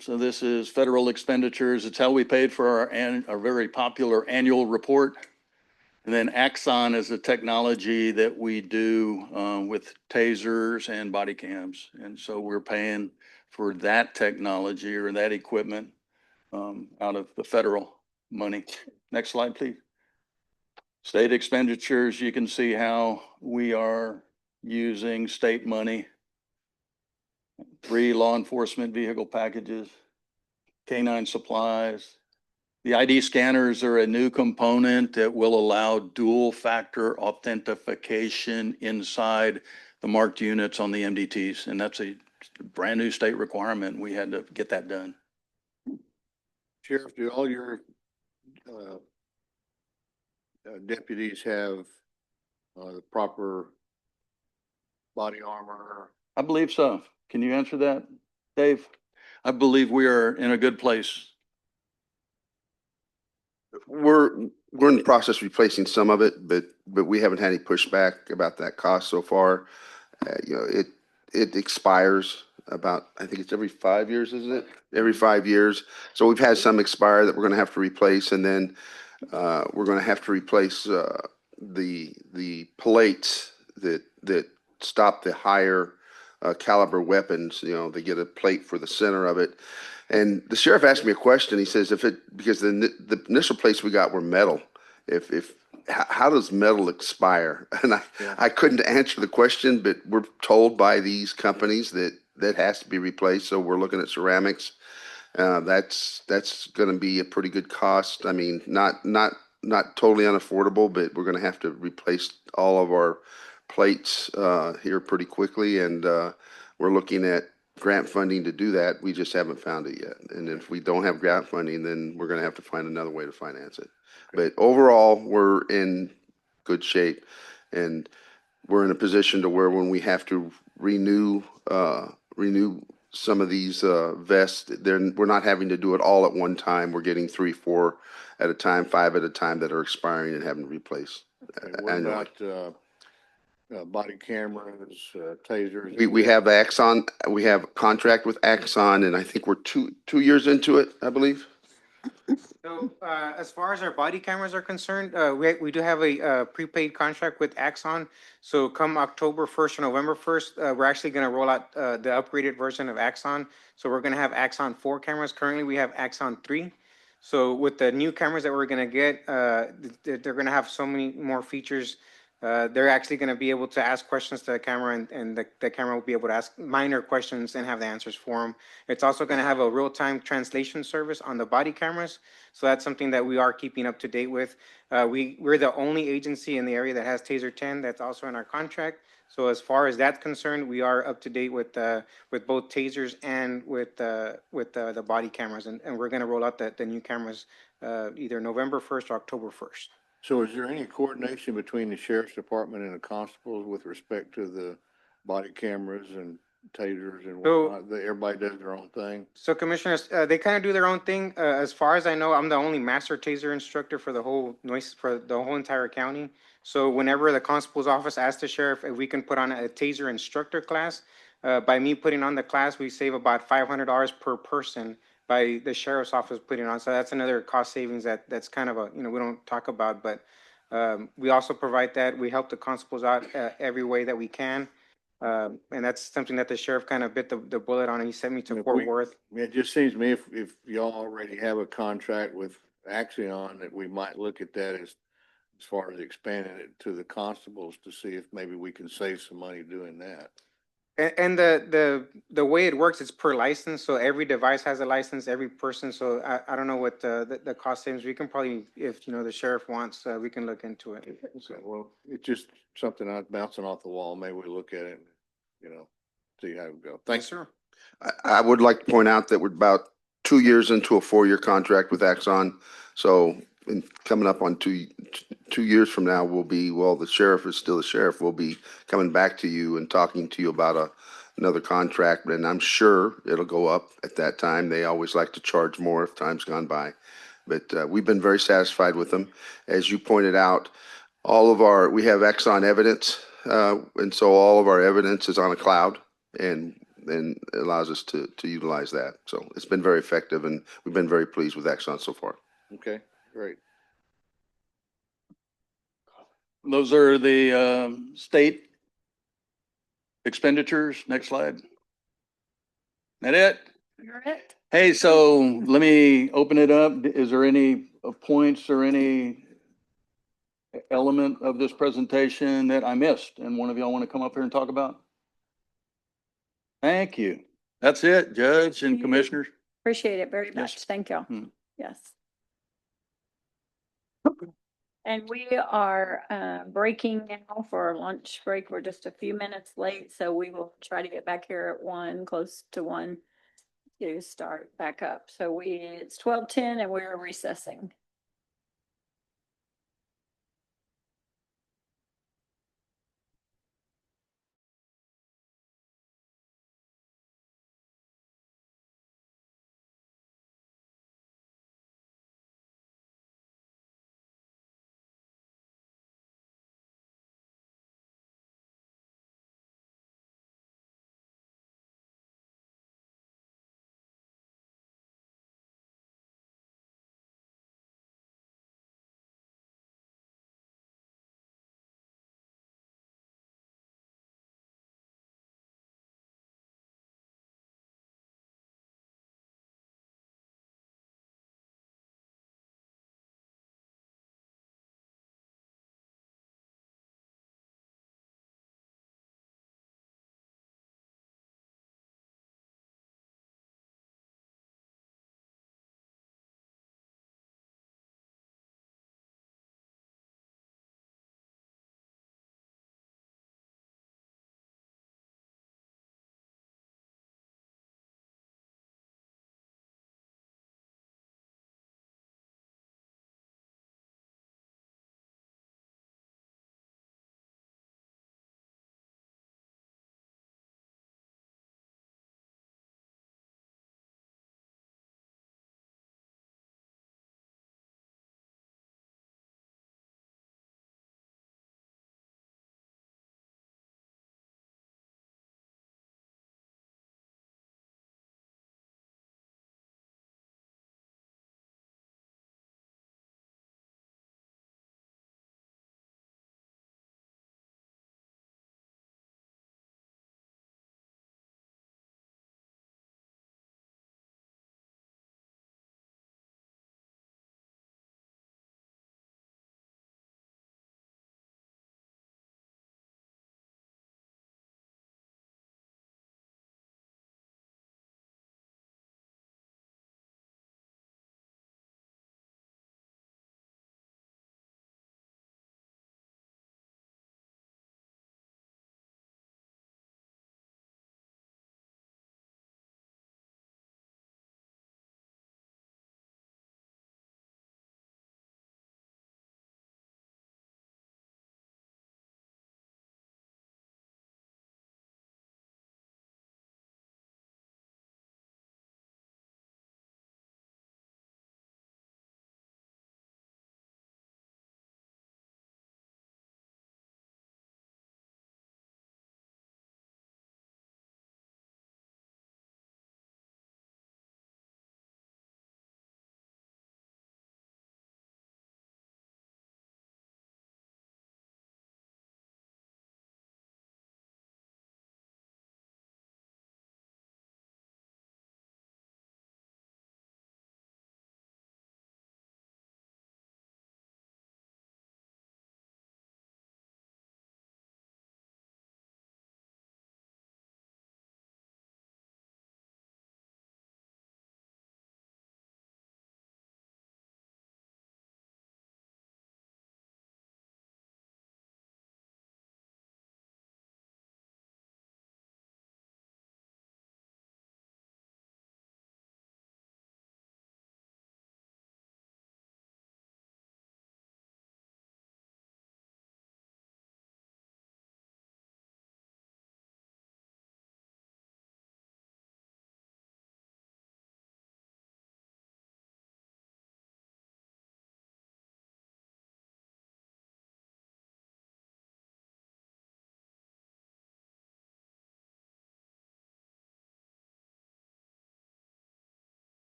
So this is federal expenditures. It's how we paid for our very popular annual report. And then Axon is a technology that we do with tasers and body cams. And so we're paying for that technology or that equipment out of the federal money. Next slide, please. State expenditures, you can see how we are using state money. 3 law enforcement vehicle packages, canine supplies. The ID scanners are a new component that will allow dual factor authentication inside the marked units on the MDTs. And that's a brand new state requirement. We had to get that done. Sheriff, do all your deputies have the proper body armor? I believe so. Can you answer that, Dave? I believe we are in a good place. We're in the process of replacing some of it, but we haven't had any pushback about that cost so far. You know, it expires about, I think it's every 5 years, isn't it? Every 5 years. So we've had some expire that we're going to have to replace, and then we're going to have to replace the plates that stop the higher caliber weapons. You know, they get a plate for the center of it. And the sheriff asked me a question. He says, because the initial plates we got were metal, how does metal expire? And I couldn't answer the question, but we're told by these companies that has to be replaced. So we're looking at ceramics. That's going to be a pretty good cost. I mean, not totally unaffordable, but we're going to have to replace all of our plates here pretty quickly. And we're looking at grant funding to do that. We just haven't found it yet. And if we don't have grant funding, then we're going to have to find another way to finance it. But overall, we're in good shape, and we're in a position to where when we have to renew some of these vests, we're not having to do it all at one time. We're getting 3, 4 at a time, 5 at a time that are expiring and having to replace What annually. about body cameras, tasers. We have Axon, we have contract with Axon, and I think we're two years into it, I believe. So, as far as our body cameras are concerned, we do have a, prepaid contract with Axon. So come October first or November first, we're actually gonna roll out, the upgraded version of Axon. So we're gonna have Axon 4 cameras. Currently, we have Axon 3. So with the new cameras that we're gonna get, they're gonna have so many more features. They're actually gonna be able to ask questions to the camera, and the camera will be able to ask minor questions and have the answers for them. It's also gonna have a real-time translation service on the body cameras. So that's something that we are keeping up to date with. We're the only agency in the area that has Taser 10 that's also in our contract. So as far as that's concerned, we are up to date with both tasers and with the body cameras, and we're going to roll out the new cameras either November 1st or October 1st. So is there any coordination between the sheriff's department and the constables with respect to the body cameras and tasers and So- whatnot? Everybody does their own thing? So commissioners, they kind of do their own thing. As far as I know, I'm the only master taser instructor for the whole Nueces, for the whole entire county. So whenever the constable's office asks the sheriff if we can put on a taser instructor class, by me putting on the class, we save about $500 per person by the sheriff's office putting on. So that's another cost savings that's kind of a, we don't talk about, but we also provide that. We help the constables out every way that we can. And that's something that the sheriff kind of bit the bullet on, and he sent me to If Fort we- Worth. It just seems to me if y'all already have a contract with Axion, that we might look at that as far as expanding it to the constables to see if maybe we can save some money doing that. And the way it works, it's per license, so every device has a license, every person, so I don't know what the cost savings, we can probably, if, the sheriff wants, we can look into it. So, well, it's just something I'm bouncing off the wall. Maybe we look at it, see how it goes. Thanks, sir. I would like to point out that we're about 2 years into a 4-year contract with Axon. So coming up on 2 years from now, the sheriff is still the sheriff. We'll be coming back to you and talking to you about another contract, and I'm sure it'll go up at that time. They always like to charge more if time's gone by. But we've been very satisfied with them. As you pointed out, we have Exxon evidence, and so all of our evidence is on a cloud, and it allows us to utilize that. So it's been very effective, and we've been very pleased with Exxon so far. Okay, great. Those are the state expenditures. Next slide. That it? You're it. Hey, so let me open it up. Is there any points or any element of this presentation that I missed and one of y'all want to come up here and talk about? Thank you. That's it, Judge and Commissioners. Appreciate it very Yes. much. Thank you. Hmm. Yes. And we are breaking now for our lunch break. We're just a few minutes late, so we will try to get back here at 1, close to 1, to start back up. So it's 12:10 and we're recessing.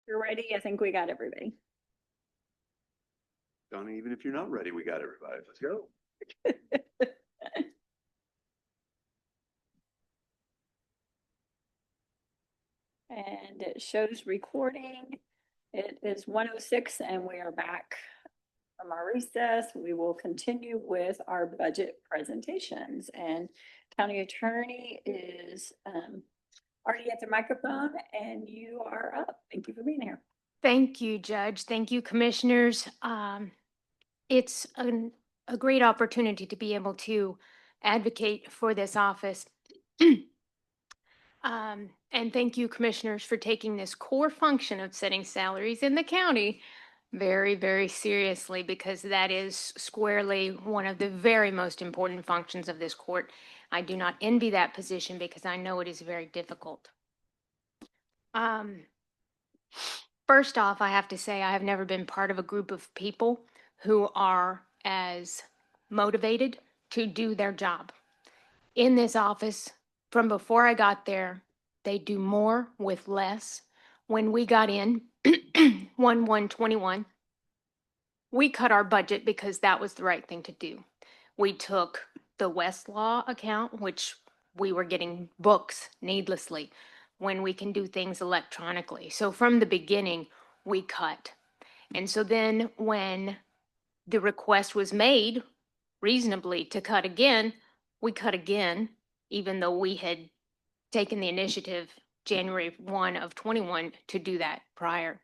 You're ready? I think we got everybody. Donna, even if you're not ready, we got everybody. Let's go. And it shows recording. It is 1:06 and we are back from our recess. We will continue with our budget presentations, and County Attorney is already at the microphone and you are up. Thank you for being here. Thank you, Judge. Thank you, Commissioners. It's a great opportunity to be able to advocate for this office. And thank you, Commissioners, for taking this core function of setting salaries in the county very, very seriously, because that is squarely one of the very most important functions of this court. I do not envy that position because I know it is very difficult. First off, I have to say I have never been part of a group of people who are as motivated to do their job. In this office, from before I got there, they do more with less. When we got in 1/1/21, we cut our budget because that was the right thing to do. We took the Westlaw account, which we were getting books needlessly when we can do things electronically. So from the beginning, we cut. And so then when the request was made reasonably to cut again, we cut again, even though we had taken the initiative January 1 of 21 to do that prior.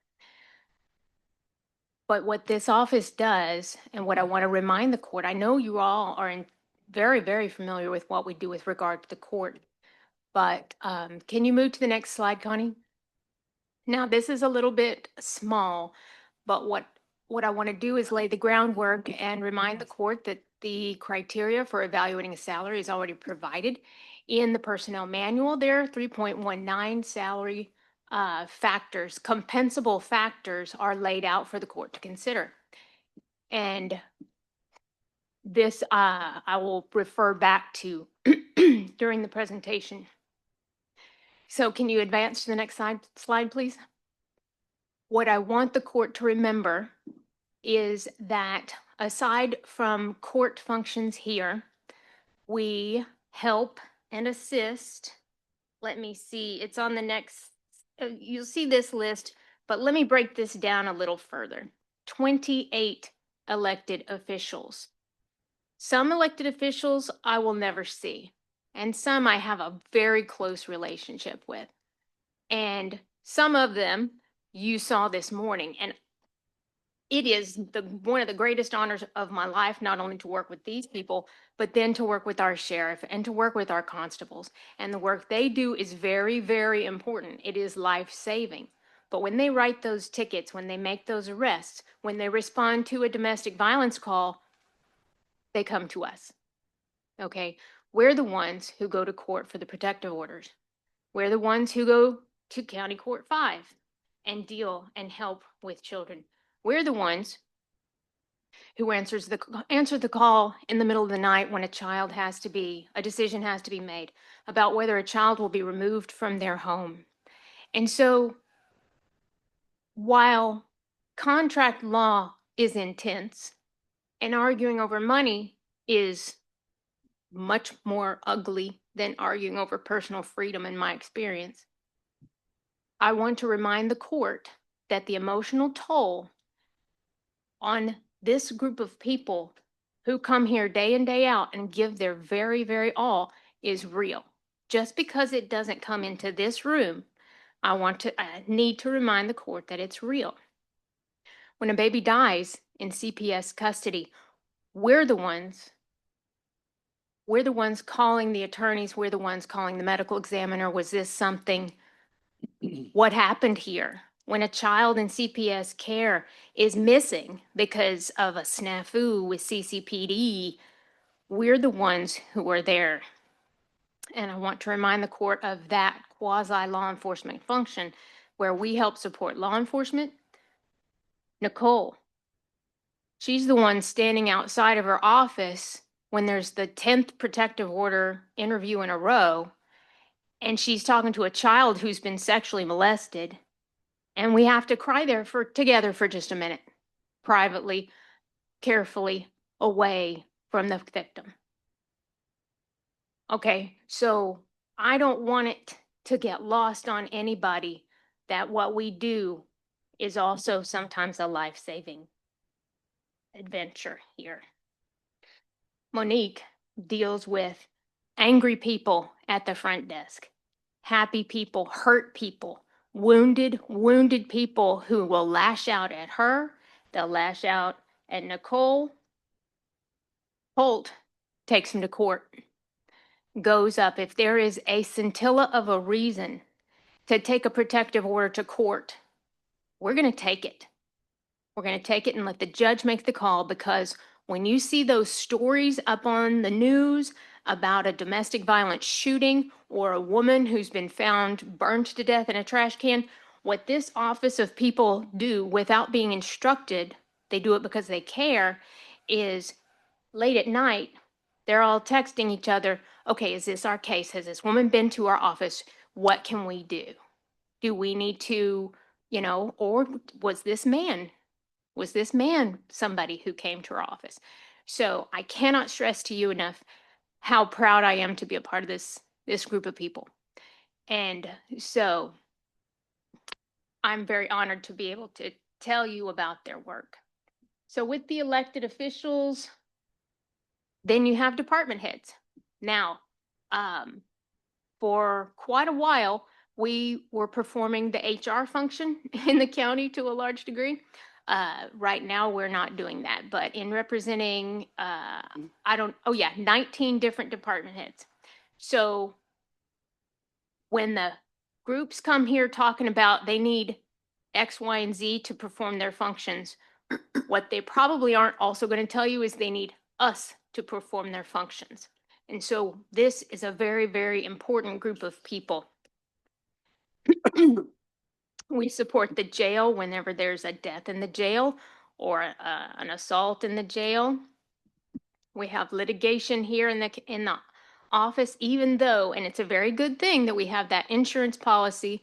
But what this office does, and what I want to remind the court, I know you all are very, very familiar with what we do with regard to the court, but can you move to the next slide, Connie? Now, this is a little bit small, but what I want to do is lay the groundwork and remind the court that the criteria for evaluating a salary is already provided in the personnel manual. There are 3.19 salary factors, compensable factors are laid out for the court to consider. And this I will refer back to during the presentation. So can you advance to the next slide, please? What I want the court to remember is that aside from court functions here, we help and assist. Let me see, it's on the next, you'll see this list, but let me break this down a little further. 28 elected officials. Some elected officials I will never see, and some I have a very close relationship with. And some of them you saw this morning, and it is one of the greatest honors of my life, not only to work with these people, but then to work with our sheriff and to work with our constables. And the work they do is very, very important. It is life-saving. But when they write those tickets, when they make those arrests, when they respond to a domestic violence call, they come to us. Okay? We're the ones who go to court for the protective orders. We're the ones who go to County Court 5 and deal and help with children. We're the ones who answer the call in the middle of the night when a decision has to be made about whether a child will be removed from their home. And so while contract law is intense and arguing over money is much more ugly than arguing over personal freedom in my experience, I want to remind the court that the emotional toll on this group of people who come here day in, day out and give their very, very all is real. Just because it doesn't come into this room, I need to remind the court that it's real. When a baby dies in CPS custody, we're the ones calling the attorneys, we're the ones calling the medical examiner. Was this something? What happened here? When a child in CPS care is missing because of a snafu with CCPD, we're the ones who are there. And I want to remind the court of that quasi-law enforcement function where we help support law enforcement. Nicole, she's the one standing outside of her office when there's the 10th protective order interview in a row, and she's talking to a child who's been sexually molested, And we have to cry there together for just a minute, privately, carefully, away from the victim. Okay, so I don't want it to get lost on anybody that what we do is also sometimes a life-saving adventure here. Monique deals with angry people at the front desk, happy people, hurt people, wounded people who will lash out at her. They'll lash out at Nicole. Holt takes him to court, goes up. If there is a scintilla of a reason to take a protective order to court, we're going to take it. We're going to take it and let the judge make the call, because when you see those stories up on the news about a domestic violence shooting or a woman who's been found burned to death in a trash can, what this office of people do without being instructed, they do it because they care, is late at night, they're all texting each other, okay, is this our case? Has this woman been to our office? What can we do? Do we need to, or was this man somebody who came to our office? So I cannot stress to you enough how proud I am to be a part of this group of people. And so I'm very honored to be able to tell you about their work. So with the elected officials, then you have department heads. Now, for quite a while, we were performing the HR function in the county to a large degree. Right now, we're not doing that, but in representing, 19 different department heads. So when the groups come here talking about they need X, Y, and Z to perform their functions, what they probably aren't also going to tell you is they need us to perform their functions. And so this is a very, very important group of people. We support the jail whenever there's a death in the jail or an assault in the jail. We have litigation here in the office, even though, and it's a very good thing that we have that insurance policy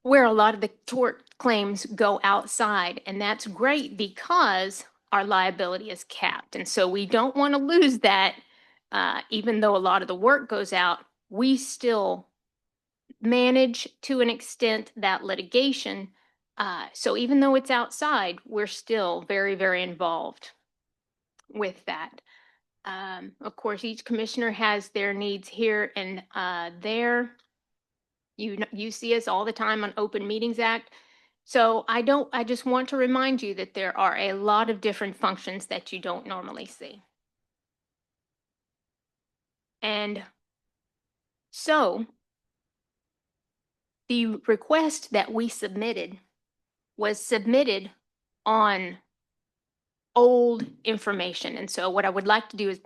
where a lot of the tort claims go outside, and that's great because our liability is capped. And so we don't want to lose that. Even though a lot of the work goes out, we still manage to an extent that litigation. So even though it's outside, we're still very, very involved with that. Of course, each commissioner has their needs here and there. You see us all the time on Open Meetings Act. So I just want to remind you that there are a lot of different functions that you don't normally see. And so the request that we submitted was submitted on old information. And so what I would like to do is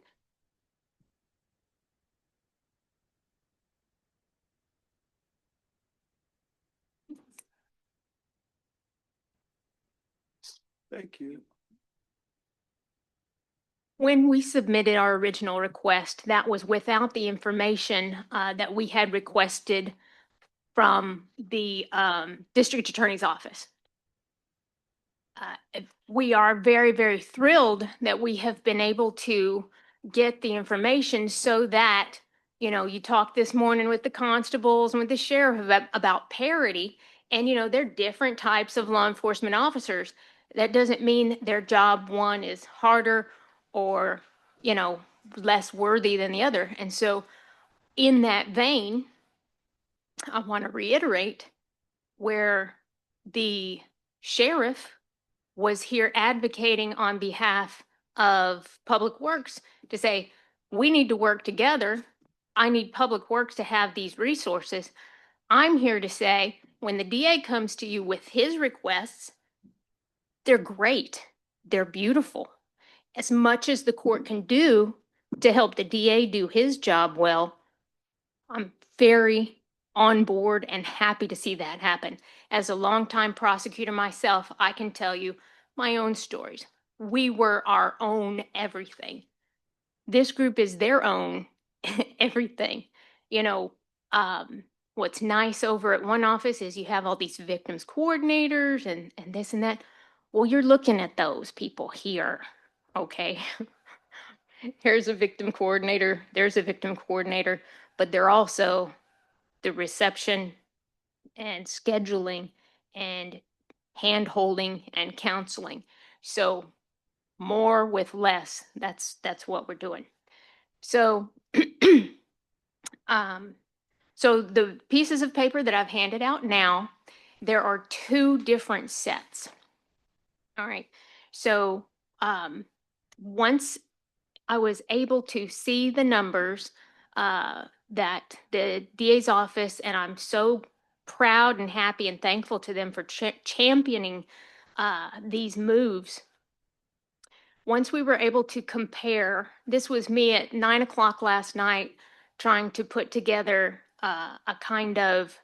Thank you. when we submitted our original request, that was without the information that we had requested from the district attorney's office. We are very, very thrilled that we have been able to get the information so that, you talked this morning with the constables and with the sheriff about parity, and, they're different types of law enforcement officers. That doesn't mean their job one is harder or, less worthy than the other. And so in that vein, I want to reiterate where the sheriff was here advocating on behalf of Public Works to say, we need to work together. I need Public Works to have these resources. I'm here to say, when the DA comes to you with his requests, they're great. They're beautiful. As much as the court can do to help the DA do his job well, I'm very on board and happy to see that happen. As a longtime prosecutor myself, I can tell you my own stories. We were our own everything. This group is their own everything. what's nice over at one office is you have all these victims coordinators and this and that. Well, you're looking at those people here, okay? Here's a victim coordinator, there's a victim coordinator, but they're also the reception and scheduling and hand holding and counseling. So more with less. That's what we're doing. So so the pieces of paper that I've handed out now, there are 2 different sets. All right. So once I was able to see the numbers that the DA's office, and I'm so proud and happy and thankful to them for championing these moves. Once we were able to compare, this was me at 9 o'clock last night trying to put together a kind of,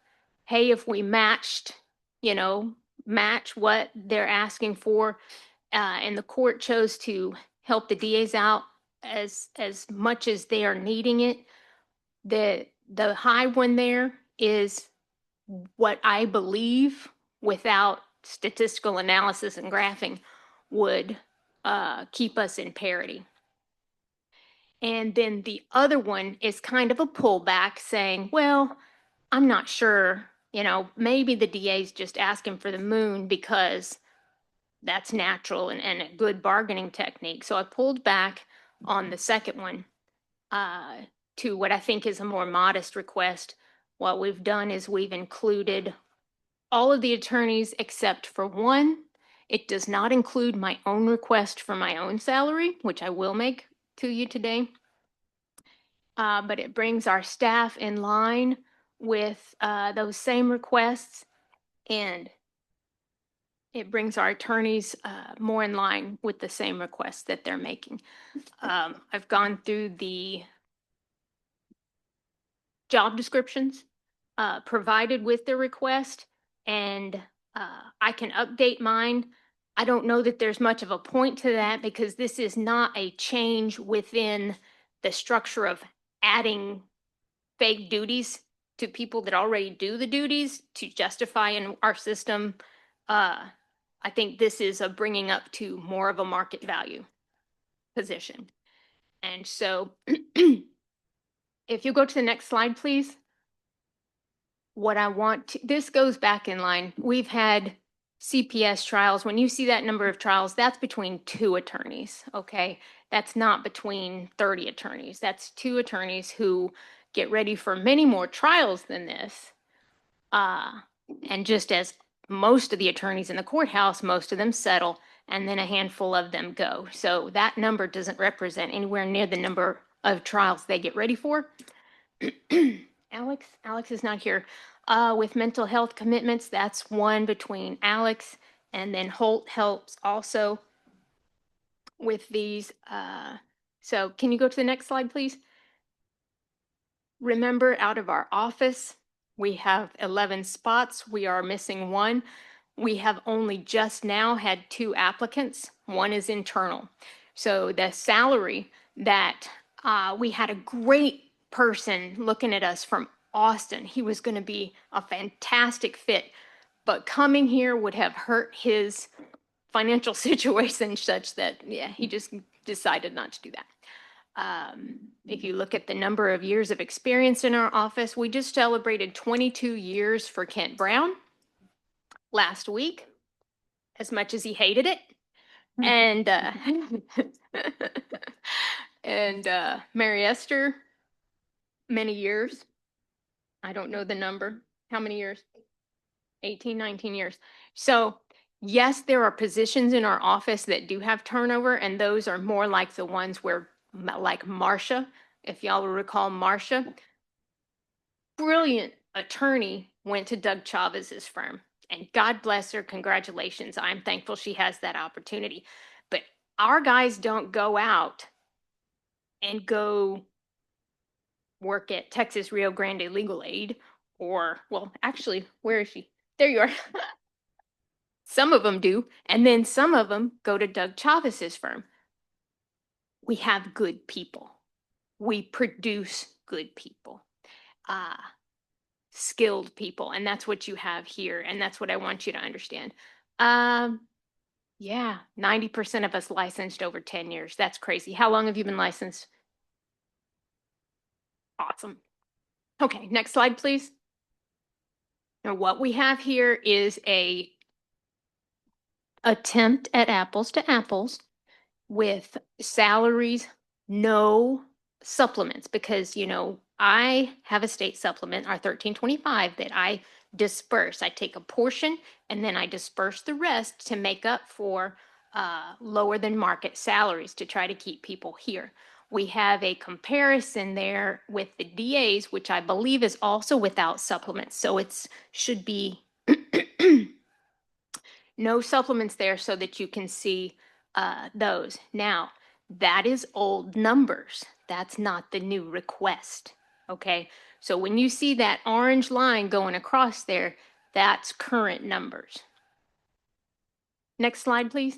hey, if we matched, match what they're asking for, and the court chose to help the DAs out as much as they are needing it. The high one there is what I believe, without statistical analysis and graphing, would keep us in parity. And then the other one is kind of a pullback saying, well, I'm not sure, maybe the DA's just asking for the moon because that's natural and a good bargaining technique. So I pulled back on the second one to what I think is a more modest request. What we've done is we've included all of the attorneys except for one. It does not include my own request for my own salary, which I will make to you today. But it brings our staff in line with those same requests, and it brings our attorneys more in line with the same requests that they're making. I've gone through the job descriptions provided with the request, and I can update mine. I don't know that there's much of a point to that because this is not a change within the structure of adding fake duties to people that already do the duties to justify in our system. I think this is a bringing up to more of a market value position. And so if you go to the next slide, please. What I want to, this goes back in line. We've had CPS trials. When you see that number of trials, that's between 2 attorneys, okay? That's not between 30 attorneys. That's 2 attorneys who get ready for many more trials than this. And just as most of the attorneys in the courthouse, most of them settle, and then a handful of them go. So that number doesn't represent anywhere near the number of trials they get ready for. Alex is not here. With mental health commitments, that's one between Alex, and then Holt helps also with these. So can you go to the next slide, please? Remember, out of our office, we have 11 spots. We are missing 1. We have only just now had 2 applicants. 1 is internal. So the salary that we had a great person looking at us from Austin. He was going to be a fantastic fit, but coming here would have hurt his financial situation such that, yeah, he just decided not to do that. If you look at the number of years of experience in our office, we just celebrated 22 years for Kent Brown last week, as much as he hated it. And and Mary Esther, many years. I don't know the number. How many years? 18, 19 years. So yes, there are positions in our office that do have turnover, and those are more like the ones where, like Marcia, if y'all will recall Marcia, brilliant attorney, went to Doug Chavez's firm. And God bless her, congratulations. I'm thankful she has that opportunity. But our guys don't go out and go work at Texas Rio Grande Legal Aid, or, well, actually, where is she? There you are. Some of them do, and then some of them go to Doug Chavez's firm. We have good people. We produce good people. skilled people, and that's what you have here, and that's what I want you to understand. Yeah, 90% of us licensed over 10 years. That's crazy. How long have you been licensed? Awesome. Okay, next slide, please. Now, what we have here is a attempt at apples to apples with salaries, no supplements, because, you know, I have a state supplement, our 1325, that I disperse. I take a portion and then I disperse the rest to make up for lower than market salaries to try to keep people here. We have a comparison there with the DAs, which I believe is also without supplements. So it's should be no supplements there so that you can see those. Now, that is old numbers. That's not the new request. Okay, so when you see that orange line going across there, that's current numbers. Next slide, please.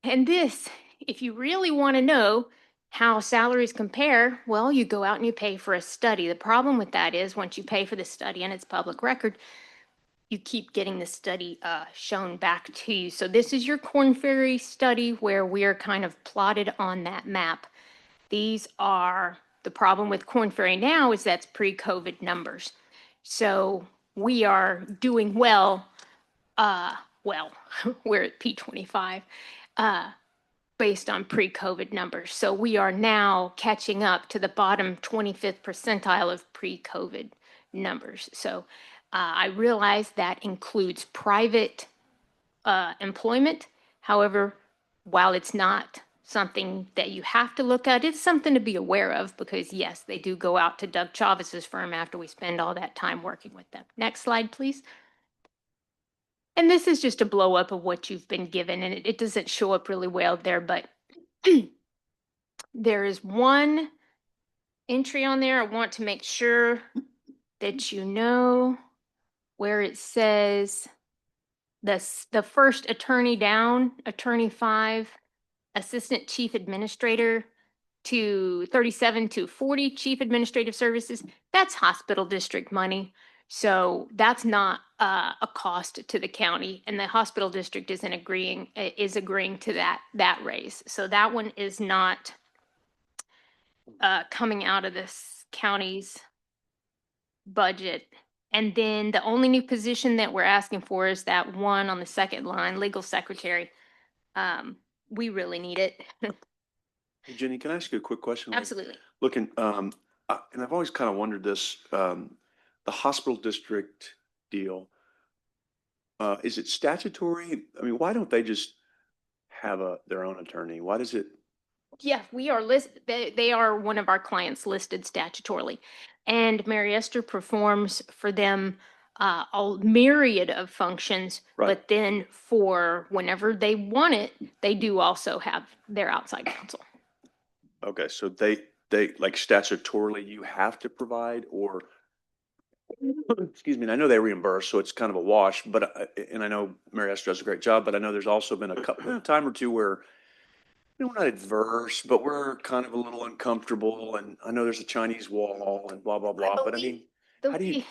And this, if you really want to know how salaries compare, well, you go out and you pay for a study. The problem with that is once you pay for the study and it's public record, you keep getting the study shown back to you. So this is your Corn Ferry study where we are kind of plotted on that map. These are, the problem with Corn Ferry now is that's pre-COVID numbers. So we are doing well, we're at P25 based on pre-COVID numbers. So we are now catching up to the bottom 25th percentile of pre-COVID numbers. So I realize that includes private employment. However, while it's not something that you have to look at, it's something to be aware of because yes, they do go out to Doug Chavez's firm after we spend all that time working with them. Next slide, please. And this is just a blow up of what you've been given, and it doesn't show up really well there, but there is one entry on there. I want to make sure that you know where it says the first attorney down, attorney 5, assistant chief administrator to 37 to 40 chief administrative services. That's hospital district money. So that's not a cost to the county, and the hospital district is agreeing to that raise. So that one is not coming out of this county's budget. And then the only new position that we're asking for is that one on the second line, legal secretary. We really need it. Hey, Jenny, can I ask you a quick question? Absolutely. Looking, and I've always kind of wondered this, the hospital district deal, is it statutory? I mean, why don't they just have their own attorney? Why does it? Yeah, we are they are one of our clients listed statutorily. And Mary Esther performs for them a myriad of functions, Right. but then for whenever they want it, they do also have their outside counsel. Okay, so they like statutorily you have to provide or, excuse me, and I know they reimburse, so it's kind of a wash, but, and I know Mary Esther does a great job, but I know there's also been a time or two where, you know, we're not adverse, but we're kind of a little uncomfortable, and I know there's a Chinese wall and blah, blah, blah, but I mean, how do you?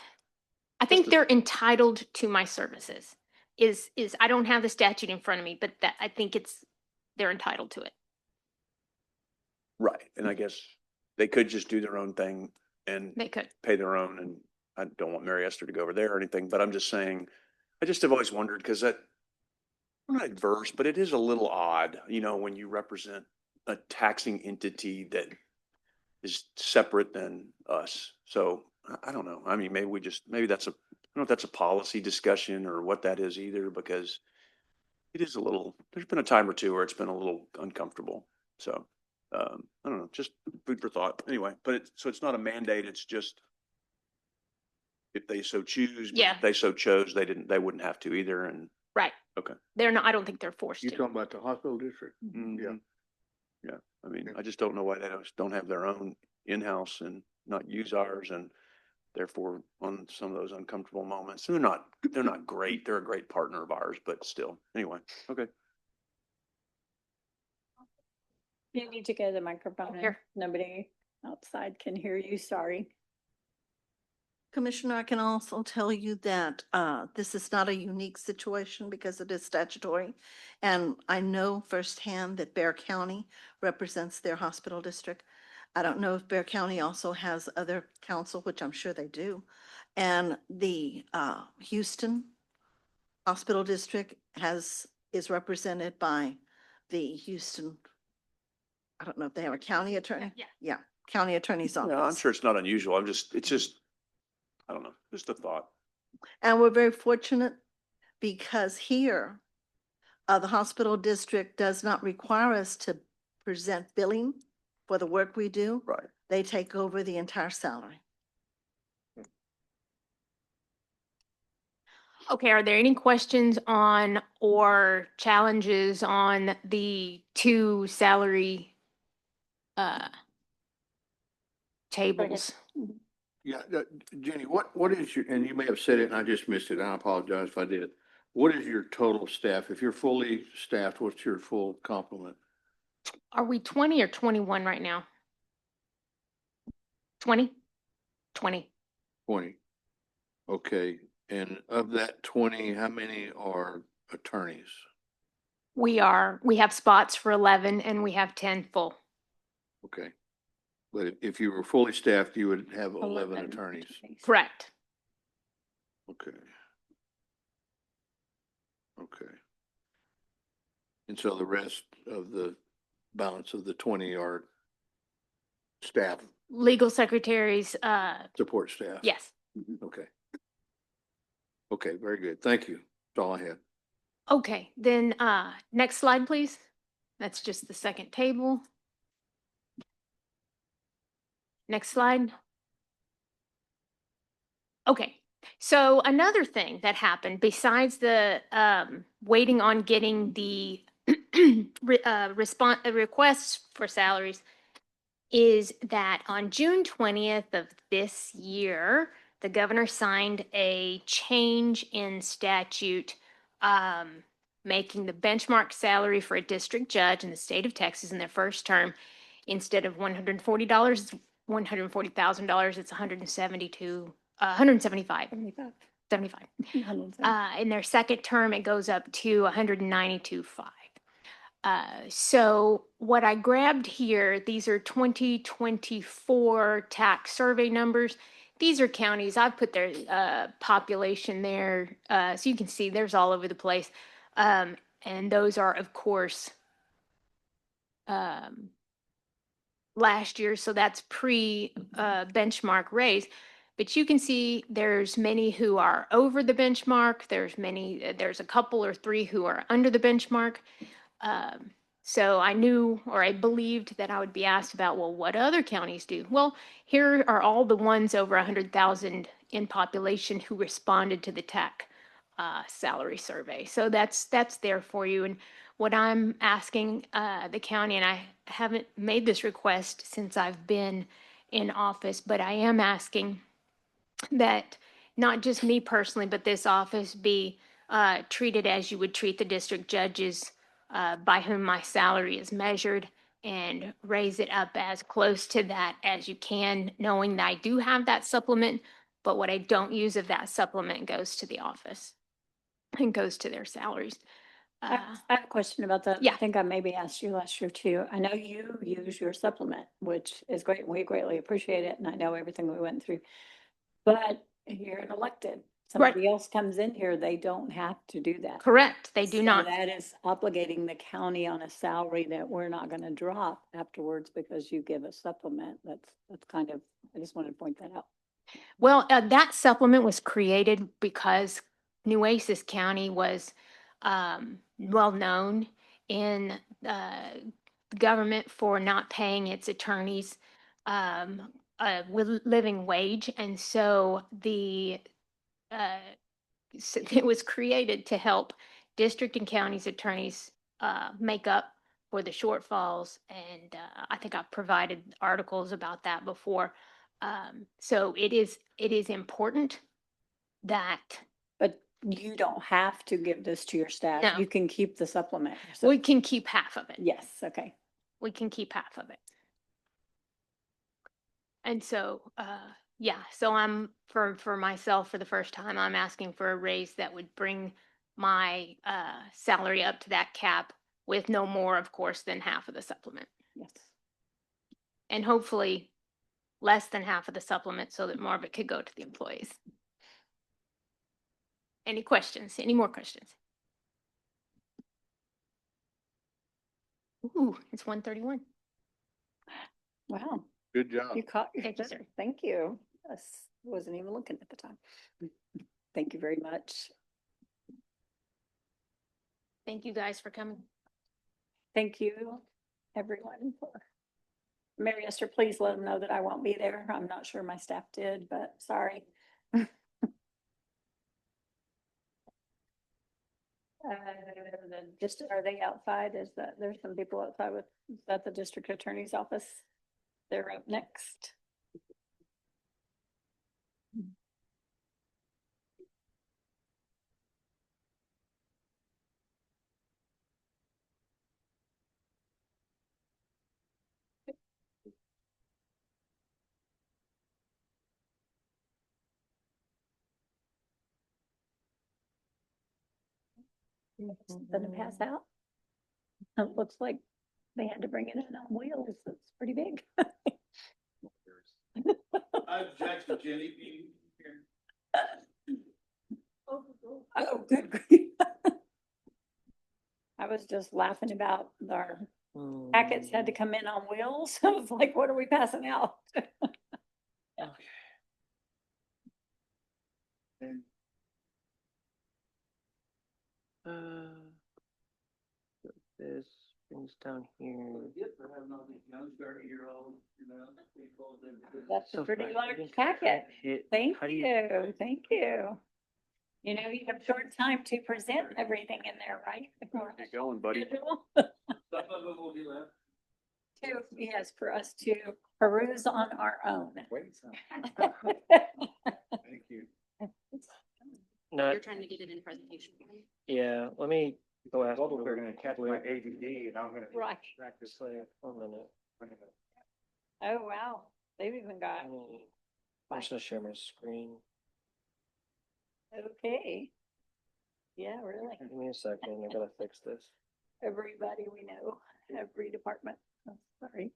I think just a- they're entitled to my services. Is I don't have the statute in front of me, but that I think they're entitled to it. Right, and I guess they could just do their own thing and They could. pay their own, and I don't want Mary Esther to go over there or anything, but I'm just saying, I just have always wondered, because that, I'm not adverse, but it is a little odd, you know, when you represent a taxing entity that is separate than us. So I don't know. I mean, maybe that's I don't know if that's a policy discussion or what that is either, because it is a little, there's been a time or two where it's been a little uncomfortable. So, I don't know, just food for thought anyway, but so it's not a mandate. It's just if they so choose, but Yeah. if they so chose, they wouldn't have to either. And Right. okay. They're not. I don't think they're forced You to. talking about the hospital district? Yeah. Yeah. I mean, I just don't know why they don't have their own in-house and not use ours, and therefore on some of those uncomfortable moments. And they're not great. They're a great partner of ours, but still. Anyway, okay. You need to get a microphone. Here. Nobody outside can hear you. Sorry. Commissioner, I can also tell you that this is not a unique situation because it is statutory. And I know firsthand that Bear County represents their hospital district. I don't know if Bear County also has other council, which I'm sure they do. And the Houston Hospital District is represented by the Houston, I don't know if they have a county attorney? Yeah. Yeah, county attorney's office. No, I'm sure it's not unusual. It's just, I don't know, just a thought. And we're very fortunate because here, the hospital district does not require us to present billing for the work we do. Right. They take over the entire salary. Okay, are there any questions on or challenges on the two salary tables? Yeah, Jenny, what is your, and you may have said it and I just missed it, and I apologize if I did. What is your total staff? If you're fully staffed, what's your full complement? Are we 20 or 21 right now? 20? 20. 20. Okay, and of that 20, how many are attorneys? We have spots for 11 and we have 10 full. Okay. But if you were fully staffed, you would have 11 attorneys. Correct. Okay. Okay. And so the rest of the balance of the 20 are staff, Legal secretaries, support staff? yes. Okay. Okay, very good. Thank you. That's all I had. Okay, then, next slide, please. That's just the second table. Next slide. Okay, so another thing that happened besides the waiting on getting the requests for salaries is that on June 20th of this year, the governor signed a change in statute making the benchmark salary for a district judge in the state of Texas in their first term, instead of $140, $140,000, it's 175. 75. In their second term, it goes up to 192.5. So what I grabbed here, these are 2024 tax survey numbers. These are counties. I've put their population there, so you can see there's all over the place. And those are, of course, last year, so that's pre benchmark raise. But you can see there's many who are over the benchmark. There's a couple or three who are under the benchmark. So I knew, or I believed that I would be asked about, well, what other counties do? Well, here are all the ones over 100,000 in population who responded to the tech salary survey. So that's there for you. And what I'm asking the county, and I haven't made this request since I've been in office, but I am asking that not just me personally, but this office be treated as you would treat the district judges by whom my salary is measured, and raise it up as close to that as you can, knowing that I do have that supplement, but what I don't use of that supplement goes to the office and goes to their salaries. I have a question about that. Yeah. I think I maybe asked you last year too. I know you use your supplement, which is great. We greatly appreciate it. And I know everything we went through. But you're an elected. Somebody else comes in here, they don't have to do that. Correct, they do So not. that is obligating the county on a salary that we're not gonna drop afterwards because you give a supplement. That's kind of, I just wanted to point that out. Well, that supplement was created because Nueces County was well-known in government for not paying its attorneys with living wage. And so it was created to help district and counties attorneys make up for the shortfalls. And I think I've provided articles about that before. So it is important that. But you don't have to give this to your staff. No. You can keep the supplement. We can keep half of it. Yes, okay. We can keep half of it. And so Yeah, so I'm, for myself, for the first time, I'm asking for a raise that would bring my salary up to that cap with no more, of course, than half of the supplement. Yes. And hopefully less than half of the supplement so that more of it could go to the employees. Any questions? Any more questions? Ooh, it's 1:31. Wow. Good job. You caught, Thank you, sir. thank you. I wasn't even looking at the time. Thank you very much. Thank you guys for coming. Thank you, everyone, for. Mary Esther, please let them know that I won't be there. I'm not sure my staff did, but sorry. Just, are they outside? Is that, there's some people outside with, is that the district attorney's office? They're up next. Gonna pass out. It looks like they had to bring it in on wheels. It's pretty big. I object to Jenny being here. Oh, good grief. I was just laughing about our packets had to come in on wheels. I was like, what are we passing out? This brings down here. That's a So pretty far, I large think packet. Thank how do you, thank you. You know, you have short time to present everything in there, right? Get going, buddy. Some of it will be left. To, yes, for us to peruse on our own. Thank you. No, You're trying to get it in presentation. yeah, let me go ask. They're gonna catch my ADD and I'm gonna Right. practice. Wait, 1 minute. Oh, wow. They've even got, I'm just gonna share my screen. okay. Yeah, really. Give me a second, I gotta fix this. Everybody we know, every department. Oh, sorry.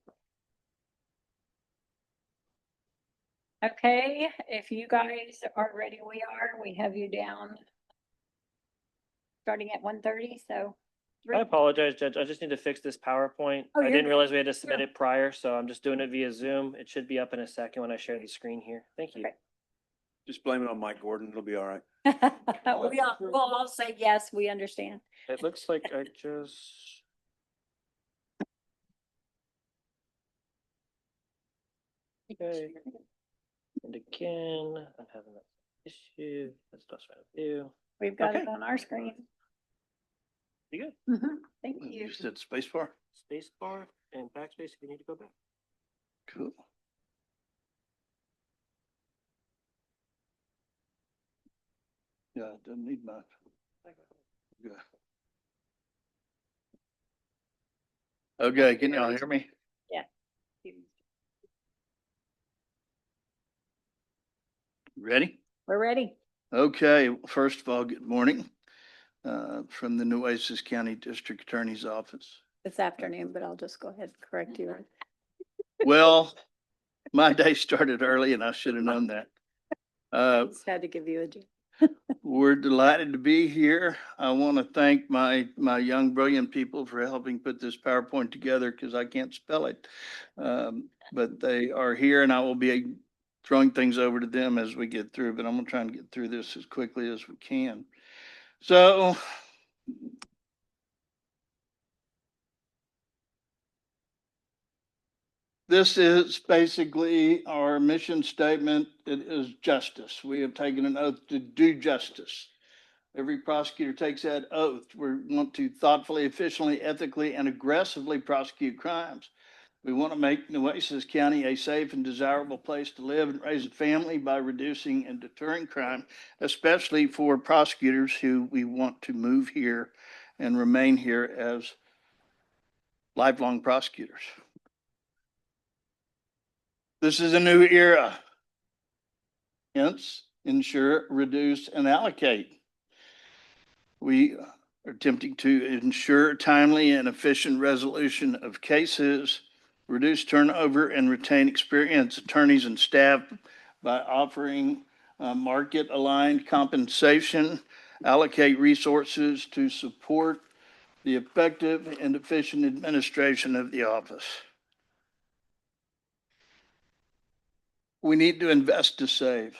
Okay, if you guys are ready, we are. We have you down. Starting at 1:30, so. I apologize, Judge. I just need to fix this PowerPoint. Oh, I you're didn't good. realize we had to submit Sure. it prior, so I'm just doing it via Zoom. It should be up in a second when I share the screen here. Thank you. Okay. Just blame it on Mike Gordon. It'll be all right. We'll all say, yes, we understand. It looks like I just. Okay. And again, I'm having that issue. That's what I was trying to do. We've got it Okay. on our screen. You good? Thank you. You said space bar? Space bar and backspace if you need to go back. Cool. Yeah, it doesn't need much. Good. Okay, can y'all hear me? Yeah. Ready? We're ready. Okay, first of all, good morning from the Nueces County District Attorney's Office. It's afternoon, but I'll just go ahead and correct you. Well, my day started early and I should have known that. Just had to give you a. We're delighted to be here. I want to thank my young, brilliant people for helping put this PowerPoint together because I can't spell it. But they are here and I will be throwing things over to them as we get through, but I'm gonna try and get through this as quickly as we can. So this is basically our mission statement. It is justice. We have taken an oath to do justice. Every prosecutor takes that oath. We want to thoughtfully, efficiently, ethically, and aggressively prosecute crimes. We want to make Nueces County a safe and desirable place to live and raise a family by reducing and deterring crime, especially for prosecutors who we want to move here and remain here as lifelong prosecutors. This is a new era. Hence, ensure, reduce, and allocate. We are attempting to ensure timely and efficient resolution of cases, reduce turnover, and retain experienced attorneys and staff by offering market-aligned compensation, allocate resources to support the effective and efficient administration of the office. We need to invest to save.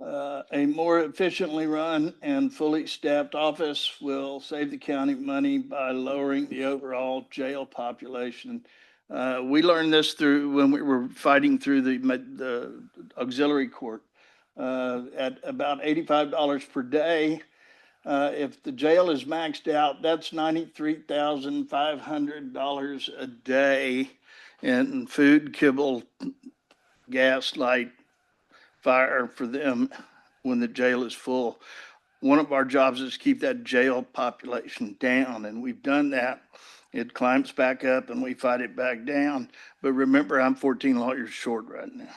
A more efficiently run and fully staffed office will save the county money by lowering the overall jail population. We learned this through when we were fighting through the auxiliary court. At about $85 per day, if the jail is maxed out, that's $93,500 a day in food, kibble, gas, light, fire for them when the jail is full. One of our jobs is to keep that jail population down, and we've done that. It climbs back up and we fight it back down. But remember, I'm 14 lawyers short right now.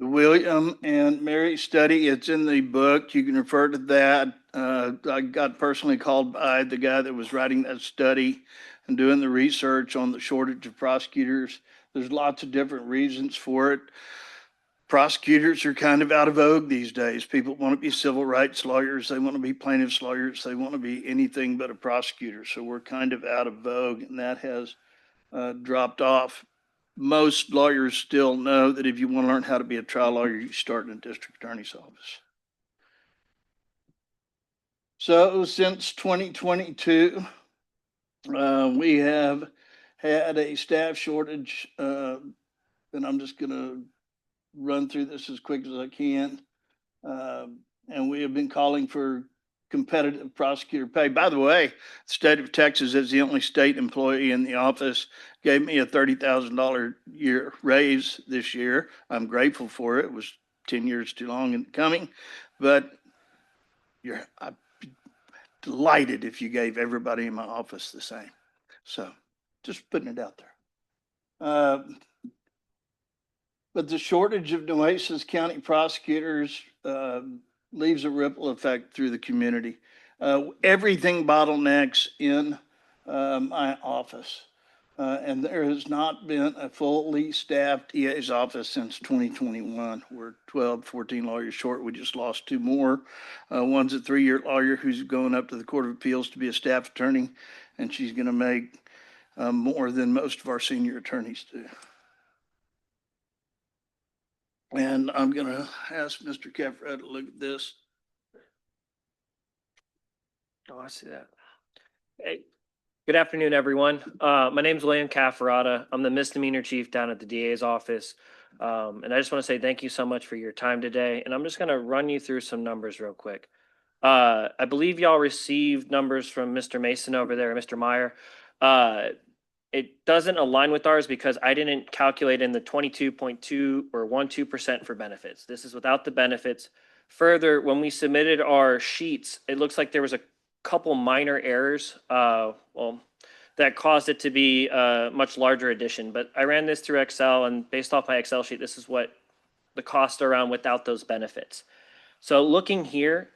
The William and Mary study, it's in the book. You can refer to that. I got personally called by the guy that was writing that study and doing the research on the shortage of prosecutors. There's lots of different reasons for it. Prosecutors are kind of out of vogue these days. People want to be civil rights lawyers. They want to be plaintiffs' lawyers. They want to be anything but a prosecutor. So we're kind of out of vogue, and that has dropped off. Most lawyers still know that if you want to learn how to be a trial lawyer, you start in a district attorney's office. So since 2022, we have had a staff shortage, and I'm just going to run through this as quick as I can. And we have been calling for competitive prosecutor pay. By the way, the state of Texas is the only state employee in the office, gave me a $30,000 year raise this year. I'm grateful for it. It was 10 years too long in coming, but I'd be delighted if you gave everybody in my office the same. So just putting it out there. But the shortage of Nueces County prosecutors leaves a ripple effect through the community. Everything bottlenecks in my office. And there has not been a fully staffed EA's office since 2021. We're 12, 14 lawyers short. We just lost two more. One's a 3-year lawyer who's going up to the Court of Appeals to be a staff attorney, and she's going to make more than most of our senior attorneys do. And I'm going to ask Mr. Kefra to look at this. Oh, I see that. Hey, good afternoon, everyone. My name is William Cafferata. I'm the misdemeanor chief down at the DA's office. And I just want to say thank you so much for your time today. And I'm just going to run you through some numbers real quick. I believe y'all received numbers from Mr. Mason over there, Mr. Meyer. It doesn't align with ours because I didn't calculate in the 22.2 or 12% for benefits. This is without the benefits. Further, when we submitted our sheets, it looks like there was a couple minor errors, that caused it to be a much larger addition. But I ran this through Excel, and based off my Excel sheet, this is what the cost around without those benefits. So looking here,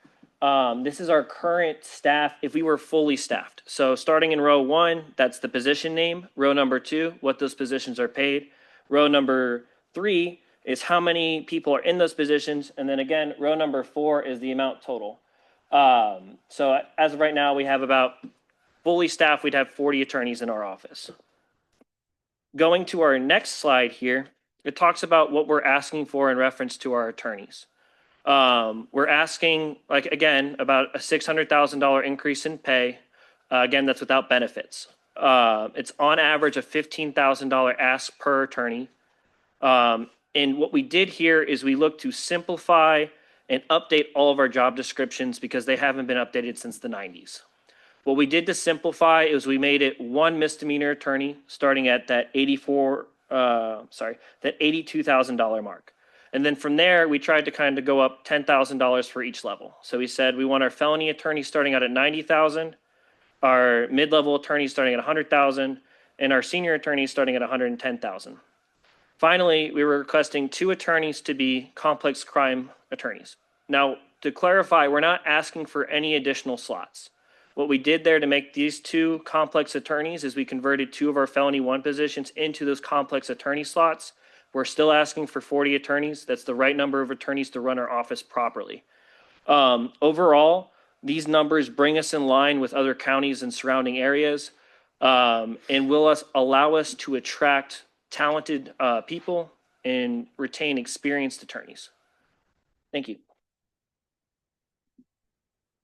this is our current staff if we were fully staffed. So starting in row 1, that's the position name. Row number 2, what those positions are paid. Row number 3 is how many people are in those positions. And then again, row number 4 is the amount total. So as of right now, we have about fully staffed, we'd have 40 attorneys in our office. Going to our next slide here, it talks about what we're asking for in reference to our attorneys. We're asking, like, again, about a $600,000 increase in pay. Again, that's without benefits. It's on average a $15,000 ask per attorney. And what we did here is we looked to simplify and update all of our job descriptions because they haven't been updated since the 90s. What we did to simplify is we made it one misdemeanor attorney starting at that $82,000 mark. And then from there, we tried to kind of go up $10,000 for each level. So we said we want our felony attorney starting out at $90,000, our mid-level attorney starting at $100,000, and our senior attorneys starting at $110,000. Finally, we were requesting 2 attorneys to be complex crime attorneys. Now, to clarify, we're not asking for any additional slots. What we did there to make these 2 complex attorneys is we converted 2 of our felony 1 positions into those complex attorney slots. We're still asking for 40 attorneys. That's the right number of attorneys to run our office properly. Overall, these numbers bring us in line with other counties and surrounding areas, and will allow us to attract talented people and retain experienced attorneys. Thank you.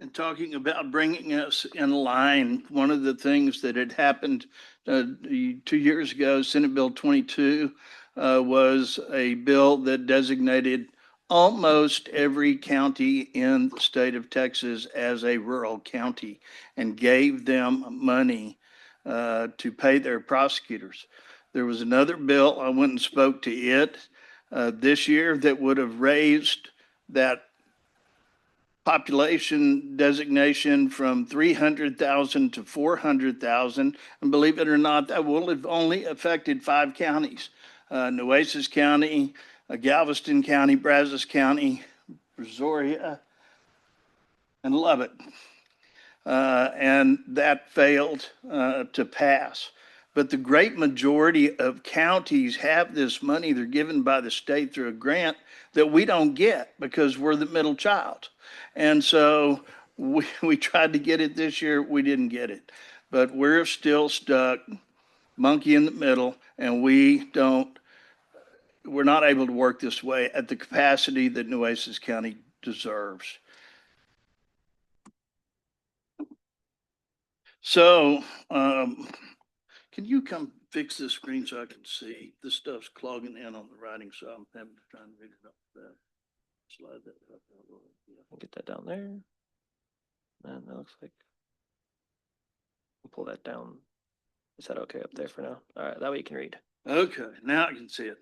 And talking about bringing us in line, one of the things that had happened 2 years ago, Senate Bill 22, was a bill that designated almost every county in the state of Texas as a rural county and gave them money to pay their prosecutors. There was another bill, I went and spoke to it this year, that would have raised that population designation from 300,000 to 400,000. And believe it or not, that will have only affected 5 counties. Nueces County, Galveston County, Brazos County, Brazoria, and Lubbock. And that failed to pass. But the great majority of counties have this money. They're given by the state through a grant that we don't get because we're the middle child. And so we tried to get it this year. We didn't get it. But we're still stuck, monkey in the middle, and we're not able to work this way at the capacity that Nueces County deserves. So, can you come fix this screen so I can see? This stuff's clogging in on the writing, so I'm having to try and read it up that. Slide that up. Get that down there. And that looks like. Pull that down. Is that okay up there for now? All right, that way you can read. Okay, now I can see it.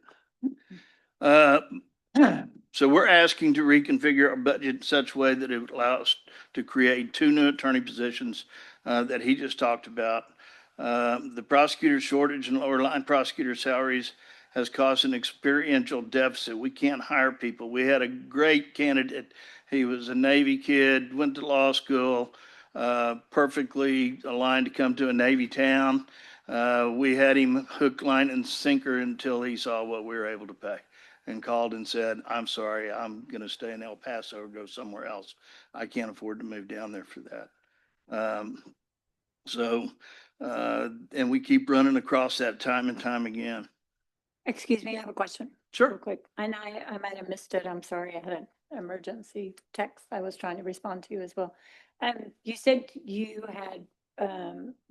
So we're asking to reconfigure our budget in such a way that it would allow us to create 2 new attorney positions that he just talked about. The prosecutor shortage and lower line prosecutor salaries has caused an experiential deficit. We can't hire people. We had a great candidate. He was a Navy kid, went to law school, perfectly aligned to come to a Navy town. We had him hook, line, and sinker until he saw what we were able to pay and called and said, I'm sorry, I'm going to stay in El Paso or go somewhere else. I can't afford to move down there for that. And we keep running across that time and time again. Excuse me, I have a question. Sure. Real quick. And I might have missed it. I'm sorry. I had an emergency text I was trying to respond to as well. You said you had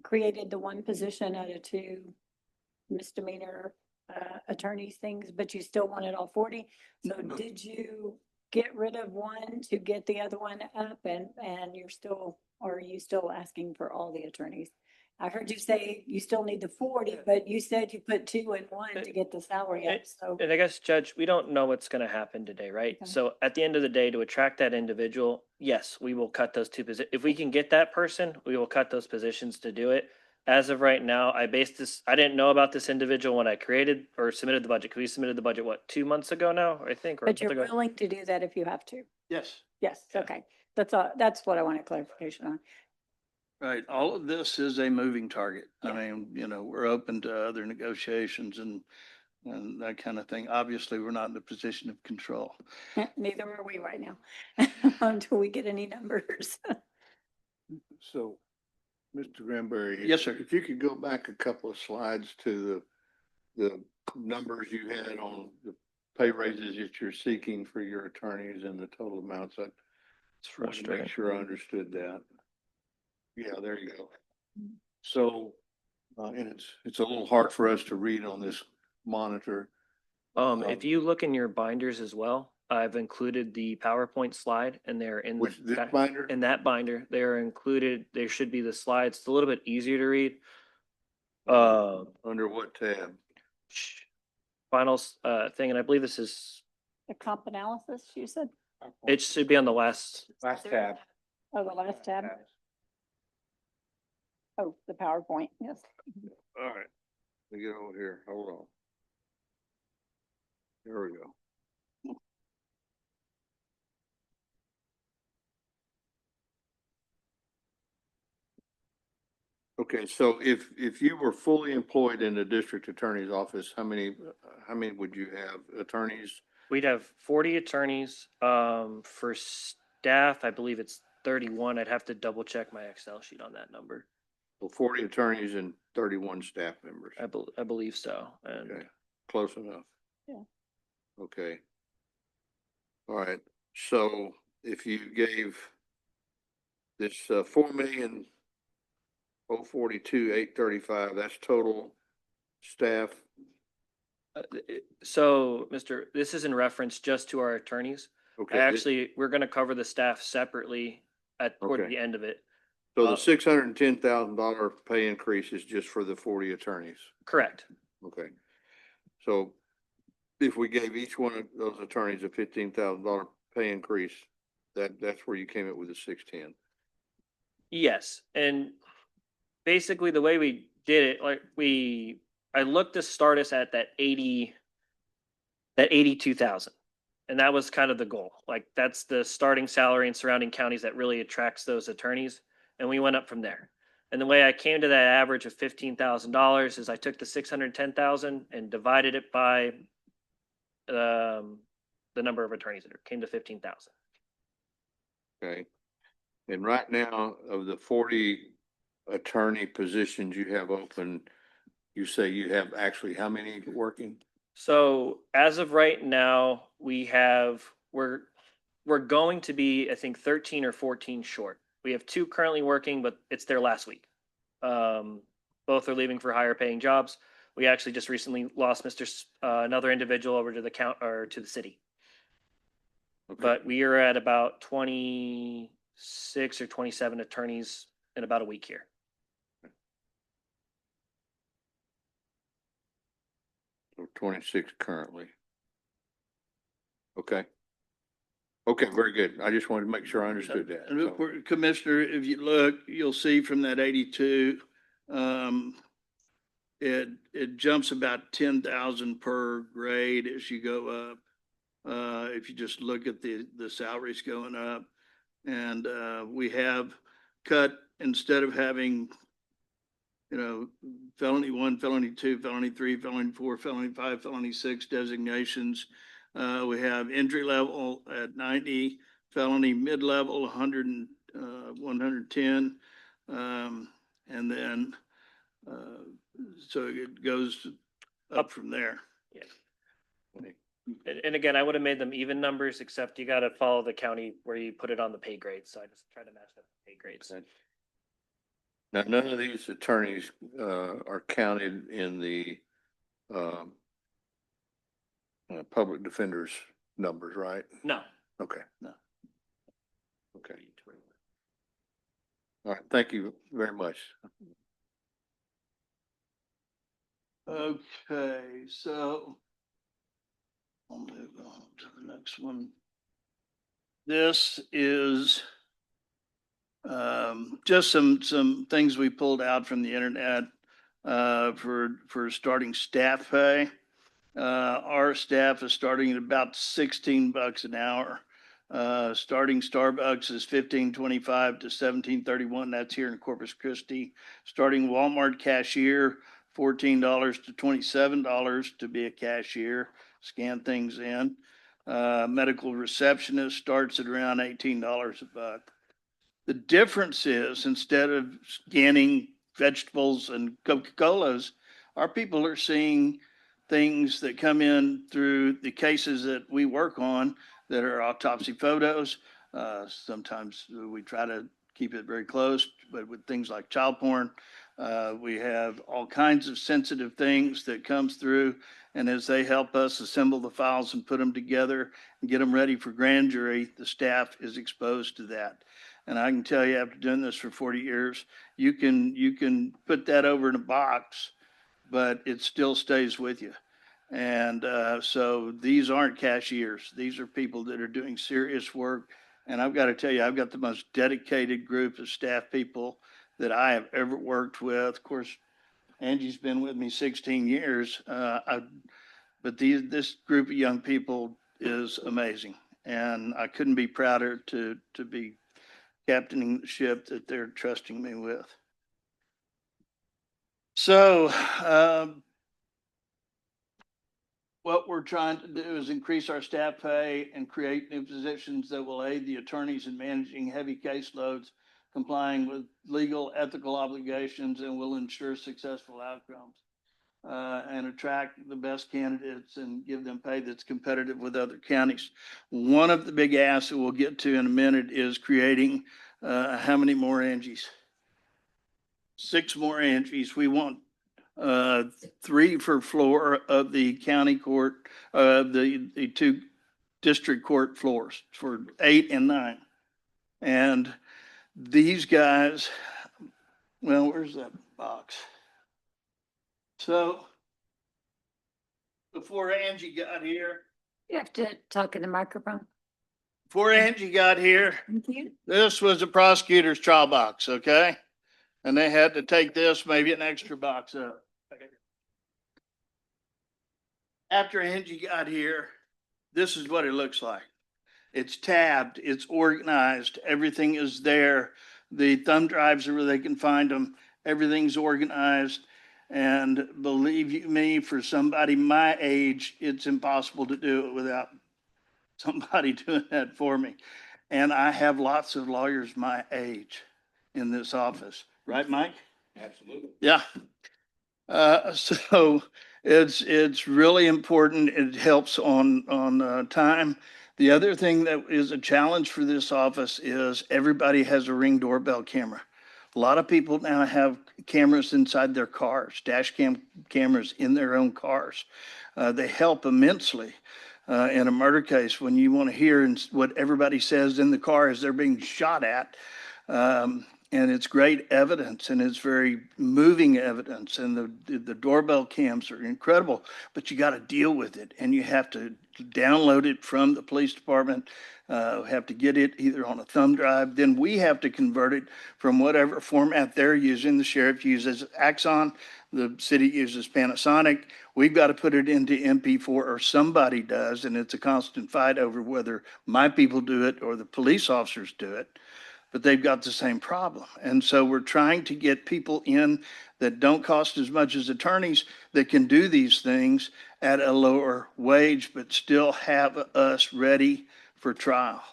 created the 1 position out of 2 misdemeanor attorneys things, but you still wanted all 40. So did you get rid of 1 to get the other one up and are you still asking for all the attorneys? I heard you say you still need the 40, but you said you put 2 in 1 to get the salary up, so. And I guess, Judge, we don't know what's going to happen today, right? Okay. So at the end of the day, to attract that individual, yes, we will cut those 2 positions. If we can get that person, we will cut those positions to do it. As of right now, I didn't know about this individual when I created or submitted the budget. Because we submitted the budget, 2 months ago now, I think? Or But you're willing to do that if you have to? Yes. Yes, okay. That's all, that's what I wanted clarification on. Right. All of this is a moving target. I mean, we're open to other negotiations and that kind of thing. Obviously, we're not in the position of control. Neither are we right now, until we get any numbers. So, Mr. Granberry. Yes, sir. If you could go back a couple of slides to the numbers you had on the pay raises that you're seeking for your attorneys and the total amounts. I It's wanted to frustrating. make sure I understood that. Yeah, there you go. So, and it's a little hard for us to read on this monitor. If you look in your binders as well, I've included the PowerPoint slide and they're in Which, this binder? in that binder. They're included. There should be the slides. It's a little bit easier to read. Under what tab? Final thing, and I believe this is, The comp analysis, you said? it should be on the last. tab. Oh, the last tab? Oh, the PowerPoint, yes. All right. Let me get over here. Hold on. There we go. Okay, so if you were fully employed in the district attorney's office, how many would you have attorneys? We'd have 40 attorneys. For staff, I believe it's 31. I'd have to double check my Excel sheet on that number. So 40 attorneys and 31 staff members. I believe so. And Okay, close enough. Yeah. Okay. All right, so if you gave this 4,042,835, that's total staff. so, this is in reference just to our attorneys. Okay. We're going to cover the staff separately toward Okay. the end of it. So the $610,000 pay increase is just for the 40 attorneys. Correct. Okay. So if we gave each one of those attorneys a $15,000 pay increase, that's where you came up with the 610. Yes, and basically the way we did it, I looked to start us at that 82,000. And that was kind of the goal. Like that's the starting salary in surrounding counties that really attracts those attorneys. And we went up from there. And the way I came to that average of $15,000 is I took the 610,000 and divided it by the number of attorneys that came to 15,000. Okay. And right now, of the 40 attorney positions you have open, you say you have actually how many working? So as of right now, we're going to be, I think, 13 or 14 short. We have 2 currently working, but it's their last week. Both are leaving for higher paying jobs. We actually just recently lost another individual over to the to the city. Okay. But we are at about 26 or 27 attorneys in about a week here. So 26 currently. Okay. Okay, very good. I just wanted to make sure I understood that. And So, Commissioner, if you look, you'll see from that 82, it jumps about 10,000 per grade as you go up. If you just look at the salaries going up, and we have cut, instead of having, felony 1, felony 2, felony 3, felony 4, felony 5, felony 6 designations. We have entry level at 90, felony mid-level 100 and 110. And then so it goes up from there. Yeah. And again, I would have made them even numbers, except you got to follow the county where you put it on the pay grades. So I just try to match up the pay grades. now, none of these attorneys are counted in the public defenders numbers, right? No. Okay. No. Okay. All right. Thank you very much. Okay, so I'll move on to the next one. This is just some things we pulled out from the internet for starting staff pay. Our staff is starting at about $16 an hour. Starting Starbucks is $15.25 to $17.31. That's here in Corpus Christi. Starting Walmart cashier, $14 to $27 to be a cashier, scan things in. Medical receptionist starts at around $18 a buck. The difference is, instead of scanning vegetables and Coca-Colas, our people are seeing things that come in through the cases that we work on that are autopsy photos. Sometimes we try to keep it very close, but with things like child porn, we have all kinds of sensitive things that comes through. And as they help us assemble the files and put them together and get them ready for grand jury, the staff is exposed to that. And I can tell you, after doing this for 40 years, you can put that over in a box, but it still stays with you. And so these aren't cashiers. These are people that are doing serious work. And I've got to tell you, I've got the most dedicated group of staff people that I have ever worked with. Of course, Angie's been with me 16 years. But this group of young people is amazing. And I couldn't be prouder to be captaining the ship that they're trusting me with. So, what we're trying to do is increase our staff pay and create new positions that will aid the attorneys in managing heavy caseloads, complying with legal, ethical obligations, and will ensure successful outcomes. And attract the best candidates and give them pay that's competitive with other counties. One of the big asks that we'll get to in a minute is creating how many more Angies? 6 more Angies. We want 3 for floor of the county court, the 2 district court floors for 8 and 9. And these guys, well, where's that box? So before Angie got here, You have to talk in the microphone. before Angie got here, Thank you. this was a prosecutor's trial box, okay? And they had to take this, maybe an extra box up. After Angie got here, this is what it looks like. It's tabbed, it's organized, everything is there. The thumb drives are where they can find them. Everything's organized. And believe you me, for somebody my age, it's impossible to do it without somebody doing that for me. And I have lots of lawyers my age in this office, right, Mike? Absolutely. Yeah. So it's really important. It helps on time. The other thing that is a challenge for this office is everybody has a Ring doorbell camera. A lot of people now have cameras inside their cars, dash cam cameras in their own cars. They help immensely in a murder case when you want to hear what everybody says in the car as they're being shot at. And it's great evidence, and it's very moving evidence, and the doorbell cams are incredible, but you got to deal with it, and you have to download it from the police department, have to get it either on a thumb drive, then we have to convert it from whatever format they're using. The sheriff uses Axon, the city uses Panasonic. We've got to put it into MP4, or somebody does, and it's a constant fight over whether my people do it or the police officers do it. But they've got the same problem. And so we're trying to get people in that don't cost as much as attorneys that can do these things at a lower wage, but still have us ready for trial.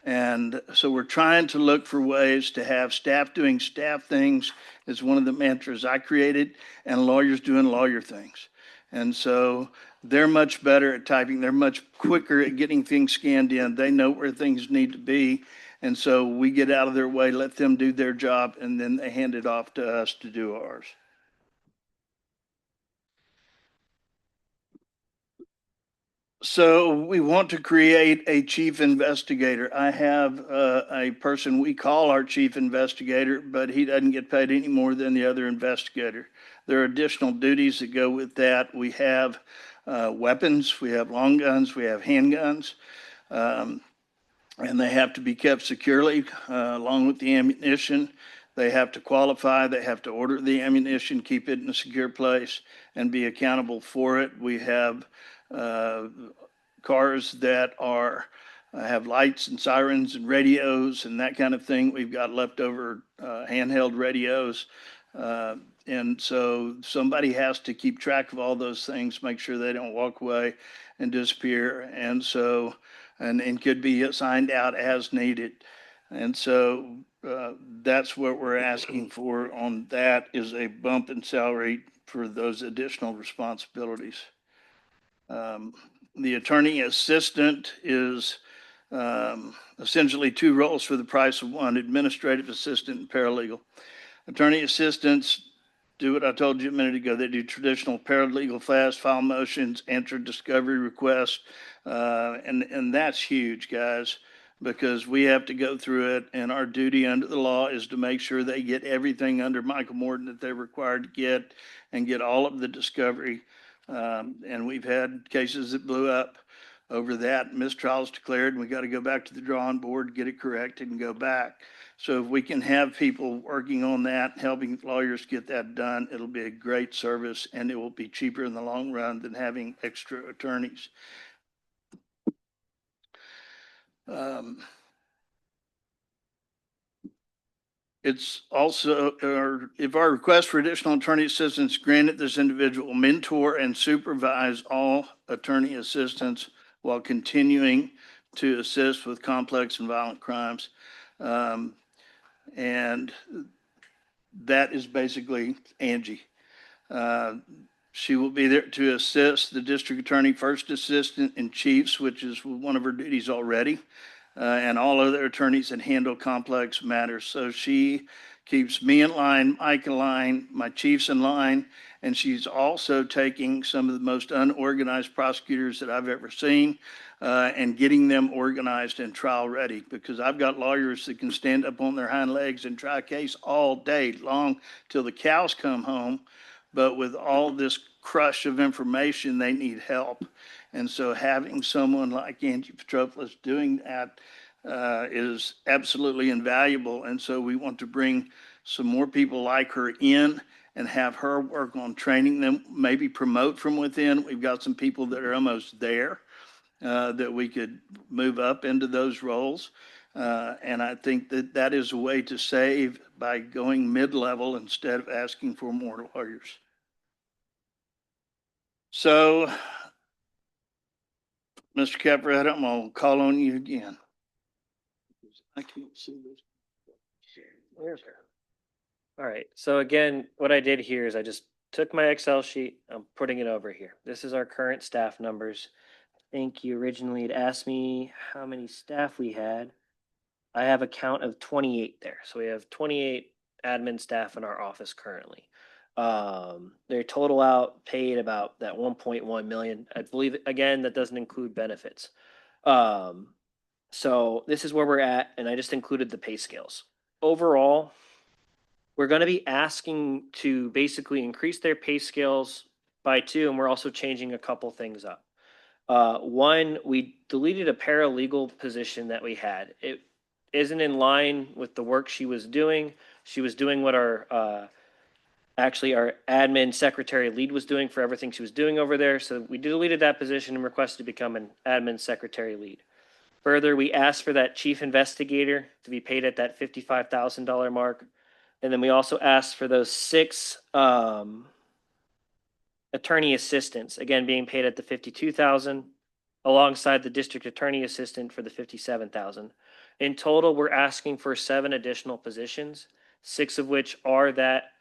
And so we're trying to look for ways to have staff doing staff things is one of the mantras I created, and lawyers doing lawyer things. And so they're much better at typing. They're much quicker at getting things scanned in. They know where things need to be. And so we get out of their way, let them do their job, and then they hand it off to us to do ours. So we want to create a chief investigator. I have a person we call our chief investigator, but he doesn't get paid any more than the other investigator. There are additional duties that go with that. We have weapons, we have long guns, we have handguns. And they have to be kept securely along with the ammunition. They have to qualify, they have to order the ammunition, keep it in a secure place, and be accountable for it. We have cars that are have lights and sirens and radios and that kind of thing. We've got leftover handheld radios. And so somebody has to keep track of all those things, make sure they don't walk away and disappear. And so, and could be assigned out as needed. And so that's what we're asking for on that, is a bump in salary for those additional responsibilities. The attorney assistant is essentially 2 roles for the price of 1: administrative assistant and paralegal. Attorney assistants do what I told you a minute ago. They do traditional paralegal, fast file motions, answer discovery requests, and that's huge, guys, because we have to go through it, and our duty under the law is to make sure they get everything under Michael Morton that they're required to get, and get all of the discovery. And we've had cases that blew up over that. Mistrial's declared and we got to go back to the drawing board, get it corrected and go back. So if we can have people working on that, helping lawyers get that done, it'll be a great service and it will be cheaper in the long run than having extra attorneys. It's also, or if our request for additional attorney assistance granted, this individual will mentor and supervise all attorney assistants while continuing to assist with complex and violent crimes. And that is basically Angie. She will be there to assist the district attorney, first assistant and chiefs, which is one of her duties already, and all other attorneys that handle complex matters. So she keeps me in line, Mike in line, my chiefs in line, and she's also taking some of the most unorganized prosecutors that I've ever seen and getting them organized and trial ready, because I've got lawyers that can stand up on their hind legs and try a case all day long till the cows come home. But with all this crush of information, they need help. And so having someone like Angie Petropoulos doing that is absolutely invaluable. And so we want to bring some more people like her in and have her work on training them, maybe promote from within. We've got some people that are almost there that we could move up into those roles. And I think that that is a way to save by going mid-level instead of asking for more lawyers. So, Mr. Capretta, I'm gonna call on you again. I can't see this. All right, so again, what I did here is I just took my Excel sheet, I'm putting it over here. This is our current staff numbers. I think you originally had asked me how many staff we had. I have a count of 28 there. So we have 28 admin staff in our office currently. Their total out paid about that 1.1 million. I believe, again, that doesn't include benefits. So this is where we're at, and I just included the pay scales. Overall, we're going to be asking to basically increase their pay scales by 2, and we're also changing a couple things up. One, we deleted a paralegal position that we had. It isn't in line with the work she was doing. She was doing what our actually our admin secretary lead was doing for everything she was doing over there. So we deleted that position and requested to become an admin secretary lead. Further, we asked for that chief investigator to be paid at that $55,000 mark. And then we also asked for those 6 attorney assistants, again, being paid at the $52,000 alongside the district attorney assistant for the $57,000. In total, we're asking for 7 additional positions, 6 of which are that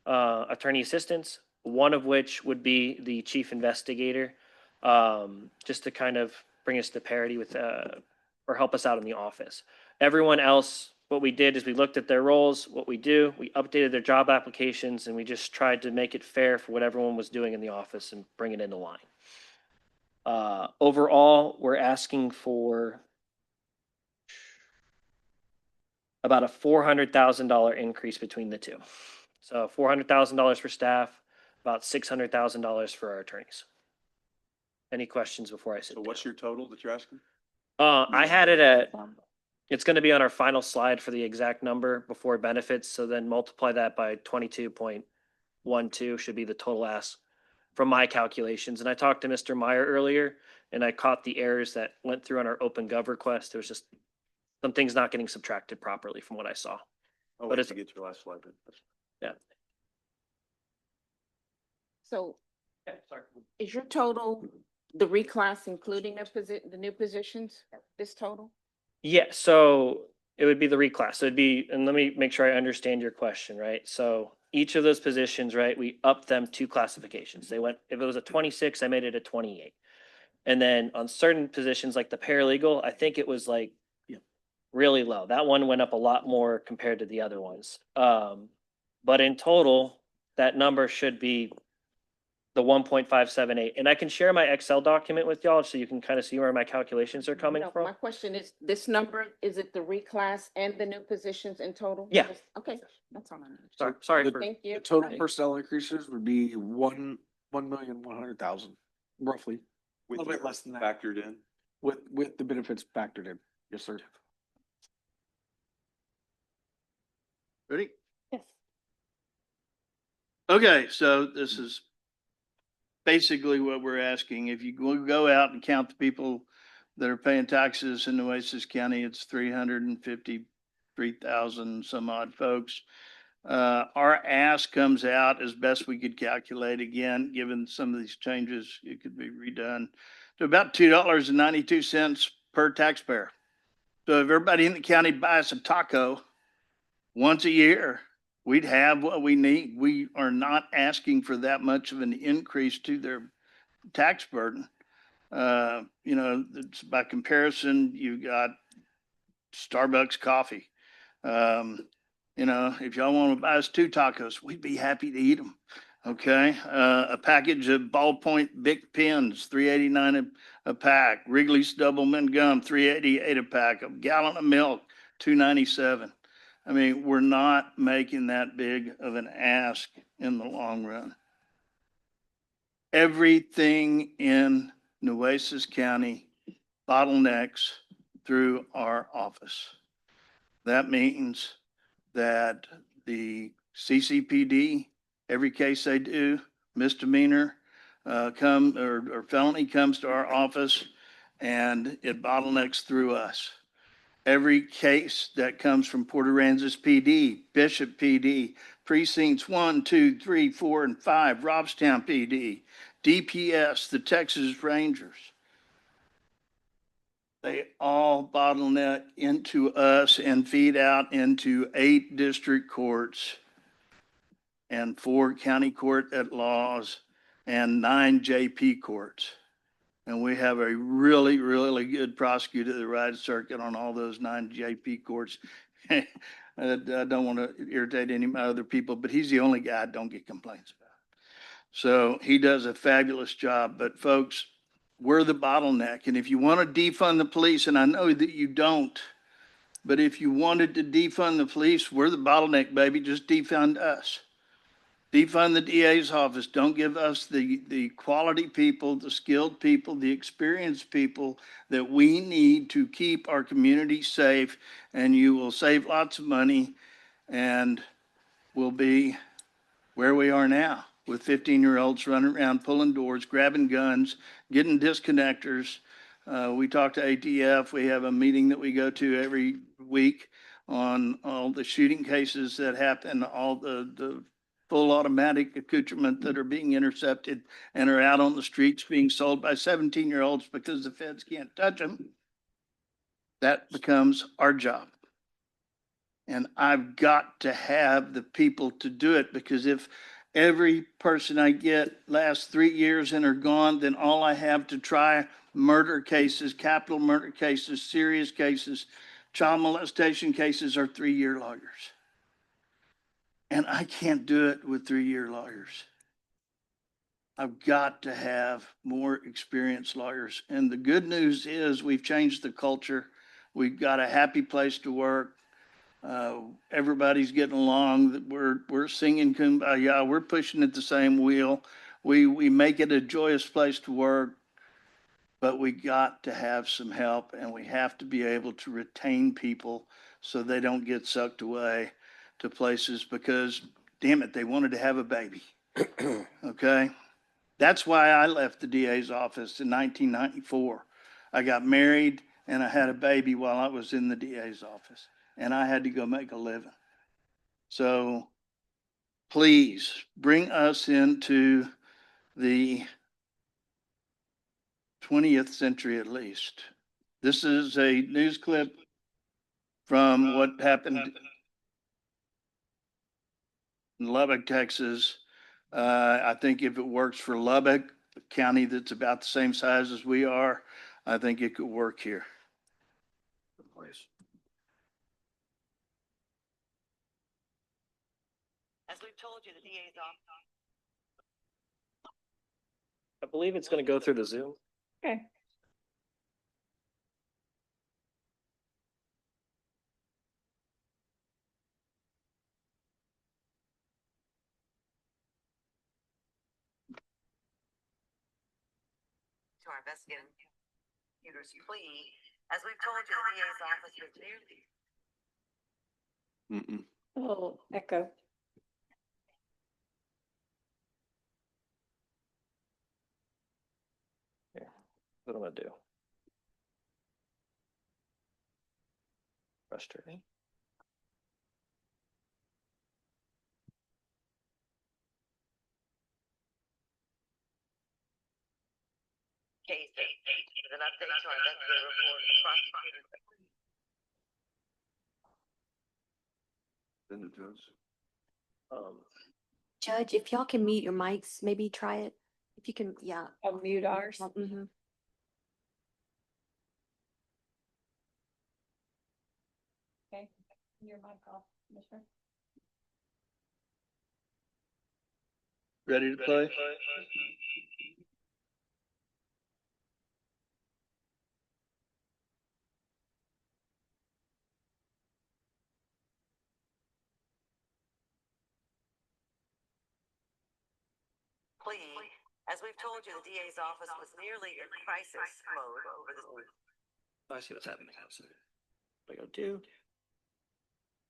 attorney assistants, 1 of which would be the chief investigator, just to kind of bring us to parity with, or help us out in the office. Everyone else, what we did is we looked at their roles, what we do, we updated their job applications, and we just tried to make it fair for what everyone was doing in the office and bring it into line. Overall, we're asking for about a $400,000 increase between the two. So $400,000 for staff, about $600,000 for our attorneys. Any questions before I sit down? So what's your total that you're asking? I had it at, it's going to be on our final slide for the exact number before benefits. So then multiply that by 22.12 should be the total ask from my calculations. And I talked to Mr. Meyer earlier and I caught the errors that went through on our open gov request. There was just some things not getting subtracted properly from what I saw. Oh, but wait it's, to get your last slide. yeah. So Yeah, sorry. is your total, the reclass including the new positions, this total? Yeah, so it would be the reclass. So it'd be, and let me make sure I understand your question, right? So each of those positions, right, we upped them 2 classifications. They went, if it was a 26, I made it a 28. And then on certain positions like the paralegal, I think it was like really low. That one went up a lot more compared to the other ones. But in total, that number should be the 1.578. And I can share my Excel document with y'all so you can kind of see where my calculations are coming No, from. my question is, this number, is it the reclass and the new positions in total? Yeah. Okay, that's all I need. Sorry for. Thank you. The total personnel increases would be 1,100,000, roughly. A little bit less than that. Factored in? with the benefits factored in. Yes, sir. Ready? Yes. Okay, so this is basically what we're asking. If you go out and count the people that are paying taxes in Nueces County, it's 353,000 some odd folks. Our ask comes out as best we could calculate, again, given some of these changes, it could be redone, to about $2.92 per taxpayer. So if everybody in the county buys a taco once a year, we'd have what we need. We are not asking for that much of an increase to their tax burden. You know, it's by comparison, you got Starbucks coffee. You know, if y'all want to buy us 2 tacos, we'd be happy to eat them. Okay, a package of ballpoint Bic pens, $3.89 a pack. Wrigley's Doublemint gum, $3.88 a pack. A gallon of milk, $2.97. I mean, we're not making that big of an ask in the long run. Everything in Nueces County bottlenecks through our office. That means that the CCPD, every case they do, misdemeanor, or felony comes to our office and it bottlenecks through us. Every case that comes from Port Aransas PD, Bishop PD, precincts 1, 2, 3, 4, and 5, Robstown PD, DPS, the Texas Rangers, they all bottleneck into us and feed out into 8 district courts and 4 county court at laws and 9 JP courts. And we have a really, really good prosecutor that rides circuit on all those 9 JP courts. I don't want to irritate any of my other people, but he's the only guy I don't get complaints about. So he does a fabulous job. But folks, we're the bottleneck. And if you want to defund the police, and I know that you don't, but if you wanted to defund the police, we're the bottleneck, baby. Just defund us. Defund the DA's office. Don't give us the quality people, the skilled people, the experienced people that we need to keep our community safe, and you will save lots of money and we'll be where we are now with 15-year-olds running around, pulling doors, grabbing guns, getting disconnectors. We talk to ATF. We have a meeting that we go to every week on all the shooting cases that happen, all the full automatic accoutrement that are being intercepted and are out on the streets being sold by 17-year-olds because the feds can't touch them. That becomes our job. And I've got to have the people to do it, because if every person I get lasts 3 years and are gone, then all I have to try murder cases, capital murder cases, serious cases, child molestation cases are 3-year lawyers. And I can't do it with 3-year lawyers. I've got to have more experienced lawyers. And the good news is we've changed the culture. We've got a happy place to work. Everybody's getting along. We're singing Kumbaya. We're pushing at the same wheel. We make it a joyous place to work, but we got to have some help, and we have to be able to retain people so they don't get sucked away to places because, damn it, they wanted to have a baby. Okay? That's why I left the DA's office in 1994. I got married and I had a baby while I was in the DA's office, and I had to go make a living. So please bring us into the 20th century at least. This is a news clip from what happened in Lubbock, Texas. I think if it works for Lubbock, a county that's about the same size as we are, I think it could work here. As we've told you, the DA's office. I believe it's going to go through the Zoom. Okay. To our investigator. prosecutor's plea. As we've told you, the DA's office was nearly. Oh, echo. What I'm gonna do. Frustrating. Case with an update to our investigative report. Prosecutor. Judge, if y'all can mute your mics, maybe try it. If you can, yeah. Unmute ours. Mm-hmm. Okay, your mic off, Commissioner. Ready to play? Plea. As we've told you, the DA's office was nearly in crisis mode over this. I see what's happening. What I go do?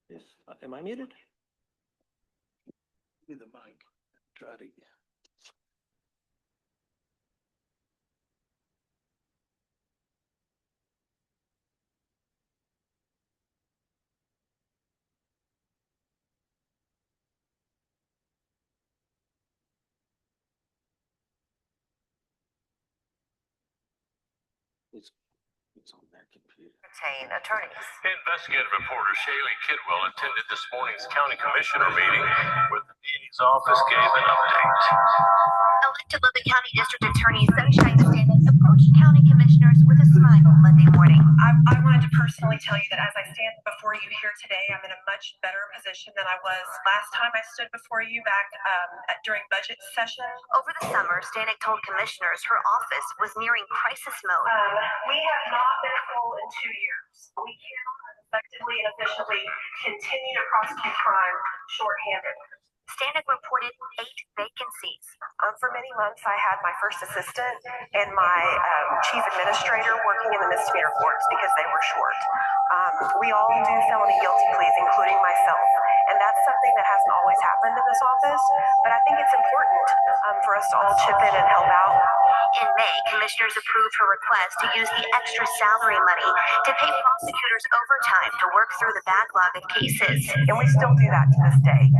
Is, am I muted? Give me the mic. Try to. It's on their computer. Retain attorneys. Investigative reporter Shaylee Kidwell attended this morning's county commissioner meeting where the DA's office gave an update. Elected Lubbock County District Attorney Sunshine Stanley approached county commissioners with a smile Monday morning. I wanted to personally tell you that as I stand before you here today, I'm in a much better position than I was last time I stood before you back during budget session. Over the summer, Stanek told commissioners her office was nearing crisis mode. We have not been full in 2 years. We cannot effectively and efficiently continue to prosecute crime shorthanded. Stanek reported 8 vacancies. For many months, I had my first assistant and my chief administrator working in the misdemeanor courts because they were short. We all do felony guilty pleas, including myself. And that's something that hasn't always happened in this office, but I think it's important for us to all chip in and help out. In May, commissioners approved her request to use the extra salary money to pay prosecutors overtime to work through the backlog of cases. And we still do that to this day.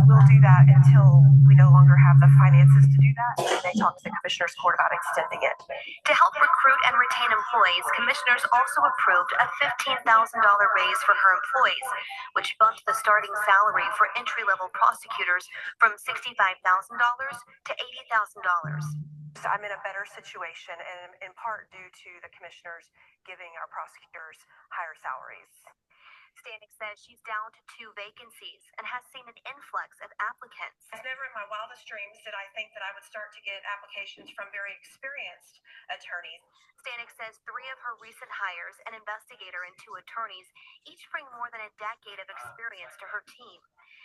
We'll do that until we no longer have the finances to do that. And they talk to the commissioner's court about extending it. To help recruit and retain employees, commissioners also approved a $15,000 raise for her employees, which bumped the starting salary for entry-level prosecutors from $65,000 to $80,000. So I'm in a better situation, and in part due to the commissioners giving our prosecutors higher salaries. Stanek says she's down to 2 vacancies and has seen an influx of applicants. Never in my wildest dreams did I think that I would start to get applications from very experienced attorneys. Stanek says 3 of her recent hires, an investigator and 2 attorneys, each bring more than a decade of experience to her team.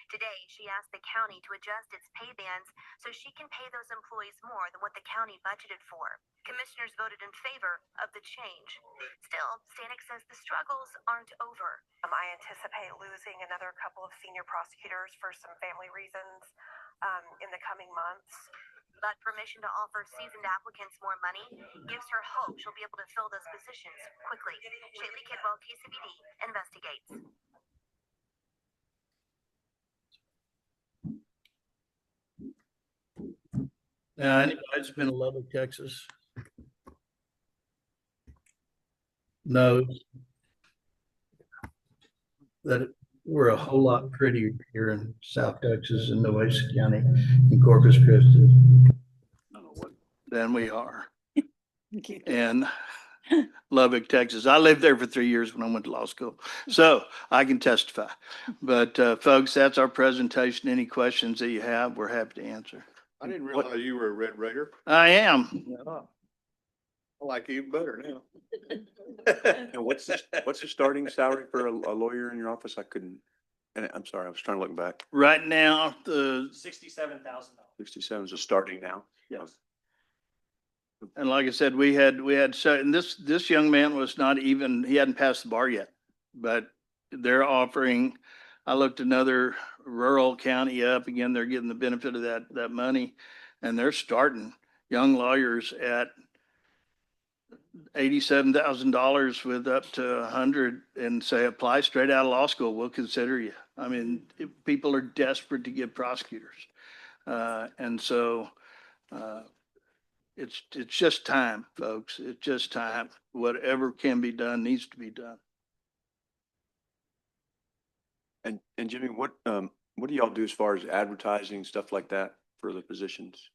Today, she asked the county to adjust its pay bands so she can pay those employees more than what the county budgeted for. Commissioners voted in favor of the change. Still, Stanek says the struggles aren't over. I anticipate losing another couple of senior prosecutors for some family reasons in the coming months. But permission to offer seasoned applicants more money gives her hope she'll be able to fill those positions quickly. Shaylee Kidwell, KCBD, investigates. Now, anybody that's been in Lubbock, Texas knows that we're a whole lot prettier here in South Texas and Nueces County in Corpus Christi than we are in Lubbock, Texas. I lived there for 3 years when I went to law school, so I can testify. But folks, that's our presentation. Any questions that you have, we're happy to answer. I didn't realize you were a Red Raider. I am. I like you better now. And what's the starting salary for a lawyer in your office? I couldn't, and I'm sorry, I was trying to look back. Right now, the $67,000. 67 is a starting now. Yes. And like I said, and this young man was not even, he hadn't passed the bar yet, but they're offering, I looked another rural county up, again, they're getting the benefit of that money. And they're starting young lawyers at $87,000 with up to 100 and say, apply straight out of law school, we'll consider you. I mean, people are desperate to get prosecutors. And so, it's just time, folks. It's just time. Whatever can be done needs to be done. And Jimmy, what do y'all do as far as advertising, stuff like that for the positions?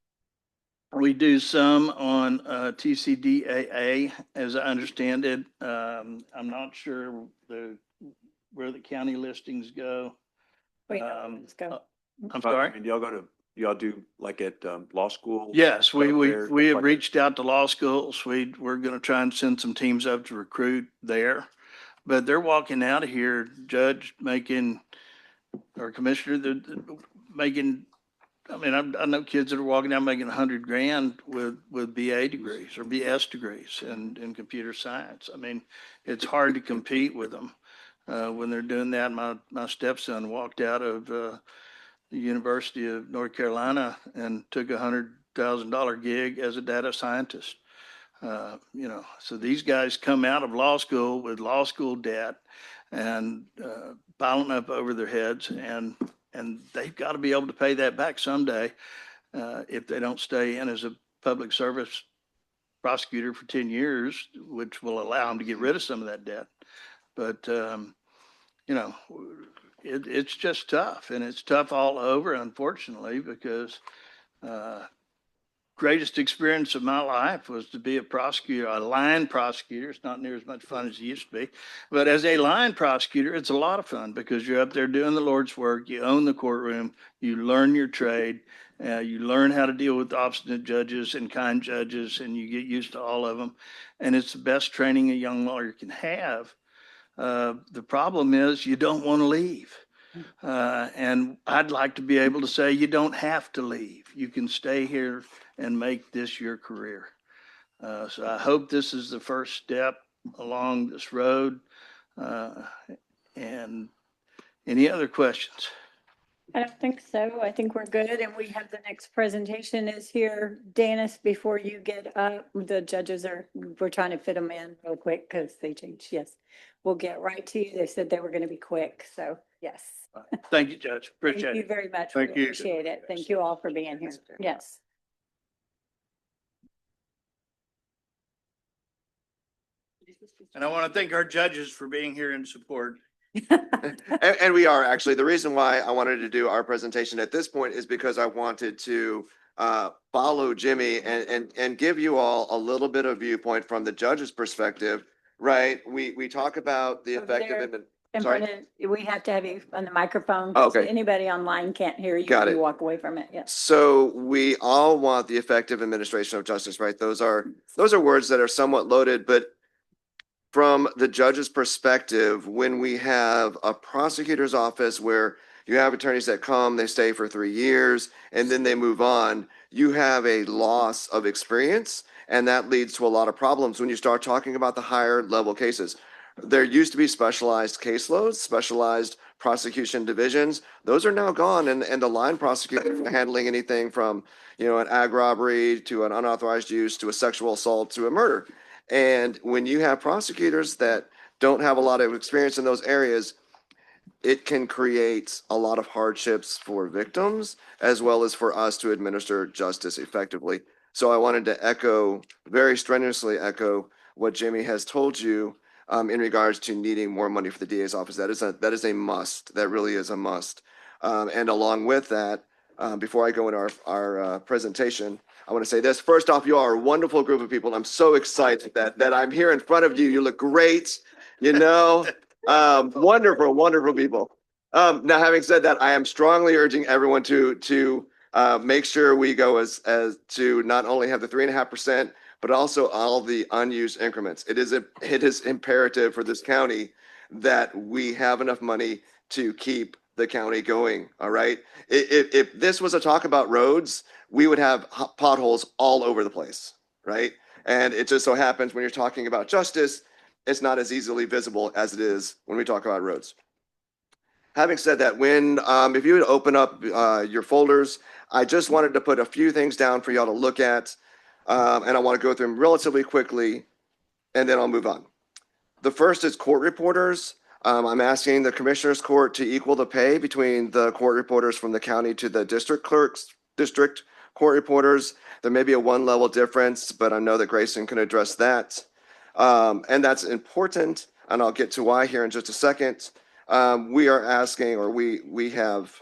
We do some on TCDAA, as I understand it. I'm not sure where the county listings go. Let's go. I'm sorry? I mean, y'all do like at law school? Yes, we stuff there, have stuff like that? reached out to law schools. We're going to try and send some teams up to recruit there. But they're walking out of here, Judge, making, or Commissioner, they're making, I mean, I know kids that are walking out making 100 grand with BA degrees or BS degrees in computer science. I mean, it's hard to compete with them when they're doing that. My stepson walked out of the University of North Carolina and took $100,000 gig as a data scientist. So these guys come out of law school with law school debt and piling up over their heads, and they've got to be able to pay that back someday if they don't stay in as a public service prosecutor for 10 years, which will allow them to get rid of some of that debt. But, it's just tough, and it's tough all over, unfortunately, because greatest experience of my life was to be a prosecutor, a line prosecutor. It's not near as much fun as it used to be, but as a line prosecutor, it's a lot of fun because you're up there doing the Lord's work. You own the courtroom. You learn your trade. You learn how to deal with obstinate judges and kind judges, and you get used to all of them. And it's the best training a young lawyer can have. The problem is you don't want to leave. And I'd like to be able to say you don't have to leave. You can stay here and make this your career. So I hope this is the first step along this road. And any other questions? I don't think so. I think we're good. And we have the next presentation is here. Dennis, before you get up, the judges we're trying to fit them in real quick because they changed. Yes. We'll get right to you. They said they were going to be quick. So yes. Thank you, Judge. Appreciate it. Thank you very much. Thank We you. appreciate it. Thank you all for being here. Yes. And I want to thank our judges for being here in support. And we are actually, the reason why I wanted to do our presentation at this point is because I wanted to follow Jimmy and give you all a little bit of viewpoint from the judge's perspective, right? We talk about the effective. In Sorry? front of, we have to have you on the microphone. Oh, okay. Anybody online can't hear you. Got You it. walk away from it. Yes. So we all want the effective administration of justice, right? Those are words that are somewhat loaded, but from the judge's perspective, when we have a prosecutor's office where you have attorneys that come, they stay for 3 years, and then they move on, you have a loss of experience, and that leads to a lot of problems when you start talking about the higher level cases. There used to be specialized caseloads, specialized prosecution divisions. Those are now gone, and the line prosecutor handling anything from, an ag robbery to an unauthorized use to a sexual assault to a murder. And when you have prosecutors that don't have a lot of experience in those areas, it can create a lot of hardships for victims as well as for us to administer justice effectively. So I wanted to very strenuously echo what Jamie has told you in regards to needing more money for the DA's office. That is a must. That really is a must. And along with that, before I go into our presentation, I want to say this. First off, you are a wonderful group of people. I'm so excited that I'm here in front of you. You look great, wonderful, wonderful people. Now, having said that, I am strongly urging everyone to make sure we go as to not only have the 3.5%, but also all the unused increments. It is imperative for this county that we have enough money to keep the county going. All right. If this was a talk about roads, we would have potholes all over the place. right? And it just so happens when you're talking about justice, it's not as easily visible as it is when we talk about roads. Having said that, if you would open up your folders, I just wanted to put a few things down for y'all to look at. And I want to go through them relatively quickly, and then I'll move on. The first is court reporters. I'm asking the Commissioners Court to equal the pay between the court reporters from the county to the district court reporters. There may be a one-level difference, but I know that Grayson can address that. And that's important, and I'll get to why here in just a second. We are asking, or we have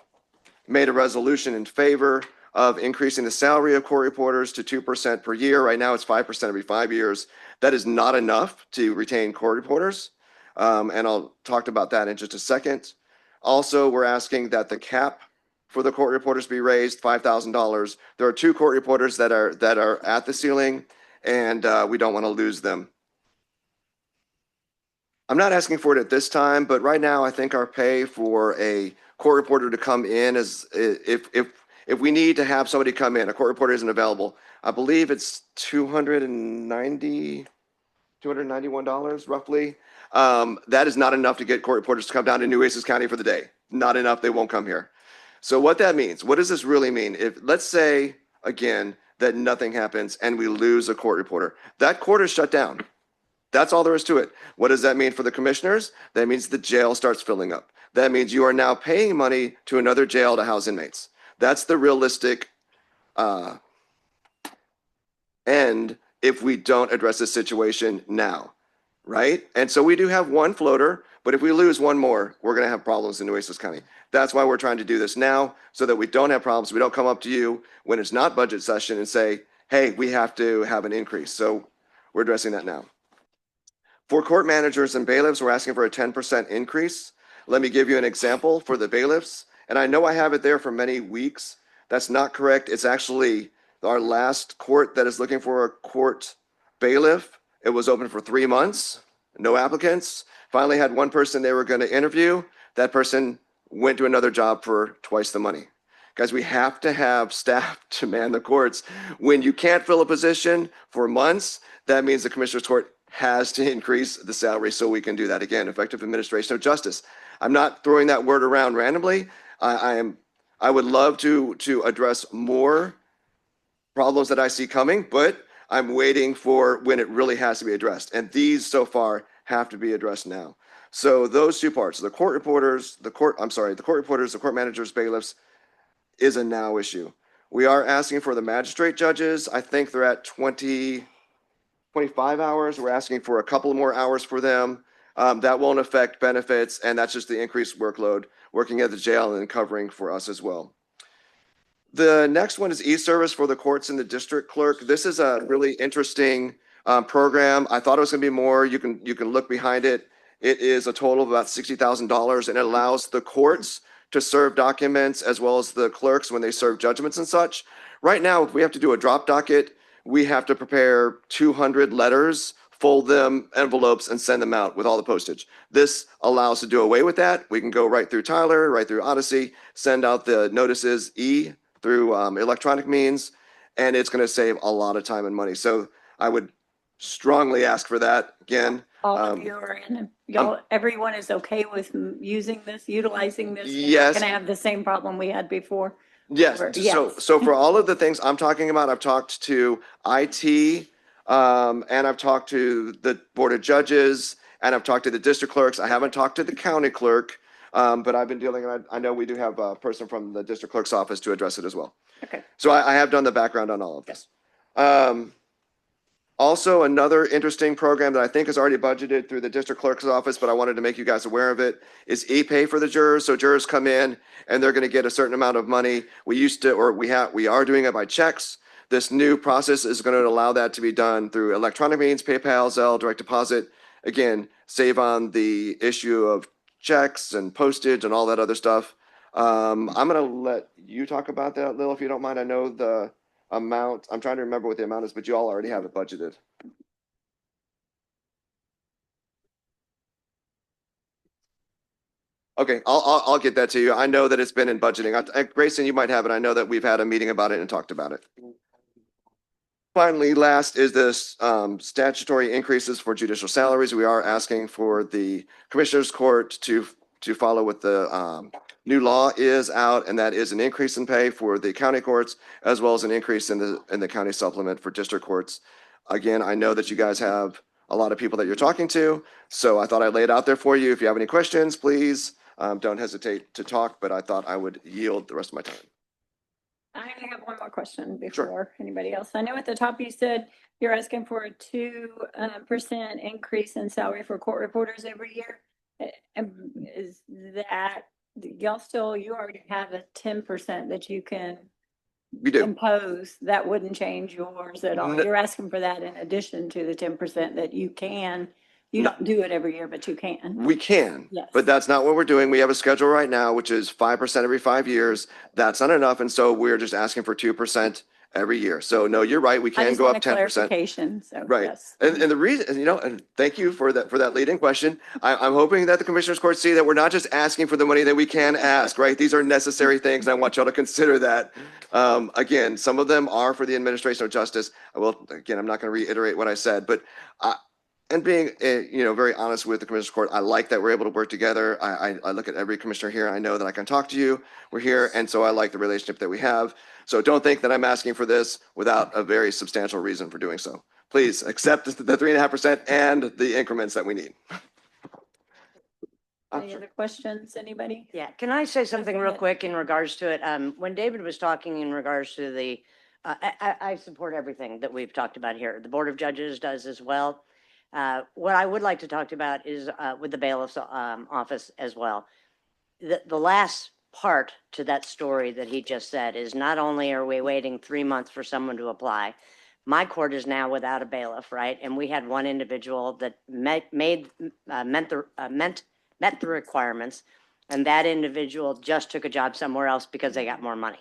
made a resolution in favor of increasing the salary of court reporters to 2% per year. Right now, it's 5% every 5 years. That is not enough to retain court reporters. And I'll talk about that in just a second. Also, we're asking that the cap for the court reporters be raised $5,000. There are 2 court reporters that are at the ceiling, and we don't want to lose them. I'm not asking for it at this time, but right now I think our pay for a court reporter to come in is if we need to have somebody come in, a court reporter isn't available. I believe it's $291 roughly. That is not enough to get court reporters to come down to Nueces County for the day. Not enough. They won't come here. So what that means, what does this really mean? If let's say again that nothing happens and we lose a court reporter, that court is shut down. That's all there is to it. What does that mean for the commissioners? That means the jail starts filling up. That means you are now paying money to another jail to house inmates. That's the realistic end if we don't address this situation now, right? And so we do have one floater, but if we lose one more, we're going to have problems in Nueces County. That's why we're trying to do this now, so that we don't have problems. We don't come up to you when it's not budget session and say, hey, we have to have an increase. So we're addressing that now. For court managers and bailiffs, we're asking for a 10% increase. Let me give you an example for the bailiffs. And I know I have it there for many weeks. That's not correct. It's actually our last court that is looking for a court bailiff. It was open for 3 months, no applicants. Finally had one person they were going to interview. That person went to another job for twice the money. Guys, we have to have staff to man the courts. When you can't fill a position for months, that means the Commissioner's Court has to increase the salary so we can do that. Again, effective administration of justice. I'm not throwing that word around randomly. I would love to address more problems that I see coming, but I'm waiting for when it really has to be addressed. And these so far have to be addressed now. So those 2 parts, the court reporters, the court managers, bailiffs, is a now issue. We are asking for the magistrate judges. I think they're at 25 hours. We're asking for a couple more hours for them. That won't affect benefits, and that's just the increased workload working at the jail and covering for us as well. The next one is e-service for the courts and the district clerk. This is a really interesting program. I thought it was going to be more. You can look behind it. It is a total of about $60,000, and it allows the courts to serve documents as well as the clerks when they serve judgments and such. Right now, if we have to do a drop docket, we have to prepare 200 letters, fold them, envelopes, and send them out with all the postage. This allows to do away with that. We can go right through Tyler, right through Odyssey, send out the notices through electronic means, and it's going to save a lot of time and money. So I would strongly ask for that again. All of you are in, everyone is okay with utilizing this? Yes. We're gonna have the same problem we had before. Yes. So for all of the things I'm talking about, I've talked to IT, and I've talked to the Board of Judges, and I've talked to the district clerks. I haven't talked to the county clerk, but I've been dealing, I know we do have a person from the district clerk's office to address it as well. Okay. So I have done the background on all of this. Also, another interesting program that I think is already budgeted through the district clerk's office, but I wanted to make you guys aware of it, is e-pay for the jurors. So jurors come in and they're going to get a certain amount of money. We are doing it by checks. This new process is going to allow that to be done through electronic means, PayPal, Zelle, direct deposit. Again, save on the issue of checks and postage and all that other stuff. I'm going to let you talk about that, Lil, if you don't mind. I know the amount, I'm trying to remember what the amount is, but you all already have it budgeted. Okay, I'll get that to you. I know that it's been in budgeting. Grayson, you might have it. I know that we've had a meeting about it and talked about it. Finally, last is this statutory increases for judicial salaries. We are asking for the Commissioners Court to follow what the new law is out, and that is an increase in pay for the county courts, as well as an increase in the county supplement for district courts. Again, I know that you guys have a lot of people that you're talking to, so I thought I'd lay it out there for you. If you have any questions, please don't hesitate to talk, but I thought I would yield the rest of my time. I have one more question Sure. before anybody else. I know at the top you said you're asking for a 2% increase in salary for court reporters every year. Is that, you already have a 10% that you can We do. impose, that wouldn't change yours at all. No. You're asking for that in addition to the 10% that you can. You No. don't do it every year, but you can. We can, Yes. but that's not what we're doing. We have a schedule right now, which is 5% every 5 years. That's not enough, and so we're just asking for 2% every year. So no, you're right, we I can just go want up a 10%. clarification, so Right. yes. And the reason, and thank you for that leading question. I'm hoping that the Commissioners Court see that we're not just asking for the money that we can ask, right? These are necessary things. I want y'all to consider that. Again, some of them are for the administration of justice. I'm not going to reiterate what I said, but and being, very honest with the Commissioners Court, I like that we're able to work together. I look at every commissioner here. I know that I can talk to you. We're here. And so I like the relationship that we have. So don't think that I'm asking for this without a very substantial reason for doing so. Please accept the 3.5% and the increments that we need. Any other questions, anybody? Yeah, can I say something real ahead. quick in regards to it? When David was talking in regards to I support everything that we've talked about here. The Board of Judges does as well. What I would like to talk about is with the bailiff's office as well. The last part to that story that he just said is not only are we waiting 3 months for someone to apply, my court is now without a bailiff, right? And we had one individual that met the requirements, and that individual just took a job somewhere else because they got more money.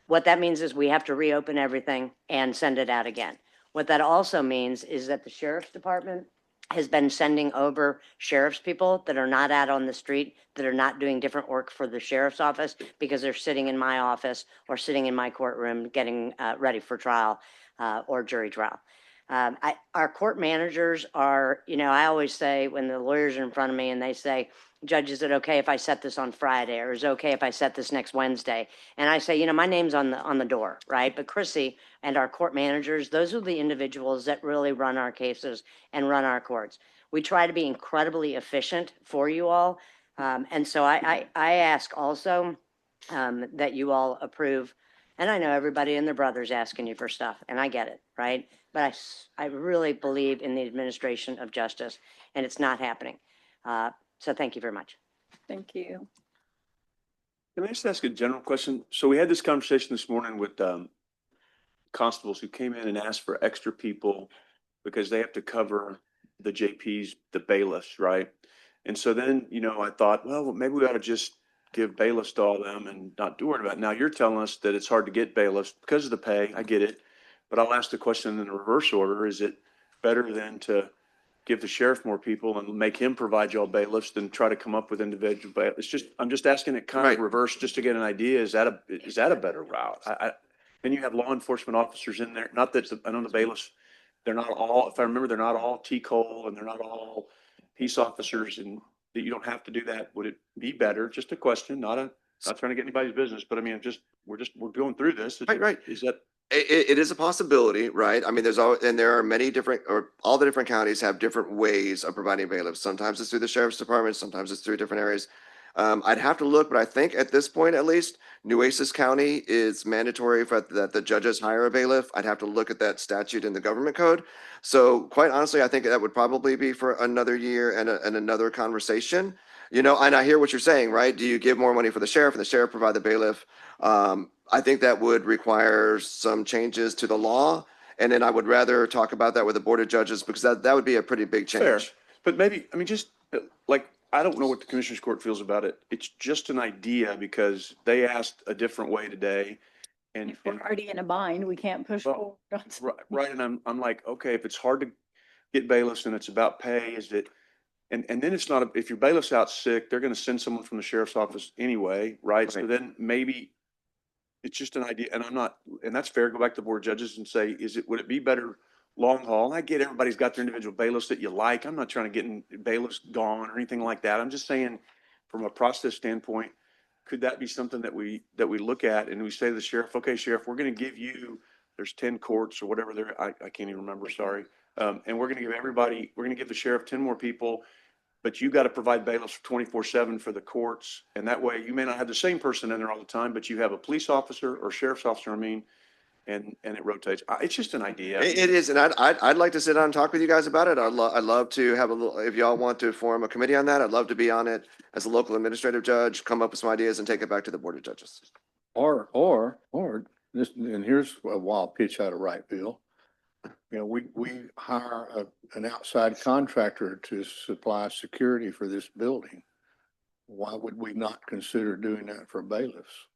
What that means is we have to reopen everything and send it out again. What that also means is that the sheriff's department has been sending over sheriff's people that are not out on the street, that are not doing different work for the sheriff's office because they're sitting in my office or sitting in my courtroom getting ready for trial or jury trial. Our court managers are, I always say when the lawyers are in front of me and they say, Judge, is it okay if I set this on Friday, or is it okay if I set this next Wednesday? And I say, my name's on the door, right? But Chrissy and our court managers, those are the individuals that really run our cases and run our courts. We try to be incredibly efficient for you all. And so I ask also that you all approve. And I know everybody and their brother's asking you for stuff, and I get it, right? But I really believe in the administration of justice, and it's not happening. So thank you very much. Thank you. Can I just ask a general question? So we had this conversation this morning with constables who came in and asked for extra people because they have to cover the JPs, the bailiffs, right? And so then, I thought, well, maybe we ought to just give bailiffs to all of them and not do worry about it. Now you're telling us that it's hard to get bailiffs because of the pay. I get it. But I'll ask the question in the reverse order. Is it better than to give the sheriff more people and make him provide y'all bailiffs than try to come up with individual bailiffs? I'm just asking it kind of reverse just to get an idea. Is that a better route? Then you have law enforcement officers in there. Not that I know the bailiffs, they're not all, if I remember, they're not all T-Cole and they're not all peace officers, and that you don't have to do that. Would it be better? Just a question, not trying to get anybody's business, but I mean, we're going through this. Right. Is that? It is a possibility, right? I mean, there are many different, or all the different counties have different ways of providing bailiffs. Sometimes it's through the sheriff's department, sometimes it's through different areas. I'd have to look, but I think at this point, at least, Nueces County is mandatory that the judges hire a bailiff. I'd have to look at that statute in the government code. So quite honestly, I think that would probably be for another year and another conversation. And I hear what you're saying, right? Do you give more money for the sheriff and the sheriff provide the bailiff? I think that would require some changes to the law. And then I would rather talk about that with the Board of Judges because that would be a pretty big change. Fair. But maybe, just like, I don't know what the Commissioners Court feels about it. It's just an idea because they asked a different way today. And If we're already in a bind, we can't push forward. right. And I'm like, okay, if it's hard to get bailiffs and it's about pay, is it? And then it's not, if your bailiff's out sick, they're going to send someone from the sheriff's office anyway, right? So then maybe It's just an idea, and I'm not, and that's fair. Go back to the board of judges and say, would it be better long haul? I get everybody's got their individual bailiffs that you like. I'm not trying to get bailiffs gone or anything like that. I'm just saying, from a process standpoint, could that be something that we look at and we say to the sheriff, okay, sheriff, we're going to give you, there's 10 courts or whatever there, I can't even remember, sorry. And we're going to give the sheriff 10 more people, but you got to provide bailiffs 24/7 for the courts. And that way you may not have the same person in there all the time, but you have a police officer or sheriff's officer, and it rotates. It's just an idea. It is, and I'd like to sit down and talk with you guys about it. I'd love to have a little, if y'all want to form a committee on that, I'd love to be on it as a local administrative judge, come up with some ideas and take it back to the board of judges. Or this, and here's a wild pitch out of right field. You know, we hire an outside contractor to supply security for this building. Why would we not consider doing that for bailiffs?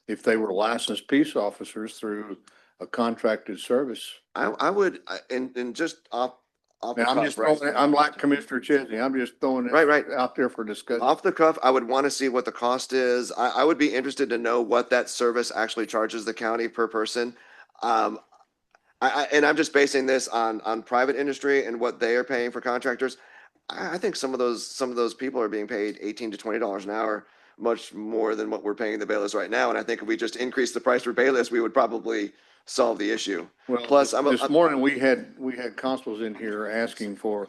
If they were licensed peace officers through a contracted service. I would, and just off the And I'm cuff, just right? throwing it, I'm like Commissioner Chesney, I'm just throwing it Right. out there for discussion. Off the cuff, I would want to see what the cost is. I would be interested to know what that service actually charges the county per person. And I'm just basing this on private industry and what they are paying for contractors. I think some of those people are being paid $18 to $20 an hour, much more than what we're paying the bailiffs right now. And I think if we just increase the price for bailiffs, we would probably solve the issue. Well, Plus, this morning we had constables in here asking for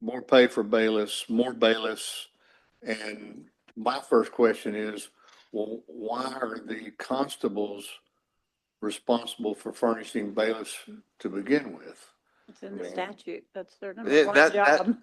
more pay for bailiffs, more bailiffs. And my first question is, well, why are the constables responsible for furnishing bailiffs to begin with? It's in the statute. That's their number Yeah, one that job.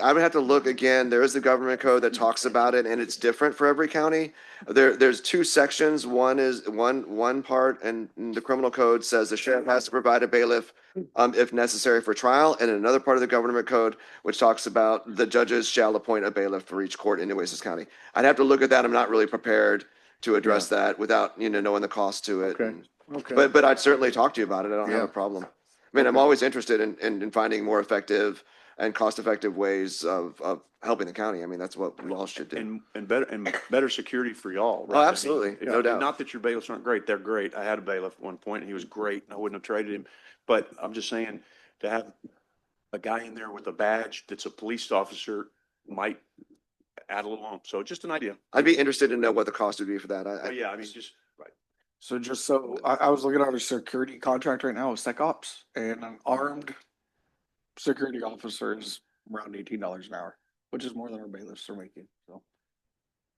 I would have to look again. There is the government code that talks about it, and it's different for every county. There's two sections. One is one part, and the criminal code says the sheriff has to provide a bailiff if necessary for trial, and another part of the government code which talks about the judges shall appoint a bailiff for each court in Nueces County. I'd have to look at that. I'm not really prepared to address that without knowing the cost to it. Okay. But I'd certainly talk to you about it. I don't have Yeah. a problem. I mean, I'm always interested in finding more effective and cost-effective ways of helping the county. I mean, that's what we all should do. And better security for y'all. Oh, right? I mean, absolutely. No doubt. Not that your bailiffs aren't great. They're great. I had a bailiff at one point and he was great. And I wouldn't have traded him. But I'm just saying, to have a guy in there with a badge that's a police officer might add a little on. So just an idea. I'd be interested to know what the cost would be for that. But yeah, I mean, just, right. So just so I was looking at a security contract right now with SecOps, and an armed security officer is around $18 an hour, which is more than our bailiffs are making.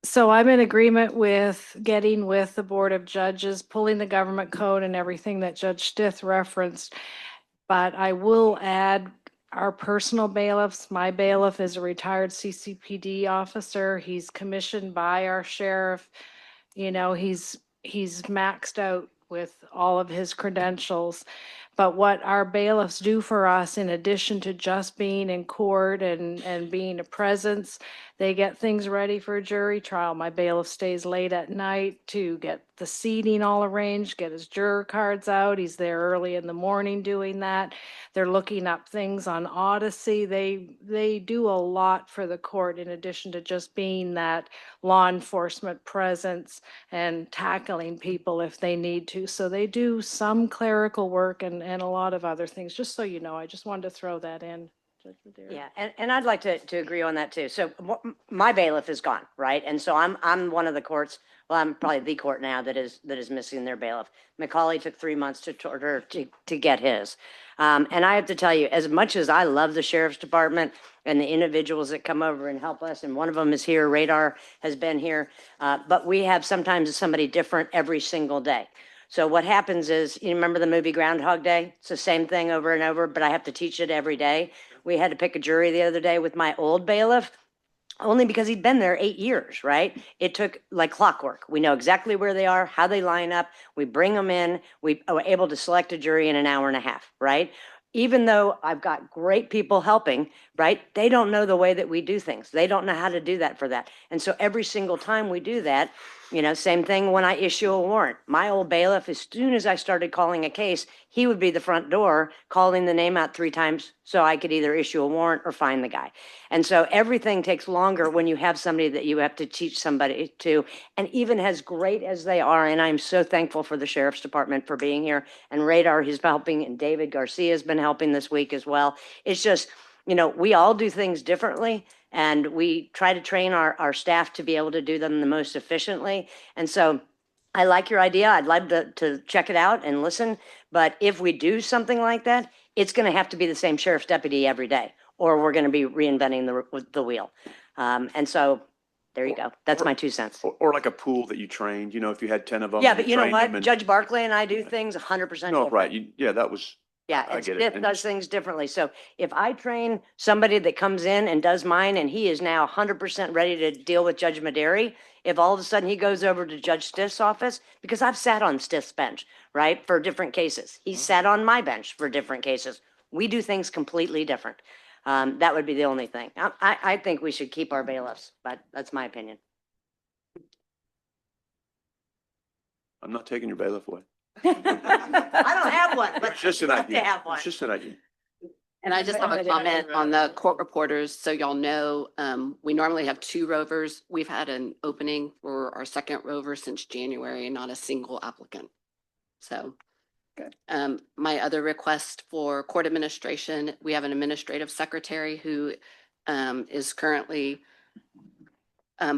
So I'm in agreement with getting with the Board of Judges, pulling the government code and everything that Judge Stith referenced. But I will add our personal bailiffs. My bailiff is a retired CCPD officer. He's commissioned by our sheriff. You know, he's maxed out with all of his credentials. But what our bailiffs do for us, in addition to just being in court and being a presence, they get things ready for a jury trial. My bailiff stays late at night to get the seating all arranged, get his juror cards out. He's there early in the morning doing that. They're looking up things on Odyssey. They do a lot for the court in addition to just being that law enforcement presence and tackling people if they need to. So they do some clerical work and a lot of other things, just so you know. I just wanted to throw that in. Yeah, and I'd like to agree on that too. So my bailiff is gone, right? And so I'm one of the courts, well, I'm probably the court now that is missing their bailiff. Macaulay took 3 months to get his. And I have to tell you, as much as I love the sheriff's department and the individuals that come over and help us, and one of them is here, Radar has been here, but we have sometimes somebody different every single day. So what happens is, you remember the movie Groundhog Day? It's the same thing over and over, but I have to teach it every day. We had to pick a jury the other day with my old bailiff, only because he'd been there 8 years, right? It took like clockwork. We know exactly where they are, how they line up. We bring them in. We were able to select a jury in an hour and a half, right? Even though I've got great people helping, right? They don't know the way that we do things. They don't know how to do that for that. And so every single time we do that, same thing when I issue a warrant. My old bailiff, as soon as I started calling a case, he would be the front door calling the name out 3 times so I could either issue a warrant or fine the guy. And so everything takes longer when you have somebody that you have to teach somebody to. And even as great as they are, and I'm so thankful for the sheriff's department for being here, and Radar, he's helping, and David Garcia has been helping this week as well. It's just, you know, we all do things differently, and we try to train our staff to be able to do them the most efficiently. And so I like your idea. I'd love to check it out and listen. But if we do something like that, it's going to have to be the same sheriff's deputy every day, or we're going to be reinventing the wheel. And so there you go. That's my 2 cents. Or like a pool that you trained, you know, if you had 10 of them. Yeah, and but you know trained them what? and- Judge Barkley and I do things 100% No, different. right, yeah, that was, Yeah, I and get it. Smith And- does things differently. So if I train somebody that comes in and does mine, and he is now 100% ready to deal with Judge Maderi, if all of a sudden he goes over to Judge Stiff's office, because I've sat on Stiff's bench, right, for different cases. He sat on my bench for different cases. We do things completely different. That would be the only thing. I think we should keep our bailiffs, but that's my opinion. I'm not taking your bailiff away. I don't have one, but It's just an I'd love idea. to have one. It's just an idea. And I just have a comment on the court reporters, so y'all know, we normally have 2 rovers. We've had an opening for our second rover since January and not a single applicant. So. Good. My other request for court administration, we have an administrative secretary who is currently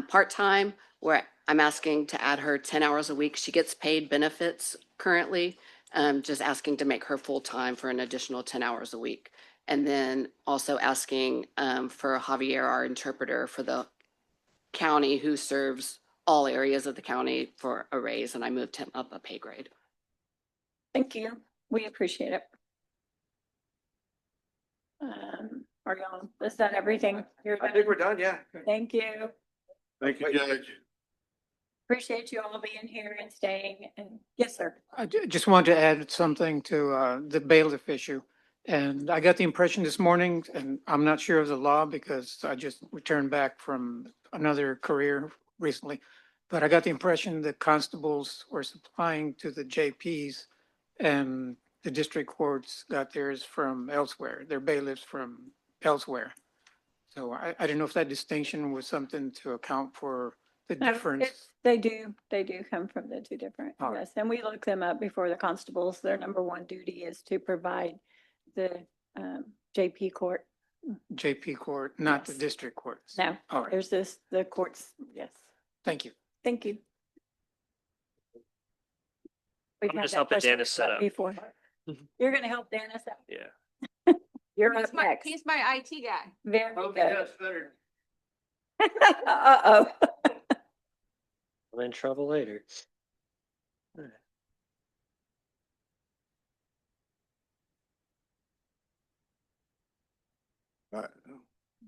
part-time, where I'm asking to add her 10 hours a week. She gets paid benefits currently, just asking to make her full-time for an additional 10 hours a week. And then also asking for Javier, our interpreter for the county, who serves all areas of the county, for a raise, and I moved him up a pay grade. Thank you. We appreciate it. Are y'all, is that everything? I think we're done, yeah. Thank you. Thank you, Judge. Appreciate you all being here and staying. And yes, sir. I just wanted to add something to the bailiff issue. And I got the impression this morning, and I'm not sure of the law because I just returned back from another career recently. But I got the impression that constables were supplying to the JPs, and the district courts got theirs from elsewhere, their bailiffs from elsewhere. So I don't know if that distinction was something to account for the No, difference. They do come from the 2 different, All right. yes, and we look them up before the constables. Their number 1 duty is to provide the JP court. JP court, not the Yes. district courts. No, All right. there's the courts, yes. Thank you. Thank you. We've I'm had just that helping question Dennis set up. Before. You're gonna help Dennis out. Yeah. You're up next. He's my IT guy. Very Hope good. he does better. Uh-oh. I'm in trouble later.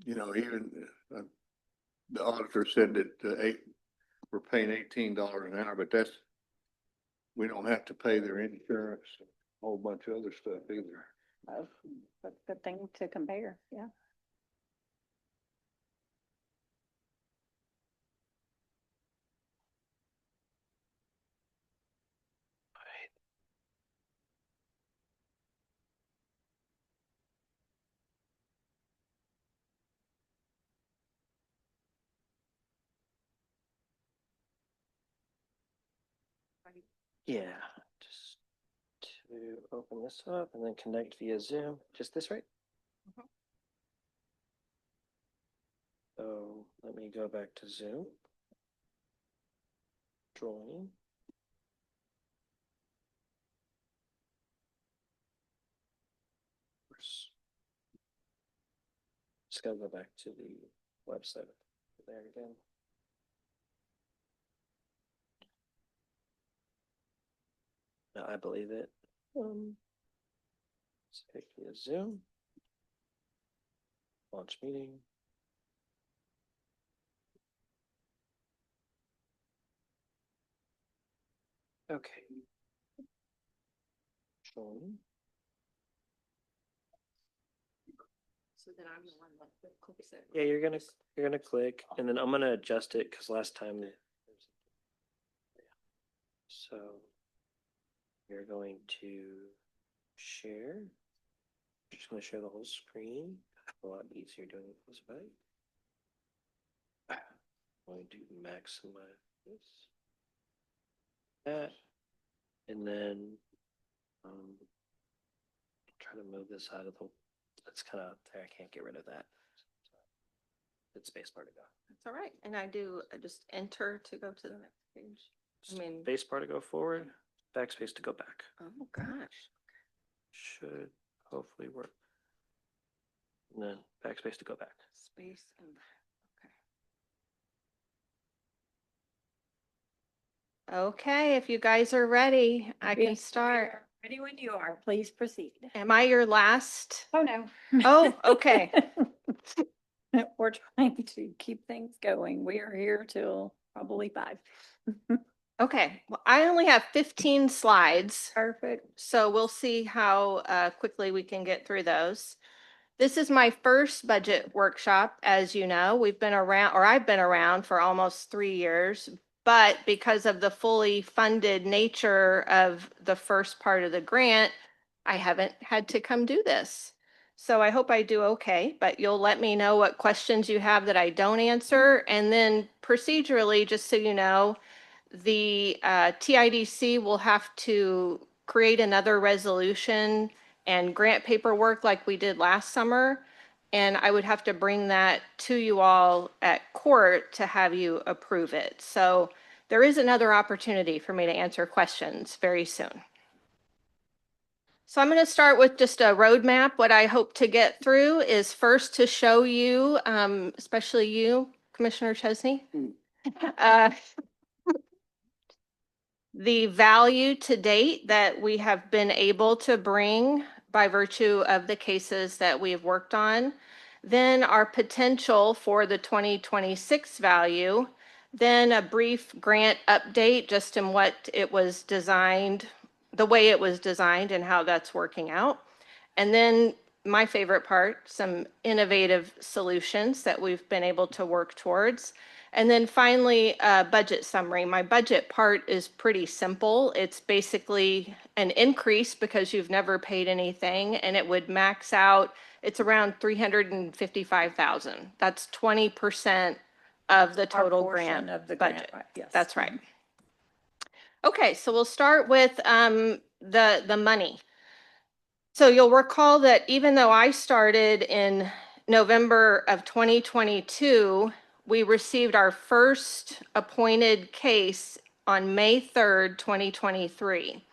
You know, even the auditor said that we're paying $18 an hour, but we don't have to pay their insurance, and a whole bunch of other stuff either. Oh, that's a good thing to compare, yeah. Yeah, just to open this up and then connect via Zoom. Just this, right? So let me go back to Zoom. Join. Just gotta go back to the website there again. No, I believe it. Let's pick via Zoom. Launch meeting. Okay. Join. So then I'm the one that clicks it. Yeah, you're gonna click, and then I'm gonna adjust it because last time so you're going to share Just gonna share the whole screen. A lot easier doing it this way. I'm going to maximize this. That. And then try to move this out of the, that's kind of there. I can't get rid of that. It's space bar to go. That's all right. And I do just enter to go to the next page. I mean, Space bar to go forward, backspace to go back. oh gosh. Should hopefully work. And then backspace to go back. Space and okay. Okay, if you guys are ready, I can start. Ready when you are. Please proceed. Am I your last? Oh, no. Oh, okay. We're trying to keep things going. We are here till probably 5. Okay, well, I only have 15 slides. Perfect. So we'll see how quickly we can get through those. This is my first budget workshop, as you know. We've been around, or I've been around for almost 3 years, but because of the fully funded nature of the first part of the grant, I haven't had to come do this. So I hope I do okay, but you'll let me know what questions you have that I don't answer. And then procedurally, just so you know, the TIDC will have to create another resolution and grant paperwork like we did last summer. And I would have to bring that to you all at court to have you approve it. So there is another opportunity for me to answer questions very soon. So I'm going to start with just a roadmap. What I hope to get through is first to show you, especially you, Commissioner Chesney, the value to date that we have been able to bring by virtue of the cases that we have worked on, then our potential for the 2026 value, then a brief grant update just in what it was designed, the way it was designed and how that's working out. And then my favorite part, some innovative solutions that we've been able to work towards. And then finally, budget summary. My budget part is pretty simple. It's basically an increase because you've never paid anything, and it would max out, it's around 355,000. That's 20% of the total grant of the budget. grant, yes. That's right. Okay, so we'll start with the money. So you'll recall that even though I started in November of 2022, we received our first appointed case on May 3rd, 2023.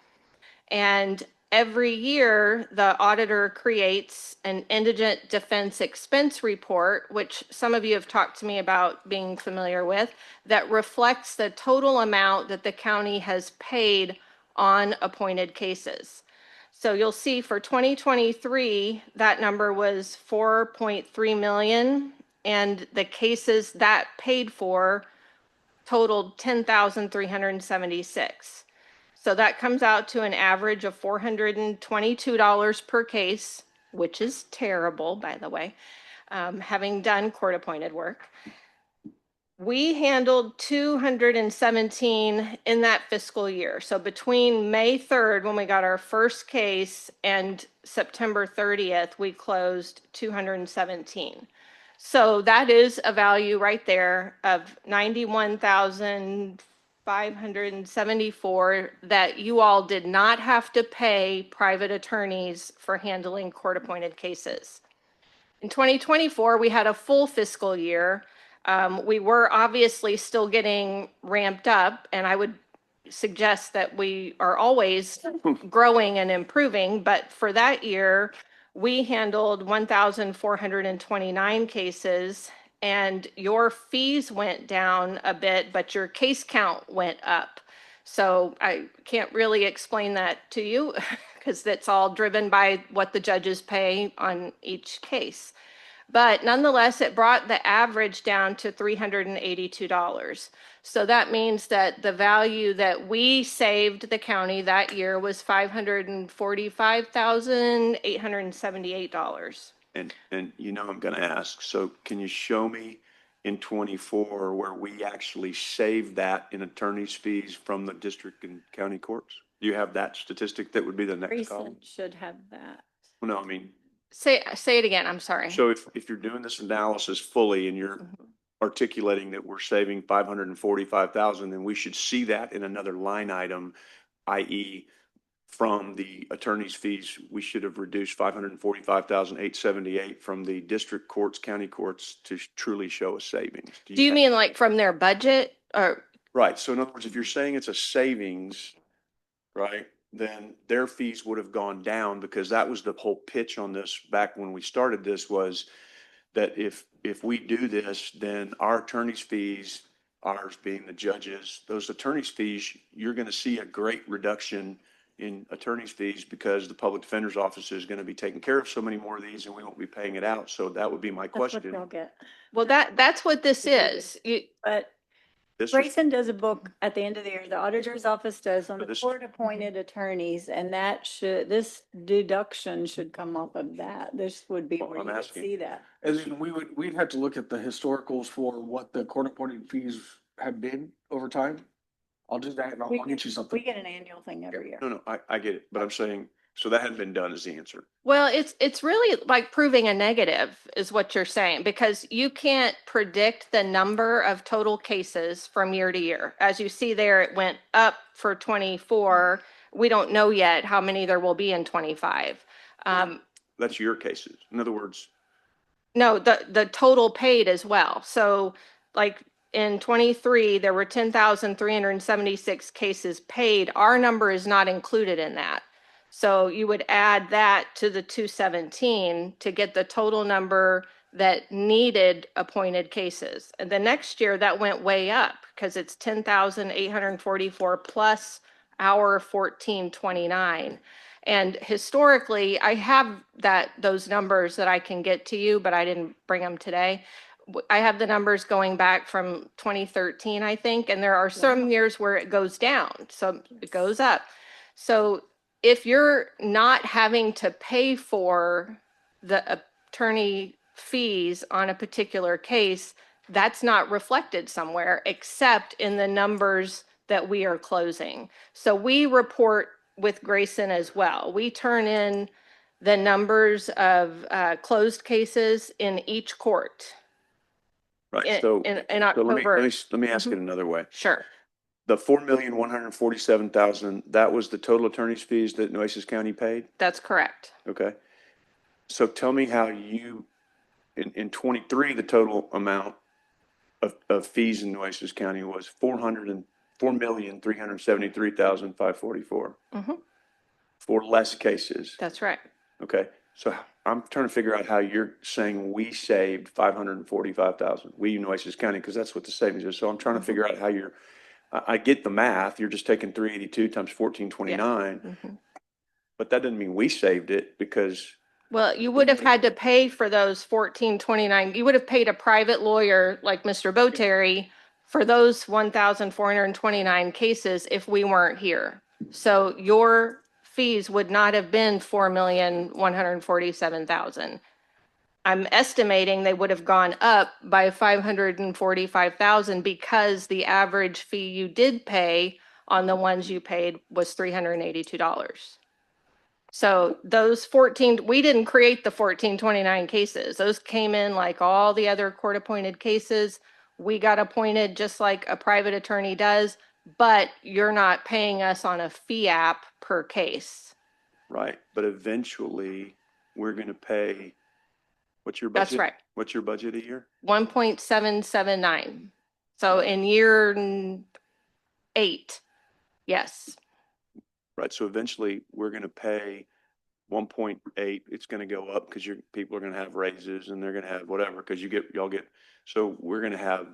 And every year, the auditor creates an indigent defense expense report, which some of you have talked to me about being familiar with, that reflects the total amount that the county has paid on appointed cases. So you'll see for 2023, that number was 4.3 million, and the cases that paid for totaled 10,376. So that comes out to an average of $422 per case, which is terrible, by the way, having done court-appointed work. We handled 217 in that fiscal year. So between May 3rd, when we got our first case, and September 30th, we closed 217. So that is a value right there of 91,574 that you all did not have to pay private attorneys for handling court-appointed cases. In 2024, we had a full fiscal year. We were obviously still getting ramped up, and I would suggest that we are always growing and improving, but for that year, we handled 1,429 cases, and your fees went down a bit, but your case count went up. So I can't really explain that to you because that's all driven by what the judges pay on each case. But nonetheless, it brought the average down to $382. So that means that the value that we saved the county that year was $545,878. And you know I'm going to ask, so can you show me in 24 where we actually saved that in attorney's fees from the district and county courts? Do you have that statistic? That would be the next column. Recent should have that. Well, no, I mean, Say it again. I'm sorry. So if you're doing this analysis fully and you're articulating that we're saving 545,000, then we should see that in another line item, i.e. from the attorney's fees, we should have reduced 545,878 from the district courts, county courts to truly show a savings. Do you mean like from their budget or? Right. So in other words, if you're saying it's a savings, right, then their fees would have gone down because that was the whole pitch on this back when we started this was that if we do this, then our attorney's fees, ours being the judges, those attorney's fees, you're going to see a great reduction in attorney's fees because the public defender's office is going to be taking care of so many more of these and we won't be paying it out. So that would be my That's what question. they'll get. Well, that's what this is. But This was- Grayson does a book at the end of the year, the auditor's office does on But the this- court-appointed attorneys, and this deduction should come off of that. This would be Well, where I'm you would asking. see that. As in, we'd have to look at the historicals for what the court appointed fees have been over time. I'll do that and I'll get you We something. get an annual thing every year. No, I get it, but I'm saying, so that hadn't been done is the answer. Well, it's really like proving a negative is what you're saying, because you can't predict the number of total cases from year to year. As you see there, it went up for 24. We don't know yet how many there will be in 25. That's your cases. In other words, No, the total paid as well. So like in 23, there were 10,376 cases paid. Our number is not included in that. So you would add that to the 217 to get the total number that needed appointed cases. And the next year that went way up because it's 10,844 plus our 1429. And historically, I have those numbers that I can get to you, but I didn't bring them today. I have the numbers going back from 2013, I think, and there are some years where it goes down, so it goes up. So if you're not having to pay for the attorney fees on a particular case, that's not reflected somewhere except in the numbers that we are closing. So we report with Grayson as well. We turn in the numbers of closed cases in each court right, in so October. let me ask it another way. Sure. The 4,147,000, that was the total attorney's fees that Nueces County paid? That's correct. Okay. So tell me how you, in 23, the total amount of fees in Nueces County was 4,373,544 Mhm. for less cases. That's right. Okay. So I'm trying to figure out how you're saying we saved 545,000, we Nueces County, because that's what the savings is. So I'm trying to figure out how I get the math. You're just taking 382 times 1429, but that doesn't mean we saved it because Well, you would have had to pay for those 1429. You would have paid a private lawyer like Mr. Boterry for those 1,429 cases if we weren't here. So your fees would not have been 4,147,000. I'm estimating they would have gone up by 545,000 because the average fee you did pay on the ones you paid was $382. So those 14, we didn't create the 1429 cases. Those came in like all the other court-appointed cases. We got appointed just like a private attorney does, but you're not paying us on a fee app per case. right. But eventually we're going to pay, what's your budget? That's right. What's your budget a year? 1.779. So in year 8, yes. Right. So eventually we're going to pay 1.8. It's going to go up because people are going to have raises and they're going to have whatever, because so we're going to have,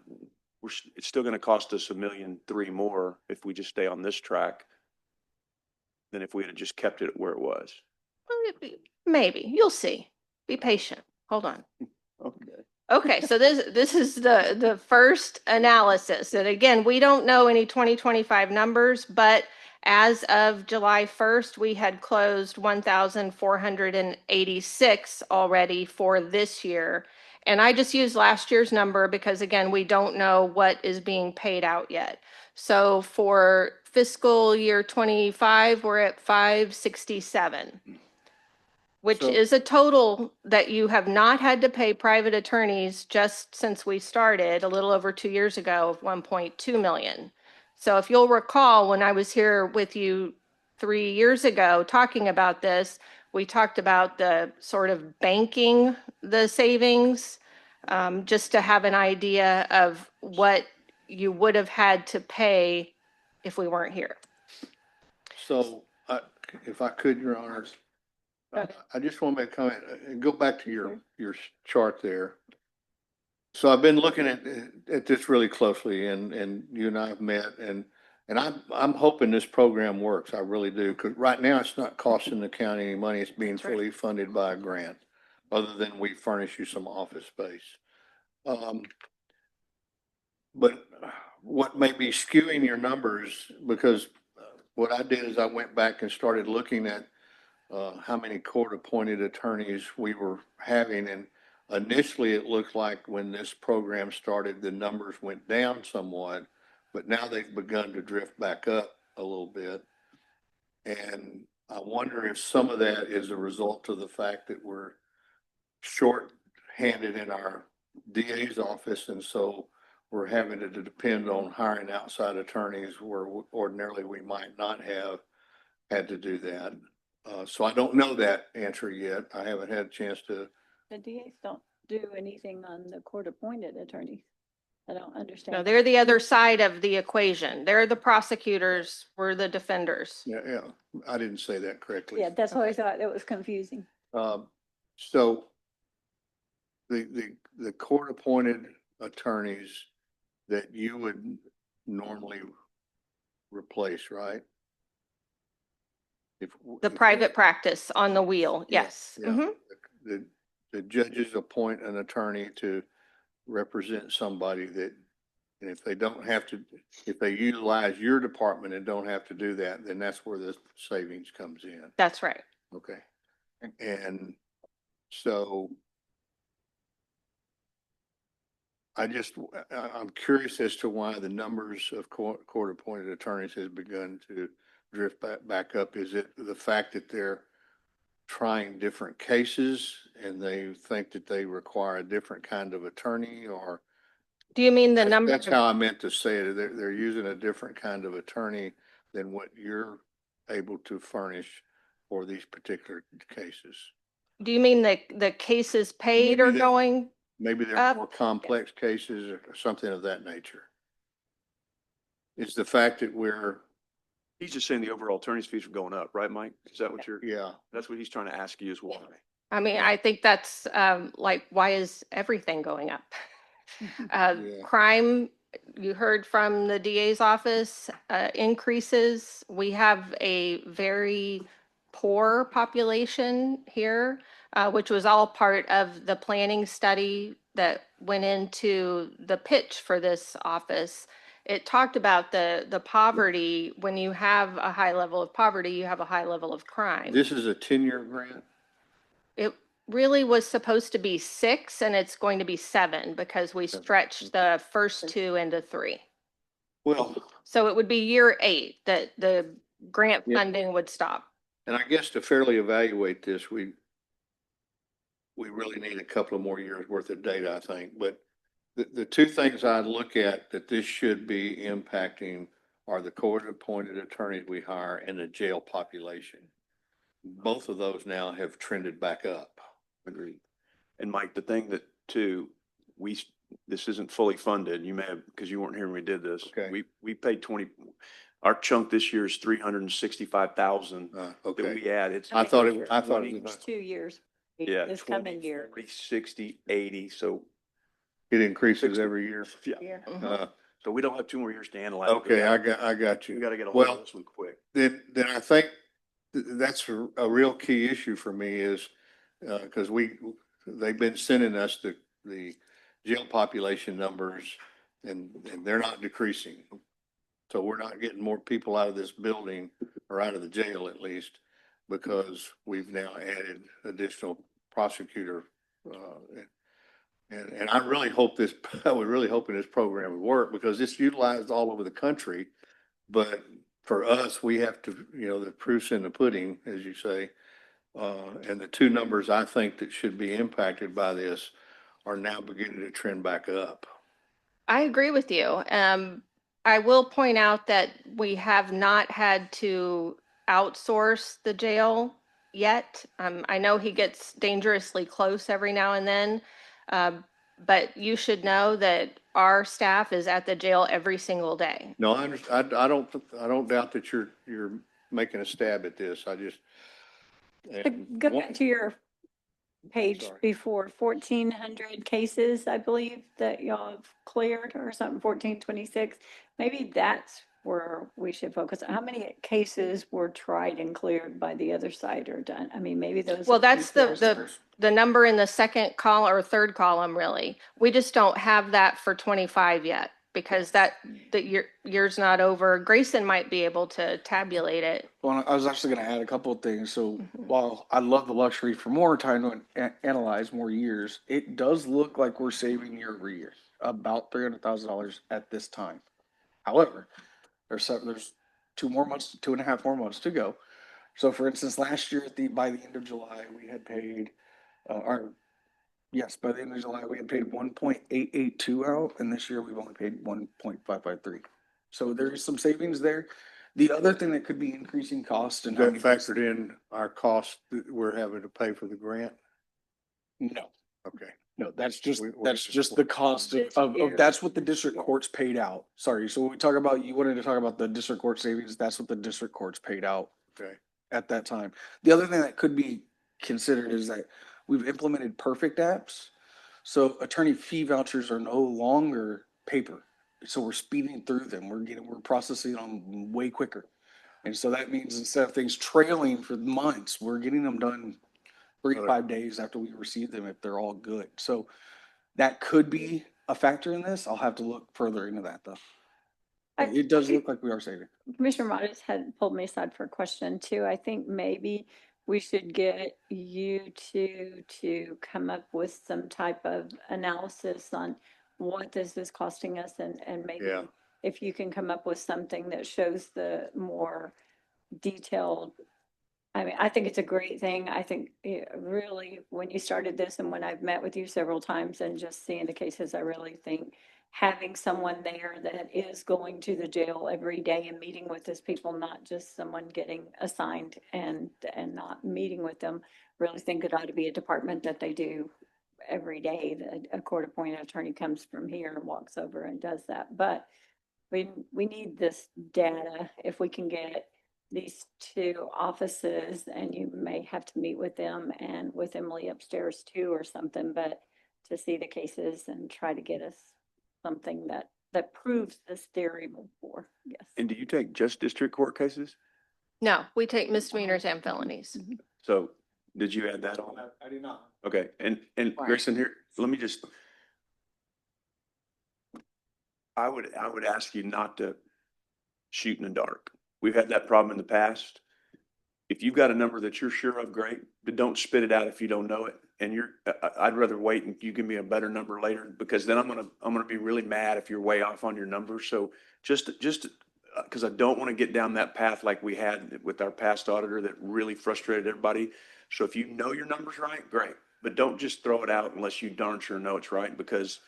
it's still going to cost us $1.3 million more if we just stay on this track than if we had just kept it where it was. Maybe. You'll see. Be patient. Hold on. Okay. Okay, so this is the first analysis. And again, we don't know any 2025 numbers, but as of July 1st, we had closed 1,486 already for this year. And I just used last year's number because again, we don't know what is being paid out yet. So for fiscal year 25, we're at 567. which So- is a total that you have not had to pay private attorneys just since we started a little over 2 years ago of 1.2 million. So if you'll recall, when I was here with you 3 years ago talking about this, we talked about the sort of banking the savings, just to have an idea of what you would have had to pay if we weren't here. So, if I could, Your Honors, Okay. I just want to make a comment, and go back to your chart there. So I've been looking at this really closely, and you and I have met, and I'm hoping this program works. I really do, because right now it's not costing the county any money. It's being fully funded by a grant, other than we furnish you some office space. But what may be skewing your numbers, because what I did is I went back and started looking at how many court-appointed attorneys we were having. And initially, it looked like when this program started, the numbers went down somewhat, but now they've begun to drift back up a little bit. And I wonder if some of that is a result of the fact that we're short-handed in our DA's office, and so we're having to depend on hiring outside attorneys where ordinarily we might not have had to do that. So I don't know that answer yet. I haven't had a chance to. The DAs don't do anything on the court-appointed attorneys. I don't understand. No, they're the other side of the equation. They're the prosecutors, we're the defenders. Yeah, I didn't say that correctly. Yeah, that's what I thought. That was confusing. So the court-appointed attorneys that you would normally replace, right? The private practice on the wheel, yes. Yeah. Mhm. The judges appoint an attorney to represent somebody that, and if they don't have to, if they utilize your department and don't have to do that, then that's where the savings comes in. That's right. Okay. And so I'm curious as to why the numbers of court-appointed attorneys has begun to drift back up. Is it the fact that they're trying different cases and they think that they require a different kind of attorney, or? Do you mean the number? That's how I meant to say it. They're using a different kind of attorney than what you're able to furnish for these particular cases. Do you mean the cases paid are going? Maybe they're Up. more complex cases or something of that nature. It's the fact that He's just saying the overall attorney's fees are going up, right, Mike? Is that what yeah. that's what he's trying to ask you is why? I mean, I think that's like, why is everything going up? Yeah. Crime, you heard from the DA's office, increases. We have a very poor population here, which was all part of the planning study that went into the pitch for this office. It talked about the poverty. When you have a high level of poverty, you have a high level of crime. This is a 10-year grant? It really was supposed to be 6 and it's going to be 7 because we stretched the first 2 into 3. Well, So it would be year 8 that the grant Yeah. funding would stop. and I guess to fairly evaluate this, we really need a couple of more years worth of data, I think. But the two things I look at that this should be impacting are the court-appointed attorneys we hire and the jail population. Both of those now have trended back up. Agreed. And Mike, the thing that too, this isn't fully funded. You may have, because you weren't here when we did this. Okay. We paid our chunk this year is 365,000 Okay. that we added. I thought it It's was, 2 years. Yeah. This coming 20, year. 40, 60, 80. So, it increases every year. yeah. Uh, So we don't have 2 more years to analyze. okay, I got We you. got to get a hold Well, of this one quick. Then I think that's a real key issue for me is, because they've been sending us the jail population numbers and they're not decreasing. So we're not getting more people out of this building or out of the jail at least, because we've now added additional prosecutor. And I really hope I was really hoping this program would work because it's utilized all over the country. But for us, we have to, the proof's in the pudding, as you say. And the two numbers I think that should be impacted by this are now beginning to trend back up. I agree with you. I will point out that we have not had to outsource the jail yet. I know he gets dangerously close every now and then. But you should know that our staff is at the jail every single day. No, I understand. I don't doubt that you're making a stab at this. I just. Go back to your page Sorry. before, 1,400 cases, I believe, that y'all have cleared or something, 1,426. Maybe that's where we should focus. How many cases were tried and cleared by the other side or done? I mean, maybe those. Well, that's the number in the second column or third column, really. We just don't have that for 25 yet because the year's not over. Grayson might be able to tabulate it. Well, I was actually going to add a couple of things. So while I love the luxury for more time to analyze more years, it does look like we're saving year over year about $300,000 at this time. However, there's 2.5 more months to go. So, for instance, last year by the end of July, we had paid, by the end of July, we had paid 1.882 out, and this year we've only paid 1.553. So there is some savings there. The other thing that could be increasing cost and That factored in our cost that we're having to pay for the grant? No. Okay. No, that's just the cost of that's what the district courts paid out. Sorry, so when we talk about, you wanted to talk about the district court savings, that's what the district courts paid out Okay. at that time. The other thing that could be considered is that we've implemented perfect apps. So attorney fee vouchers are no longer paper. So we're speeding through them. We're processing them way quicker. And so that means instead of things trailing for months, we're getting them done 3 to 5 days after we receive them if they're all good. So that could be a factor in this. I'll have to look further into that though. It does look like we are saving. Commissioner Modis had pulled me aside for a question too. I think maybe we should get you to come up with some type of analysis on what this is costing us and maybe Yeah. if you can come up with something that shows the more detailed. I mean, I think it's a great thing. I think really when you started this and when I've met with you several times and just seeing the cases, I really think having someone there that is going to the jail every day and meeting with those people, not just someone getting assigned and not meeting with them, really think it ought to be a department that they do every day. That a court-appointed attorney comes from here and walks over and does that. But we need this data if we can get these two offices, and you may have to meet with them and with Emily upstairs too or something, but to see the cases and try to get us something that proves this theory before. Yes. And do you take just district court cases? No, we take misdemeanors and felonies. So did you add that on? I do not. Okay, and Right. Grayson, here, let me just. I would ask you not to shoot in the dark. We've had that problem in the past. If you've got a number that you're sure of, great, but don't spit it out if you don't know it. And I'd rather wait and you give me a better number later because then I'm gonna be really mad if you're way off on your numbers. So just because I don't want to get down that path like we had with our past auditor that really frustrated everybody. So if you know your numbers right, great, but don't just throw it out unless you darn sure know it's right because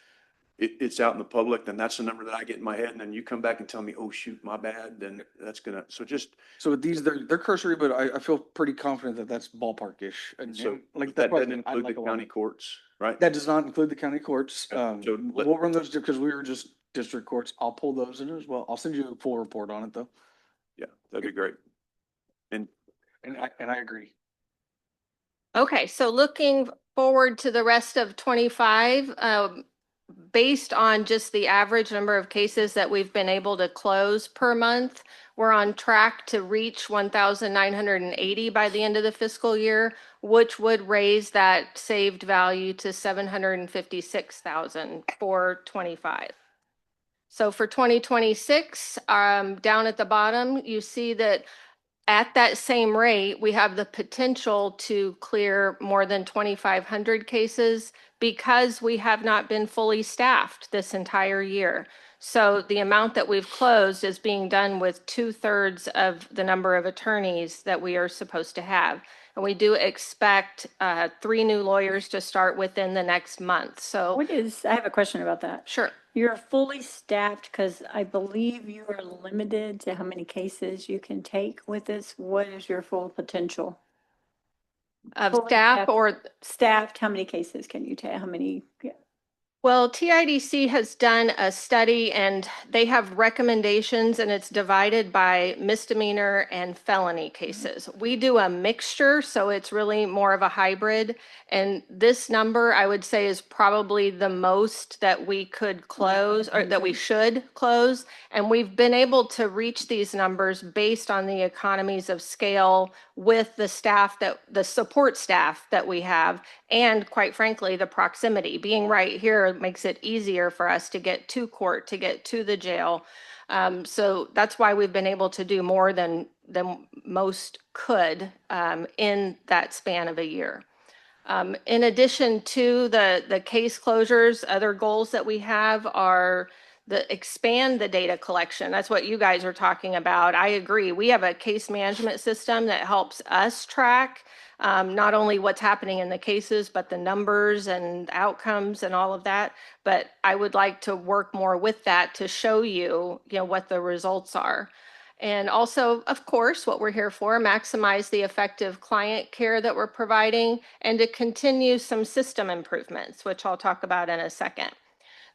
it's out in the public, then that's the number that I get in my head. And then you come back and tell me, oh, shoot, my bad. Then that's gonna, so just. So with these, they're cursory, but I feel pretty confident that that's ballpark-ish. So like that that's doesn't why I include like the a lot. county courts, right? That does not include the county courts. So We'll run those because we were just district courts. I'll pull those in as well. I'll send you a full report on it though. Yeah, that'd be great. And I agree. Okay, so looking forward to the rest of 25, based on just the average number of cases that we've been able to close per month, we're on track to reach 1,980 by the end of the fiscal year, which would raise that saved value to 756,000 for 25. So for 2026, down at the bottom, you see that at that same rate, we have the potential to clear more than 2,500 cases because we have not been fully staffed this entire year. So the amount that we've closed is being done with 2/3 of the number of attorneys that we are supposed to have. And we do expect 3 new lawyers to start within the next month. So I have a question about that. sure. You're fully staffed because I believe you are limited to how many cases you can take with this. What is your full potential? Of Fully staff or staffed, how many cases can you take? How many? Yeah. Well, TIDC has done a study and they have recommendations and it's divided by misdemeanor and felony cases. We do a mixture, so it's really more of a hybrid. And this number, I would say, is probably the most that we could close or that we should close. And we've been able to reach these numbers based on the economies of scale with the staff the support staff that we have. And quite frankly, the proximity. Being right here makes it easier for us to get to court, to get to the jail. So that's why we've been able to do more than most could in that span of a year. In addition to the case closures, other goals that we have are expand the data collection. That's what you guys are talking about. I agree. We have a case management system that helps us track not only what's happening in the cases, but the numbers and outcomes and all of that. But I would like to work more with that to show you, what the results are. And also, of course, what we're here for, maximize the effective client care that we're providing and to continue some system improvements, which I'll talk about in a second.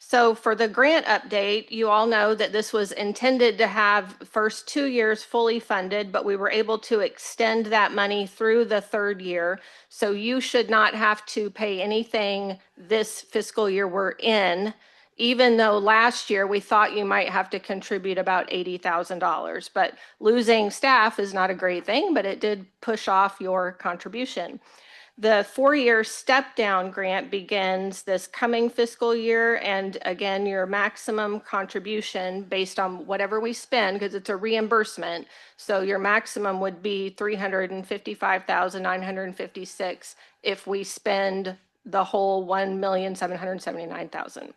So for the grant update, you all know that this was intended to have first 2 years fully funded, but we were able to extend that money through the 3rd year. So you should not have to pay anything this fiscal year we're in, even though last year we thought you might have to contribute about $80,000. But losing staff is not a great thing, but it did push off your contribution. The 4-year step down grant begins this coming fiscal year. And again, your maximum contribution based on whatever we spend, because it's a reimbursement. So your maximum would be $355,956 if we spend the whole $1,779,000.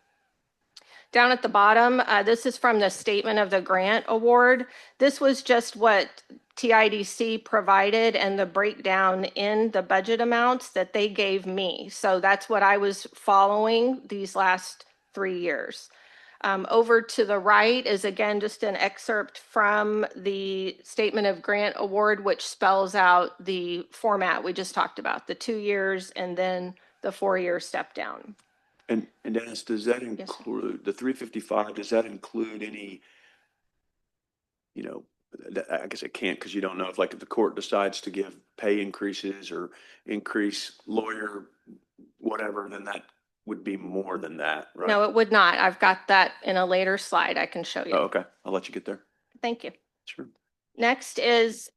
Down at the bottom, this is from the statement of the grant award. This was just what TIDC provided and the breakdown in the budget amounts that they gave me. So that's what I was following these last 3 years. Over to the right is again just an excerpt from the statement of grant award, which spells out the format we just talked about, the 2 years and then the 4-year step down. And Dennis, does that include the 355? Does that include any, I guess it can't because you don't know if the court decides to give pay increases or increase lawyer, whatever, then that would be more than that, right? No, it would not. I've got that in a later slide I can show you. Oh, okay. I'll let you get there. Thank you. Sure. Next is,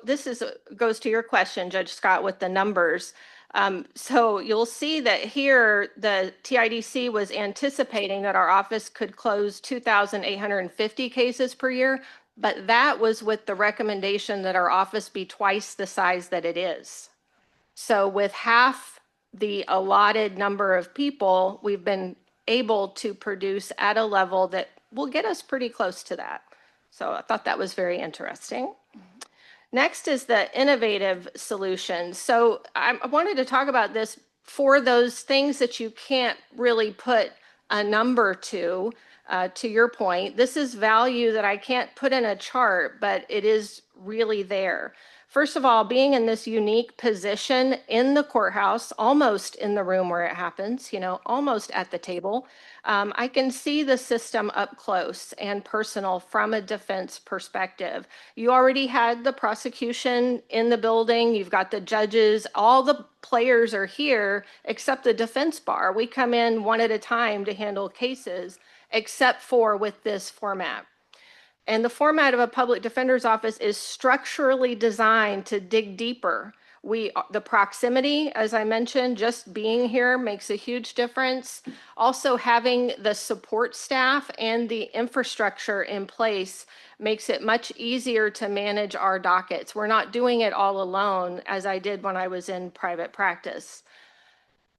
this goes to your question, Judge Scott, with the numbers. So you'll see that here the TIDC was anticipating that our office could close 2,850 cases per year, but that was with the recommendation that our office be twice the size that it is. So with half the allotted number of people, we've been able to produce at a level that will get us pretty close to that. So I thought that was very interesting. Next is the innovative solutions. So I wanted to talk about this for those things that you can't really put a number to your point. This is value that I can't put in a chart, but it is really there. First of all, being in this unique position in the courthouse, almost in the room where it happens, almost at the table, I can see the system up close and personal from a defense perspective. You already had the prosecution in the building. You've got the judges. All the players are here except the defense bar. We come in one at a time to handle cases, except for with this format. And the format of a public defender's office is structurally designed to dig deeper. The proximity, as I mentioned, just being here makes a huge difference. Also, having the support staff and the infrastructure in place makes it much easier to manage our dockets. We're not doing it all alone, as I did when I was in private practice.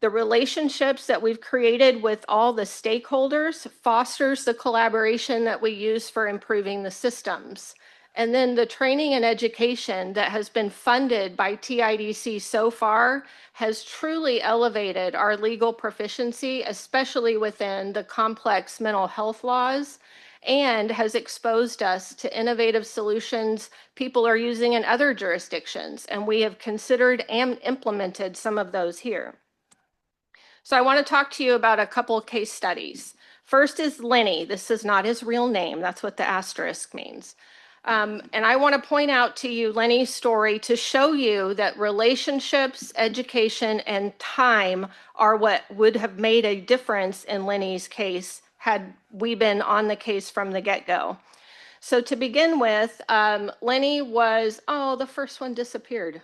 The relationships that we've created with all the stakeholders fosters the collaboration that we use for improving the systems. And then the training and education that has been funded by TIDC so far has truly elevated our legal proficiency, especially within the complex mental health laws, and has exposed us to innovative solutions people are using in other jurisdictions. And we have considered and implemented some of those here. So I want to talk to you about a couple of case studies. First is Lenny. This is not his real name. That's what the asterisk means. And I want to point out to you Lenny's story to show you that relationships, education, and time are what would have made a difference in Lenny's case had we been on the case from the get-go. So to begin with, Lenny was, oh, the first one disappeared.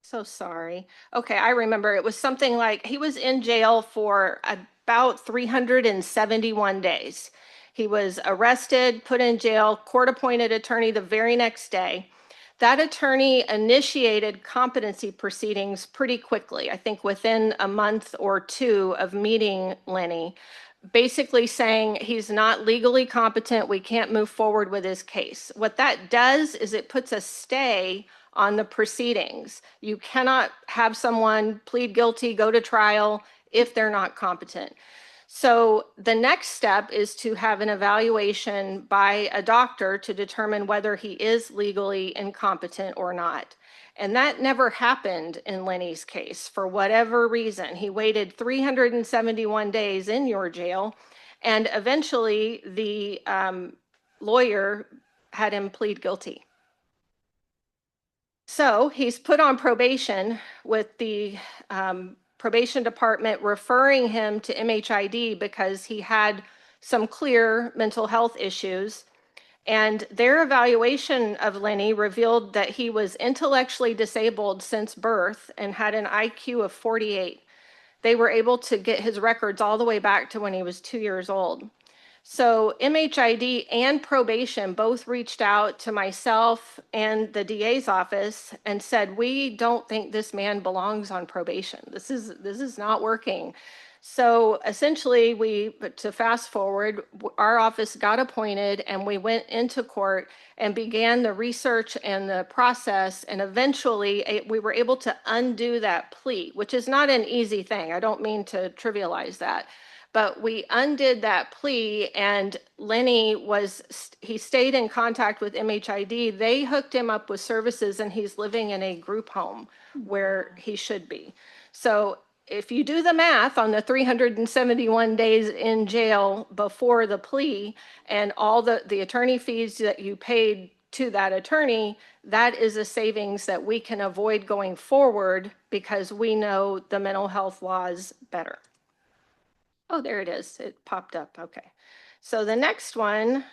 So sorry. Okay, I remember it was something like he was in jail for about 371 days. He was arrested, put in jail, court-appointed attorney the very next day. That attorney initiated competency proceedings pretty quickly, I think within a month or two of meeting Lenny, basically saying he's not legally competent, we can't move forward with his case. What that does is it puts a stay on the proceedings. You cannot have someone plead guilty, go to trial if they're not competent. So the next step is to have an evaluation by a doctor to determine whether he is legally incompetent or not. And that never happened in Lenny's case for whatever reason. He waited 371 days in your jail, and eventually the lawyer had him plead guilty. So he's put on probation with the probation department referring him to MHID because he had some clear mental health issues. And their evaluation of Lenny revealed that he was intellectually disabled since birth and had an IQ of 48. They were able to get his records all the way back to when he was 2 years old. So MHID and probation both reached out to myself and the DA's office and said, we don't think this man belongs on probation. This is not working. So essentially, to fast forward, our office got appointed and we went into court and began the research and the process. And eventually we were able to undo that plea, which is not an easy thing. I don't mean to trivialize that. But we undid that plea, and Lenny he stayed in contact with MHID. They hooked him up with services, and he's living in a group home where he should be. So if you do the math on the 371 days in jail before the plea and all the attorney fees that you paid to that attorney, that is a savings that we can avoid going forward because we know the mental health laws better. Oh, there it is. It popped up. Okay. So the next one,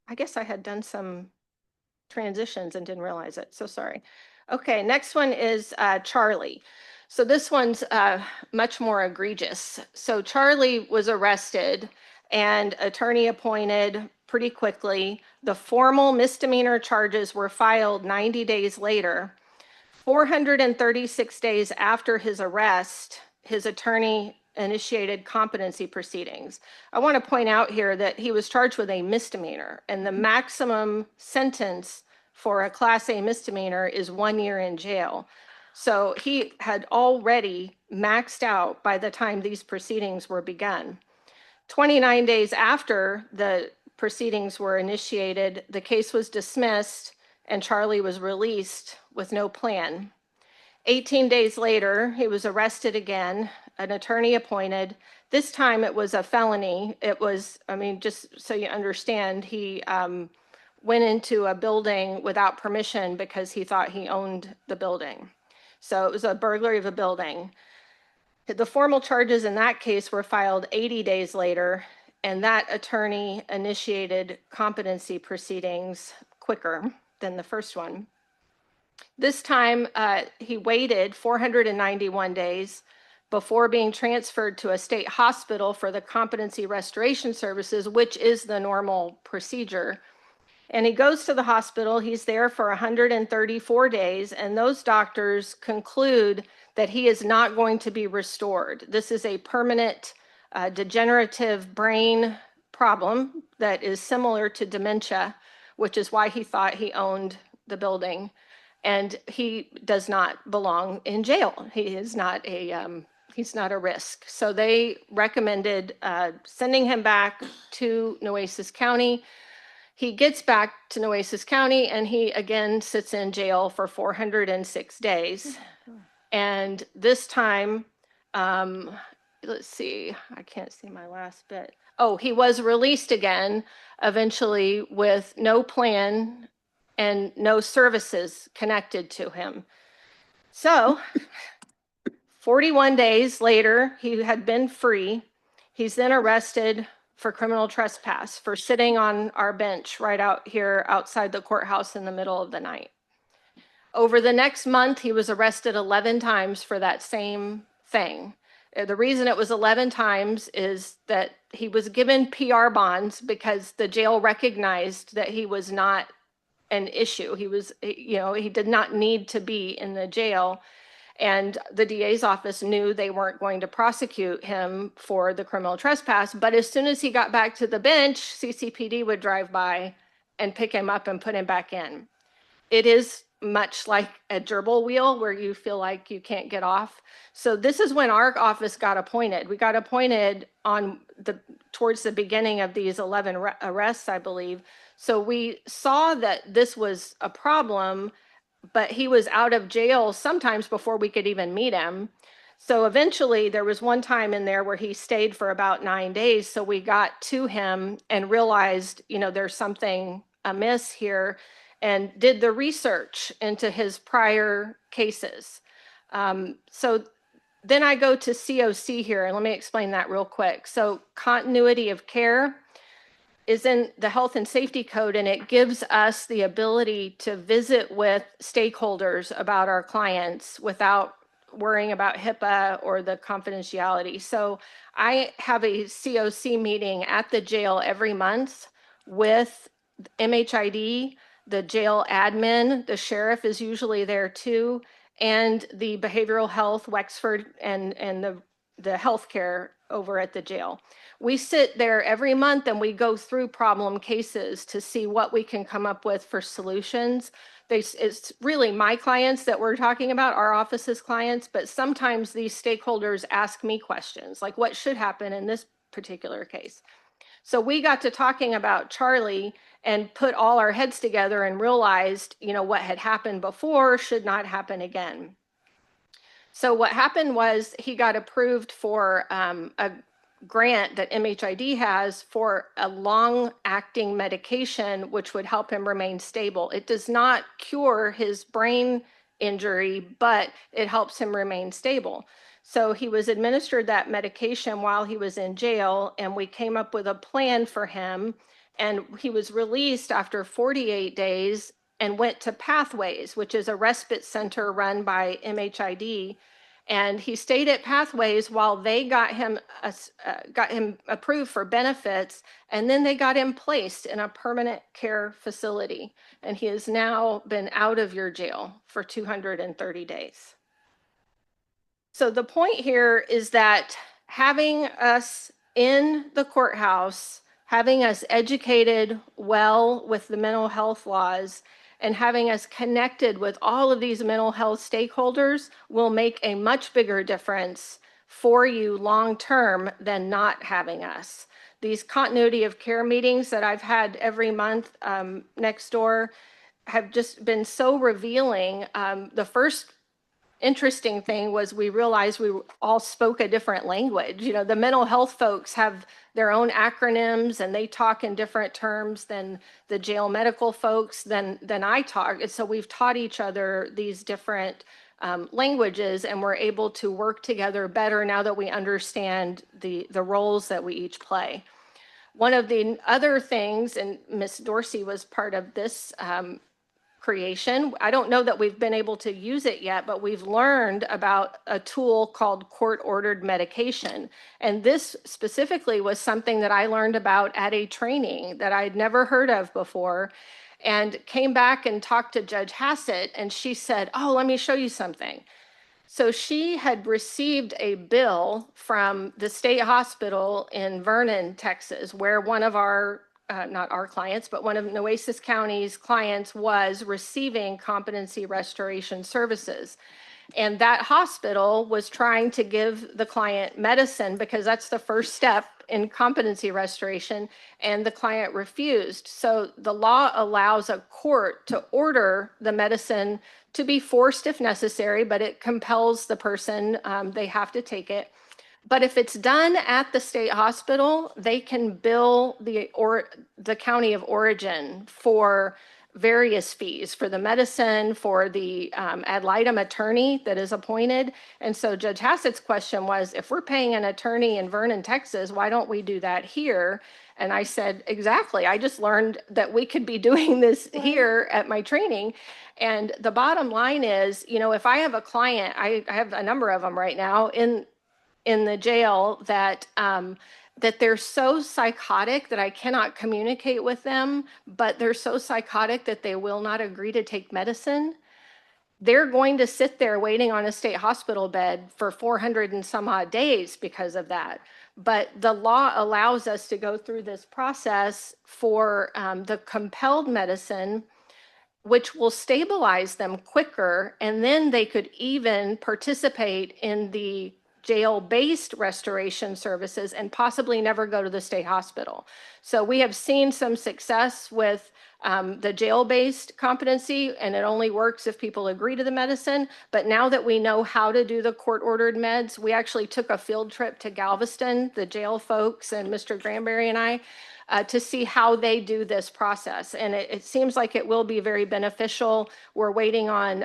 I guess I had done some transitions and didn't realize it. So sorry. Okay, next one is Charlie. So this one's much more egregious. So Charlie was arrested and attorney appointed pretty quickly. The formal misdemeanor charges were filed 90 days later. 436 days after his arrest, his attorney initiated competency proceedings. I want to point out here that he was charged with a misdemeanor, and the maximum sentence for a Class A misdemeanor is 1 year in jail. So he had already maxed out by the time these proceedings were begun. 29 days after the proceedings were initiated, the case was dismissed and Charlie was released with no plan. 18 days later, he was arrested again, an attorney appointed. This time it was a felony. It was, just so you understand, he went into a building without permission because he thought he owned the building. So it was a burglary of a building. The formal charges in that case were filed 80 days later, and that attorney initiated competency proceedings quicker than the first one. This time, he waited 491 days before being transferred to a state hospital for the competency restoration services, which is the normal procedure. And he goes to the hospital. He's there for 134 days, and those doctors conclude that he is not going to be restored. This is a permanent degenerative brain problem that is similar to dementia, which is why he thought he owned the building. And he does not belong in jail. He is not he's not a risk. So they recommended sending him back to Nueces County. He gets back to Nueces County and he again sits in jail for 406 days. And this time, let's see, I can't see my last bit. Oh, he was released again, eventually with no plan and no services connected to him. So 41 days later, he had been free. He's then arrested for criminal trespass for sitting on our bench right out here outside the courthouse in the middle of the night. Over the next month, he was arrested 11 times for that same thing. The reason it was 11 times is that he was given PR bonds because the jail recognized that he was not an issue. He was, he did not need to be in the jail. And the DA's office knew they weren't going to prosecute him for the criminal trespass. But as soon as he got back to the bench, CCPD would drive by and pick him up and put him back in. It is much like a gerbil wheel where you feel like you can't get off. So this is when our office got appointed. We got appointed towards the beginning of these 11 arrests, I believe. So we saw that this was a problem, but he was out of jail sometimes before we could even meet him. So eventually there was one time in there where he stayed for about 9 days. So we got to him and realized, there's something amiss here, and did the research into his prior cases. So then I go to COC here, and let me explain that real quick. So continuity of care is in the health and safety code, and it gives us the ability to visit with stakeholders about our clients without worrying about HIPAA or the confidentiality. So I have a COC meeting at the jail every month with MHID, the jail admin, the sheriff is usually there too, and the behavioral health, Wexford, and the healthcare over at the jail. We sit there every month and we go through problem cases to see what we can come up with for solutions. It's really my clients that we're talking about, our office's clients, but sometimes these stakeholders ask me questions like what should happen in this particular case. So we got to talking about Charlie and put all our heads together and realized, what had happened before should not happen again. So what happened was he got approved for a grant that MHID has for a long-acting medication, which would help him remain stable. It does not cure his brain injury, but it helps him remain stable. So he was administered that medication while he was in jail, and we came up with a plan for him. And he was released after 48 days and went to Pathways, which is a respite center run by MHID. And he stayed at Pathways while they got him approved for benefits, and then they got him placed in a permanent care facility. And he has now been out of your jail for 230 days. So the point here is that having us in the courthouse, having us educated well with the mental health laws, and having us connected with all of these mental health stakeholders will make a much bigger difference for you long-term than not having us. These continuity of care meetings that I've had every month next door have just been so revealing. The first interesting thing was we realized we all spoke a different language. The mental health folks have their own acronyms and they talk in different terms than the jail medical folks than I talk. And so we've taught each other these different languages, and we're able to work together better now that we understand the roles that we each play. One of the other things, and Miss Dorsey was part of this creation. I don't know that we've been able to use it yet, but we've learned about a tool called court-ordered medication. And this specifically was something that I learned about at a training that I'd never heard of before, and came back and talked to Judge Hassett, and she said, "Oh, let me show you something." So she had received a bill from the state hospital in Vernon, Texas, where one of our not our clients, but one of Nueces County's clients was receiving competency restoration services. And that hospital was trying to give the client medicine because that's the first step in competency restoration, and the client refused. So the law allows a court to order the medicine to be forced if necessary, but it compels the person, they have to take it. But if it's done at the state hospital, they can bill the county of origin for various fees for the medicine, for the ad litem attorney that is appointed. And so Judge Hassett's question was, if we're paying an attorney in Vernon, Texas, why don't we do that here? And I said, exactly. I just learned that we could be doing this here at my training. And the bottom line is, you know, if I have a client, I have a number of them right now in the jail that that they're so psychotic that I cannot communicate with them, but they're so psychotic that they will not agree to take medicine. They're going to sit there waiting on a state hospital bed for 400 and some odd days because of that. But the law allows us to go through this process for the compelled medicine, which will stabilize them quicker, and then they could even participate in the jail-based restoration services and possibly never go to the state hospital. So we have seen some success with the jail-based competency, and it only works if people agree to the medicine. But now that we know how to do the court-ordered meds, we actually took a field trip to Galveston, the jail folks and Mr. Granberry and I, to see how they do this process. And it seems like it will be very beneficial. We're waiting on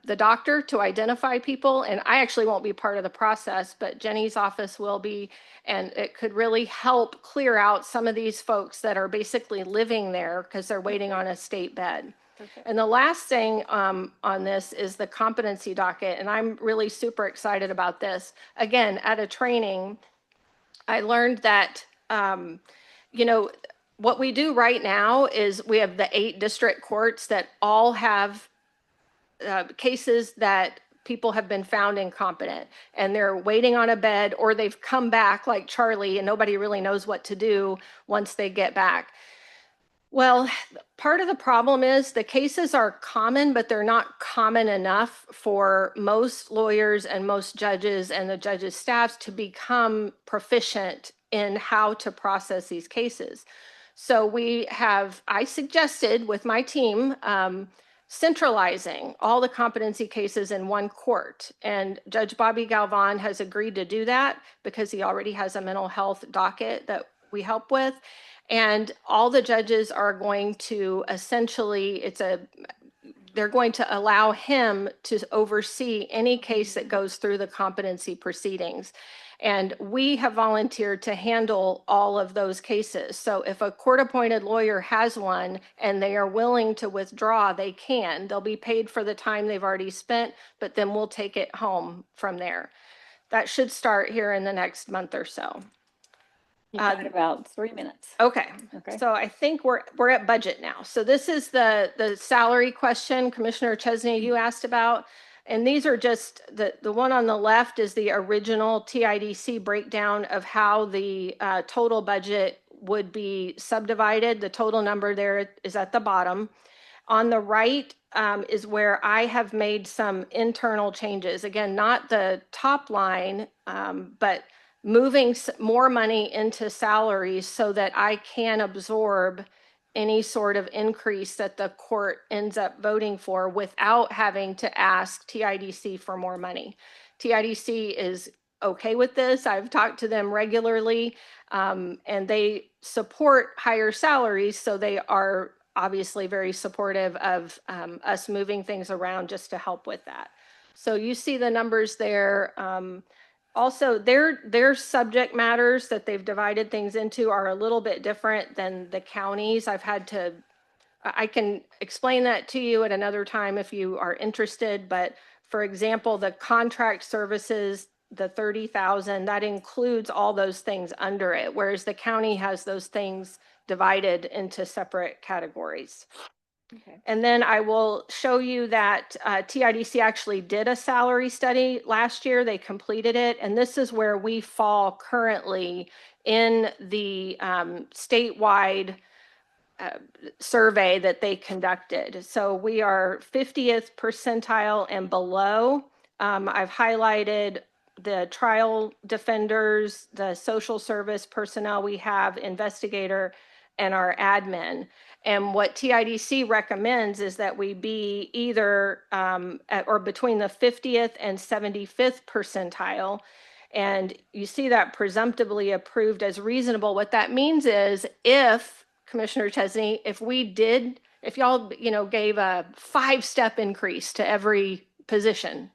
the doctor to identify people, and I actually won't be part of the process, but Jenny's office will be, and it could really help clear out some of these folks that are basically living there because they're waiting on a state bed. Perfect. And the last thing on this is the competency docket, and I'm really super excited about this. Again, at a training, I learned that you know, what we do right now is we have the 8 district courts that all have cases that people have been found incompetent and they're waiting on a bed, or they've come back like Charlie and nobody really knows what to do once they get back. Well, part of the problem is the cases are common, but they're not common enough for most lawyers and most judges and the judges' staffs to become proficient in how to process these cases. So I suggested with my team, centralizing all the competency cases in one court. And Judge Bobby Galvan has agreed to do that because he already has a mental health docket that we help with. And all the judges are going to essentially, they're going to allow him to oversee any case that goes through the competency proceedings. And we have volunteered to handle all of those cases. So if a court-appointed lawyer has one and they are willing to withdraw, they can. They'll be paid for the time they've already spent, but then we'll take it home from there. That should start here in the next month or so. You got about 3 minutes. Okay. Okay. So I think we're at budget now. So this is the salary question, Commissioner Chesney, you asked about. And these are just the one on the left is the original TIDC breakdown of how the total budget would be subdivided. The total number there is at the bottom. On the right is where I have made some internal changes. Again, not the top line, but moving more money into salaries so that I can absorb any sort of increase that the court ends up voting for without having to ask TIDC for more money. TIDC is okay with this. I've talked to them regularly, and they support higher salaries, so they are obviously very supportive of us moving things around just to help with that. So you see the numbers there. Also, their subject matters that they've divided things into are a little bit different than the counties. I can explain that to you at another time if you are interested, but for example, the contract services, the 30,000, that includes all those things under it, whereas the county has those things divided into separate categories. Okay. And then I will show you that TIDC actually did a salary study last year. They completed it. And this is where we fall currently in the statewide survey that they conducted. So we are 50th percentile and below. I've highlighted the trial defenders, the social service personnel we have, investigator, and our admin. And what TIDC recommends is that we be either at or between the 50th and 75th percentile. And you see that presumptively approved as reasonable. What that means is if, Commissioner Chesney, if y'all, gave a 5-step increase to every position,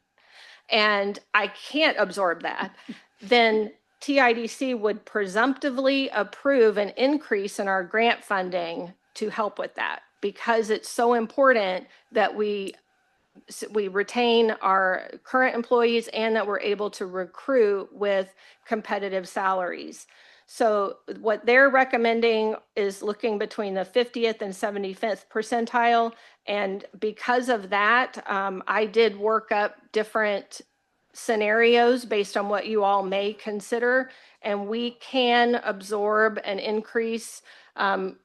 and I can't absorb that, then TIDC would presumptively approve an increase in our grant funding to help with that, because it's so important that we retain our current employees and that we're able to recruit with competitive salaries. So what they're recommending is looking between the 50th and 75th percentile. And because of that, I did work up different scenarios based on what you all may consider, and we can absorb an increase,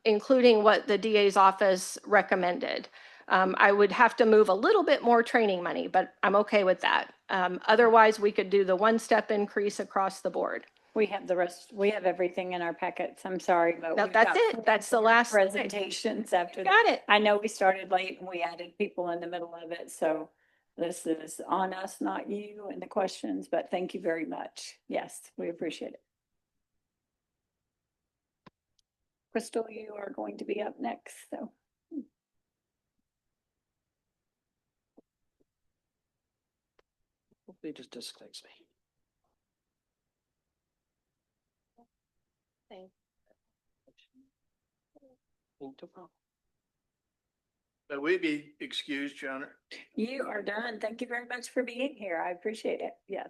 including what the DA's office recommended. I would have to move a little bit more training money, but I'm okay with that. Otherwise, we could do the 1-step increase across the board. We have the rest, we have everything in our packets. I'm sorry, but No, we've that's got it. That's the last thing. presentations after. Got it. I know we started late and we added people in the middle of it, so this is on us, not you, and the questions, but thank you very much. Yes, we appreciate it. Crystal, you are going to be up next, so. Hopefully it just disconnects me. But we be excused, Your Honor. You are done. Thank you very much for being here. I appreciate it. Yes.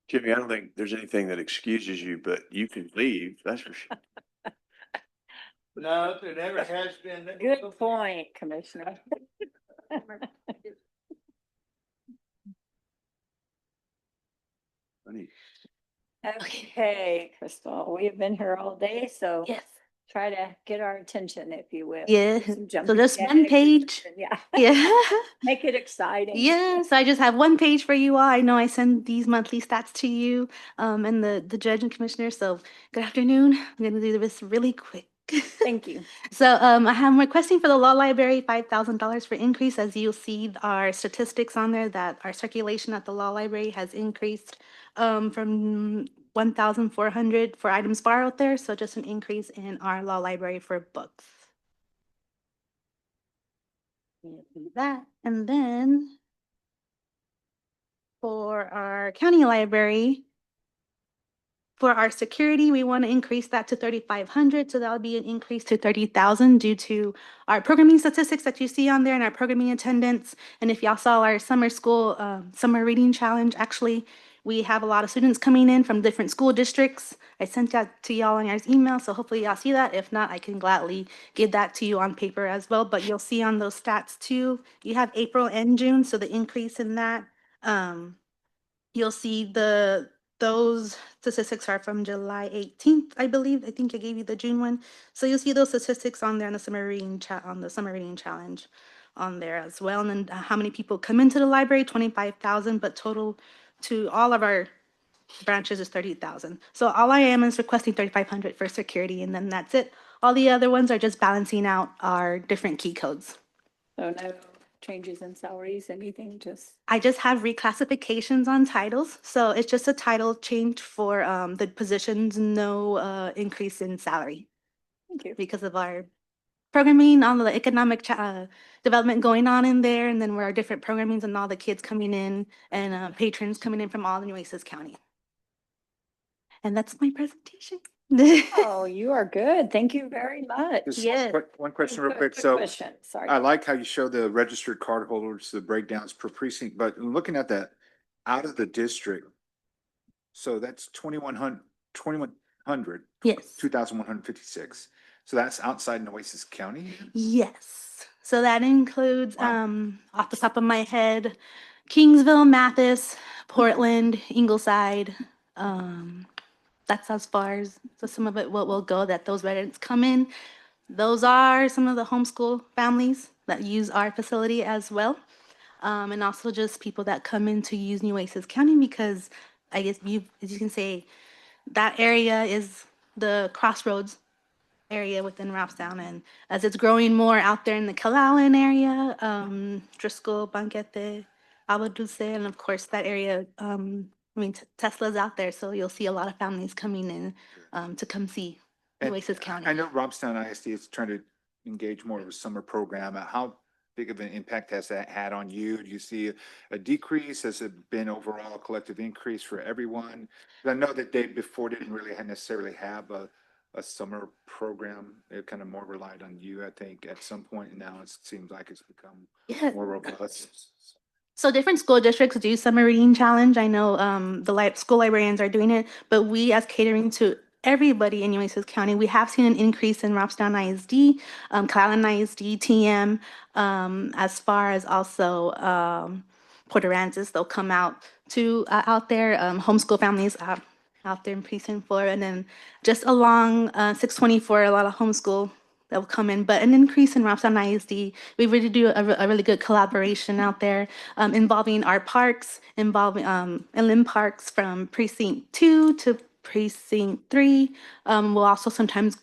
Jimmy, I don't think there's anything that excuses you, but you can leave, that's for sure. No, there never has been. Good point, Commissioner. Funny. Okay, Crystal, we have been here all day, so Yes. try to get our attention, if you will. Yeah. Do some So jumping there's one jacks or page. something. Yeah. Yeah. Make it exciting. Yes, I just have one page for you all. I know I send these monthly stats to you, and the judge and commissioner. So good afternoon. I'm gonna do this really quick. Thank you. So I'm requesting for the law library $5,000 for increase. As you'll see, our statistics on there that our circulation at the law library has increased from 1,400 for items borrowed there. So just an increase in our law library for books. That, and then for our county library, for our security, we want to increase that to 3,500. So that'll be an increase to 30,000 due to our programming statistics that you see on there and our programming attendance. And if y'all saw our summer school, summer reading challenge, actually, we have a lot of students coming in from different school districts. I sent that to y'all in your email, so hopefully y'all see that. If not, I can gladly give that to you on paper as well. But you'll see on those stats too, you have April and June, so the increase in that. You'll see those statistics are from July 18th, I believe. I think I gave you the June one. So you'll see those statistics on there on the summer reading challenge on there as well. And then how many people come into the library, 25,000, but total to all of our branches is 30,000. So all I am is requesting 3,500 for security, and then that's it. All the other ones are just balancing out our different key codes. So no changes in salaries, anything, just. I just have reclassifications on titles. So it's just a title change for the positions, no increase in salary. Thank you. Because of our programming, all the economic development going on in there, and then where our different programmings and all the kids coming in and patrons coming in from all the Nueces County. And that's my presentation. Oh, you are good. Thank you very much. Just yes. One question real quick. Quick So question. Sorry. I like how you show the registered card holders, the breakdowns per precinct, but looking at that out of the district, so that's 2,100. Yes. 2,156. So that's outside Nueces County? Yes. So that includes, off the top of my head, Kingsville, Mathis, Portland, Ingleside, that's as far as, so some of it will go, that those residents come in. Those are some of the homeschool families that use our facility as well. And also just people that come in to use Nueces County, because I guess as you can say, that area is the crossroads area within Robstown. And as it's growing more out there in the Calallen area, Driscoll, Banquete, Agua Dulce, and of course that area, I mean, Tesla's out there, so you'll see a lot of families coming in to come see And Nueces County. I know Robstown ISD is trying to engage more of a summer program. How big of an impact has that had on you? Do you see a decrease? Has it been overall a collective increase for everyone? 'Cause I know that they before didn't really necessarily have a summer program. It kind of more relied on you, I think, at some point. And now it seems like it's become Yeah. more robust. So different school districts do summer reading challenge. I know school librarians are doing it, but we as catering to everybody in Nueces County, we have seen an increase in Robstown ISD, Calallen ISD, TM, as far as also Port Aransas. They'll come out to out there, homeschool families out there in Precinct 4, and then just along 624, a lot of homeschool that will come in, but an increase in Robstown ISD. We really do a really good collaboration out there, involving our parks, involving inland parks from Precinct 2 to Precinct 3. We'll also sometimes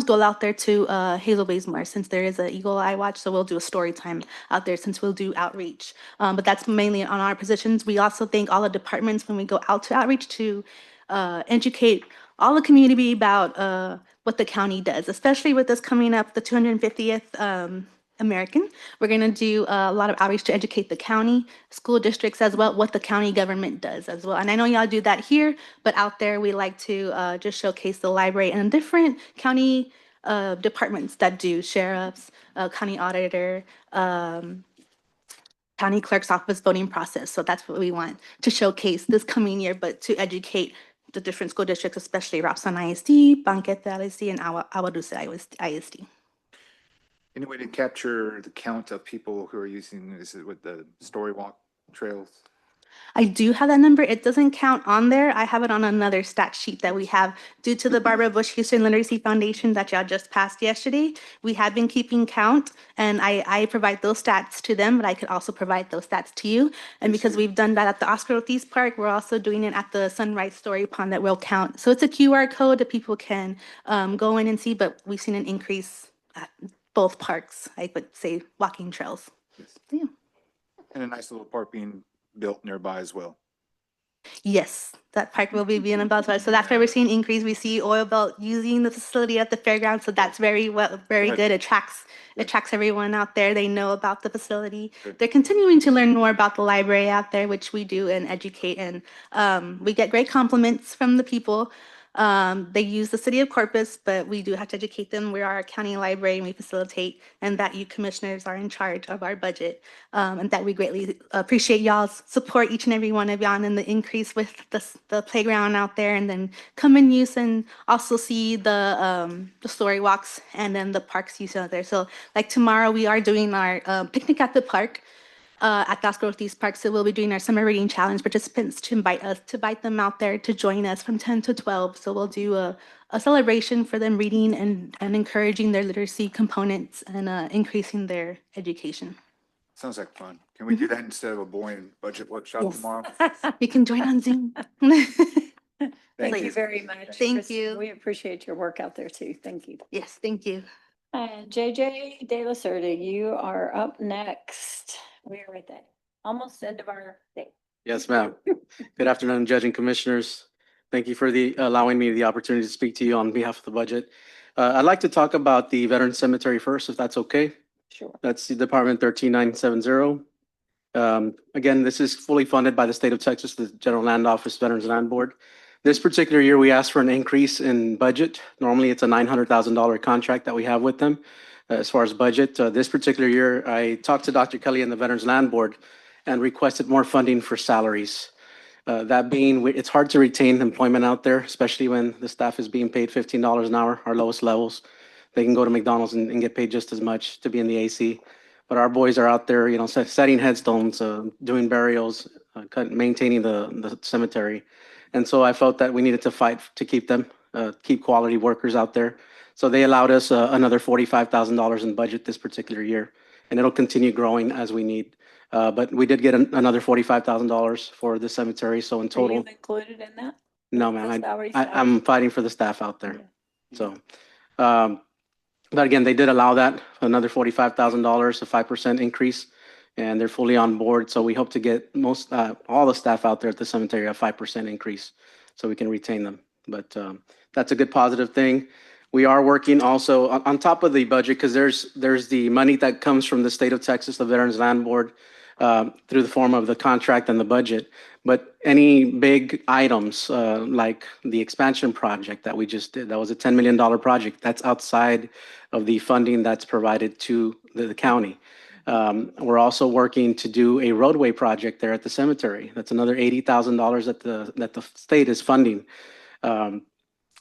go out there to Hazel Bays more, since there is an Eagle Eye Watch, so we'll do a story time out there since we'll do outreach. But that's mainly on our positions. We also thank all the departments when we go out to outreach to educate all the community about what the county does, especially with this coming up, the 250th American. We're going to do a lot of outreach to educate the county, school districts as well, what the county government does as well. And I know y'all do that here, but out there we like to just showcase the library and different county departments that do, sheriffs, county auditor, county clerk's office voting process. So that's what we want to showcase this coming year, but to educate the different school districts, especially Robstown ISD, Banquete ISD, and Agua Dulce ISD. Any way to capture the count of people who are using this with the story walk trails? I do have that number. It doesn't count on there. I have it on another stat sheet that we have due to the Barbara Bush Houston Literacy Foundation that y'all just passed yesterday. We have been keeping count, and I provide those stats to them, but I could also provide those stats to you. And because we've done that at the Oscar Ortiz Park, we're also doing it at the Sunrise Story Pond that will count. So it's a QR code that people can go in and see, but we've seen an increase at both parks, I would say walking trails. Yeah. And a nice little park being built nearby as well. Yes, that park will be being about, so that's why we're seeing increase. We see Oil Belt using the facility at the fairgrounds, so that's very good. Attracts everyone out there. They know about the facility. They're continuing to learn more about the library out there, which we do and educate, and we get great compliments from the people. They use the city of Corpus, but we do have to educate them. We are a county library and we facilitate, and that you commissioners are in charge of our budget. And that we greatly appreciate y'all's support, each and every one of y'all, and the increase with the playground out there, and then come and use and also see the story walks and then the parks use out there. So like tomorrow we are doing our picnic at the park. At Oscar Ortiz Park, so we'll be doing our summer reading challenge participants to invite them out there to join us from 10 to 12. So we'll do a celebration for them reading and encouraging their literacy components and increasing their education. Sounds like fun. Can we do that instead of a boring budget workshop Yes. tomorrow? You can join on Zoom. Thank you very much. Thank Kristen. you. We appreciate your work out there too. Thank you. Yes, thank you. And JJ De La Cerda, you are up next. We are at the almost end of our day. Yes, ma'am. Good afternoon, Judge and Commissioners. Thank you for allowing me the opportunity to speak to you on behalf of the budget. I'd like to talk about the Veteran Cemetery first, if that's okay. Sure. That's the Department 13970. Again, this is fully funded by the state of Texas, the General Land Office, Veterans Land Board. This particular year, we asked for an increase in budget. Normally, it's a $900,000 contract that we have with them as far as budget. This particular year, I talked to Dr. Kelly and the Veterans Land Board and requested more funding for salaries. That being, it's hard to retain employment out there, especially when the staff is being paid $15 an hour, our lowest levels. They can go to McDonald's and get paid just as much to be in the AC. But our boys are out there, setting headstones, doing burials, maintaining the cemetery. And so I felt that we needed to fight to keep them, keep quality workers out there. So they allowed us another $45,000 in budget this particular year, and it'll continue growing as we need. But we did get another $45,000 for the cemetery. So in Are you total, included in that? no, The ma'am, salary I'm fighting for the staff out there. Yeah. So, but again, they did allow that, another $45,000, a 5% increase, and they're fully on board. So we hope to get all the staff out there at the cemetery a 5% increase so we can retain them. But that's a good positive thing. We are working also on top of the budget because there's the money that comes from the state of Texas, the Veterans Land Board, through the form of the contract and the budget. But any big items like the expansion project that we just did, that was a $10 million project. That's outside of the funding that's provided to the county. We're also working to do a roadway project there at the cemetery. That's another $80,000 that the state is funding.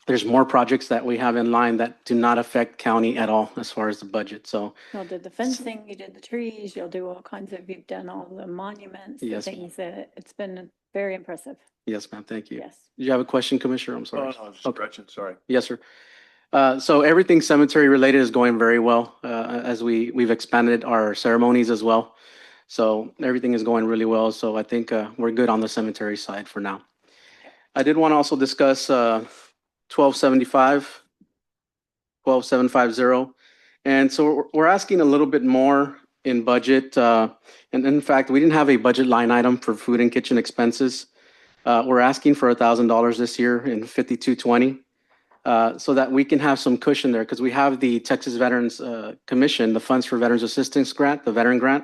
There's more projects that we have in line that do not affect county at all as far as the budget. So Y'all did the fencing, you did the trees, you'll do all kinds of, you've done all the monuments, the Yes, ma'am. things that, it's been very impressive. yes, ma'am. Thank you. Yes. Do you have a question, Commissioner? I'm sorry. No, just Gretchen, sorry. Yes, sir. So everything cemetery related is going very well as we've expanded our ceremonies as well. So everything is going really well. So I think we're good on the cemetery side for now. I did want to also discuss 1275, 12750. And so we're asking a little bit more in budget. And in fact, we didn't have a budget line item for food and kitchen expenses. We're asking for $1,000 this year in 5220. So that we can have some cushion there because we have the Texas Veterans Commission, the Funds for Veterans Assistance Grant, the veteran grant.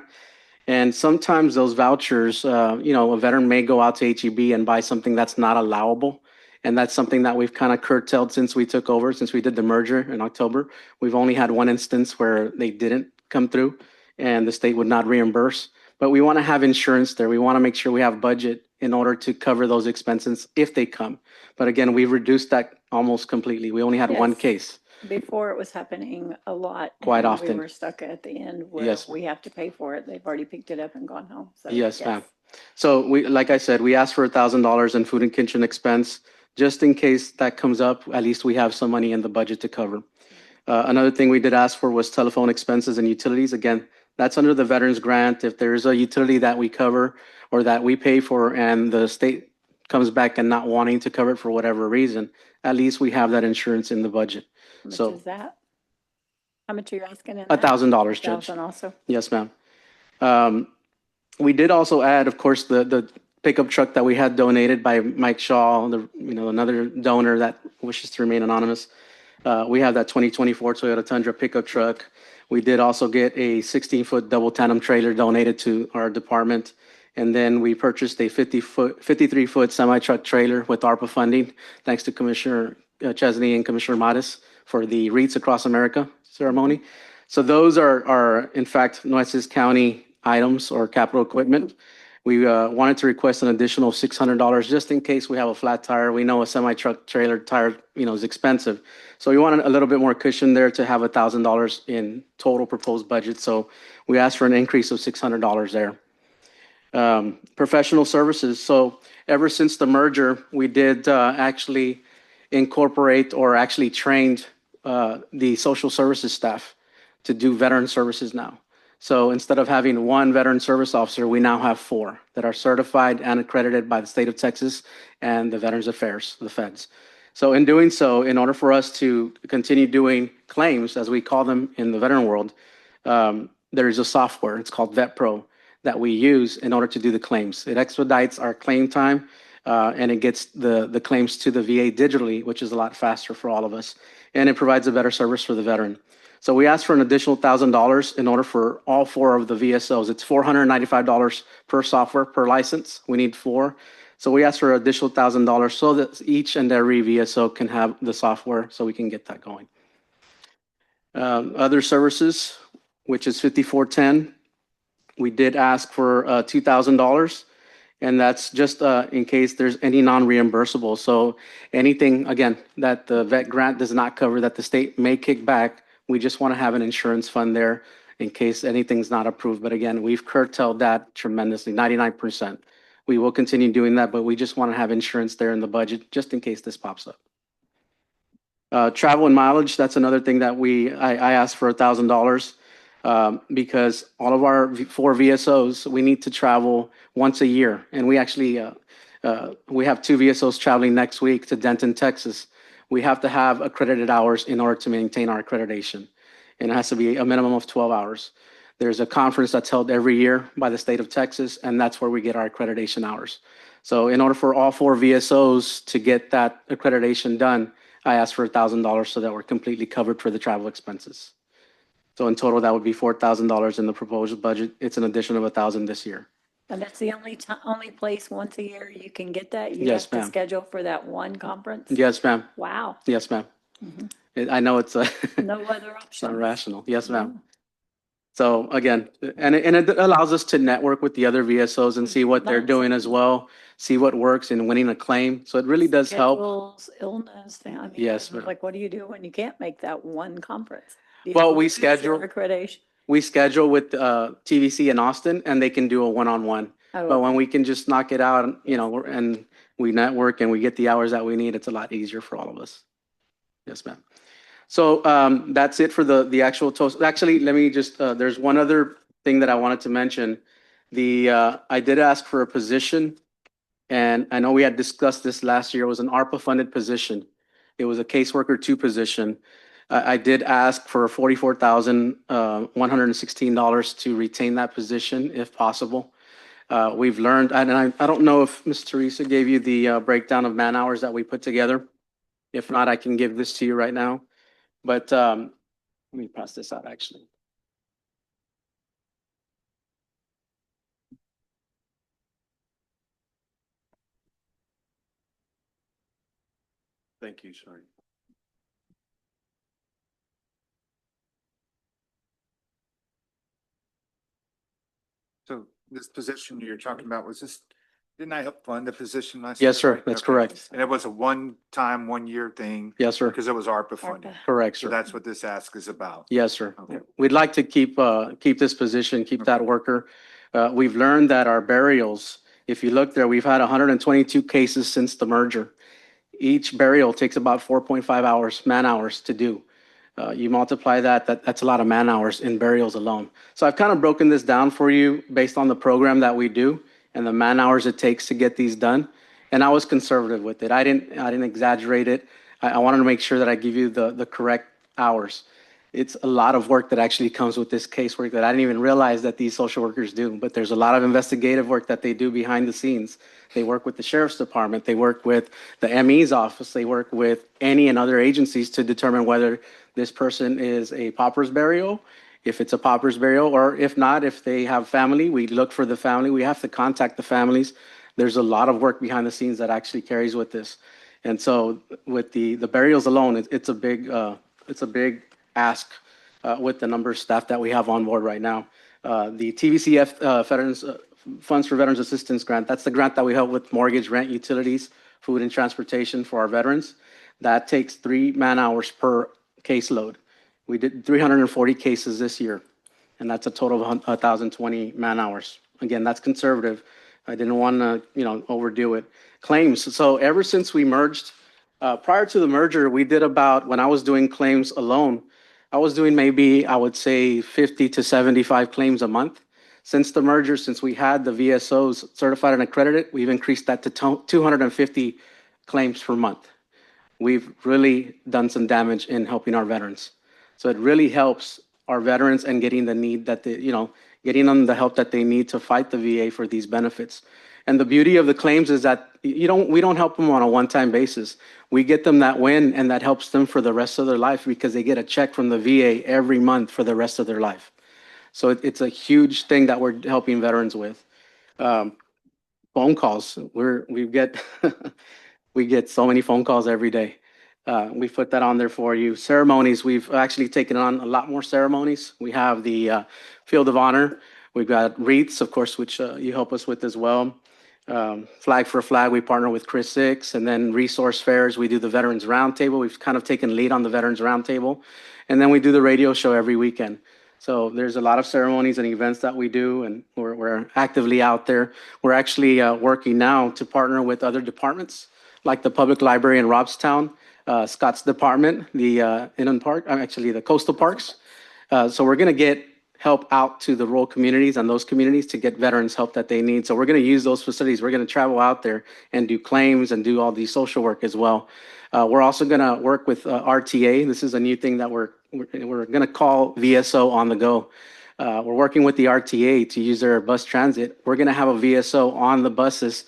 And sometimes those vouchers, a veteran may go out to HEB and buy something that's not allowable. And that's something that we've kind of curtailed since we took over, since we did the merger in October. We've only had one instance where they didn't come through and the state would not reimburse. But we want to have insurance there. We want to make sure we have budget in order to cover those expenses if they come. But again, we've reduced that almost completely. We only had one Yes. case. Before it was happening a lot. Quite and often. We were stuck at the end where Yes. we have to pay for it. They've already picked it up and gone home. So Yes, ma'am. So like I said, we asked for $1,000 in food and kitchen expense. Just in case that comes up, at least we have some money in the budget to cover. Another thing we did ask for was telephone expenses and utilities. Again, that's under the Veterans Grant. If there's a utility that we cover or that we pay for and the state comes back and not wanting to cover it for whatever reason, at least we have that insurance in the budget. How much So is that? How much are you asking in that? $1,000, Judge. 1,000 also? Yes, ma'am. We did also add, of course, the pickup truck that we had donated by Mike Shaw, another donor that wishes to remain anonymous. We have that 2024 Toyota Tundra pickup truck. We did also get a 16-foot double tandem trailer donated to our department. And then we purchased a 53-foot semi-truck trailer with ARPA funding, thanks to Commissioner Chesney and Commissioner Mattis for the Wreaths Across America ceremony. So those are in fact, Nueces County items or capital equipment. We wanted to request an additional $600 just in case we have a flat tire. We know a semi-truck trailer tire, is expensive. So we wanted a little bit more cushion there to have $1,000 in total proposed budget. So we asked for an increase of $600 there. Professional services. So ever since the merger, we did actually incorporate or actually trained the social services staff to do veteran services now. So instead of having one veteran service officer, we now have 4 that are certified and accredited by the state of Texas and the Veterans Affairs, the feds. So in doing so, in order for us to continue doing claims, as we call them in the veteran world, there is a software, it's called VetPro, that we use in order to do the claims. It expedites our claim time and it gets the claims to the VA digitally, which is a lot faster for all of us. And it provides a better service for the veteran. So we asked for an additional $1,000 in order for all 4 of the VSOs. It's $495 per software, per license. We need 4. So we asked for an additional $1,000 so that each and every VSO can have the software so we can get that going. Other services, which is 5410. We did ask for $2,000. And that's just in case there's any non-reimbursable. So anything, again, that the vet grant does not cover that the state may kick back, we just want to have an insurance fund there in case anything's not approved. But again, we've curtailed that tremendously, 99% we will continue doing that, but we just want to have insurance there in the budget just in case this pops up. Travel and mileage, that's another thing that I asked for $1,000 because all of our 4 VSOs, we need to travel once a year. And we actually, we have 2 VSOs traveling next week to Denton, Texas. We have to have accredited hours in order to maintain our accreditation. And it has to be a minimum of 12 hours. There's a conference that's held every year by the state of Texas, and that's where we get our accreditation hours. So in order for all 4 VSOs to get that accreditation done, I asked for $1,000 so that we're completely covered for the travel expenses. So in total, that would be $4,000 in the proposed budget. It's an addition of $1,000 this year. And that's the only place once a year you can get that? You Yes, have to ma'am. schedule for that one conference? Yes, ma'am. Wow. Yes, ma'am. Mhm. I know it's No other it's not option. rational. Yes, ma'am. So again, and it allows us to network with the other VSOs and see what they're doing as well, see what works in winning a claim. So it really does help. Schedules, illness, I mean, Yes, ma'am. like, what do you do when you can't make that one conference? Do you Well, have we to use your schedule- Accreditation? We schedule with TVC in Austin, and they can do a one-on-one. Oh, But when okay. we can just knock it out, and we network and we get the hours that we need, it's a lot easier for all of us. Yes, ma'am. So that's it for the actual toast. Actually, let me just, there's one other thing that I wanted to mention. I did ask for a position, and I know we had discussed this last year. It was an ARPA-funded position. It was a caseworker 2 position. I did ask for $44,116 to retain that position if possible. We've learned, and I don't know if Ms. Teresa gave you the breakdown of man hours that we put together. If not, I can give this to you right now. But let me pass this out, actually. Thank you, sorry. So this position you're talking about, didn't I help fund the position last? Yes, year, sir. right? That's Okay. correct. And it was a one-time, one-year thing? Yes, sir. Because it was ARPA funding. Correct, So sir. that's what this ask is about. Yes, sir. Okay. We'd like to keep this position, keep that worker. We've learned that our burials, if you look there, we've had 122 cases since the merger. Each burial takes about 4.5 hours, man hours to do. You multiply that's a lot of man hours in burials alone. So I've kind of broken this down for you based on the program that we do and the man hours it takes to get these done. And I was conservative with it. I didn't exaggerate it. I wanted to make sure that I give you the correct hours. It's a lot of work that actually comes with this casework that I didn't even realize that these social workers do. But there's a lot of investigative work that they do behind the scenes. They work with the sheriff's department. They work with the ME's office. They work with any and other agencies to determine whether this person is a pauper's burial, if it's a pauper's burial, or if not, if they have family, we look for the family. We have to contact the families. There's a lot of work behind the scenes that actually carries with this. And so with the burials alone, it's a big ask with the number of staff that we have on board right now. The TVCF Veterans Funds for Veterans Assistance Grant, that's the grant that we help with mortgage, rent, utilities, food, and transportation for our veterans. That takes 3 man hours per caseload. We did 340 cases this year, and that's a total of 1,020 man hours. Again, that's conservative. I didn't want to, overdo it. Claims. So ever since we merged, prior to the merger, we did about, when I was doing claims alone, I was doing maybe, I would say 50 to 75 claims a month. Since the merger, since we had the VSOs certified and accredited, we've increased that to 250 claims per month. We've really done some damage in helping our veterans. So it really helps our veterans and getting the need that getting them the help that they need to fight the VA for these benefits. And the beauty of the claims is that we don't help them on a one-time basis. We get them that win, and that helps them for the rest of their life because they get a check from the VA every month for the rest of their life. So it's a huge thing that we're helping veterans with. Phone calls. We get we get so many phone calls every day. We put that on there for you. Ceremonies. We've actually taken on a lot more ceremonies. We have the Field of Honor. We've got wreaths, of course, which you help us with as well. Flag for Flag, we partner with Chris Six, and then resource fairs. We do the Veterans Roundtable. We've kind of taken lead on the Veterans Roundtable, and then we do the radio show every weekend. So there's a lot of ceremonies and events that we do, and we're actively out there. We're actually working now to partner with other departments, like the Public Library in Robstown, Scott's department, the Inland Park, actually the coastal parks. So we're going to get help out to the rural communities and those communities to get veterans help that they need. So we're going to use those facilities. We're going to travel out there and do claims and do all the social work as well. We're also going to work with RTA. This is a new thing that we're going to call VSO on the go. We're working with the RTA to use their bus transit. We're going to have a VSO on the buses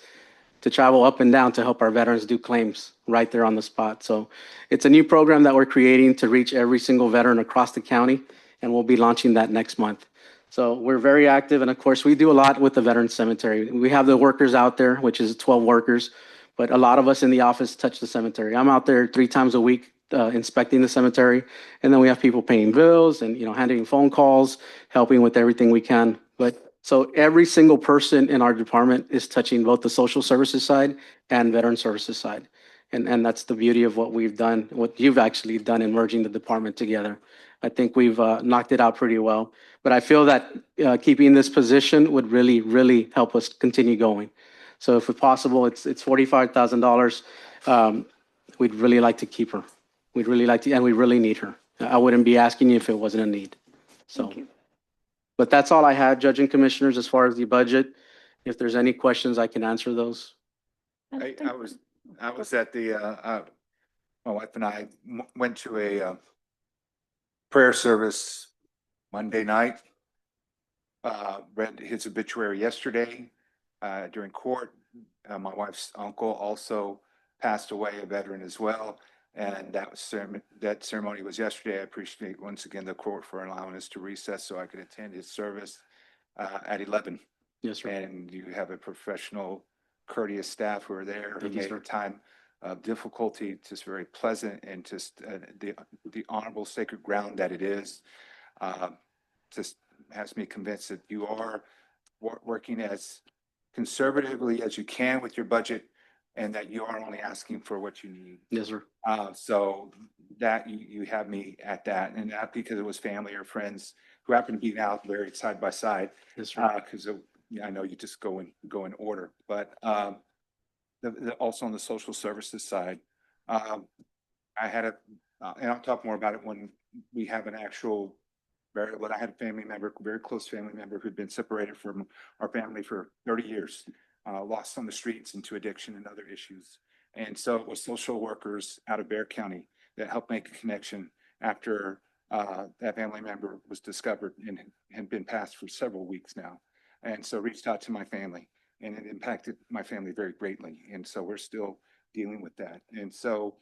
to travel up and down to help our veterans do claims right there on the spot. So it's a new program that we're creating to reach every single veteran across the county, and we'll be launching that next month. So we're very active, and of course, we do a lot with the Veterans Cemetery. We have the workers out there, which is 12 workers, but a lot of us in the office touch the cemetery. I'm out there 3 times a week inspecting the cemetery, and then we have people paying bills and handling phone calls, helping with everything we can. But so every single person in our department is touching both the social services side and veteran services side. And that's the beauty of what we've done, what you've actually done in merging the department together. I think we've knocked it out pretty well. But I feel that keeping this position would really, really help us continue going. So if possible, it's $45,000. We'd really like to keep her. We'd really like to, and we really need her. I wouldn't be asking you if it wasn't a need. So. Thank you. But that's all I had, Judge and Commissioners, as far as the budget. If there's any questions, I can answer those. I was at the, my wife and I went to a prayer service Monday night. Read his obituary yesterday during court. My wife's uncle also passed away, a veteran as well. And that ceremony was yesterday. I appreciate once again the court for allowing us to recess so I could attend his service at 11. Yes, sir. And you have a professional, courteous staff who are there who Thank you, made sir. a time of difficulty just very pleasant, and just the honorable sacred ground that it is. Just has me convinced that you are working as conservatively as you can with your budget, and that you are only asking for what you need. Yes, sir. So that you have me at that, and not because it was family or friends who happen to be now buried side by side. Yes, sir. Because I know you just go in order, but also on the social services side, I had and I'll talk more about it when we have an actual burial. But I had a family member, very close family member, who'd been separated from our family for 30 years. Lost on the streets into addiction and other issues. And so it was social workers out of Bexar County that helped make a connection after that family member was discovered and had been passed for several weeks now. And so reached out to my family, and it impacted my family very greatly. And so we're still dealing with that. And so,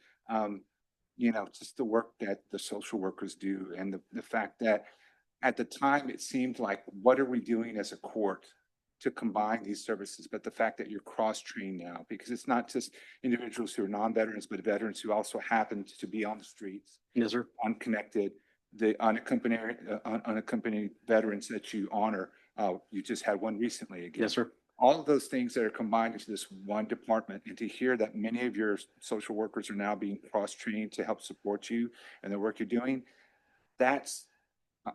just the work that the social workers do, and the fact that at the time it seemed like, what are we doing as a court to combine these services? But the fact that you're cross-trained now, because it's not just individuals who are non-veterans, but veterans who also happen to be on the streets. Yes, sir. Unconnected, the unaccompanied veterans that you honor. You just had one recently again. Yes, sir. All of those things that are combined into this one department, and to hear that many of your social workers are now being cross-trained to help support you and the work you're doing,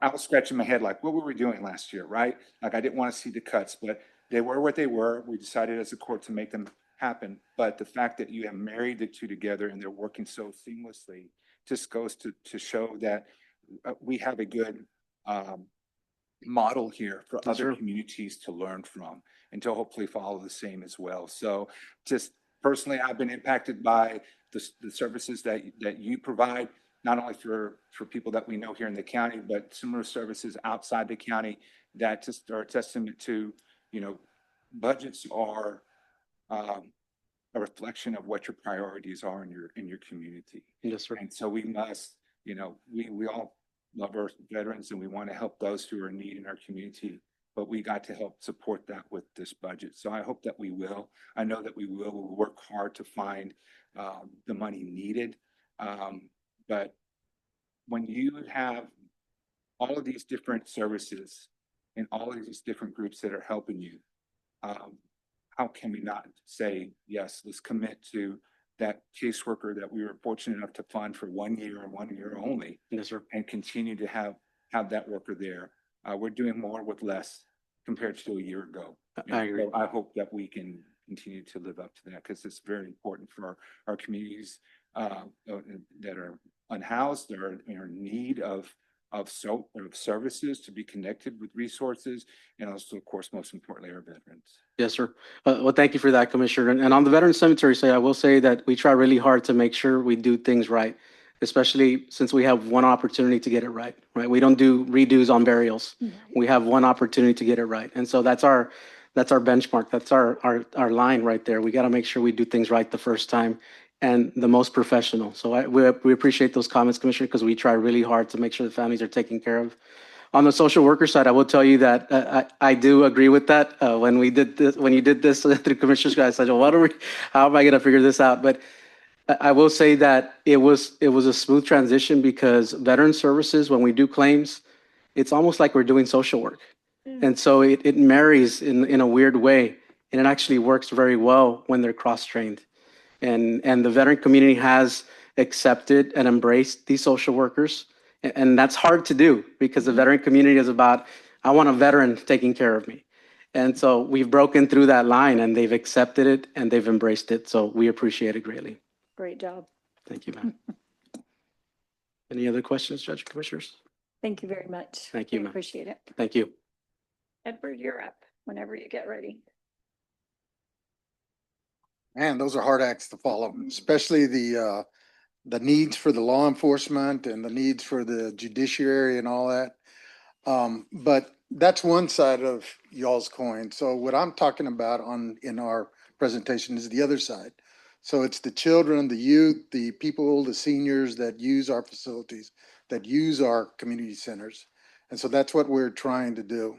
I was scratching my head like, what were we doing last year, right? Like, I didn't want to see the cuts, but they were what they were. We decided as a court to make them happen. But the fact that you have married the two together and they're working so seamlessly just goes to show that we have a good model here for Yes, other sir. communities to learn from, and to hopefully follow the same as well. So just personally, I've been impacted by the services that you provide, not only for people that we know here in the county, but similar services outside the county that just are a testament to, budgets are a reflection of what your priorities are in your community. Yes, sir. And so we must, we all love our veterans, and we want to help those who are in need in our community, but we got to help support that with this budget. So I hope that we will. I know that we will. We'll work hard to find the money needed. But when you have all of these different services and all of these different groups that are helping you, how can we not say, yes, let's commit to that caseworker that we were fortunate enough to fund for 1 year and 1 year only, Yes, sir. and continue to have have that worker there. We're doing more with less compared to a year ago. I agree. So I hope that we can continue to live up to that because it's very important for our communities that are unhoused, that are in need of services to be connected with resources, and also, of course, most importantly, our veterans. Yes, sir. Well, thank you for that, Commissioner. And on the Veteran Cemetery side, I will say that we try really hard to make sure we do things right, especially since we have one opportunity to get it right, right? We don't do redos on burials. We have one opportunity to get it right. And so that's our benchmark. That's our line right there. We got to make sure we do things right the first time and the most professional. So we appreciate those comments, Commissioner, because we try really hard to make sure the families are taken care of. On the social worker side, I will tell you that I do agree with that. When you did this through Commissioner's Guide, I said, well, how am I going to figure this out? But I will say that it was a smooth transition because veteran services, when we do claims, it's almost like we're doing social work. And so it marries in a weird way, and it actually works very well when they're cross-trained. And the veteran community has accepted and embraced these social workers. And that's hard to do because the veteran community is about, I want a veteran taking care of me. And so we've broken through that line and they've accepted it and they've embraced it. So we appreciate it greatly. Great job. Thank you, ma'am. Any other questions, Judge Commissioners? Thank you very much. Thank you, We ma'am. appreciate it. Thank you. Edward, you're up whenever you get ready. Man, those are hard acts to follow, especially the needs for the law enforcement and the needs for the judiciary and all that. But that's one side of y'all's coin. So what I'm talking about in our presentation is the other side. So it's the children, the youth, the people, the seniors that use our facilities, that use our community centers. And so that's what we're trying to do.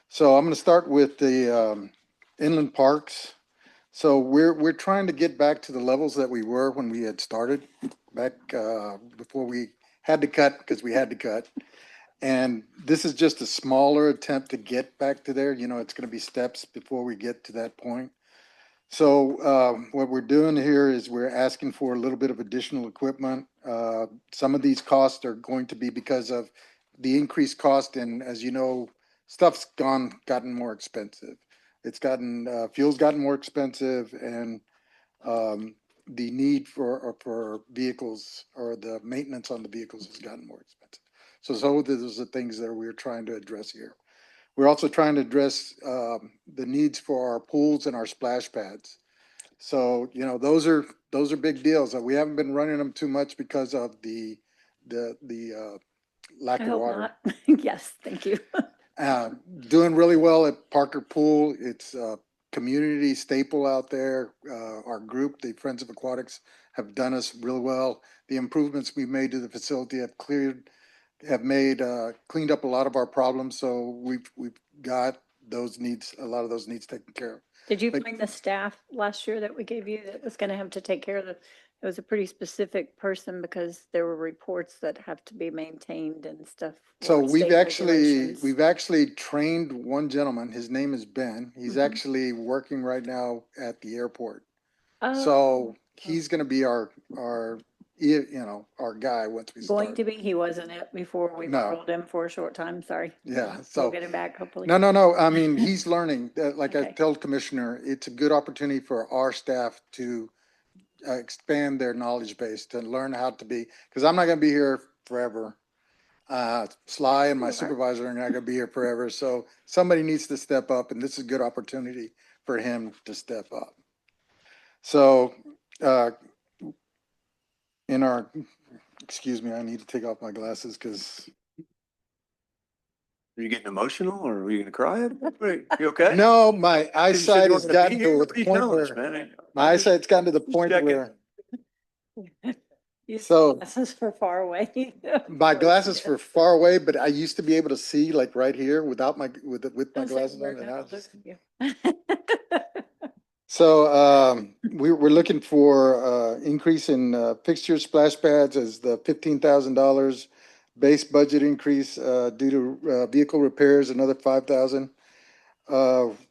So I'm going to start with the inland parks. So we're trying to get back to the levels that we were when we had started back before we had to cut, because we had to cut. And this is just a smaller attempt to get back to there. You know, it's going to be steps before we get to that point. So what we're doing here is we're asking for a little bit of additional equipment. Some of these costs are going to be because of the increased cost. And as you know, stuff's gotten more expensive. It's gotten, fuel's gotten more expensive, and the need for vehicles, or the maintenance on the vehicles, has gotten more expensive. So those are things that we're trying to address here. We're also trying to address the needs for our pools and our splash pads. So, you know, those are big deals. We haven't been running them too much because of the lack I of hope water. not. Yes, thank you. Doing really well at Parker Pool. It's a community staple out there. Our group, the Friends of Aquatics, have done us real well. The improvements we've made to the facility have cleaned up a lot of our problems. So we've got those needs, a lot of those needs taken care of. Did you But- find the staff last year that we gave you that was going to have to take care of it was a pretty specific person because there were reports that have to be maintained and stuff. So or state regulations. we've actually trained one gentleman. His name is Ben. He's Mhm. actually working right now at the airport. Oh, So he's going to be our guy once we going start. to be, he wasn't it before we No. borrowed him for a short time, sorry. Yeah, We'll so get him back hopefully. no. I mean, he's learning. Like I Okay. told Commissioner, it's a good opportunity for our staff to expand their knowledge base, to learn how to be, because I'm not going to be here forever. Sly and my You are. supervisor are not going to be here forever. So somebody needs to step up, and this is a good opportunity for him to step up. So excuse me, I need to take off my glasses because Are you getting emotional or are you gonna cry? You okay? no, my You said eyesight you has weren't gonna be gotten here. to What the are you point telling us, where man? my eyesight's gotten to the point checking. where Use so- glasses for far away. my glasses were far away, but I used to be able to see like right here without with my Don't say glasses we're on. And not I was, losing you. so we're looking for increase in fixtures, splash pads as the $15,000 base budget increase due to vehicle repairs, another 5,000.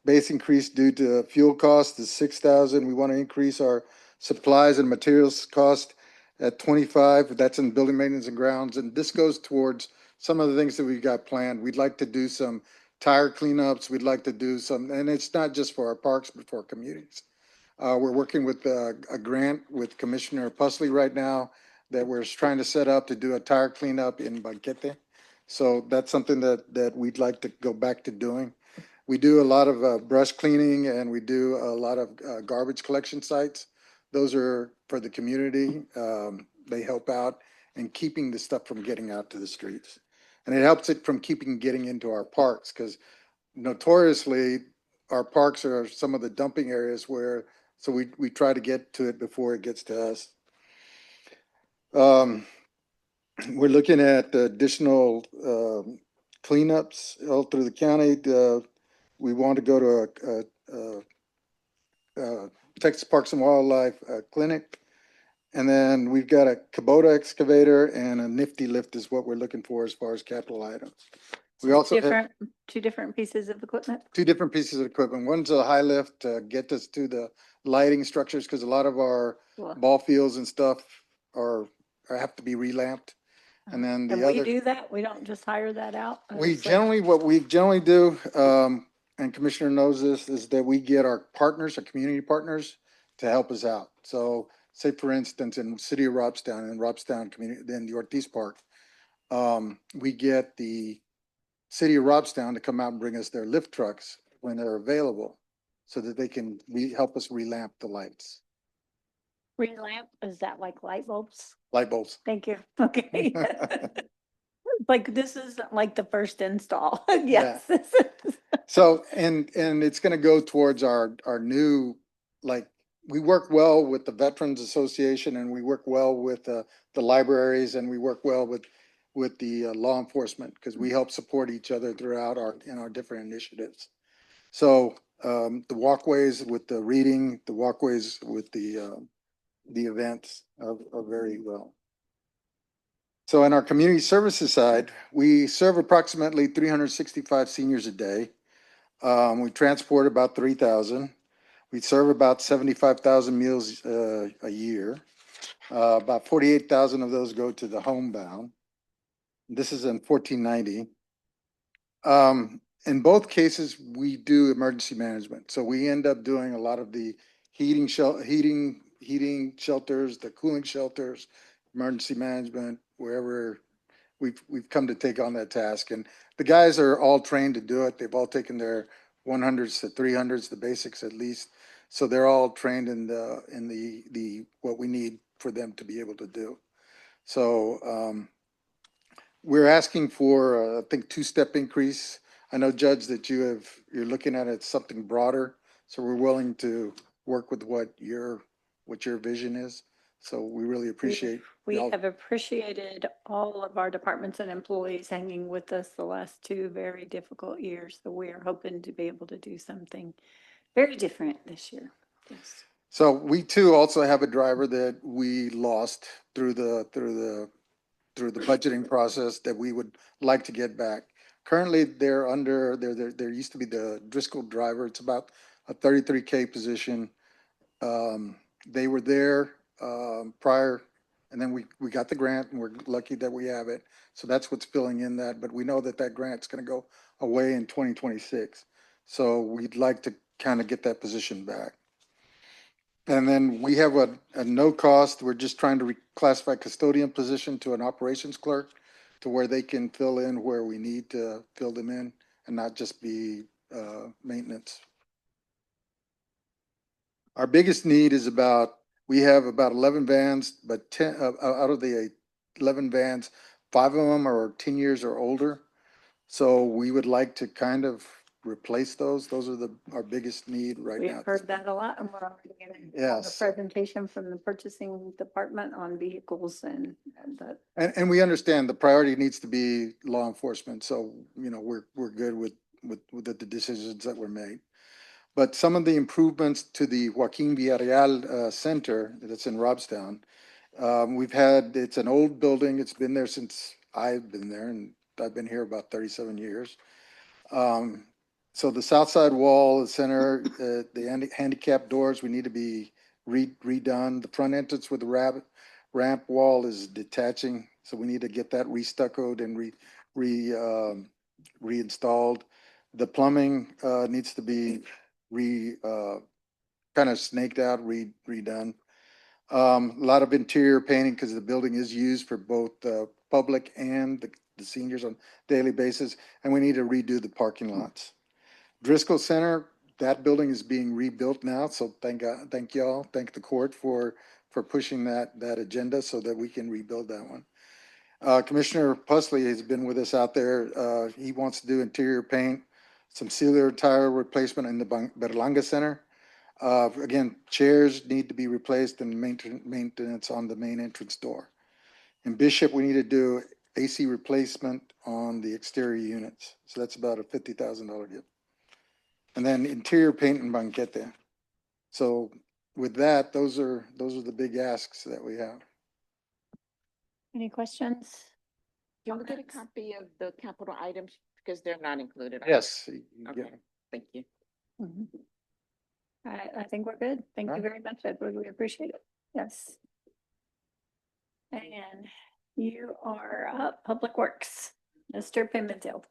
Base increase due to fuel cost is 6,000. We want to increase our supplies and materials cost at 25. That's in building maintenance and grounds, and this goes towards some of the things that we've got planned. We'd like to do some tire cleanups. We'd like to do some, and it's not just for our parks, but for our communities. We're working with a grant with Commissioner Pusley right now that we're trying to set up to do a tire cleanup in Banquete. So that's something that we'd like to go back to doing. We do a lot of brush cleaning and we do a lot of garbage collection sites. Those are for the community. They help out in keeping the stuff from getting out to the streets. And it helps it from getting into our parks because notoriously our parks are some of the dumping areas where, so we try to get to it before it gets to us. We're looking at additional cleanups all through the county. We want to go to a Texas Parks and Wildlife clinic. And then we've got a Kubota excavator and a nifty lift is what we're looking for as far as capital items. We also have Two different pieces of equipment. two different pieces of equipment. One's a high lift to get us to the lighting structures because a lot of our ball fields and stuff have to be relamped. And then And the we other, do that? We don't just hire that out? what we generally do, and Commissioner knows this, is that we get our partners, our community partners, to help us out. So say for instance, in City of Robstown community, then the Ortiz Park, we get the City of Robstown to come out and bring us their lift trucks when they're available so that they can help us relamp the lights. Relamp, is that like light bulbs? Light bulbs. Thank you. Okay. Like this is like the first install. Yes. So, and it's gonna go towards our new, like, we work well with the Veterans Association and we work well with the libraries and we work well with the law enforcement because we help support each other throughout our different initiatives. So, the walkways with the reading, the walkways with the events are very well. So in our community services side, we serve approximately 365 seniors a day. We transport about 3,000. We serve about 75,000 meals a year. About 48,000 of those go to the homebound. This is in 1490. In both cases, we do emergency management. So we end up doing a lot of the heating shelters, the cooling shelters, emergency management, wherever we've come to take on that task. And the guys are all trained to do it. They've all taken their 100s to 300s, the basics at least. So they're all trained in the what we need for them to be able to do. So we're asking for, I think, two-step increase. I know, Judge, that you're looking at it something broader. So we're willing to work with what your vision is. So we really appreciate. We have appreciated all of our departments and employees hanging with us the last 2 very difficult years. So we are hoping to be able to do something very different this year. Yes. So we too also have a driver that we lost through the budgeting process that we would like to get back. Currently, there used to be the Driscoll driver. It's about a 33K position. They were there prior, and then we got the grant, and we're lucky that we have it. So that's what's filling in that. But we know that grant's going to go away in 2026. So we'd like to kind of get that position back. And then we have a no cost. We're just trying to reclassify custodian position to an operations clerk to where they can fill in where we need to fill them in and not just be maintenance. Our biggest need is we have about 11 vans, but 10 out of the 11 vans, 5 of them are 10 years or older. So we would like to kind of replace those. Those are our biggest need right now. We've heard that a lot, and we're already getting a presentation from the purchasing department on vehicles and that. And we understand the priority needs to be law enforcement. So, we're good with the decisions that were made. But some of the improvements to the Joaquin Villarreal Center that's in Robstown, it's an old building. It's been there since I've been there, and I've been here about 37 years. So the south side wall, the center, the handicap doors, we need to be redone. The front entrance with the ramp wall is detaching, so we need to get that restuccoed and reinstalled. The plumbing, needs to be kind of snaked out, redone. A lot of interior painting because the building is used for both the public and the seniors on daily basis, and we need to redo the parking lots. Driscoll Center, that building is being rebuilt now, so thank God, thank y'all, thank the court for pushing that agenda so that we can rebuild that one. Commissioner Pusley has been with us out there. He wants to do interior paint, some sealer tire replacement in the Berlanga Center. Again, chairs need to be replaced and maintenance on the main entrance door. In Bishop, we need to do AC replacement on the exterior units. So that's about a $50,000 gift. And then interior paint and banquete. So with that, those are the big asks that we have. Any questions? Do you get a copy of the capital items because they're not included? Yes. Okay, thank you. Mhm. I think we're good. Thank you very much, Edward. We appreciate it. Yes. And you are up, Public Works, Mr. Pimentel.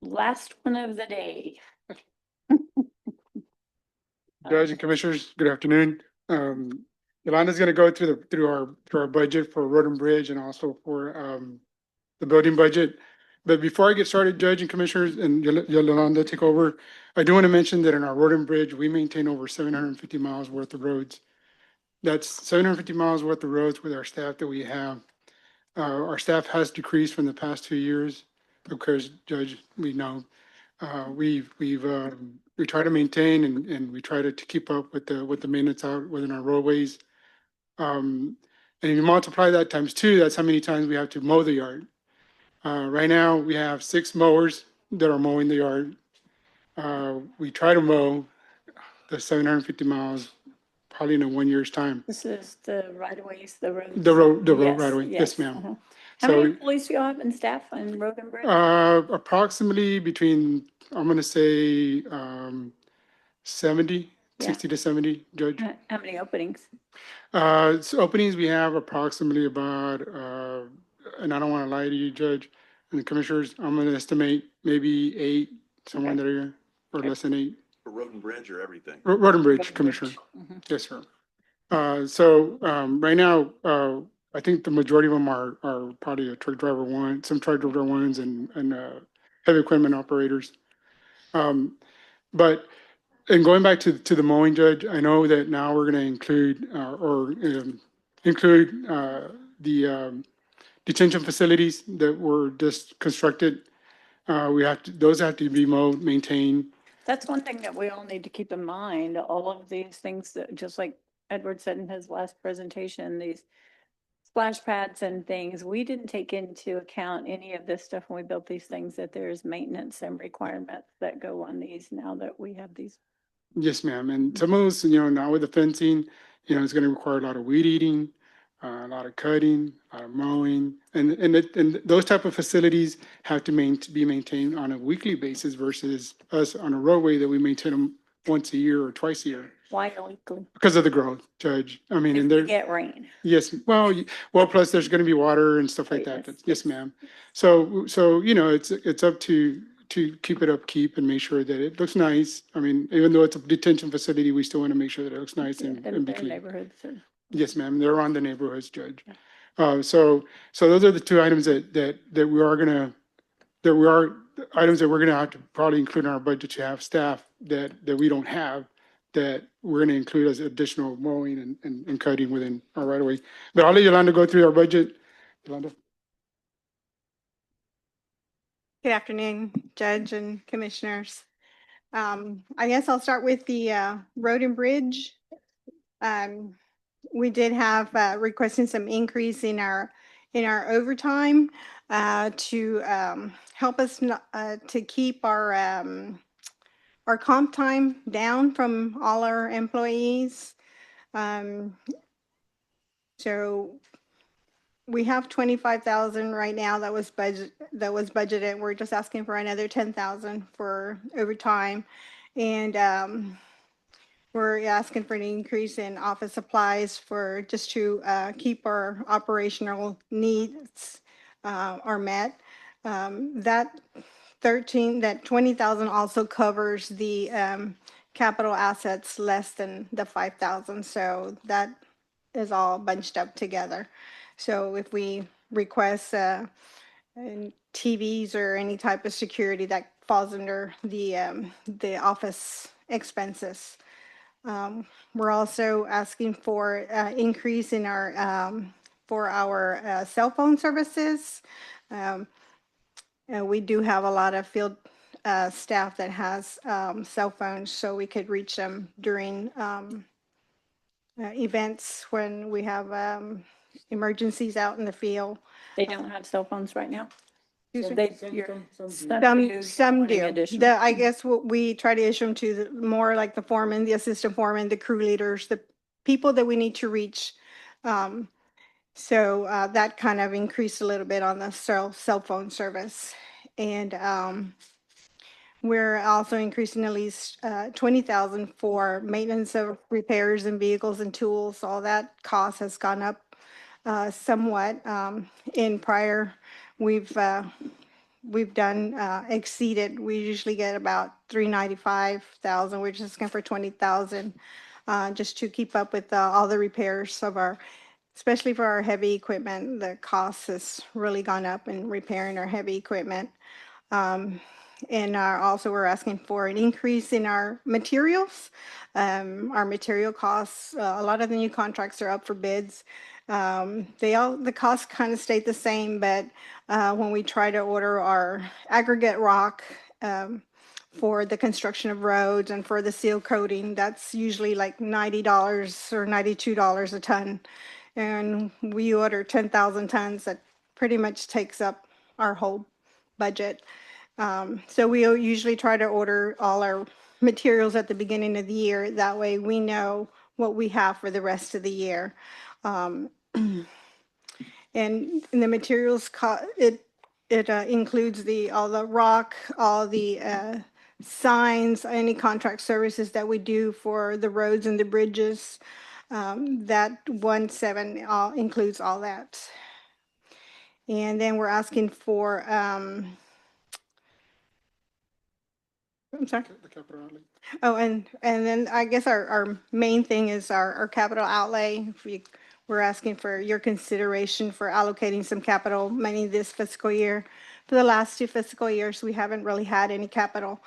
Last one of the day. Judge and Commissioners, good afternoon. Yolanda's gonna go through our budget for Road and Bridge and also for the building budget. But before I get started, Judge and Commissioners, and Yolanda take over, I do want to mention that in our Road and Bridge, we maintain over 750 miles worth of roads. That's 750 miles worth of roads with our staff that we have. Our staff has decreased from the past 2 years because, Judge, we know we try to maintain and we try to keep up with the maintenance out within our roadways. And if you multiply that times 2, that's how many times we have to mow the yard. Right now, we have 6 mowers that are mowing the yard. We try to mow the 750 miles probably in a 1 year's time. This is the right of ways, the roads. The road Yes, right away. Yes, ma'am. uh-huh. How So many employees do you have in staff on Road and Bridge? approximately between, I'm gonna say 70, Yeah. 60 to 70, Judge. How many openings? So openings, we have approximately about, and I don't want to lie to you, Judge, and the Commissioners, I'm gonna estimate maybe 8, somewhere in that area, or less than 8. For Road and Bridge or everything? Road and Bridge, Commissioner. Yes, sir. Right now, I think the majority of them are probably a truck driver one, some truck driver ones and heavy equipment operators. But, and going back to the mowing, Judge, I know that now we're gonna include, include the detention facilities that were just constructed. Those have to be mowed, maintained. That's one thing that we all need to keep in mind, all of these things that, just like Edward said in his last presentation, these splash pads and things, we didn't take into account any of this stuff when we built these things, that there's maintenance and requirements that go on these now that we have these. Yes, ma'am. And some of those, now with the fencing, it's gonna require a lot of weed eating, a lot of cutting, a lot of mowing, and those type of facilities have to be maintained on a weekly basis versus us on a roadway that we maintain them once a year or twice a year. Why weekly? Because of the growth, Judge. I mean, If and we there, get rain. yes, well, plus there's gonna be water and stuff like that. Yes, ma'am. So, it's up to keep it upkeep and make sure that it looks nice. I mean, even though it's a detention facility, we still want to make sure that it looks nice and In be their clean. neighborhoods. Yes, ma'am. They're on the neighborhoods, Judge. So those are the 2 items that we are gonna, items that we're gonna have to probably include in our budget to have staff that we don't have, that we're gonna include as additional mowing and cutting within our right of way. But I'll let Yolanda go through our budget. Yolanda? Good afternoon, Judge and Commissioners. I guess I'll start with the Road and Bridge. We did have requesting some increase in our overtime to help us to keep our comp time down from all our employees. So we have 25,000 right now that was budgeted. We're just asking for another 10,000 for overtime. And We're asking for an increase in office supplies for, just to keep our operational needs are met. That 20,000 also covers the capital assets less than the 5,000. So that is all bunched up together. So if we request and TVs or any type of security, that falls under the office expenses. We're also asking for increase in our for our cell phone services. We do have a lot of field staff that has cell phones, so we could reach them during events when we have emergencies out in the field. They don't have cell phones right now? Excuse So me? Some do. additional. I guess what we try to issue them to more like the foreman, the assistant foreman, the crew leaders, the people that we need to reach. So that kind of increased a little bit on the cell phone service. And we're also increasing at least 20,000 for maintenance of repairs and vehicles and tools. All that cost has gone up somewhat. In prior, we've done exceeded. We usually get about 395,000. We're just looking for 20,000 just to keep up with all the repairs of our, especially for our heavy equipment. The cost has really gone up in repairing our heavy equipment. And also we're asking for an increase in our materials. Our material costs, a lot of the new contracts are up for bids. The costs kind of stayed the same, but when we try to order our aggregate rock for the construction of roads and for the seal coating, that's usually like $90 or $92 a ton. And we order 10,000 tons. That pretty much takes up our whole budget. So we usually try to order all our materials at the beginning of the year. That way we know what we have for the rest of the year. And the materials, it includes all the rock, all the signs, any contract services that we do for the roads and the bridges. That 1.7 includes all that. And then we're asking for, I'm sorry. The capital outlay. Oh, and then I guess our main thing is our capital outlay. We're asking for your consideration for allocating some capital money this fiscal year. For the last 2 fiscal years, we haven't really had any capital.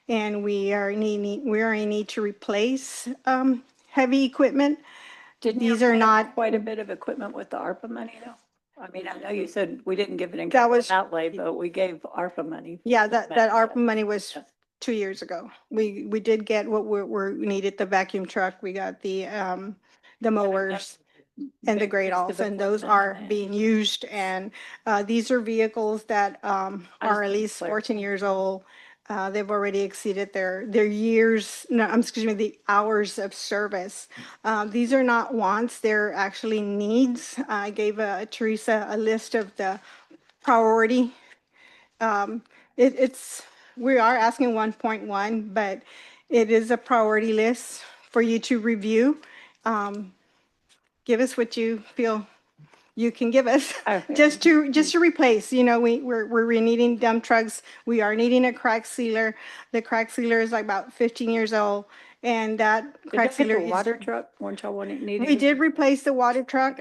And we are in need to replace heavy equipment. These are not. Quite a bit of equipment with the ARPA money though. I mean, I know you said we didn't give it in That was- outlay, but we gave ARPA money. Yeah, that ARPA money was 2 years ago. We did get what we needed, the vacuum truck, we got the mowers and the great alls, and those are being used. And these are vehicles that are at least 14 years old. They've already exceeded their years, no, excuse me, the hours of service. These are not wants, they're actually needs. I gave Teresa a list of the priority. We are asking 1.1, but it is a priority list for you to review. Give us what you feel you can give us, just to replace. You know, we're needing dump trucks. We are needing a crack sealer. The crack sealer is like about 15 years old, and that crack sealer is. Water truck, weren't y'all needing? We did replace the water truck.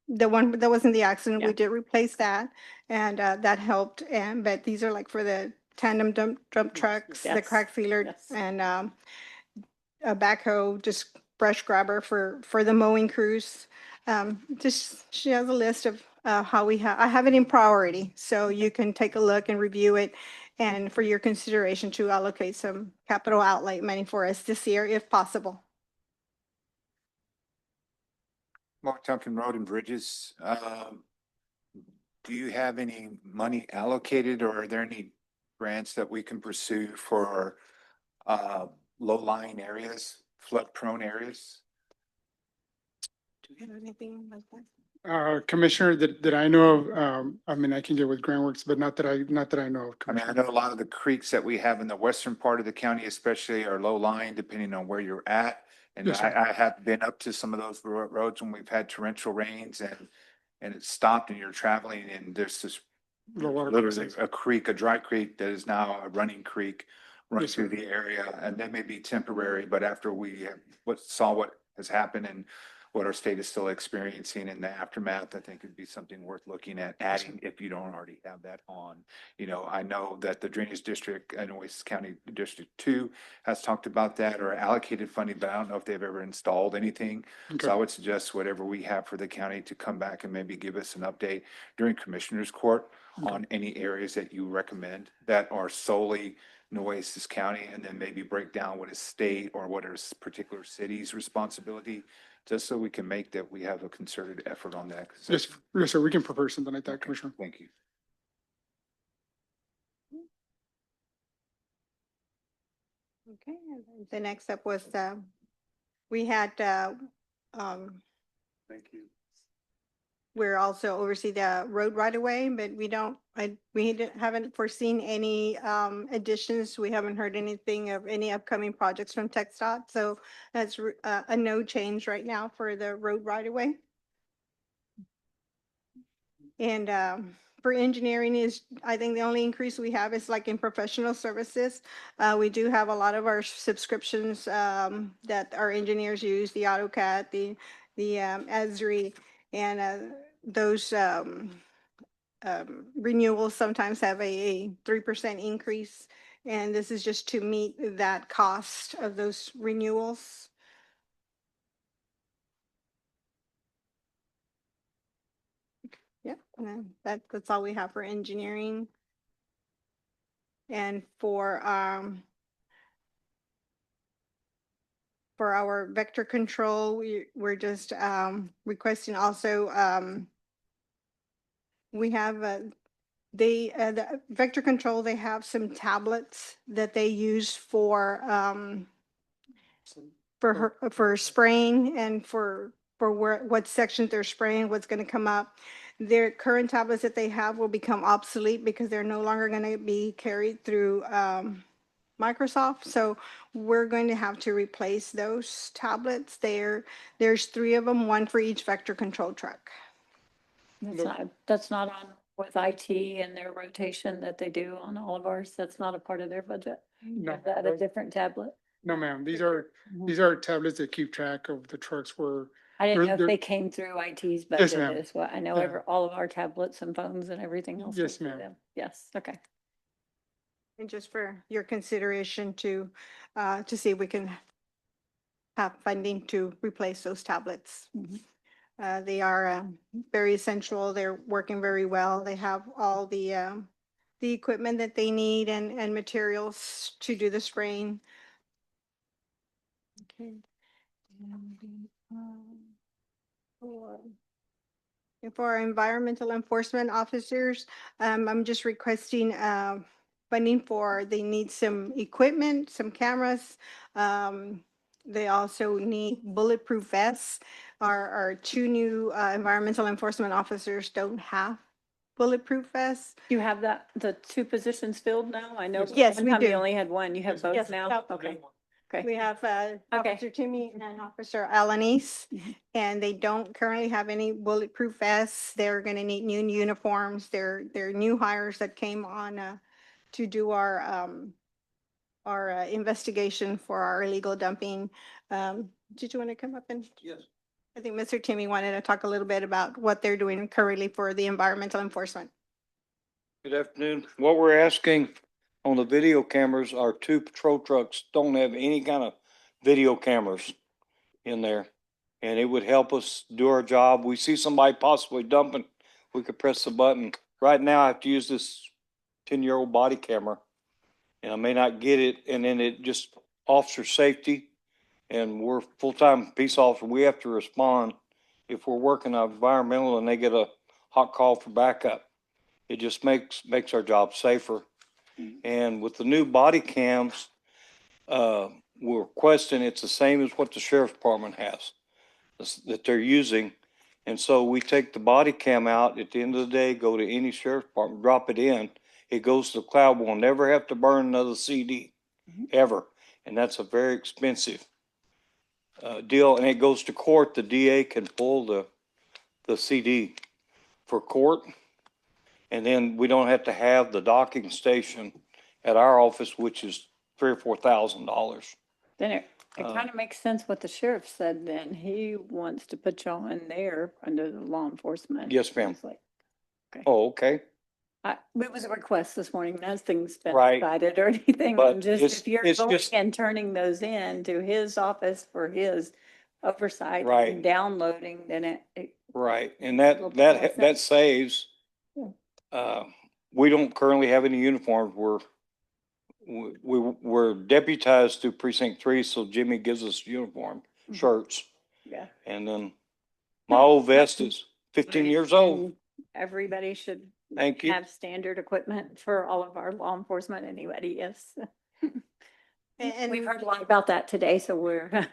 The one that was in the accident, we did replace that, and that helped. But these are like for the tandem dump trucks, the crack sealer, and a backhoe, just brush grabber for the mowing crews. She has a list of how I have it in priority, so you can take a look and review it, and for your consideration to allocate some capital outlay money for us this year, if possible. Mark Duncan Road and Bridges, do you have any money allocated, or are there any grants that we can pursue for low-lying areas, flood-prone areas? Do you have anything like that? Commissioner, that I know of, I mean, I can get with GrantWorks, but not that I know of. I mean, I know a lot of the creeks that we have in the western part of the county especially are low-lying, depending on where you're at. And Yes, sir. I have been up to some of those roads when we've had torrential rains and it's stopped and you're traveling and there's this The water literally crossings. a creek, a dry creek that is now a running creek running Yes, sir. through the area. And that may be temporary, but after we saw what has happened and what our state is still experiencing in the aftermath, I think it'd be something worth looking at adding if you don't already have that on. You know, I know that the Drainage District, Nueces County District 2 has talked about that or allocated funding, but I don't know if they've ever installed anything. So I would suggest whatever we have for the county to come back and maybe give us an update during Commissioners Court on any areas that you recommend that are solely Nueces County, and then maybe break down what is state or what is particular city's responsibility, just so we can make that we have a concerted effort on that. 'Cause Yes, that's- yes, sir. We can prepare something like that, Okay, Commissioner. thank you. Okay, and then the next up was, we had, Thank you. we're also oversee the road right away, but haven't foreseen any, additions. We haven't heard anything of any upcoming projects from TxDOT, so that's, a no change right now for the road right away. And for engineering is, I think the only increase we have is like in professional services. We do have a lot of our subscriptions that our engineers use, the AutoCAD, the Esri, and those renewals sometimes have a 3% increase. And this is just to meet that cost of those renewals. Yep, and then that's all we have for engineering. And for our vector control, we're just requesting also, we have the vector control, they have some tablets that they use for spraying and for what sections they're spraying, what's going to come up. Their current tablets that they have will become obsolete because they're no longer going to be carried through Microsoft. So we're going to have to replace those tablets. There's 3 of them, 1 for each vector control truck. That's not on with IT and their rotation that they do on all of ours. That's not a part of their budget. No, Is that a different tablet? no, ma'am. These are tablets that keep track of the trucks where. I didn't know if they're- they came through IT's Yes, budget ma'am. as well. I know Yeah. all of our tablets and phones and everything else. Yes, goes through ma'am. them. Yes, okay. And just for your consideration to see if we can have funding to replace those tablets. They are very essential. They're working very well. They have all the equipment that they need and materials to do the spraying. Okay. And for our environmental enforcement officers, I'm just requesting funding they need some equipment, some cameras. They also need bulletproof vests. Our 2 new environmental enforcement officers don't have bulletproof vests. Do you have the 2 positions filled now? I know. Yes, one we time do. You only had 1. You have both Yes, now? no. Okay. Okay. We have Officer Timmy and Officer Alanis, and they don't currently have any bulletproof vests. They're going to need new uniforms. They're new hires that came on to do our investigation for our illegal dumping. Did you want to come up and? Yes. I think Mr. Timmy wanted to talk a little bit about what they're doing currently for the environmental enforcement. Good afternoon. What we're asking on the video cameras, our 2 patrol trucks don't have any kind of video cameras in there. And it would help us do our job. We see somebody possibly dumping, we could press the button. Right now, I have to use this 10-year-old body camera. And I may not get it, and then it just officer safety. And we're full-time peace officer. We have to respond if we're working on environmental and they get a hot call for backup. It just makes our job safer. And with the new body cams, we're requesting it's the same as what the sheriff's department has that they're using. And so we take the body cam out at the end of the day, go to any sheriff's department, drop it in. It goes to the cloud. We'll never have to burn another CD ever. And that's a very expensive deal and it goes to court, the DA can pull the CD for court. And then we don't have to have the docking station at our office, which is $3,000 or $4,000. Then it Uh, kind of makes sense what the sheriff said then. He wants to put y'all in there under the law enforcement. Yes, ma'am. It's like, Oh, okay. it was a request this morning. Nothing's been Right. decided or anything. But I'm just, it's- if you're it's going just- and turning those in to his office for his oversight Right. and downloading, then it Right. And A little bit more that sense. saves. Yeah. We don't currently have any uniforms. We're deputized through precinct 3. So Jimmy gives us uniform shirts. yeah. And then my old vest is 15 years old. And everybody should Thank you. have standard equipment for all of our law enforcement, anybody, yes. And We've heard a lot about that today, so we're.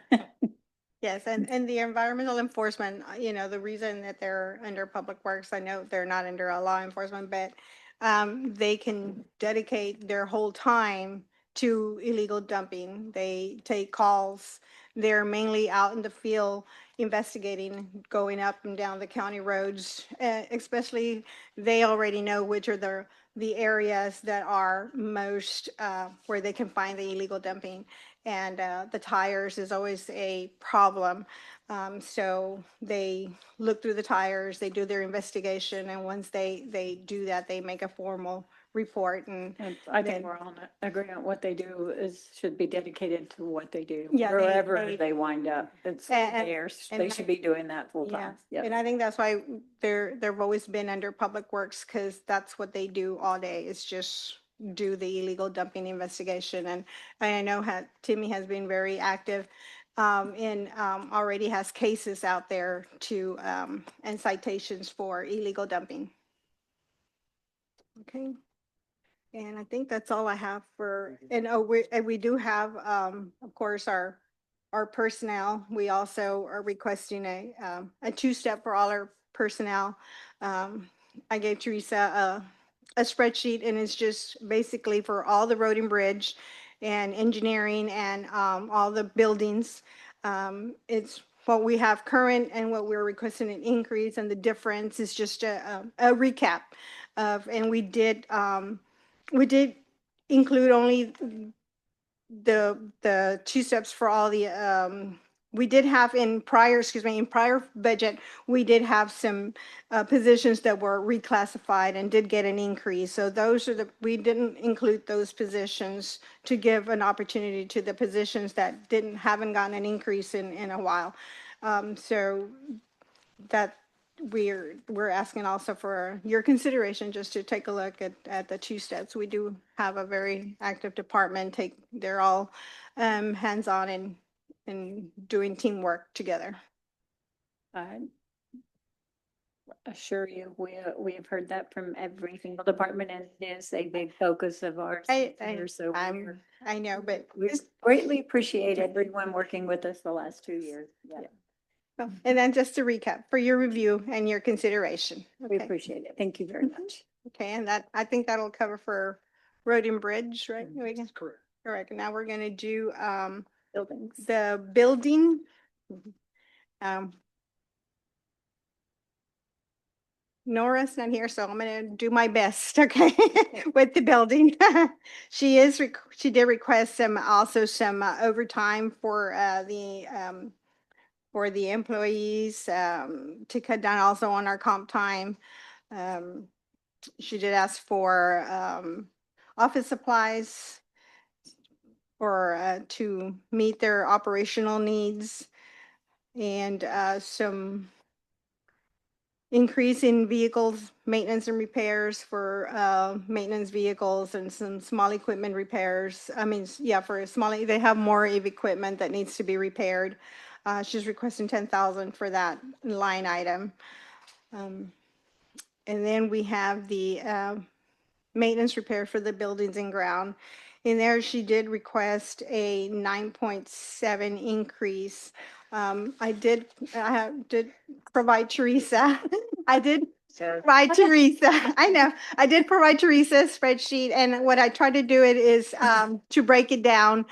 yes, and the environmental enforcement, the reason that they're under Public Works, I know they're not under a law enforcement, but they can dedicate their whole time to illegal dumping. They take calls. They're mainly out in the field investigating, going up and down the county roads, especially they already know which are the areas that are most, where they can find the illegal dumping. And the tires is always a problem. So they look through the tires, they do their investigation, and once they do that, they make a formal report. And And I think then- we're all in agreement. What they do should be dedicated to what they do. Yeah, Wherever they wind up, it's And- theirs. and They I- should be doing that full Yeah, time. Yep. and I think that's why they've always been under Public Works, because that's what they do all day, is just do the illegal dumping investigation. And I know Timmy has been very active and already has cases out there to and citations for illegal dumping. Okay. And I think that's all I have for, and we do have, of course, our personnel. We also are requesting a two-step for all our personnel. I gave Teresa a spreadsheet, and it's just basically for all the road and bridge and engineering and all the buildings. It's what we have current and what we're requesting an increase, and the difference is just a recap of, and we did include only the two steps for all the, we did have in prior budget, we did have some positions that were reclassified and did get an increase. So those are we didn't include those positions to give an opportunity to the positions that haven't gotten an increase in a while. So that we're asking also for your consideration, just to take a look at the two steps. We do have a very active department. They're all hands-on and doing teamwork together. I assure you, we have heard that from every single department, and it is a big focus of ours. So I know, but we greatly appreciate everyone working with us the last 2 years. Yeah. and then just to recap for your review and your consideration. We appreciate it. Thank you very much. Okay, and I think that'll cover for road and bridge, right? Correct. All right, now we're gonna do Buildings. the building. Nora's not here, so I'm gonna do my best, okay, with the building. She did request some overtime for the employees to cut down also on our comp time. She did ask for office supplies to meet their operational needs, and some increase in vehicles, maintenance and repairs for maintenance vehicles, and some small equipment repairs. I mean, yeah, for they have more of equipment that needs to be repaired. She's requesting 10,000 for that line item. And then we have the maintenance repair for the buildings and ground. In there, she did request a 9.7 increase. I did provide Teresa. I did Provide Teresa, I know, I did provide Teresa a spreadsheet, and what I tried to do it is to break it down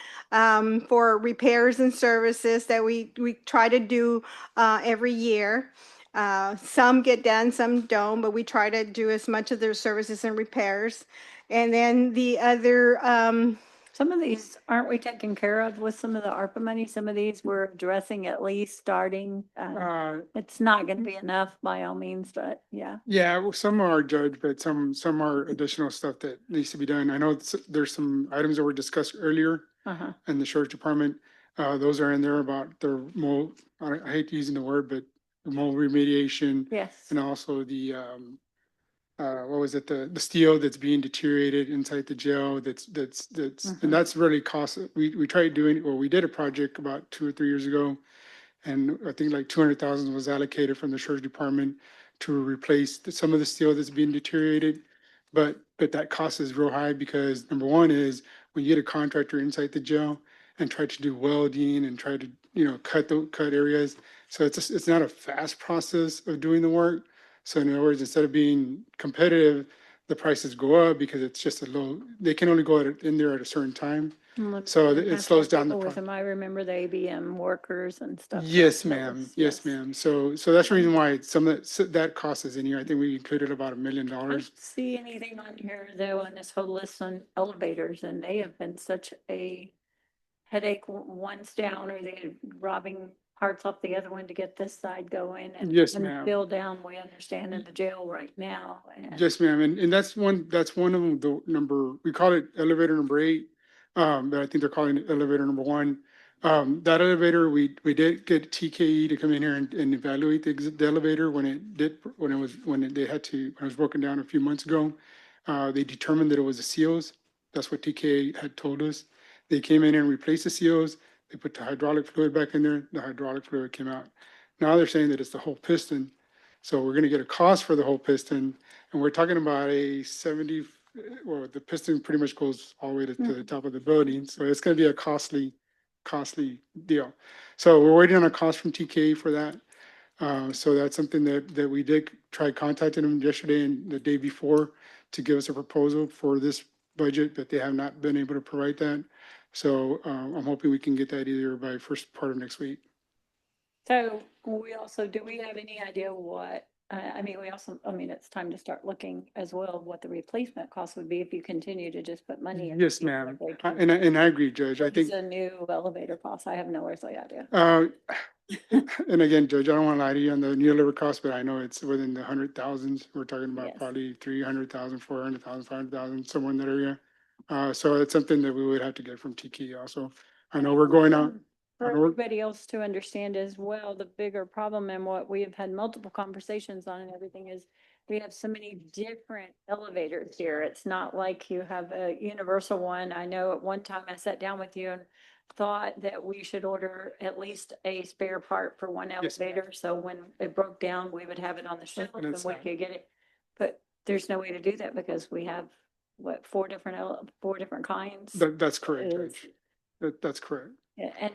for repairs and services that we try to do every year. Some get done, some don't, but we try to do as much of their services and repairs. And then the other, Some of these, aren't we taking care of with some of the ARPA money? Some of these we're addressing at least starting. It's not going to be enough by all means, but yeah. Yeah, well, some are judged, but some are additional stuff that needs to be done. I know there's some items that were discussed earlier Uh-huh. in the sheriff's department. Those are in there about their mold, I hate using the word, but the mold remediation. Yes. And also the, what was it, the steel that's being deteriorated inside the jail, and that's really cost, we tried doing, well, we did a project about 2 or 3 years ago. And I think like 200,000 was allocated from the sheriff's department to replace some of the steel that's being deteriorated. But that cost is real high because number one is when you get a contractor inside the jail and try to do welding and try to, cut areas. So it's not a fast process of doing the work. So in other words, instead of being competitive, the prices go up because it's just they can only go in there at a certain time. So it slows down the With process. them, I remember the ABM workers and stuff. Yes, that ma'am. was- Yes, ma'am. So that's the reason why some of that cost is in here. I think we included about $1 million. I don't see anything on here though, on this whole list on elevators, and they have been such a headache. One's down or they're robbing parts off the other one to get this side going. Yes, and ma'am. Still down, we understand, in the jail right now. And Yes, ma'am. And that's one of the number, we call it elevator number 8. But I think they're calling it elevator number 1. That elevator, we did get TKE to come in here and evaluate the elevator when it was broken down a few months ago. They determined that it was the seals. That's what TKE had told us. They came in and replaced the seals. They put the hydraulic fluid back in there. The hydraulic fluid came out. Now they're saying that it's the whole piston. So we're gonna get a cost for the whole piston, and we're talking about a 70, well, the piston pretty much goes all the way to the top of the building, so it's gonna be a costly deal. So we're waiting on a cost from TK for that. So that's something that we did try contacting them yesterday and the day before to give us a proposal for this budget, but they have not been able to provide that. So I'm hoping we can get that either by first part of next week. so do we have any idea what, it's time to start looking as well what the replacement cost would be if you continue to just put money in. Yes, ma'am. And I agree, Judge. I think. It's a new elevator cost. I have no earthly idea. And again, Judge, I don't want to lie to you on the new labor cost, but I know it's within the 100,000s. We're talking about Yes. probably 300,000, 400,000, 500,000, somewhere in that area. So it's something that we would have to get from TK also. I know we're going out. For everybody else to understand as well, the bigger problem and what we have had multiple conversations on and everything is we have so many different elevators here. It's not like you have a universal one. I know at one time I sat down with you and thought that we should order at least a spare part for one Yes, ma'am. elevator. So when it broke down, we would have it on the shelf And and it's we not. could get it. But there's no way to do that because we have, four different kinds. That's correct, Is- Judge. That's correct. Yeah, and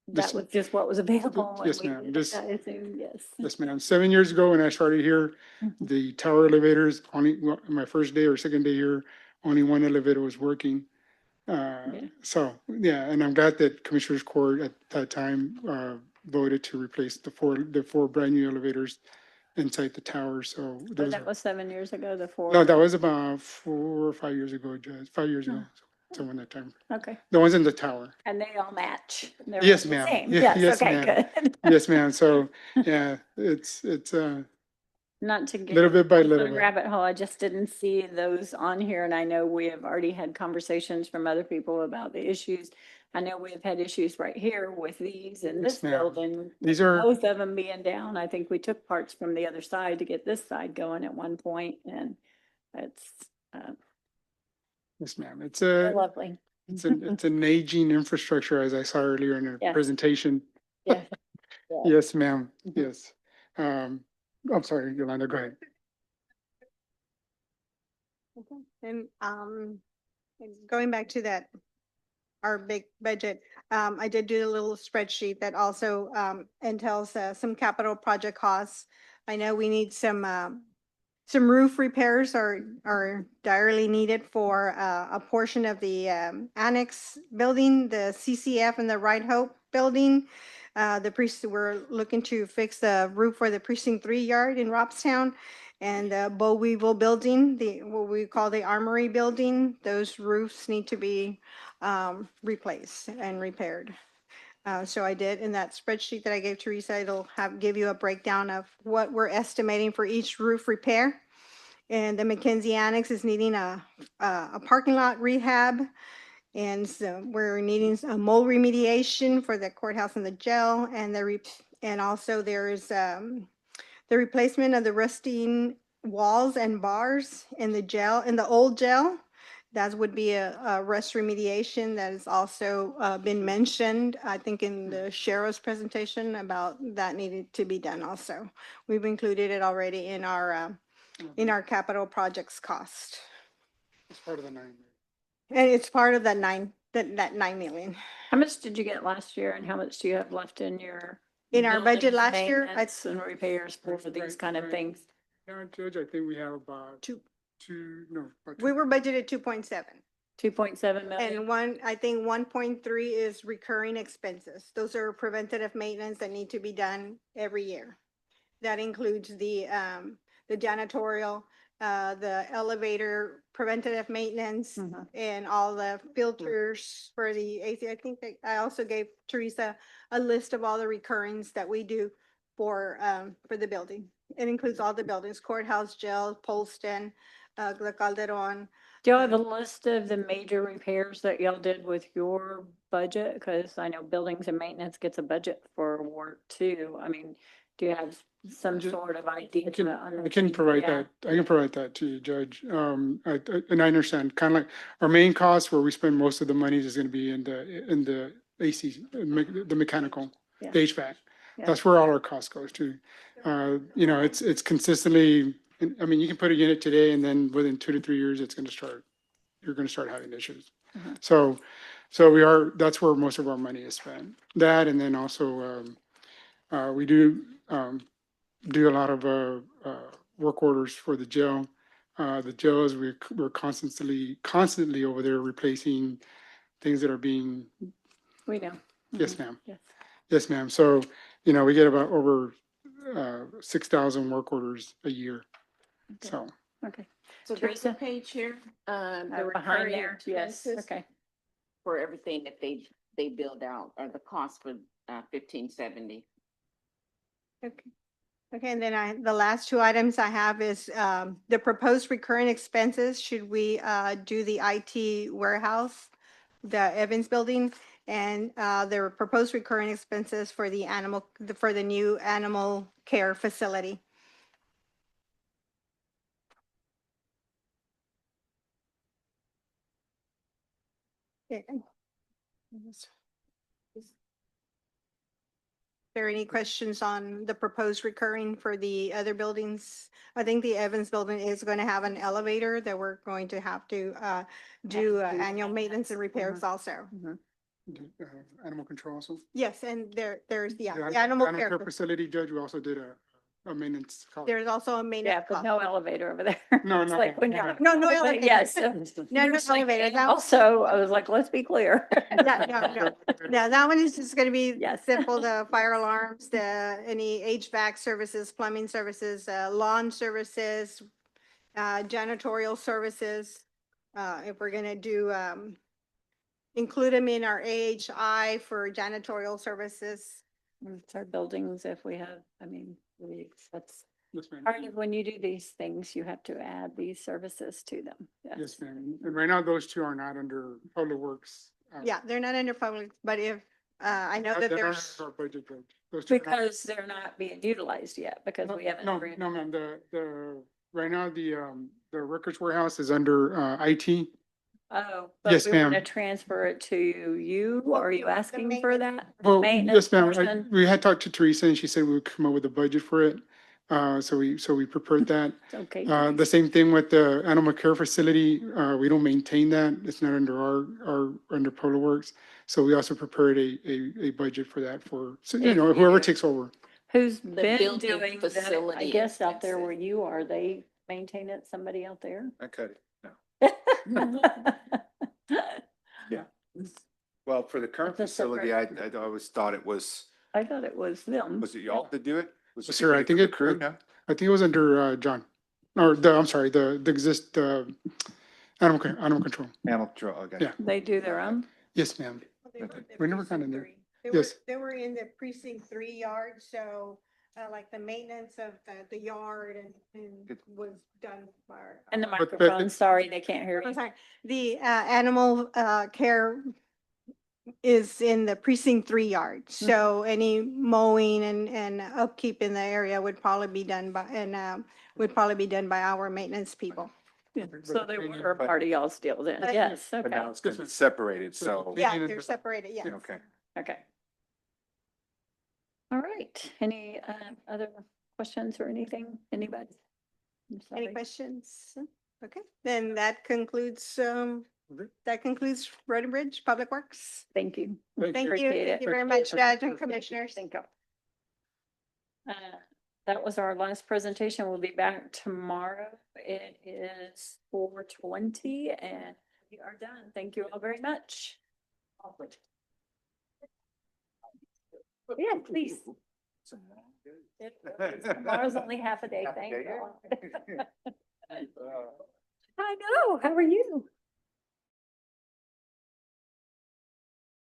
This- that was just what was available. when Yes, we ma'am. did it, This- I assume, yes. Yes, ma'am. 7 years ago when I started here, Mhm. the tower elevators, my first day or second day here, only one elevator was working. Yeah. So, yeah, and I'm glad that Commissioners Court at that time voted to replace the four brand new elevators inside the tower. So But those that are, was 7 years ago, the four. no, that was about 4 or 5 years ago, Judge, 5 years ago, somewhere in that time. Okay, The ones in the tower. and they all match. They're Yes, all the ma'am. same. Yes, Yes, okay, ma'am. good. Yes, ma'am. So, yeah, it's Not to get little bit by off on little a bit. rabbit hole, I just didn't see those on here, and I know we have already had conversations from other people about the issues. I know we've had issues right here with these in Yes, this ma'am. building. These are- Both of them being down. I think we took parts from the other side to get this side going at one point, and it's Yes, ma'am. It's lovely. it's an aging infrastructure, as I saw earlier in the Yes. presentation. Yeah. Yes, ma'am. Mhm. Yes. I'm sorry, Yolanda, go ahead. And going back to that, our big budget, I did do a little spreadsheet that also entails some capital project costs I know we need some roof repairs are direly needed for a portion of the annex building, the CCF and the Right Hope building. We're looking to fix the roof for the Precinct 3 yard in Robstown and the Bo Weevil building, what we call the Armory building. Those roofs need to be replaced and repaired. So I did in that spreadsheet that I gave Teresa, it'll give you a breakdown of what we're estimating for each roof repair. And the McKenzie Annex is needing a parking lot rehab. And so we're needing a mold remediation for the courthouse and the jail. And also there is the replacement of the rusting walls and bars in the jail, in the old jail. That would be a rust remediation that has also been mentioned, I think, in the sheriff's presentation about that needed to be done also. We've included it already in our capital projects cost. It's part of the 9 million. And it's part of that 9 million. How much did you get last year and how much do you have left in your? In our budget buildings last year, maintenance and repairs for these kind of things? Yeah, Judge, I think we have about we were budgeted 2.7. 2.7 million? And I think 1.3 is recurring expenses. Those are preventative maintenance that need to be done every year. That includes the janitorial, the elevator preventative maintenance, and all the filters for the AC. I think that I also gave Teresa a list of all the recurrings that we do for the building. It includes all the buildings: courthouse, jail, Polston, the Calderon. Do y'all have a list of the major repairs that y'all did with your budget? Because I know buildings and maintenance gets a budget for work too. I mean, do you have some sort of idea? I can provide that. I can provide that to you, Judge. And I understand kind of like our main cost where we spend most of the money is going to be in the AC, the mechanical, the HVAC. That's where all our cost goes to. It's consistently, I mean, you can put a unit today and then within 2 to 3 years, you're going to start having issues. So that's where most of our money is spent. That, and then also, we do a lot of work orders for the jail. The jails, we're constantly over there replacing things that are being. We know. Yes, ma'am. Yes. Yes, ma'am. So, we get about over 6,000 work orders a year. Okay. So. Okay. So there's a page here, the Behind recurring there, yes, expenses okay. for everything that they build out, or the cost for 1570. Okay. Okay, and then the last two items I have is the proposed recurring expenses. Should we do the IT warehouse, the Evans building, and the proposed recurring expenses for the new animal care facility? Okay. There any questions on the proposed recurring for the other buildings? I think the Evans building is going to have an elevator that we're going to have to do annual maintenance and repairs also. Animal control also. Yes, and there's the The animal care. facility, Judge, we also did a maintenance cost. There's also a maintenance. Yeah, but no elevator over there. No, It's no, like when no, you're- No elevator. Yes. No, no elevator. Also, I was like, let's be clear. No, that one is just gonna be Yes. simple, the fire alarms, any HVAC services, plumbing services, lawn services, janitorial services. If we're gonna do, include them in our AHI for janitorial services. It's our buildings if we have, I mean, that's Yes, ma'am. part of when you do these things, you have to add these services to them. Yes, ma'am. And right now, those two are not under Public Works. Yeah, they're not under public, but if, I know that They're not there's. under our budget, Judge. Those two are not- Because they're not being utilized yet, because we haven't. No, no, ma'am, right now, the records warehouse is under, IT. Oh, but Yes, we want to ma'am. transfer it to you, or are you asking for that? Well, Maintenance yes, ma'am, portion? we had talked to Teresa and she said we would come up with a budget for it. So we prepared that. It's okay. The same thing with the animal care facility, we don't maintain that, it's not under under Public Works. So we also prepared a budget for that so, If you whoever do. takes over. Who's The been building doing that, I facility guess, out there expenses. where you are, they maintain it, somebody out there? I cut it, no. I Yeah. Well, for the current That's a facility, I always thought it was thought it was them. it y'all to do it? Was it Sir, I anybody think from the it, crew? No? I think it was under, John, or I'm sorry, animal control. Animal control, okay. Yeah. They do their own? Yes, ma'am. We never kind of knew. Yes. They were in the precinct 3 yard, so like the maintenance of the yard and was done by. And the But- microphone, sorry, they can't hear I'm you. sorry, the animal care is in the precinct 3 yard. So any mowing and upkeep in the area would probably be done by, would probably be done by our maintenance people. Yeah, so they were a part of y'all's deal then, But- yes, But okay, now it's gonna be separated, so. Yeah, they're separated, yes. Okay. okay. All right, any other questions or anything, anybody? I'm Any sorry. questions? Okay, then that concludes Road and Bridge Public Works. Thank you. Thank you. Appreciate Thank it. you very much, Judge and Commissioners. Thank you. That was our last presentation. We'll be back tomorrow. It is 4:20 and we are done. Thank you all very much. Yeah, please. Tomorrow's only half a day, thank God. I know, how are you?